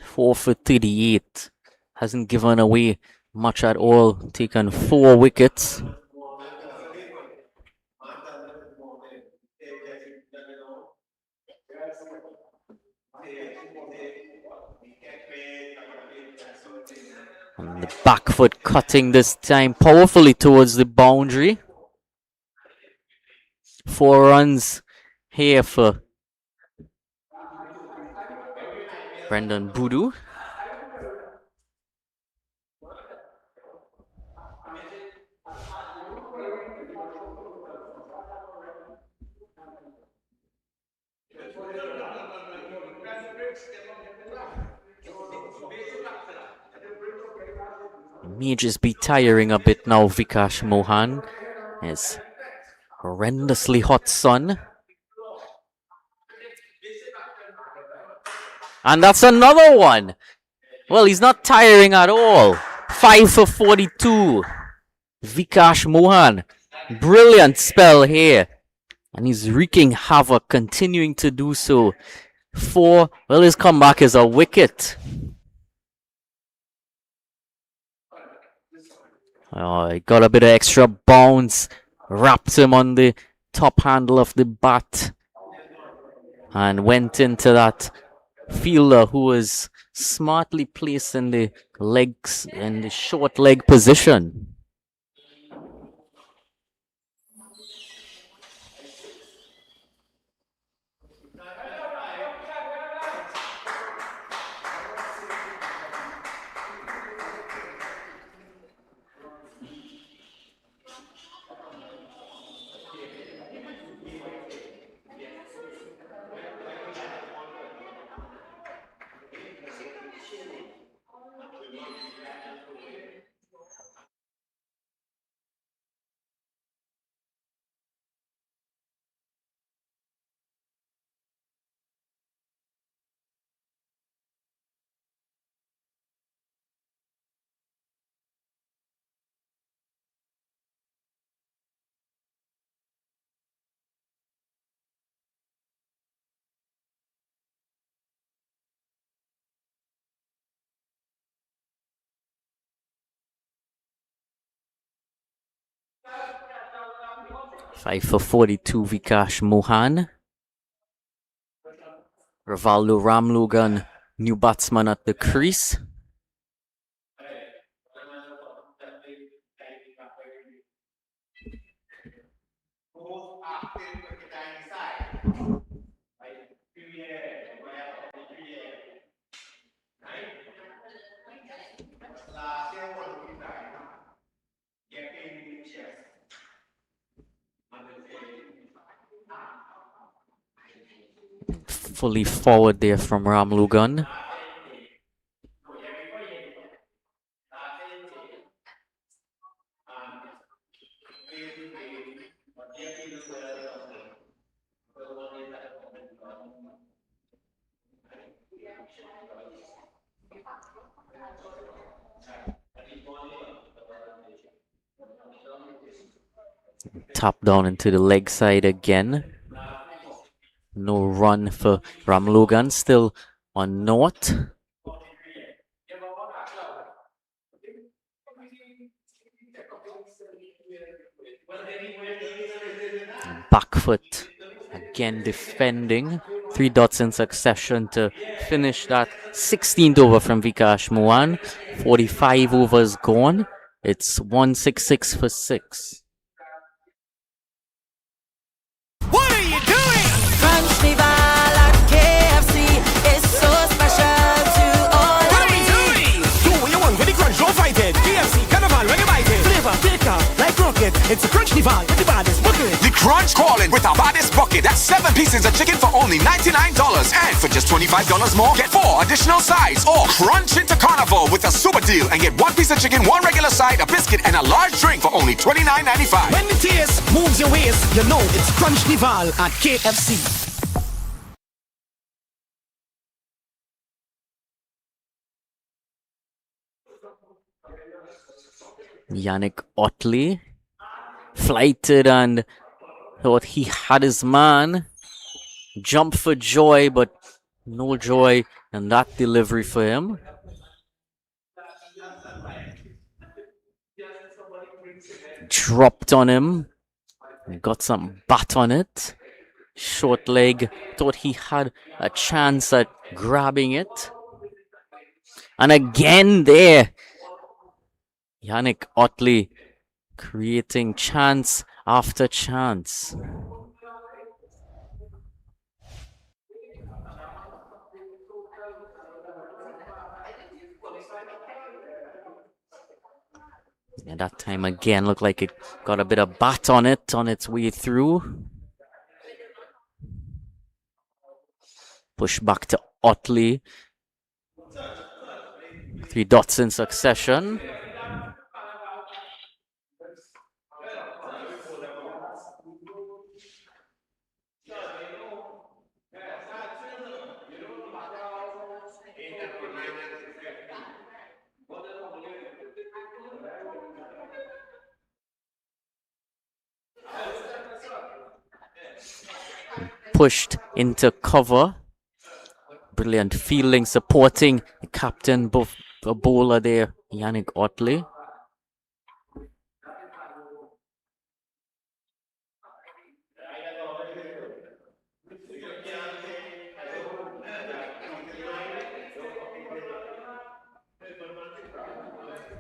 4 for 38. Hasn't given away much at all. Taken 4 wickets. And the back foot cutting this time powerfully towards the boundary. 4 runs here for Brendan Boodoo. May just be tiring a bit now, Vikash Mohan. It's horrendously hot sun. And that's another one. Well, he's not tiring at all. 5 for 42. Vikash Mohan. Brilliant spell here. And he's wreaking havoc, continuing to do so. 4. Well, his comeback is a wicket. Oh, he got a bit of extra bounce. Wrapped him on the top handle of the bat. And went into that fielder who was smartly placed in the legs, in the short leg position. Five for 42, Vikash Mohan. Rivaldo Ramlogan, new batsman at the crease. Fully forward there from Ramlugan. Tap down into the leg side again. No run for Ramlogan, still on naught. Back foot again defending. 3 dots in succession to finish that 16th over from Vikash Mohan. 45 overs gone. It's 166 for 6. What are you doing? Carnival at KFC is so special to all What are of we me. doing? Do what you want with the crunch, don't fight it. KFC Carnival, when you bite it. Flavor, thicker, like rocket. It's a crunch nival with the baddest bucket. The Crunch calling with our baddest bucket. That's 7 pieces of chicken for only $99. And for just $25 more, get 4 additional sides. Or crunch into carnival with a super deal and get 1 piece of chicken, 1 regular side, a biscuit, and a large drink for only $29.95. When the taste moves your waist, you know it's crunch nival at KFC. Yannick Otley flighted and thought he had his man. Jumped for joy, but no joy in that delivery for him. Dropped on him. Got some bat on it. Short leg. Thought he had a chance at grabbing it. And again there. Yannick Otley creating chance after chance. And that time again looked like it got a bit of bat on it on its way through. Push back to Otley. 3 dots in succession. pushed into cover. Brilliant fielding, supporting the captain, both a bowler there, Yannick Otley.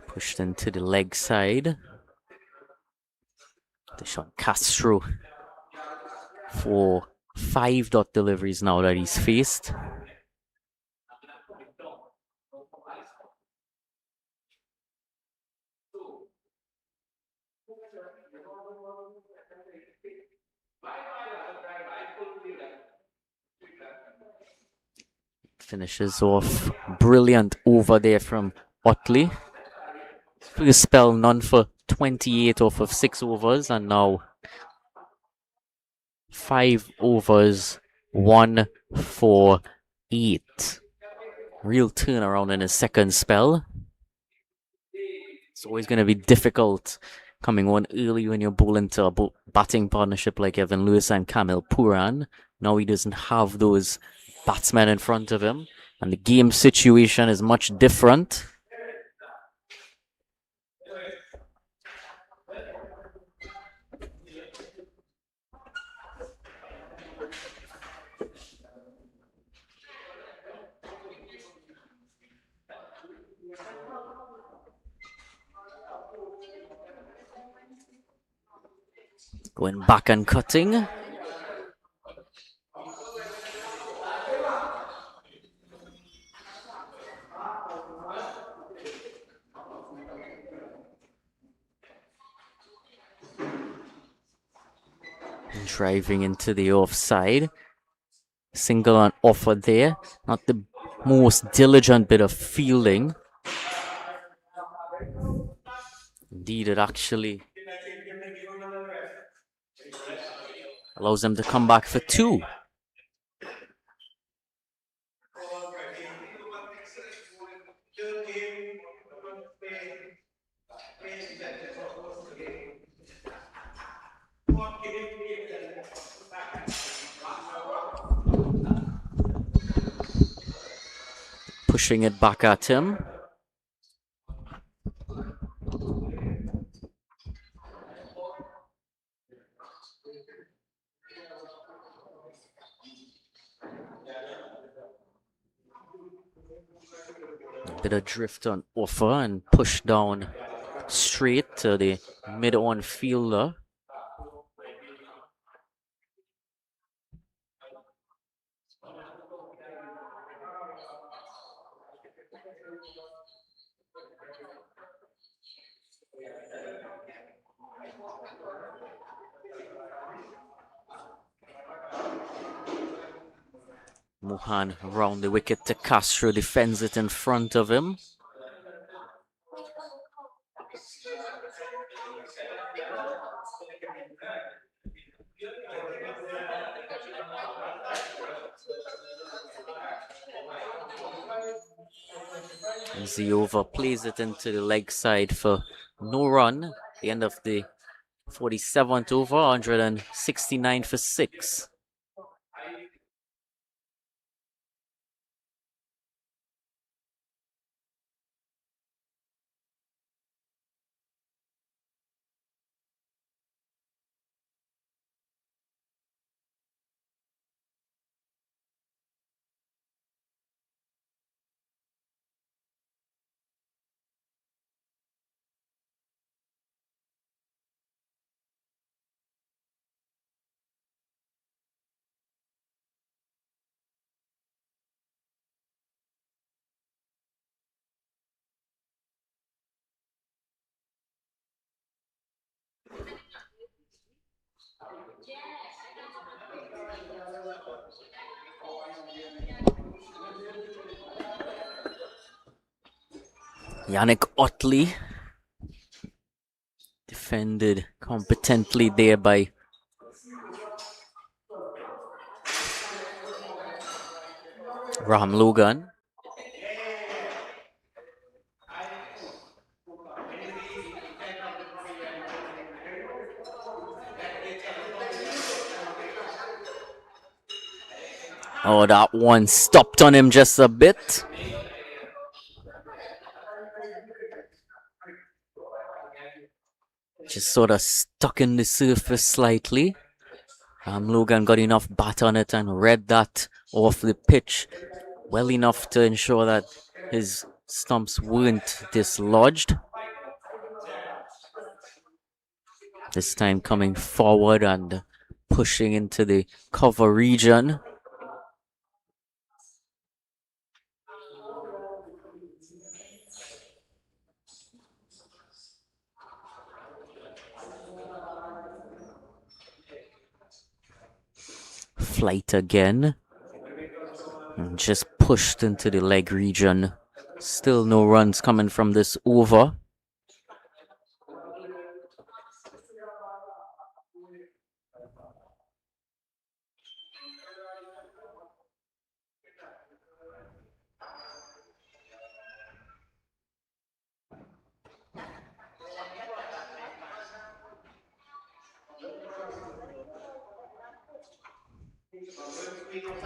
Pushed into the leg side. Deshaun Castro for 5 dot deliveries now that he's faced. Finishes off brilliant over there from Otley. First spell, none for 28 off of 6 overs, and now 5 overs, 1 for 8. Real turnaround in his second spell. It's always going to be difficult coming on early when you're bowling to a batting partnership like Evan Lewis and Kamil Puran. Now he doesn't have those batsmen in front of him, and the game situation is much different. Going back and cutting. Driving into the offside. Single on offer there. Not the most diligent bit of fielding. Indeed, it actually allows them to come back for 2. Pushing it back at him. Bit of drift on offer and push down straight to the mid-on fielder. Mohan around the wicket to Castro, defends it in front of him. Easy over, plays it into the leg side for no run. The end of the 47th over, 169 for 6. Yannick Otley defended competently there by Ram Logan. Oh, that one stopped on him just a bit. Just sort of stuck in the surface slightly. Logan got enough bat on it and read that off the pitch well enough to ensure that his stumps weren't dislodged. This time coming forward and pushing into the cover region. Flight again. And just pushed into the leg region. Still no runs coming from this over.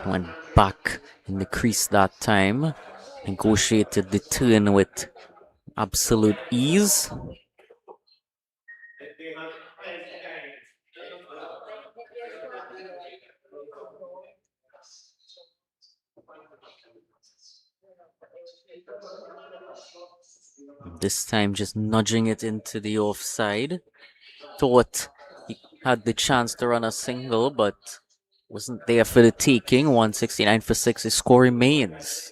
Went back in the crease that time. Negotiated the turn with absolute ease. This time just nudging it into the offside. Thought he had the chance to run a single, but wasn't there for the taking. 169 for 6. His score remains.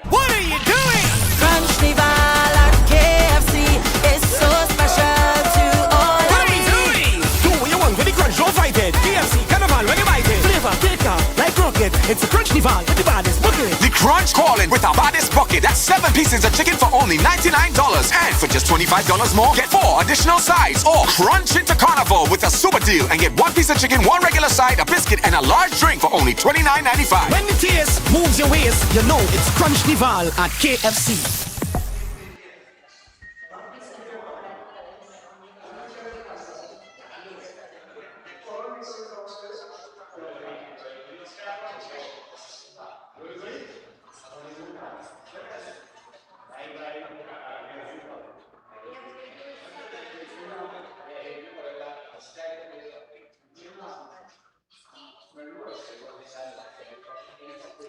What are you doing? Crunch the ball at KFC. It's so special to all What of are you me. doing? Do what you want with the crunch, don't fight it. KFC Carnival, when you bite it. Flavor, thicker, like rocket. It's a Crunchnival with the baddest bucket. The Crunch calling with our baddest bucket. That's 7 pieces of chicken for only $99. And for just $25 more, get 4 additional sides. Or crunch into Carnival with a super deal and get 1 piece of chicken, 1 regular side, a biscuit, and a large drink for only $29.95. When the taste moves your waist, you know it's Crunchnival at KFC.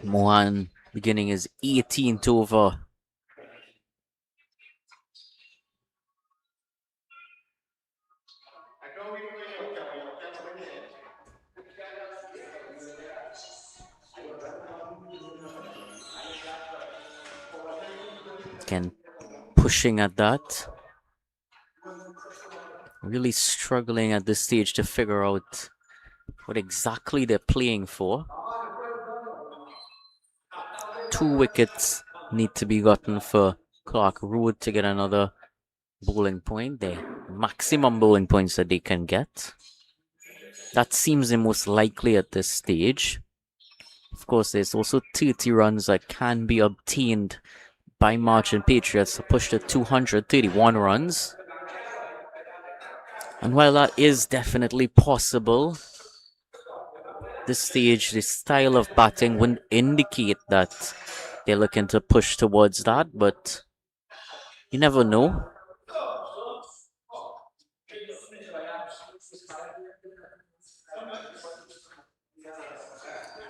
Mohan beginning his 18th over. Again, pushing at that. Really struggling at this stage to figure out what exactly they're playing for. 2 wickets need to be gotten for Clarke Road to get another bowling point. The maximum bowling points that they can get. That seems the most likely at this stage. Of course, there's also 30 runs that can be obtained by Marchin Patriots to push to 231 runs. And while that is definitely possible, this stage, the style of batting wouldn't indicate that they're looking to push towards that, but you never know.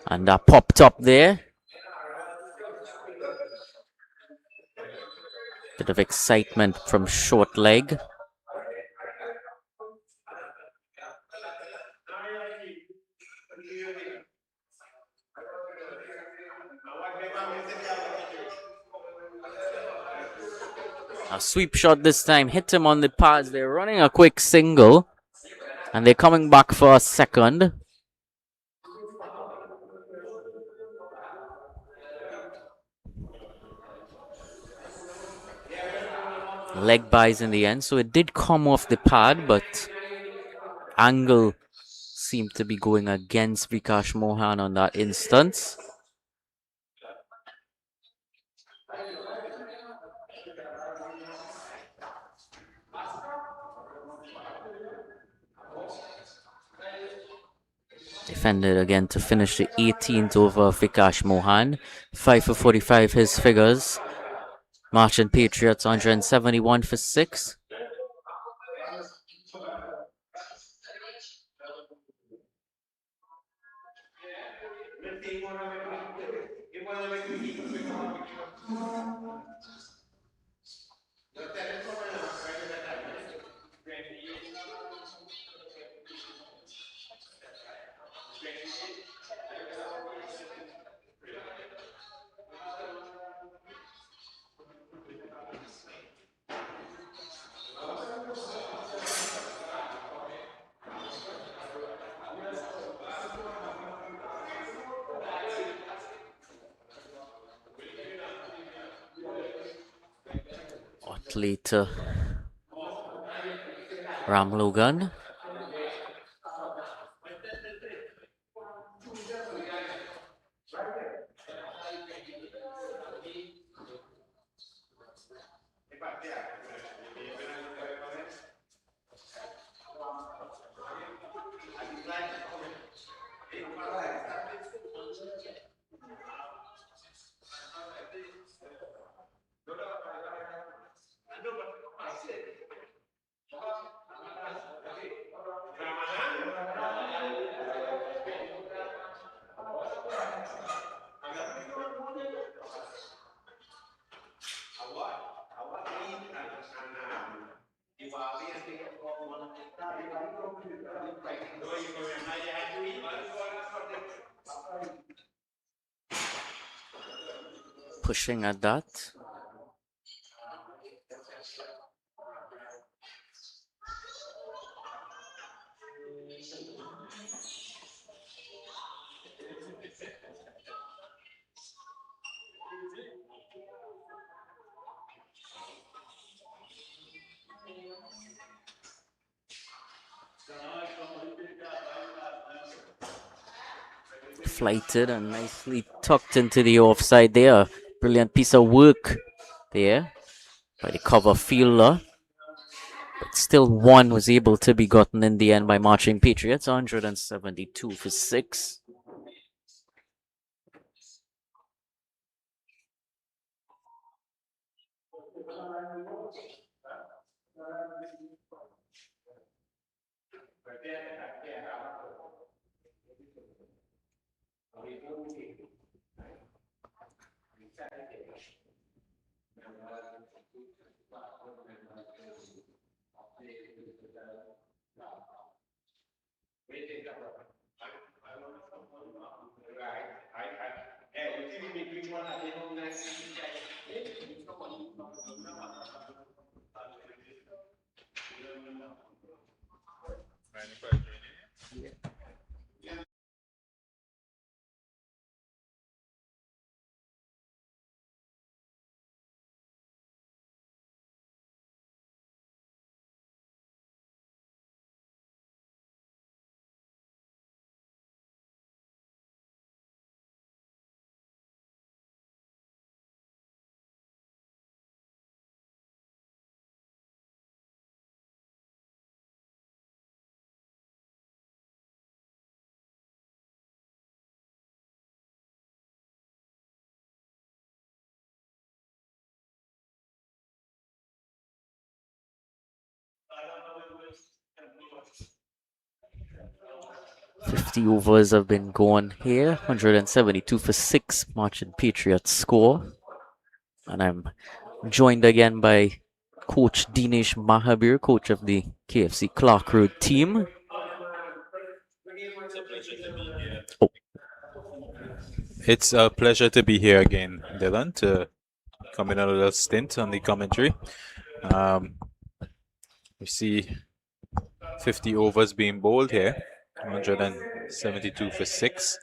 And that popped up there. Bit of excitement from short leg. A sweep shot this time, hit him on the pads. They're running a quick single, and they're coming back for a second. Leg buys in the end, so it did come off the pad, but angle seemed to be going against Vikash Mohan on that instance. defended again to finish the 18th over Vikash Mohan. 5 for 45 his figures. Marchin Patriots 171 for 6. Otley to Ram Logan. Pushing at that. Flighted and nicely tucked into the offside there. Brilliant piece of work there by the cover fielder. But still one was able to be gotten in the end by Marchin Patriots. 172 for 6. .50 overs have been gone here. 172 for 6. Marchin Patriots score. And I'm joined again by Coach Dinesh Mahabir, coach of the KFC Clarke Road team. Oh. It's a pleasure to be here again, Dylan, to come in a little stint on the commentary. We see 50 overs being bowled here. 172 for 6.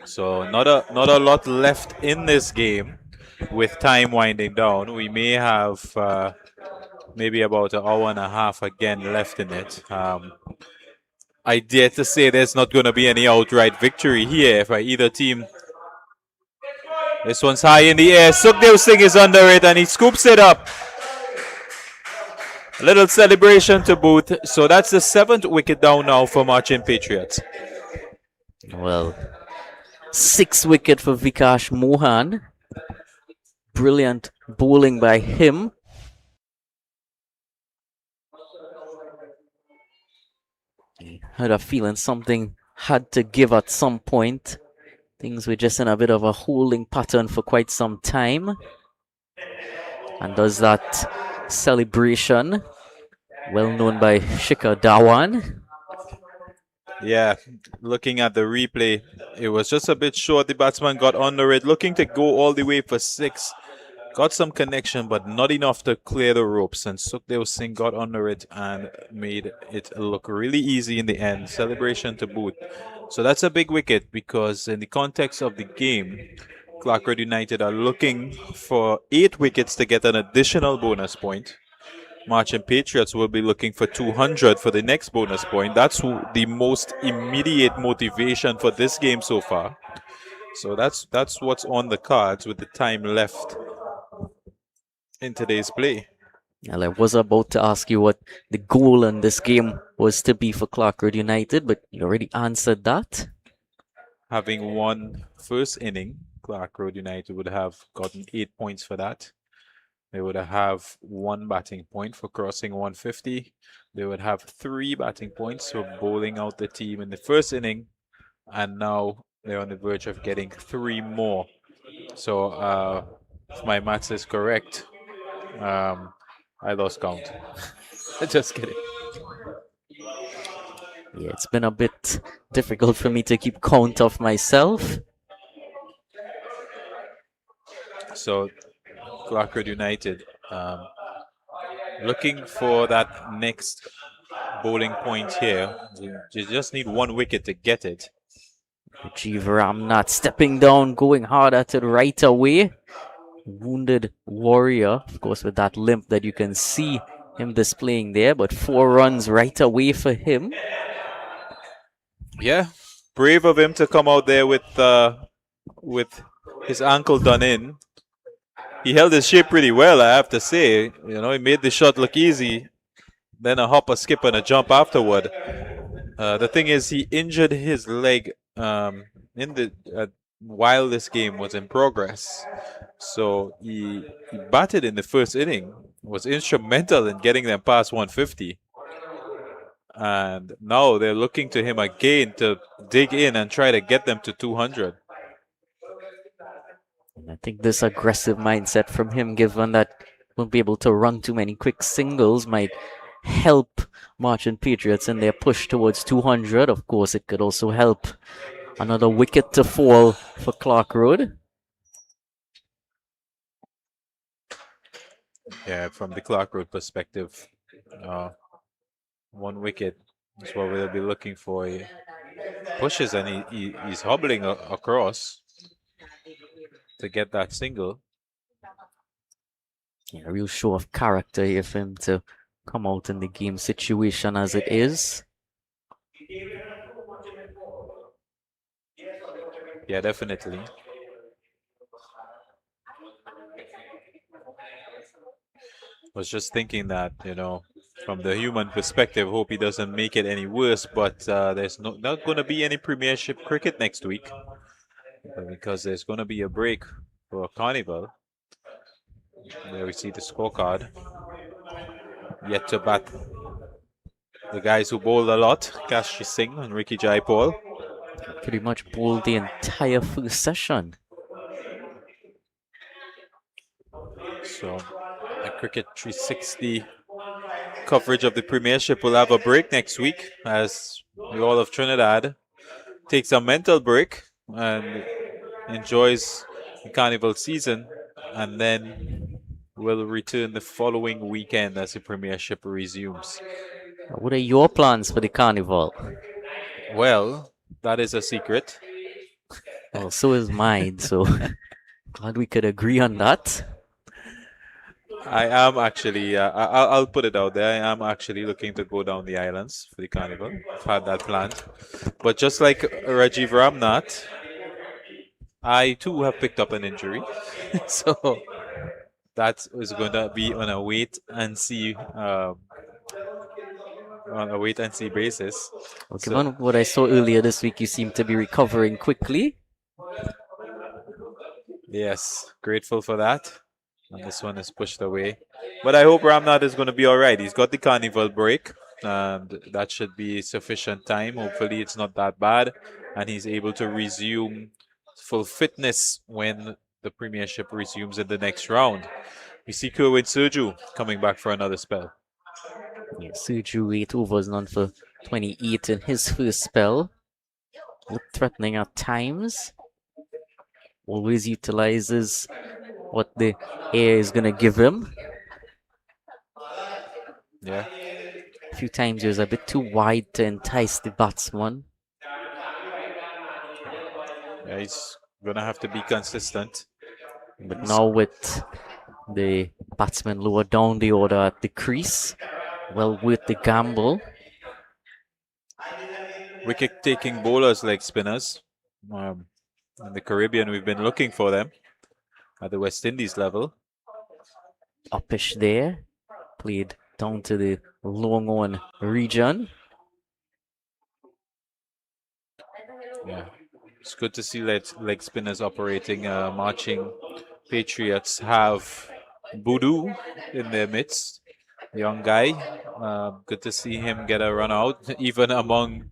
So not a lot left in this game. With time winding down, we may have maybe about an hour and a half again left in it. I dare to say there's not going to be any outright victory here for either team. This one's high in the air. Sukhdev Singh is under it and he scoops it up. Little celebration to boot. So that's the 7th wicket down now for Marchin Patriots. Well, 6th wicket for Vikash Mohan. Brilliant bowling by him. Had a feeling something had to give at some point. Things were just in a bit of a holding pattern for quite some time. And does that celebration, well known by Shikhar Dhawan. Yeah, looking at the replay, it was just a bit short. The batsman got under it, looking to go all the way for 6. Got some connection, but not enough to clear the ropes. And Sukhdev Singh got under it and made it look really easy in the end. Celebration to boot. So that's a big wicket because in the context of the game, Clarke Road United are looking for 8 wickets to get an additional bonus point. Marchin Patriots will be looking for 200 for the next bonus point. That's the most immediate motivation for this game so far. So that's what's on the cards with the time left in today's play. Well, I was about to ask you what the goal in this game was to be for Clarke Road United, but you already answered that. Having won first inning, Clarke Road United would have gotten 8 points for that. They would have 1 batting point for crossing 150. They would have 3 batting points for bowling out the team in the first inning. And now they're on the verge of getting 3 more. So if my maths is correct, I lost count. Just kidding. Yeah, it's been a bit difficult for me to keep count of myself. So Clarke Road United looking for that next bowling point here. You just need 1 wicket to get it. Rajiv Ramnath stepping down, going hard at it right away. Wounded warrior, of course, with that limp that you can see him displaying there, but 4 runs right away for him. Yeah, brave of him to come out there with his ankle done in. He held his shape pretty well, I have to say. You know, he made the shot look easy. Then a hop, a skip, and a jump afterward. The thing is, he injured his leg while this game was in progress. So he batted in the first inning, was instrumental in getting them past 150. And now they're looking to him again to dig in and try to get them to 200. I think this aggressive mindset from him, given that won't be able to run too many quick singles, might help Marchin Patriots in their push towards 200. Of course, it could also help another wicket to fall for Clarke Road. Yeah, from the Clarke Road perspective, 1 wicket is what we'll be looking for. He pushes and he's hobbling across to get that single. Yeah, a real show of character here for him to come out in the game situation as it is. Yeah, definitely. Was just thinking that, you know, from the human perspective, hope he doesn't make it any worse, but there's not going to be any Premiership cricket next week because there's going to be a break for Carnival. There we see the scorecard. Yet to bat the guys who bowled a lot, Kfc Singh and Ricky Jaipal. Pretty much bowled the entire first session. So a Cricket 360 coverage of the Premiership will have a break next week as the all of Trinidad takes a mental break and enjoys the Carnival season, and then will return the following weekend as the Premiership resumes. What are your plans for the Carnival? Well, that is a secret. Well, so is mine, so glad we could agree on that. I am actually, I'll put it out there, I am actually looking to go down the islands for the Carnival. I've had that planned. But just like Rajiv Ramnath, I too have picked up an injury. So that is going to be on a wait and see on a wait and see basis. Okay, So, what I saw earlier this week, you seem to be recovering quickly. yes, grateful for that. And this one is pushed away. But I hope Ramnath is going to be all right. He's got the carnival break, and that should be sufficient time. Hopefully, it's not that bad, and he's able to resume full fitness when the Premiership resumes in the next round. We see Kerwin Serju coming back for another spell. Yeah, Suju 8 overs, none for 28 in his first spell. Looked threatening at times. Always utilizes what the air is going to give him. Yeah. A few times he was a bit too wide to entice the batsman. Yeah, he's going to have to be consistent. But now with the batsman lower down the order at the crease, well worth the gamble. Wicket-taking bowlers like spinners. In the Caribbean, we've been looking for them at the West Indies level. Uppish there. Played down to the long on region. Yeah, it's good to see leg spinners operating. Marching Patriots have Boodoo in their midst. Young guy. Good to see him get a run out, even among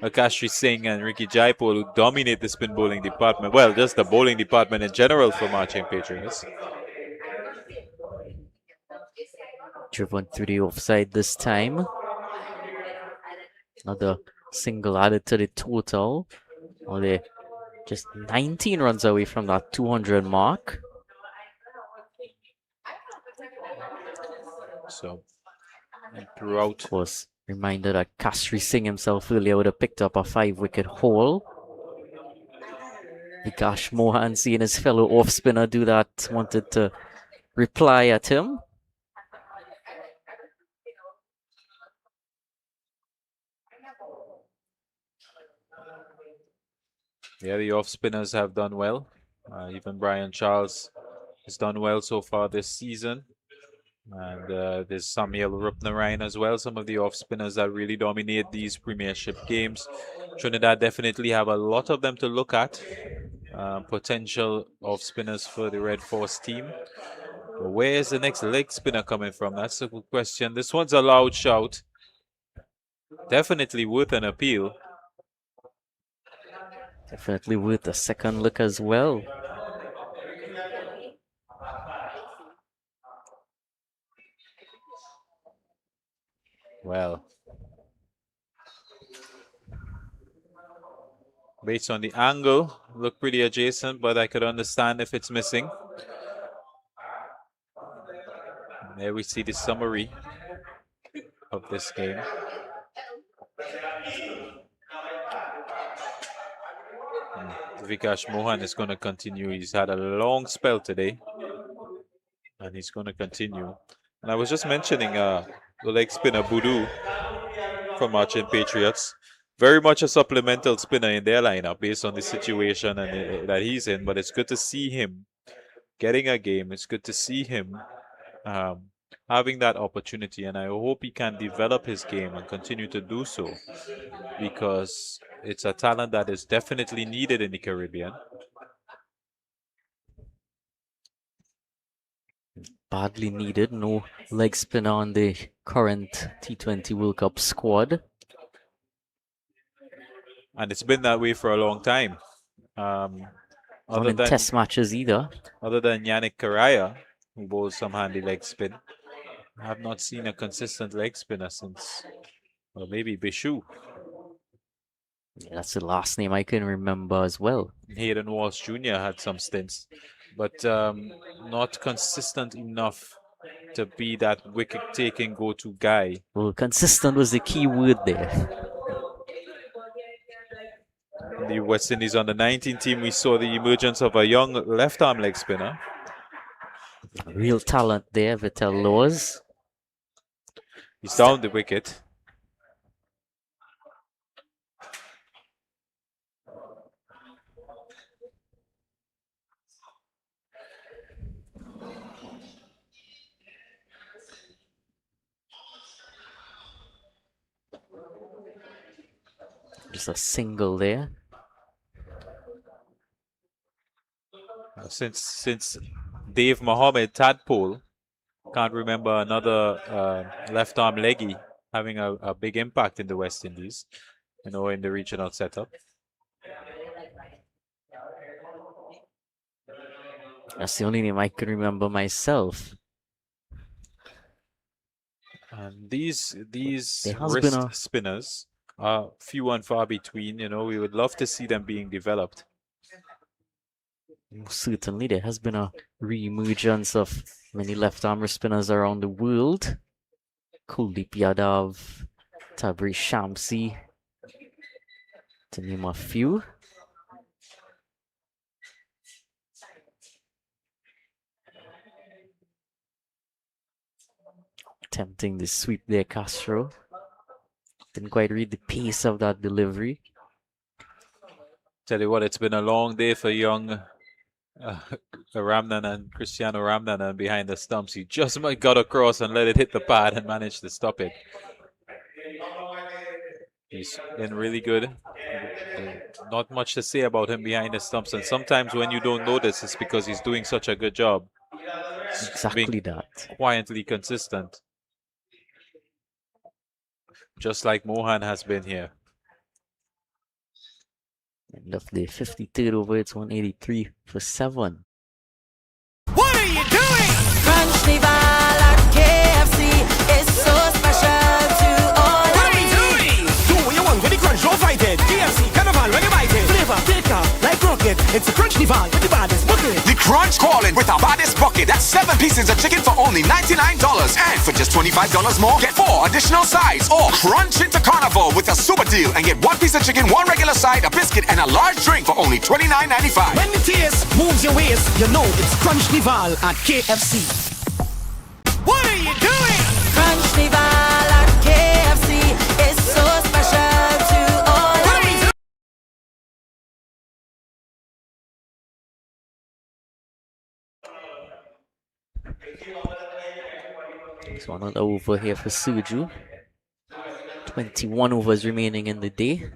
Akashri Singh and Ricky Jaipur, who dominate the spin bowling department. Well, just the bowling department in general for Marching Patriots. Driven through the offside this time. Another single added to the total. Oh, they're just 19 runs away from that 200 mark. So, and throughout. Of course, reminder that Kashri Singh himself earlier would have picked up a 5-wicket haul. Vikash Mohan, seeing his fellow off spinner do that, wanted to reply at him. Yeah, the off spinners have done well. Even Brian Charles has done well so far this season. And there's Samuel Rupnarayan as well. Some of the off spinners that really dominate these Premiership games. Trinidad definitely have a lot of them to look at. Potential off spinners for the Red Force team. But where is the next leg spinner coming from? That's a good question. This one's a loud shout. Definitely worth an appeal. Definitely worth a second look as well. Well, based on the angle, look pretty adjacent, but I could understand if it's missing. There we see the summary of this game. Vikash Mohan is going to continue. He's had a long spell today, and he's going to continue. And I was just mentioning the leg spinner Boodoo from Marchin Patriots. Very much a supplemental spinner in their lineup based on the situation that he's in. But it's good to see him getting a game. It's good to see him having that opportunity. And I hope he can develop his game and continue to do so, because it's a talent that is definitely needed in the Caribbean. Badly needed. No leg spinner on the current T20 World Cup squad. And it's been that way for a long time. Not in test matches either. Other than Yannick Karaya, who bowls some handy leg spin, I have not seen a consistent leg spinner since, well, maybe Bishu. Yeah, that's the last name I can remember as well. Hayden Walsh Jr. had some stints, but not consistent enough to be that wicket-taking go-to guy. Well, consistent was the key word there. In the West Indies under-19 team, we saw the emergence of a young left-arm leg spinner. Real talent there, Vittel Laws. He's down the wicket. Just a single there. Since Dave Mohammed Tadpole, can't remember another left arm leggy having a big impact in the West Indies, in the regional setup. That's the only name I can remember myself. And these There has wrist been a- spinners are few and far between. We would love to see them being developed. Certainly, there has been a re-emergence of many left-arm spinners around the world. Kuldeep Yadav, Tabri Shamsi, to name a few. Attempting the sweep there, Castro. Didn't quite read the pace of that delivery. Tell you what, it's been a long day for young Ramnan and Cristiano Ramnan behind the stumps. He just got across and let it hit the pad and managed to stop it. He's been really good. Not much to say about him behind the stumps, and sometimes when you don't notice, it's because he's doing such a good job. Exactly Being that. quietly consistent. Just like Mohan has been here. End of the 53rd over, it's 183 for 7. What are you doing? Crunch the ball at KFC. It's so special to all What of are you me. doing? Do what you want with the crunch, don't fight it. KFC Carnival, when you bite it. Flavor, thicker, like rocket. It's a crunch dival with the baddest bucket. The Crunch calling with our baddest bucket. That's 7 pieces of chicken for only $99. And for just $25 more, get 4 additional sides. Or crunch into Carnival with a super deal and get 1 piece of chicken, 1 regular side, a biscuit, and a large drink for only $29.95. When the taste moves your waist, you know it's crunch dival at KFC. What are you doing? Crunch the ball at KFC. It's so special to all What of are you me. doing? So another over here for Suju. 21 overs remaining in the day.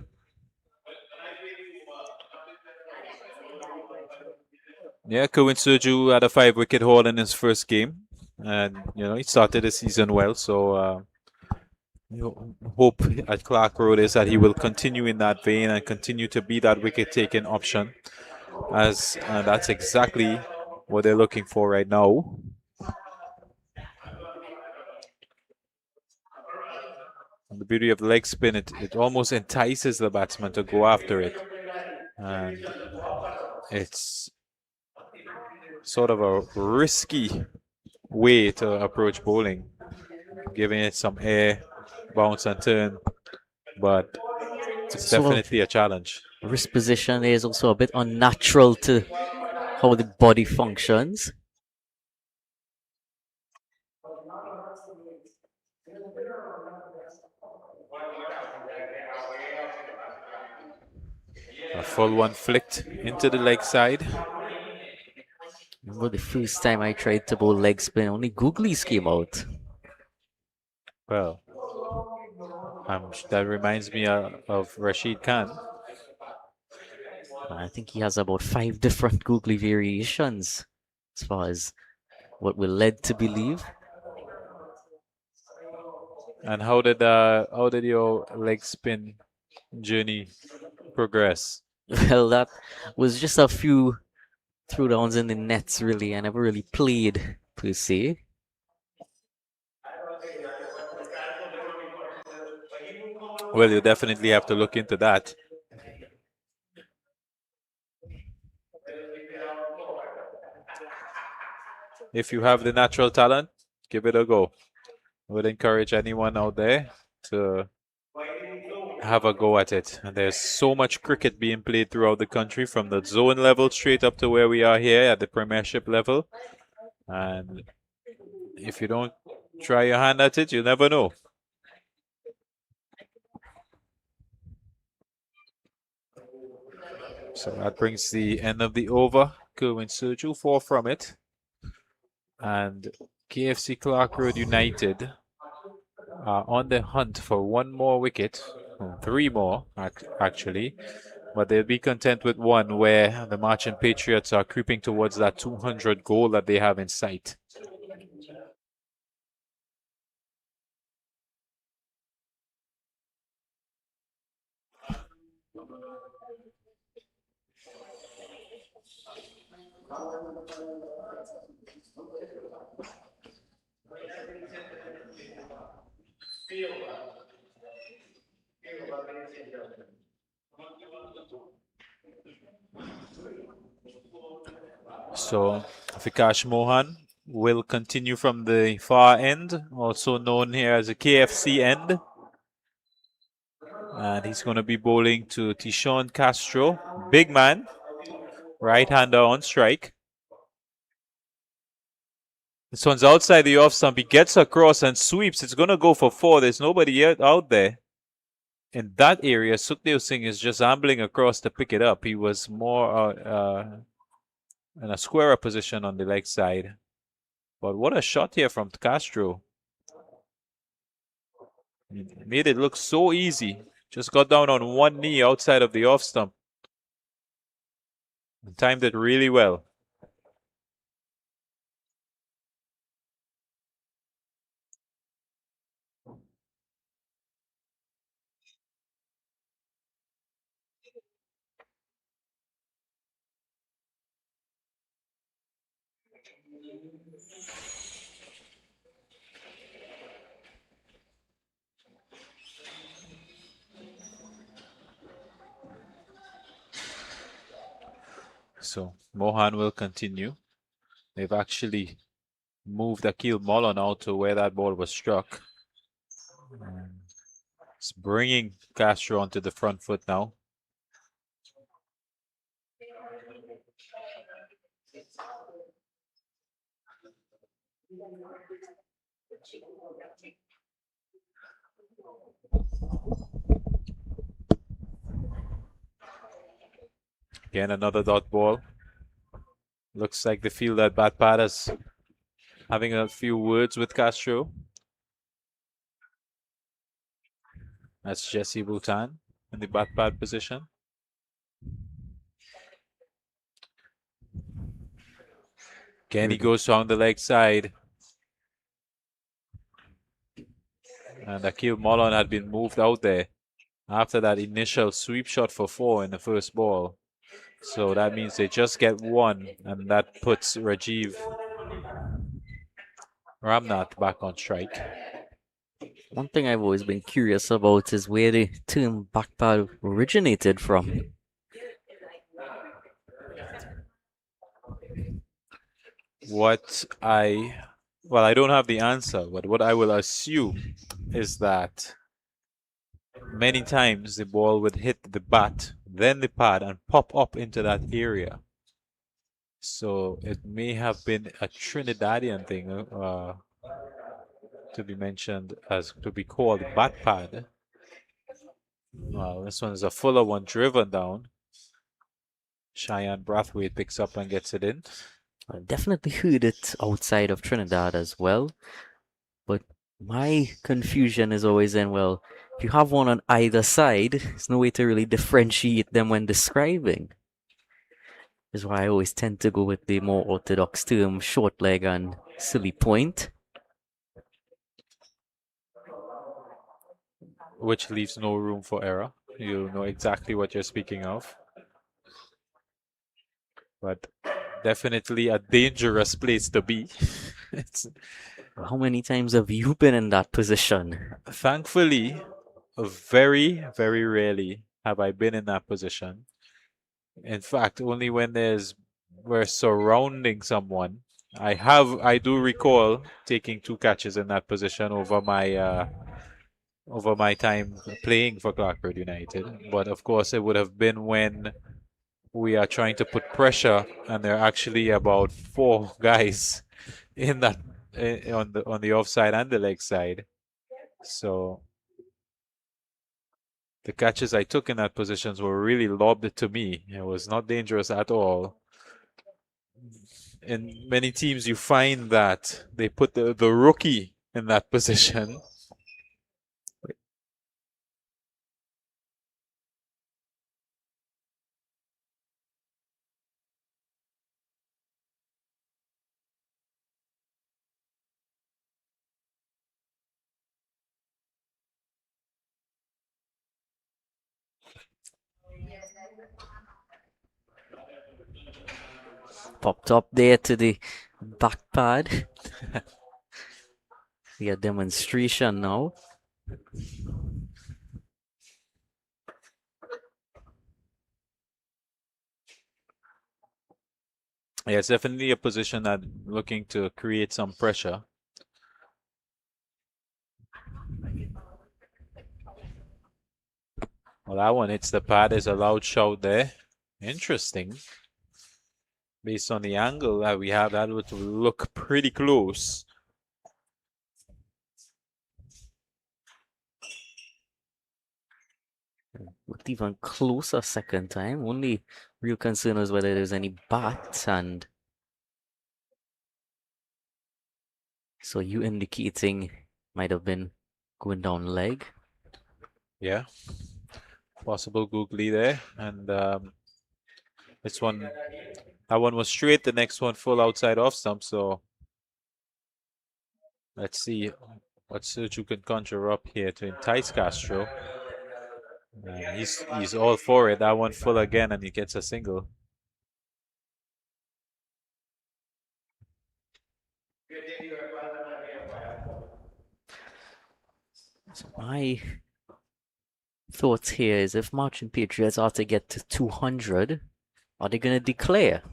Yeah, Kevin Surju had a 5-wicket haul in his first game. And, he started the season well. So, hope at Clarke Road is that he will continue in that vein and continue to be that wicket-taking option. As that's exactly what they're looking for right now. And the beauty of the leg spin, it almost entices the batsman to go after it. And it's sort of a risky way to approach bowling, giving it some air, bounce and turn, but it's Sort of definitely a challenge. wrist position is also a bit unnatural to how the body functions. A full one flicked into the leg side. Remember the first time I tried to bowl leg spin, only googlies came out. Well, that reminds me of Rashid Khan. I think he has about 5 different googly variations, as far as what we're led to believe. And how did your leg spin journey progress? Well, that was just a few throwdowns in the nets, really. I never really played, per se. Well, you definitely have to look into that. If you have the natural talent, give it a go. I would encourage anyone out there to have a go at it. And there's so much cricket being played throughout the country, from the zone level straight up to where we are here at the Premiership level. And if you don't try your hand at it, you'll never know. So that brings the end of the over. Kerwin Surju 4 from it. And KFC Clarke Road United are on the hunt for 1 more wicket 3 more, actually. But they'll be content with 1 where the Marchin Patriots are creeping towards that 200 goal that they have in sight. So Vikash Mohan will continue from the far end, also known here as a KFC end. And he's going to be bowling to Tishon Castro. Big man. Right-hander on strike. This one's outside the off stump. He gets across and sweeps. It's going to go for 4. There's nobody yet out there. In that area, Sukhdev Singh is just ambling across to pick it up. He was more in a squarer position on the leg side. But what a shot here from Castro. He made it look so easy. Just got down on one knee outside of the off stump. And timed it really well. So Mohan will continue. They've actually moved Akil Mullen out to where that ball was struck. It's bringing Castro onto the front foot now. Again, another dot ball. Looks like the field at bat pad is having a few words with Castro. That's Jesse Bhutan in the bat pad position. Again, he goes down the leg side. And Akil Mullen had been moved out there after that initial sweep shot for 4 in the first ball. So that means they just get 1, and that puts Rajiv Ramnath back on strike. One thing I've always been curious about is where the term backpad originated from. Well, I don't have the answer, but what I will assume is that many times the ball would hit the bat, then the pad, and pop up into that area. So it may have been a Trinidadian thing to be mentioned as to be called bat pad. Well, this one is a fuller one driven down. Cheyenne Brathwaite picks up and gets it in. I definitely heard it outside of Trinidad as well. But my confusion is always in, well, if you have one on either side, there's no way to really differentiate them when describing. Is why I always tend to go with the more orthodox term short leg and silly point. Which leaves no room for error. You know exactly what you're speaking of. But definitely a dangerous place to be. How many times have you been in that position? Thankfully, very, very rarely have I been in that position. In fact, only when we're surrounding someone. I do recall taking 2 catches in that position over my time playing for Clarke United. But of course, it would have been when we are trying to put pressure, and there are actually about 4 guys in that on the offside and the leg side. So the catches I took in that positions were really lobbed to me. It was not dangerous at all. In many teams, you find that they put the rookie in that position. Popped up there to the back pad. See a demonstration now. Yeah, it's definitely a position that looking to create some pressure. Well, that one hits the pad. Is a loud shout there. Interesting. Based on the angle that we have, that would look pretty close. Looked even closer second time. Only real concern was whether there's any bat, and so you indicating might have been going down leg. Yeah. Possible googly there. And this one, that one was straight. The next one full outside off stump. So let's see what search you can conjure up here to entice Castro. And he's all for it. That one full again, and he gets a single. So my thoughts here is if Marchin Patriots are to get to 200, are they going to declare?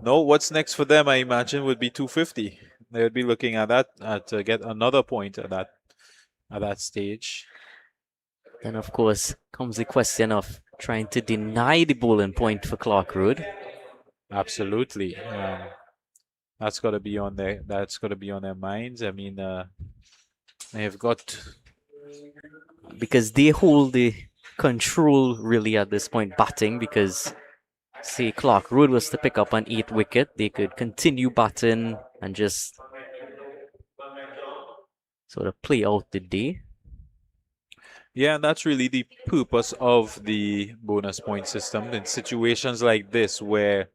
No, what's next for them, I imagine, would be 250. They would be looking at that to get another point at that stage. Then, of course, comes the question of trying to deny the bowling point for Clarke Road. Absolutely. That's got to be on their minds. I mean, they have got, because they hold the control really at this point batting, because say Clarke Road was to pick up an 8 wicket, they could continue batting and just sort of play out the day. yeah, and that's really the purpose of the bonus point system in situations like this where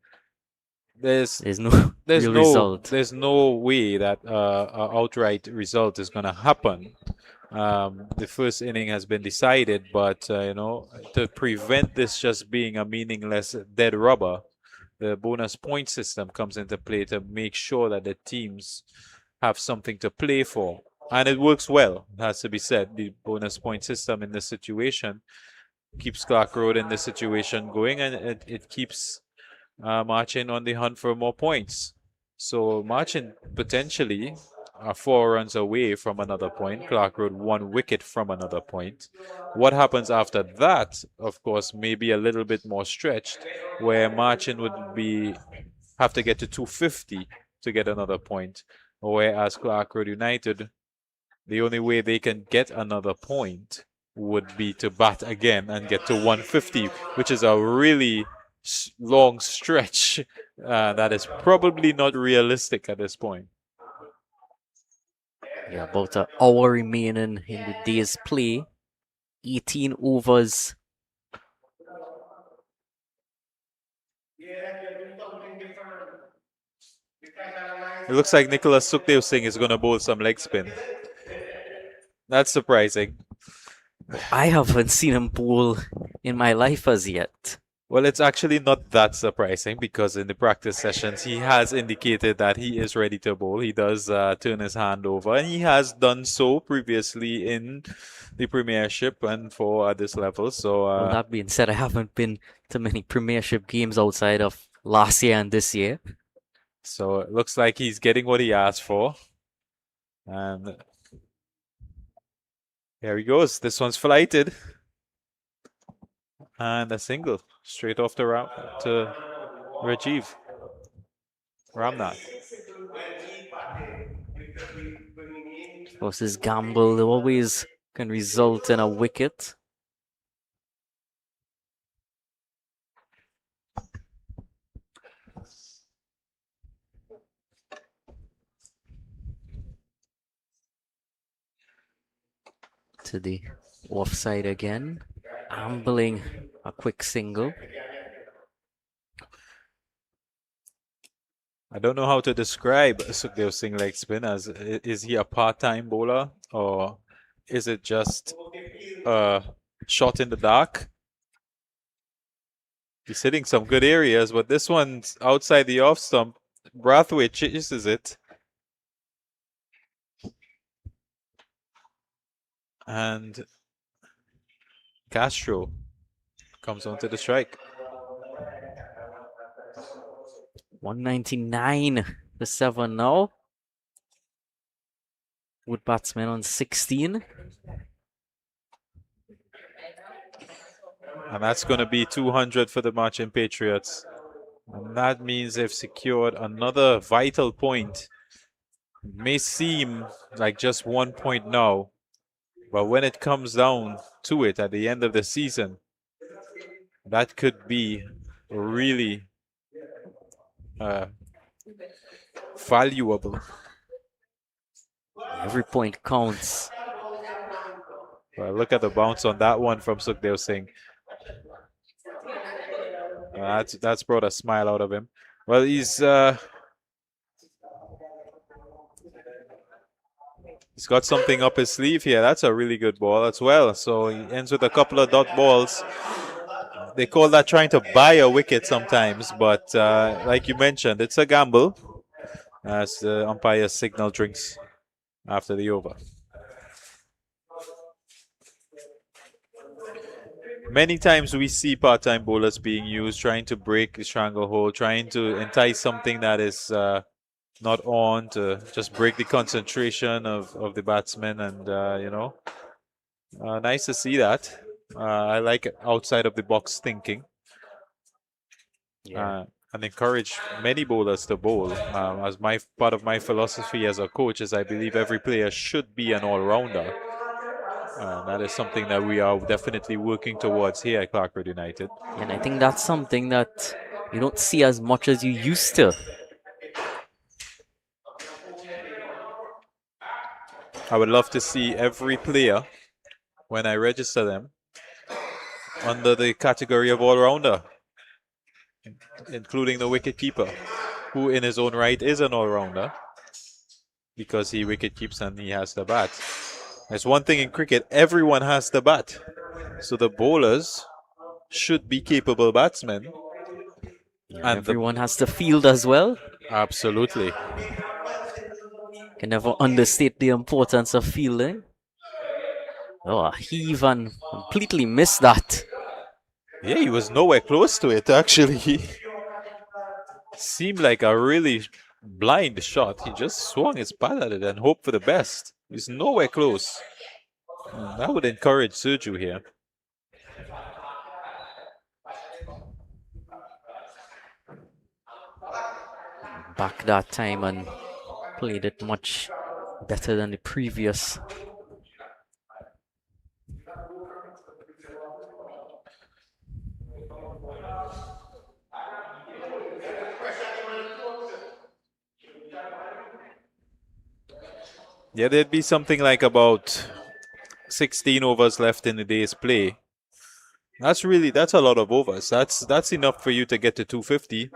there's no real result. There's no way that an outright result is going to happen. The first inning has been decided, but to prevent this just being a meaningless dead rubber, the bonus point system comes into play to make sure that the teams have something to play for. And it works well, it has to be said. The bonus point system in this situation keeps Clarke Road in this situation going, and it keeps Marchin on the hunt for more points. So Marchin potentially are 4 runs away from another point. Clarke Road 1 wicket from another point. What happens after that, of course, may be a little bit more stretched, where Marchin would have to get to 250 to get another point, whereas Clarke Road United, the only way they can get another point would be to bat again and get to 150, which is a really long stretch that is probably not realistic at this point. Yeah, about an hour remaining in the day's play. 18 overs. It looks like Nicholas Sukhdev Singh is going to bowl some leg spin. That's surprising. I haven't seen him bowl in my life as yet. Well, it's actually not that surprising because in the practice sessions, he has indicated that he is ready to bowl. He does turn his hand over, and he has done so previously in the Premiership and for at this level. So, well, that being said, I haven't been to many Premiership games outside of last year and this year. So it looks like he's getting what he asked for. And here he goes. This one's flighted. And a single straight off the round to Rajiv Ramnath. Of course, this gamble always can result in a wicket. To the offside again. Ambling a quick single. I don't know how to describe Sukhdev Singh leg spin. As is he a part-time bowler or is it just a shot in the dark? He's hitting some good areas, but this one's outside the off stump. Brathwaite chases it. And Castro comes onto the strike. 199 to 7 now. Wood batsman on 16. And that's going to be 200 for the Marchin Patriots. And that means they've secured another vital point. It may seem like just 1 point now, but when it comes down to it at the end of the season, that could be really valuable. Every point counts. Well, look at the bounce on that one from Sukhdev Singh. That's brought a smile out of him. Well, he's got something up his sleeve here. That's a really good ball as well. So he ends with a couple of dot balls. They call that trying to buy a wicket sometimes, but like you mentioned, it's a gamble as the umpire's signal drinks after the over. Many times we see part-time bowlers being used, trying to break the stranglehold, trying to entice something that is not on, to just break the concentration of the batsman. And, nice to see that. I like outside of the box thinking. Yeah. And encourage many bowlers to bowl. As part of my philosophy as a coach is I believe every player should be an all-rounder. That is something that we are definitely working towards here at Clarke United. And I think that's something that you don't see as much as you used to. I would love to see every player, when I register them, under the category of all-rounder, including the wicket-keeper, who in his own right is an all-rounder because he wicket-keeps and he has the bat. There's one thing in cricket, everyone has the bat. So the bowlers should be capable batsmen. And everyone has to field as well. Absolutely. Can never understate the importance of fielding. Oh, he even completely missed that. Yeah, he was nowhere close to it, actually. Seemed like a really blind shot. He just swung his bat at it and hoped for the best. He's nowhere close. That would encourage Sergio here. Back that time and played it much better than the previous. Yeah, there'd be something like about 16 overs left in the day's play. That's a lot of overs. That's enough for you to get to 250.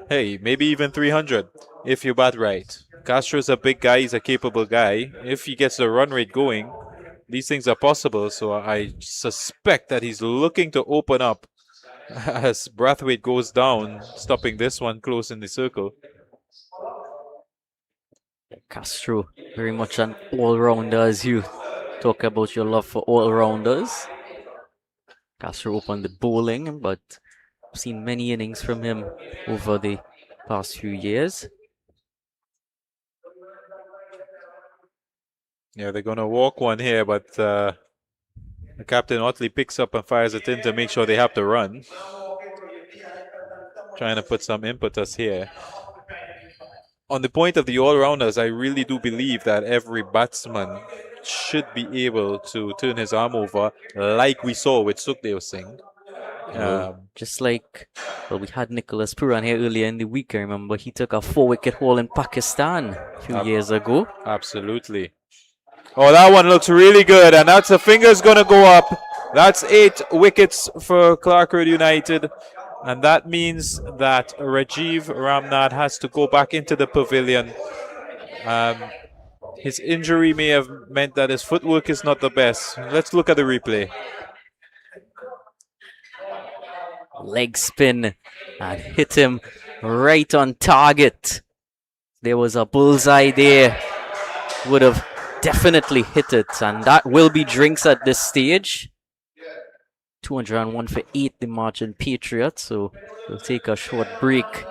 Hey, maybe even 300 if you bat right. Castro's a big guy, he's a capable guy. If he gets the run rate going, these things are possible. So I suspect that he's looking to open up as Brathwaite goes down, stopping this one close in the circle. Castro, very much an all-rounder, as you talk about your love for all-rounders. Castro opened the bowling, but I've seen many innings from him over the past few years. Yeah, they're going to walk one here, but the captain Otley picks up and fires it in to make sure they have to run. Trying to put some impetus here. On the point of the all-rounders, I really do believe that every batsman should be able to turn his arm over like we saw with Sukhdev Singh. Just like, we had Nicholas Puran here earlier in the week. I remember he took a 4-wicket haul in Pakistan a few years ago. Absolutely. Oh, that one looks really good, and that's the finger's going to go up. That's 8 wickets for Clarke United. And that means that Rajiv Ramnath has to go back into the pavilion. His injury may have meant that his footwork is not the best. Let's look at the replay. leg spin and hit him right on target. There was a bullseye there. Would have definitely hit it, and that will be drinks at this stage. 201 for 8, the Marchin Patriots. So we'll take a short break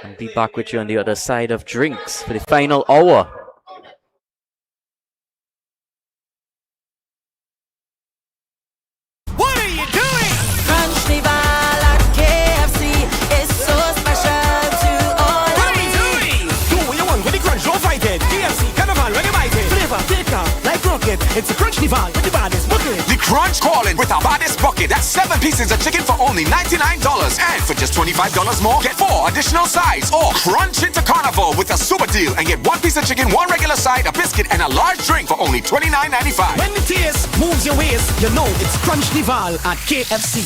and be back with you on the other side of drinks for the final hour. What are you doing? Crunch the ball at KFC. It's so special to all What of are we me. doing? Do what you want with the crunch, don't fight it. KFC Carnival, when you bite it. Flavor, thicker, like rocket. It's a crunch Nival with the baddest bucket. The Crunch calling with our baddest bucket. That's 7 pieces of chicken for only $99. And for just $25 more, get 4 additional sides. Or crunch into Carnival with a super deal and get 1 piece of chicken, 1 regular side, a biscuit, and a large drink for only $29.95. When the taste moves your waist, you know it's crunch Nival at KFC.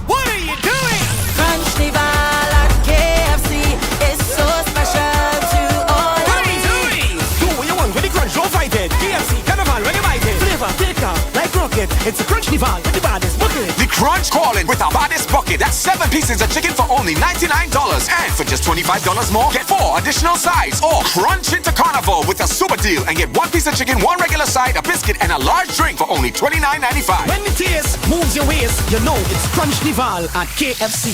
What are you doing? Crunch the ball at KFC. It's so special to all What of are we me. doing? Do what you want with the crunch, don't fight it. KFC Carnival, when you bite it. Flavor, thicker, like rocket. It's a crunch Nival with the baddest bucket. The Crunch calling with our baddest bucket. That's 7 pieces of chicken for only $99. And for just $25 more, get 4 additional sides. Or crunch into Carnival with a super deal and get 1 piece of chicken, 1 regular side, a biscuit, and a large drink for only $29.95. When the taste moves your waist, you know it's crunch Nival at KFC.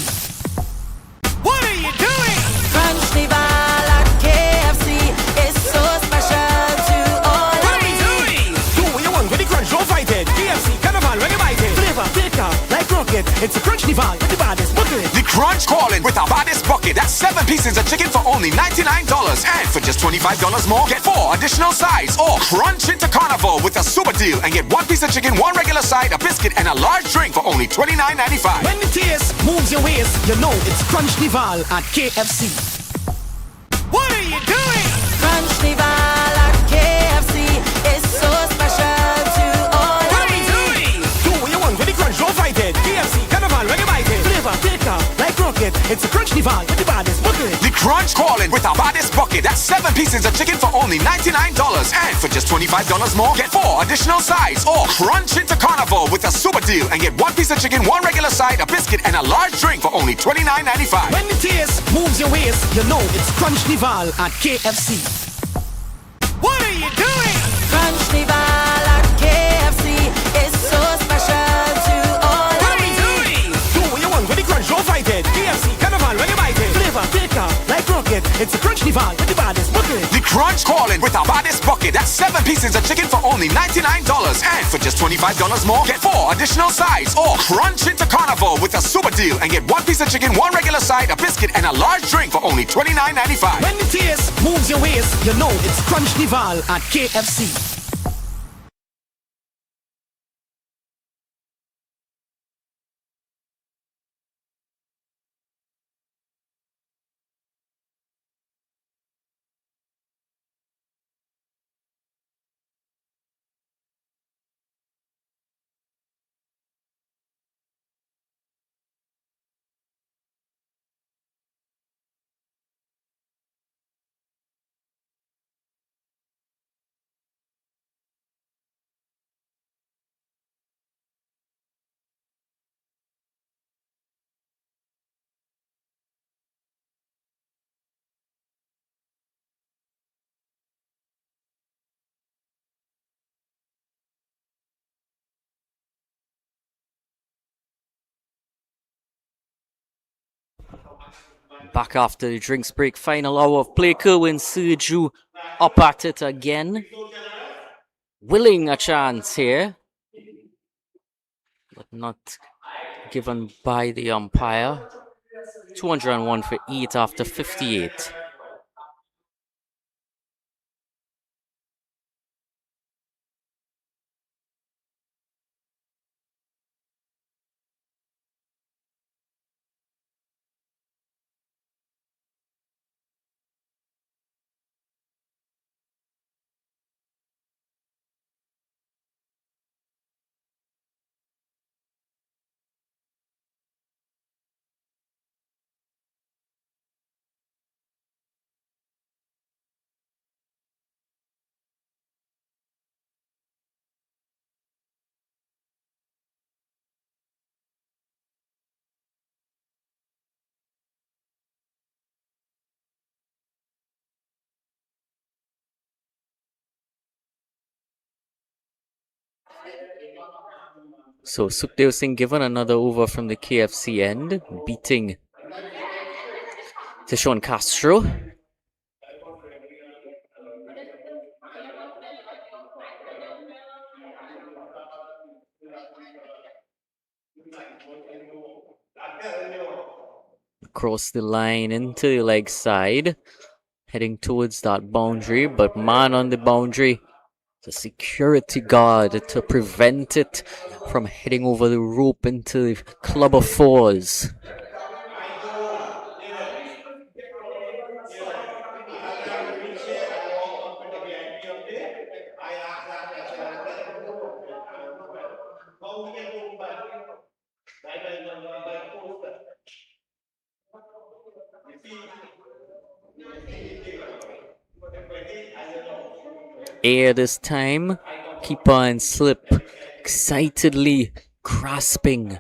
What are you doing? Crunch the ball at KFC. It's so special to all What of are we me. doing? Do what you want with the crunch, don't fight it. KFC Carnival, when you bite it. Flavor, thicker, like rocket. It's a crunch Nival with the baddest bucket. The Crunch calling with our baddest bucket. That's 7 pieces of chicken for only $99. And for just $25 more, get 4 additional sides. Or crunch into Carnival with a super deal and get 1 piece of chicken, 1 regular side, a biscuit, and a large drink for only $29.95. When the taste moves your waist, you know it's crunch Nival at KFC. What are you doing? Crunch the ball at KFC. It's so special to all What of are we me. doing? Do what you want with the crunch, don't fight it. KFC Carnival, when you bite it. Flavor, thicker, like rocket. It's a crunch Nival with the baddest bucket. The Crunch calling with our baddest bucket. That's 7 pieces of chicken for only $99. And for just $25 more, get 4 additional sides. Or crunch into Carnival with a super deal and get 1 piece of chicken, 1 regular side, a biscuit, and a large drink for only $29.95. When the taste moves your waist, you know it's crunch Nival at KFC. What are you doing? Crunch the ball at KFC. It's so special to all What of are we me. doing? Do what you want with the crunch, don't fight it. KFC Carnival, when you bite it. Flavor, thicker, like rocket. It's a crunch Nival with the baddest bucket. The Crunch calling with our baddest bucket. That's 7 pieces of chicken for only $99. And for just $25 more, get 4 additional sides. Or crunch into Carnival with a super deal and get 1 piece of chicken, 1 regular side, a biscuit, and a large drink for only $29.95. When the taste moves your waist, you know it's crunch Nival at KFC. Back after the drinks break, final hour of play. Kerwin Serju up at it again. Willing a chance here, but not given by the umpire. 201 for 8 after 58. So Sukhdev Singh given another over from the KFC end, beating Tishon Castro. Across the line into the leg side, heading towards that boundary, but man on the boundary, the security guard to prevent it from heading over the rope into the club of fours. Air this time, keeper and slip, excitedly grasping.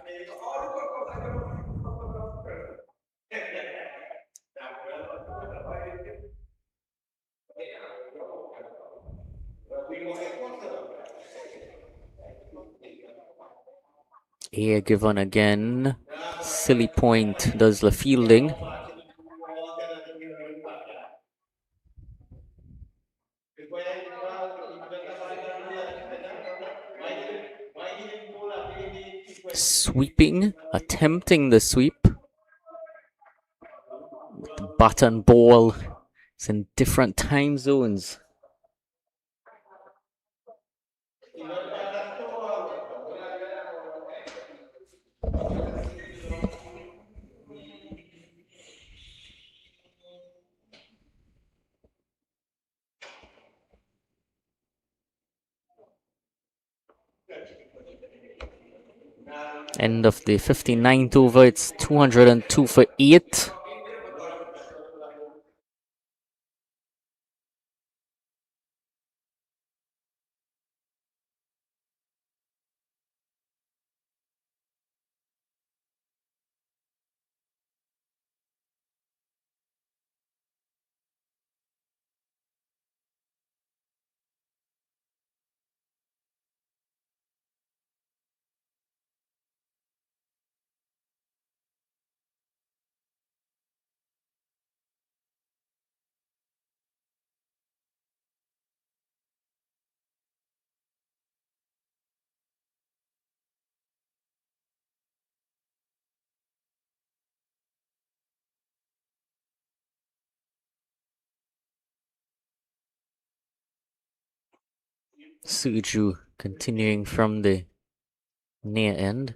Air given again. Silly point does the fielding. Sweeping, attempting the sweep. The bat and ball is in different time zones. End of the 59th over, it's 202 for 8. Suju continuing from the near end.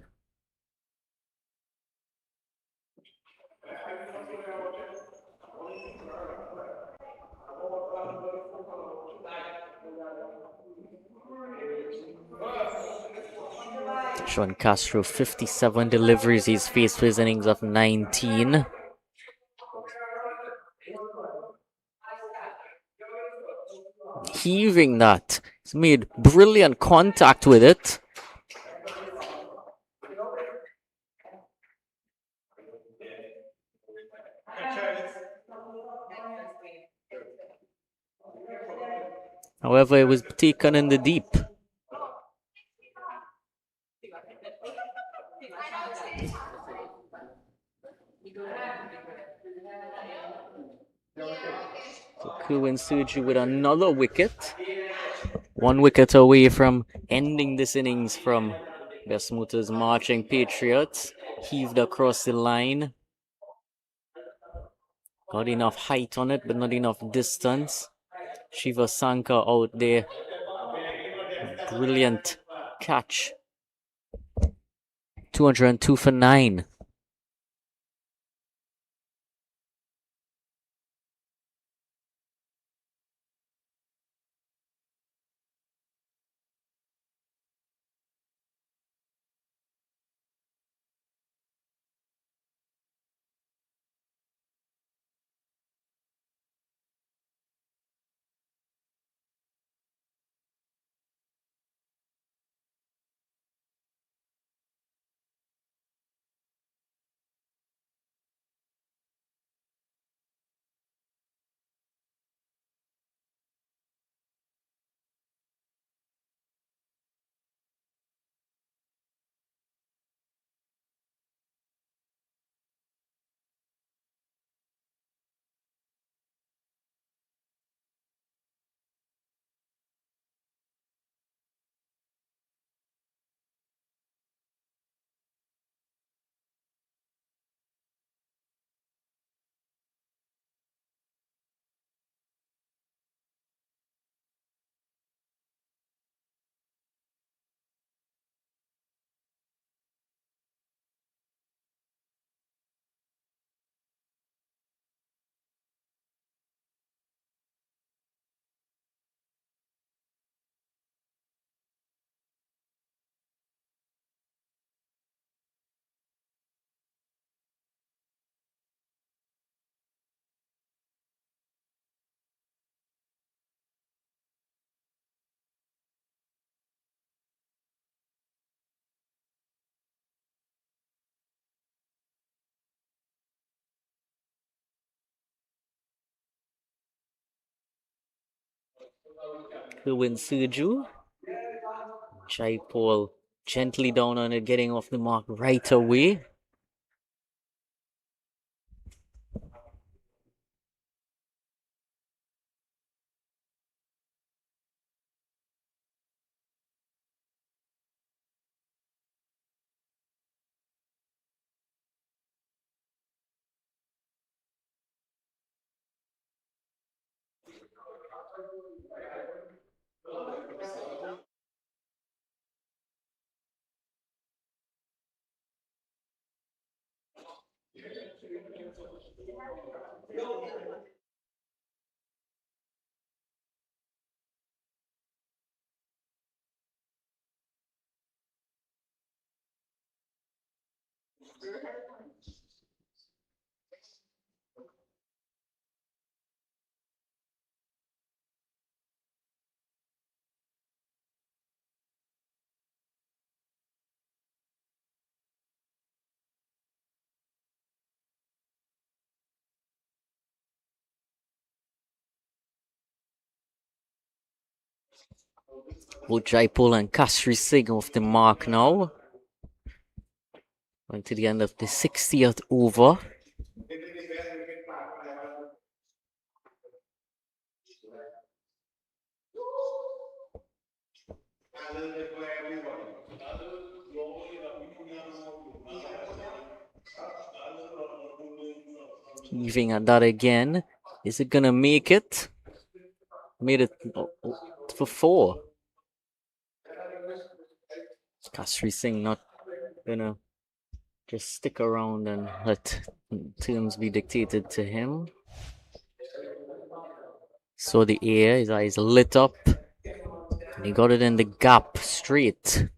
Sean Castro, 57 deliveries he's faced for his innings of 19. Heaving that. He's made brilliant contact with it. However, it was taken in the deep. So Kuwin Suju with another wicket. 1 wicket away from ending this innings from Bess Marchin Patriots. Heaved across the line. Got enough height on it, but not enough distance. Shiva Sankar out there. Brilliant catch. 202 for 9. Kerwin Suju. Jaipal gently down on it, getting off the mark right away. Both Jaipal and Kfc Singh off the mark now. Going to the end of the 60th over. Heaving at that again. Is it gonna make it? Made it for 4. Kfc Singh not gonna just stick around and let terms be dictated to him. So the air, his eyes lit up. And he got it in the gap straight.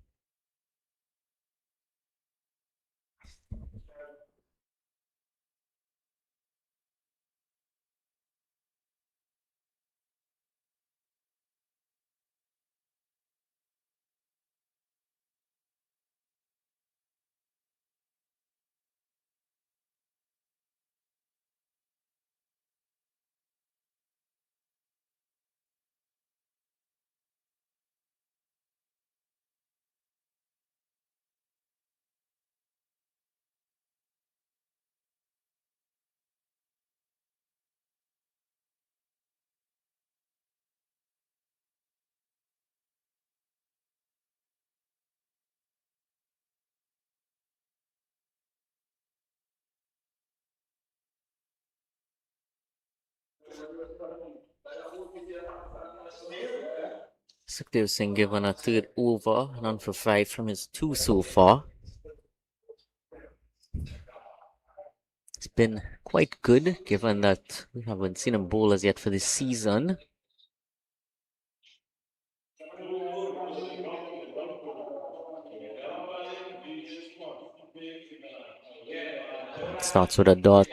Sukhdev Singh given a third over, none for 5 from his 2 so far. It's been quite good given that we haven't seen him bowl as yet for this season. Starts with a dot.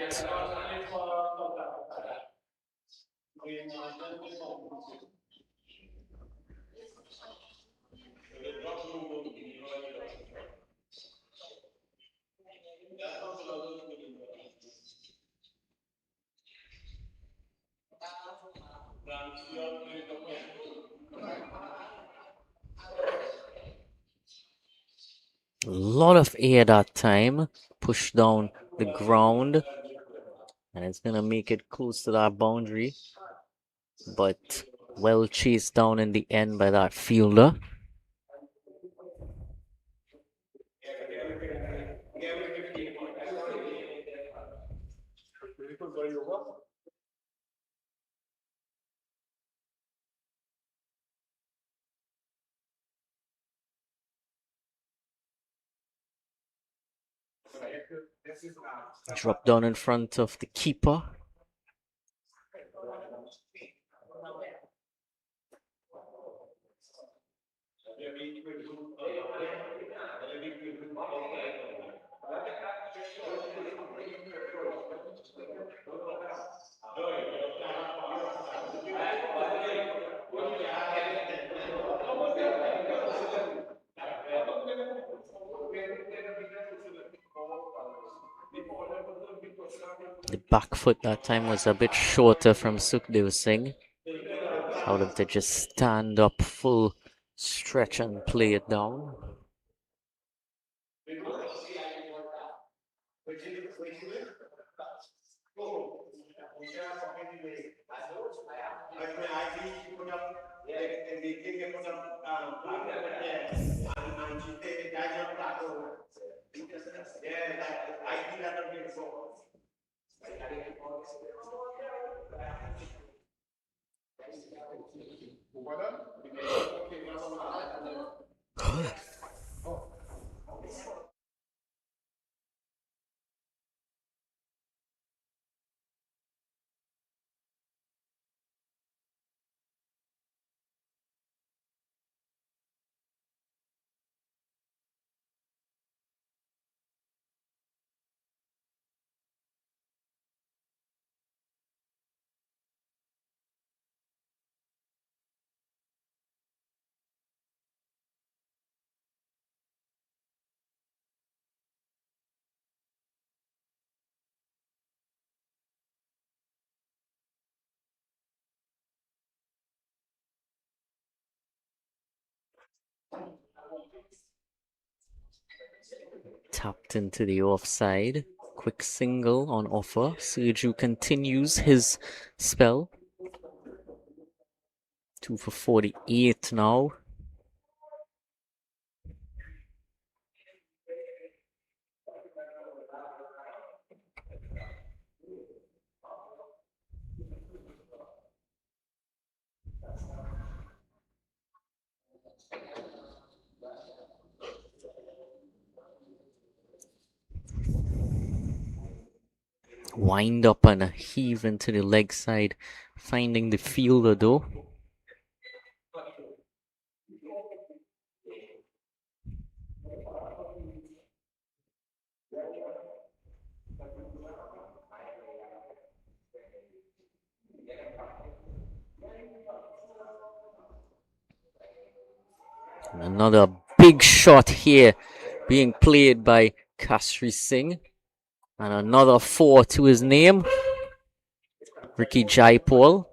A lot of air that time. Pushed down the ground. And it's going to make it close to that boundary. But well chased down in the end by that fielder. Drop down in front of the keeper. The back foot that time was a bit shorter from Sukhdev Singh. Allow them to just stand up full stretch and play it down. Tapped into the offside. Quick single on offer. Sergio continues his spell. 2 for 48 now. Wind up and a heave into the leg side, finding the fielder though. And another big shot here being played by Kfc Singh. And another 4 to his name. Ricky Jaipal.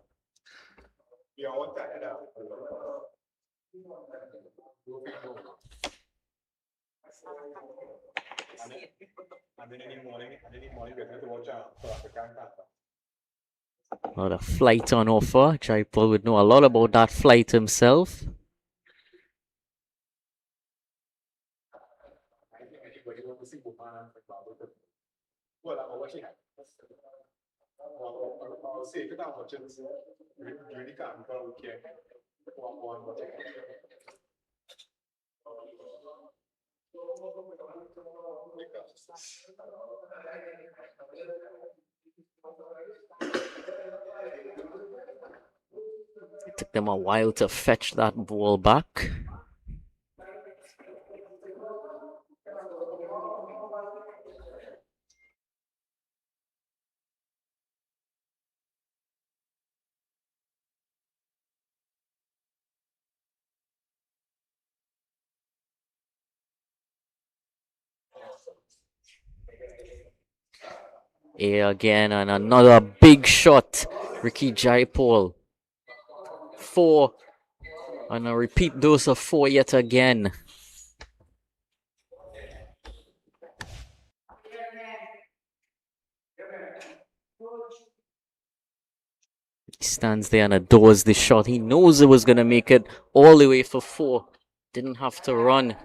Another flight on offer. Jaipal would know a lot about that flight himself. It took them a while to fetch that ball back. Here again, and another big shot. Ricky Jaipal. 4. And a repeat dose of 4 yet again. He stands there and adores the shot. He knows it was going to make it all the way for 4. Didn't have to run.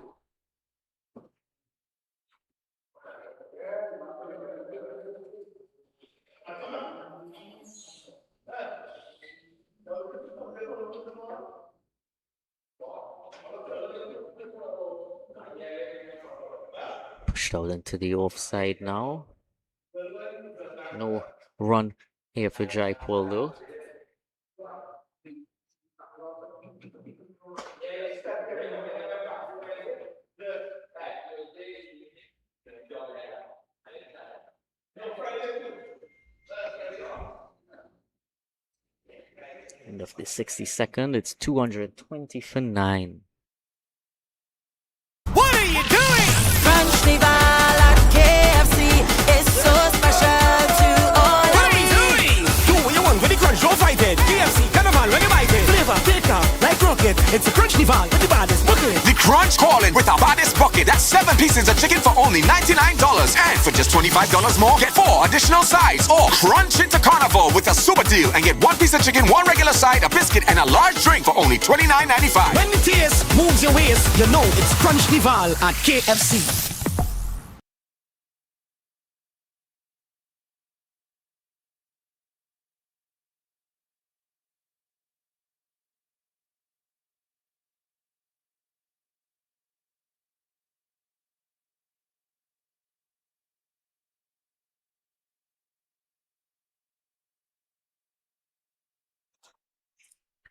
Pushed out into the offside now. No run here for Jaipal though. End of the 62nd, it's 220 for 9. What are you doing? Carnival at KFC is so special to all What of are you me. doing? Do what you want with the crunch, don't fight it. KFC, carnival, when you bite it. crunch calling with our baddest bucket. That's 7 pieces of chicken for only $99. And for just $25 more, get 4 additional sides. Or crunch into carnival with a super deal and get 1 piece of chicken, 1 regular side, a biscuit, and a large drink for only $29.95. When the taste moves your waist, you know it's Crunch Nival at KFC.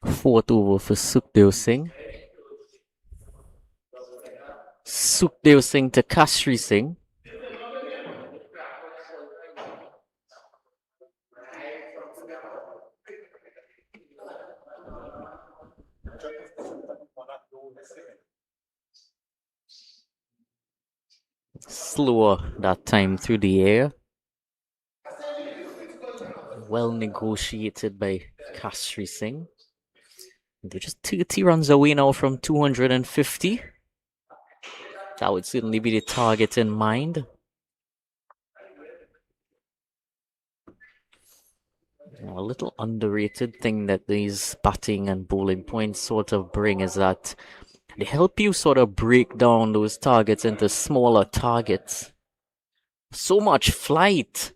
Fourth over for Sukhdev Singh. Sukhdev Singh to Kfc Singh. Slower that time through the air. Well negotiated by Kfc Singh. They're just 30 runs away now from 250. That would certainly be the target in mind. A little underrated thing that these batting and bowling points sort of bring is that they help you sort of break down those targets into smaller targets. So much flight.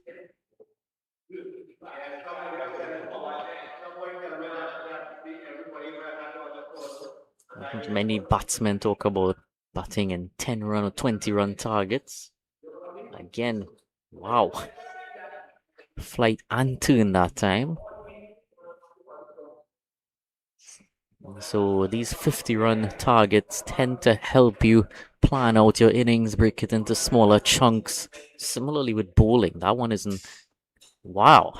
Many batsmen talk about batting in 10-run or 20-run targets. Again, wow. Flight and turn that time. So these 50-run targets tend to help you plan out your innings, break it into smaller chunks. Similarly with bowling, that one isn't... Wow.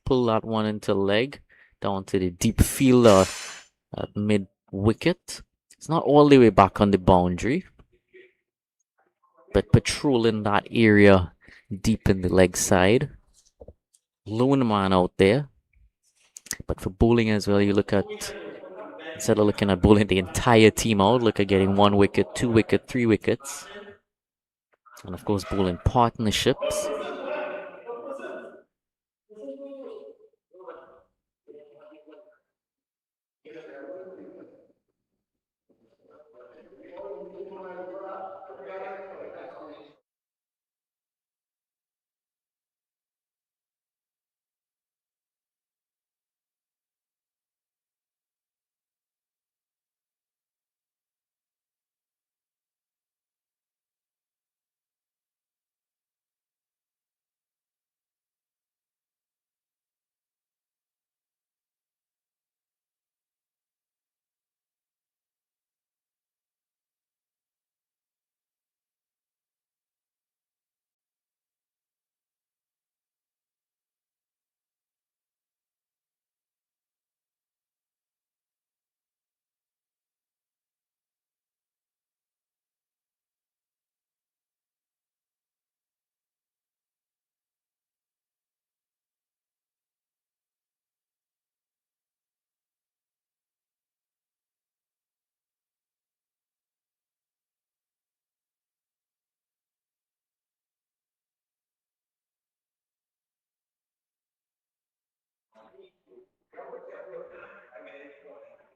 Pull that one into leg, down to the deep fielder at mid-wicket. It's not all the way back on the boundary, but patrolling that area deep in the leg side. Lone man out there. But for bowling as well, you look at, instead of looking at bowling the entire team out, look at getting 1 wicket, 2 wicket, 3 wickets. And of course, bowling partnerships.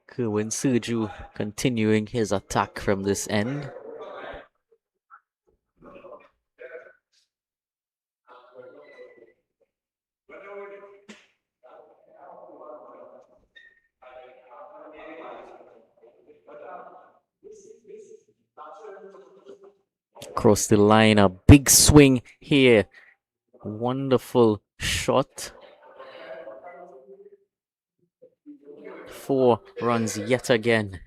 Kerwin Suju continuing his attack from this end. Across the line, a big swing here. Wonderful shot. 4 runs yet again.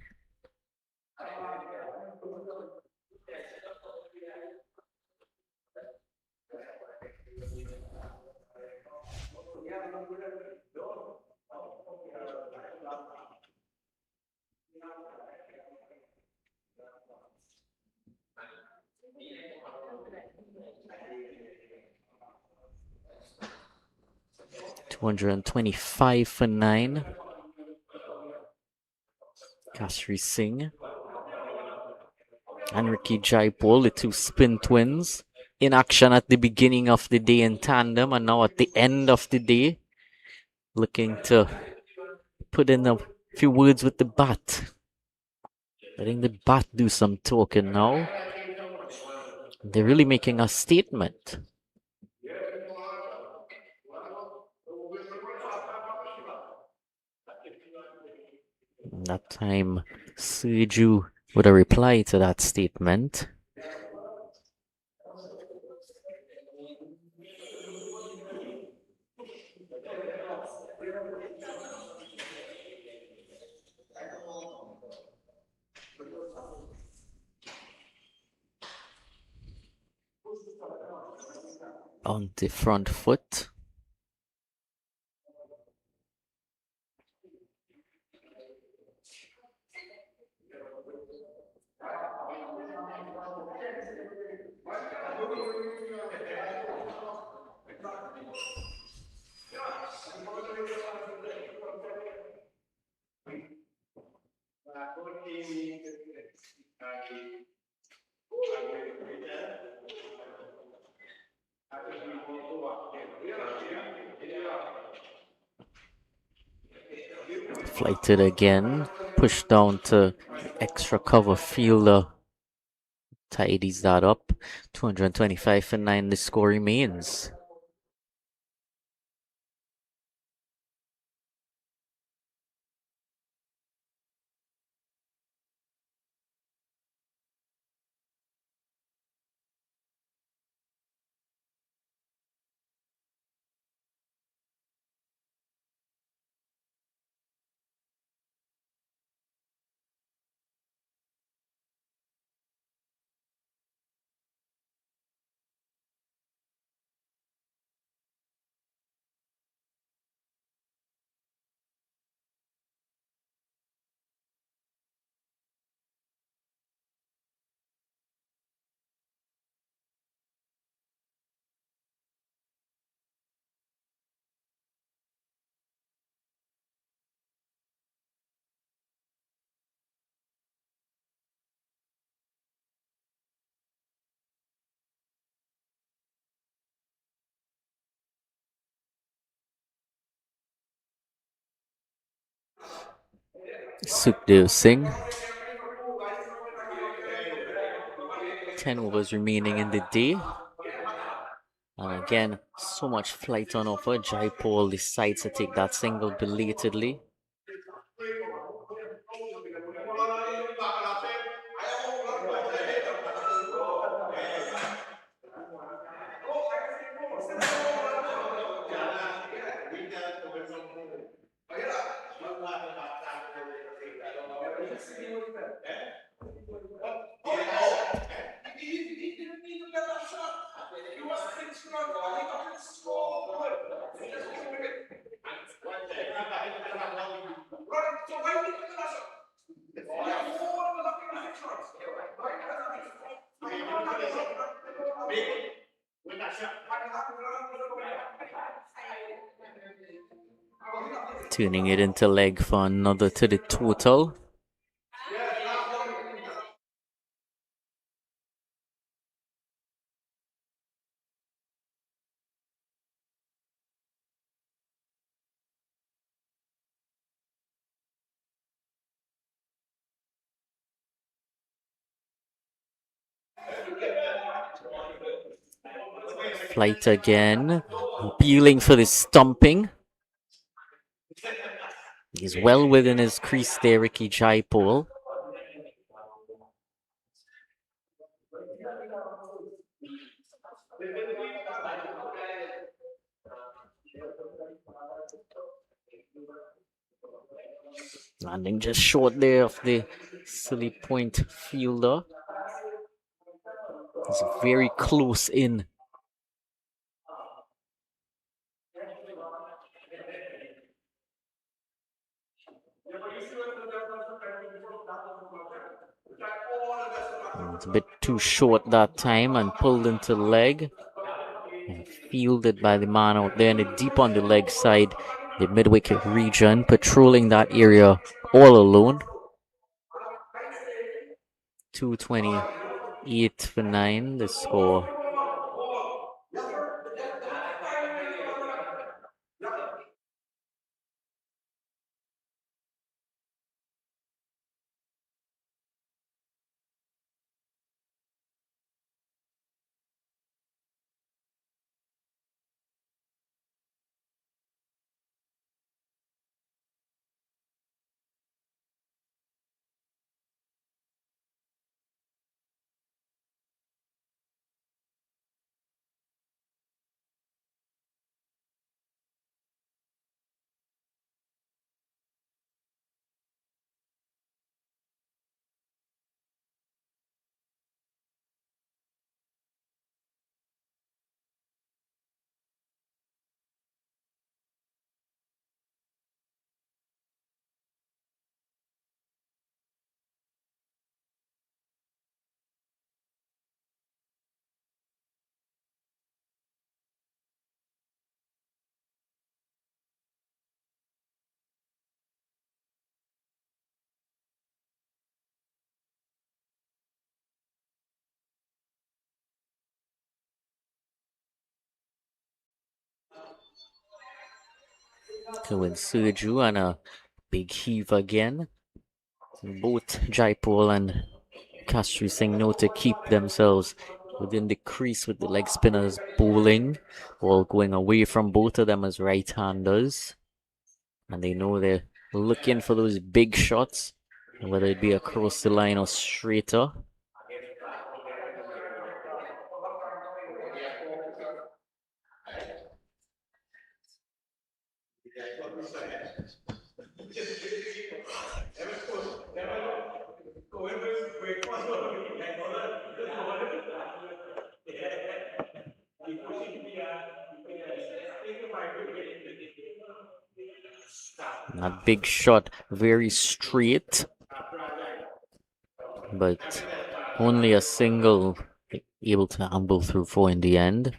$225 for 9. Kfc Singh. and Ricky Jaipal, the two spin twins, in action at the beginning of the day in tandem, and now at the end of the day, looking to put in a few words with the bat. Letting the bat do some talking now. They're really making a statement. That time, Suju with a reply to that statement. On the front foot. Flighted again, pushed down to extra cover fielder. Tidies that up. 225 for 9, the score remains. Sukhdev Singh. 10 overs remaining in the day. And again, so much flight on offer. Jaipal decides to take that single belatedly. Tuning it into leg for another to the total. Flight again. Appealing for the stumping. He's well within his crease there, Ricky Jaipal. Landing just short there of the silly point fielder. He's very close in. It's a bit too short that time and pulled into leg. And fielded by the man out there in the deep on the leg side, the mid-wicket region, patrolling that area all alone. 228 for 9, the score. Kevin Surju and a big heave again. Both Jaipal and Kastri Singh know to keep themselves within the crease with the leg spinners bowling. Ball going away from both of them as right-handers. And they know they're looking for those big shots, whether it be across the line or straighter. That big shot, very straight, but only a single able to amble through 4 in the end.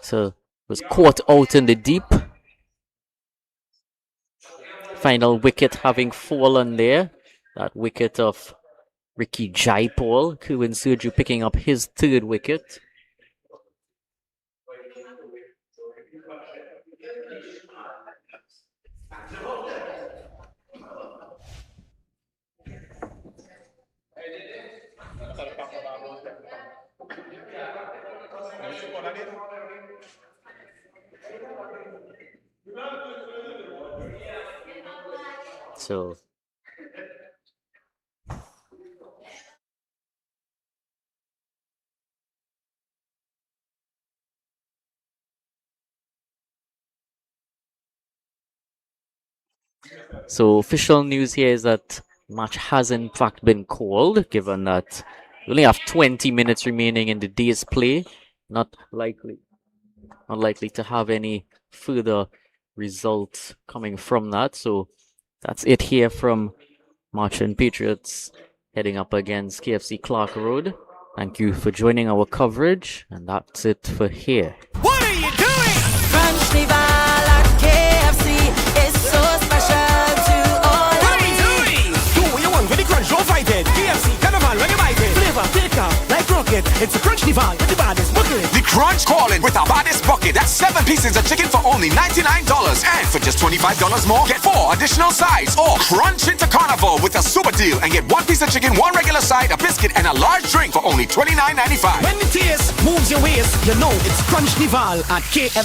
So was caught out in the deep. Final wicket having fallen there. That wicket of Ricky Jaipal. Kevin Surju picking up his 3rd wicket. So official news here is that match has in fact been called, given that we only have 20 minutes remaining in the day's play. Not likely to have any further results coming from that. So that's it here from Marchin Patriots heading up against Kfc Clarke Road. Thank you for joining our coverage, and that's it for here. What are you doing? Crunch Nival at KFC is so special to all What of are you me. doing? Do what you want with the crunch, don't fight it. KFC, Carnival, when you bite it. Flavor, thicker, like rocket. It's a crunch Nival with the baddest bucket. The crunch calling with our baddest bucket. That's 7 pieces of chicken for only $99. And for just $25 more, get 4 additional sides. Or crunch into Carnival with a super deal and get 1 piece of chicken, 1 regular side, a biscuit, and a large drink for only $29.95. When the taste moves your waist, you know it's crunch Nival at KFC.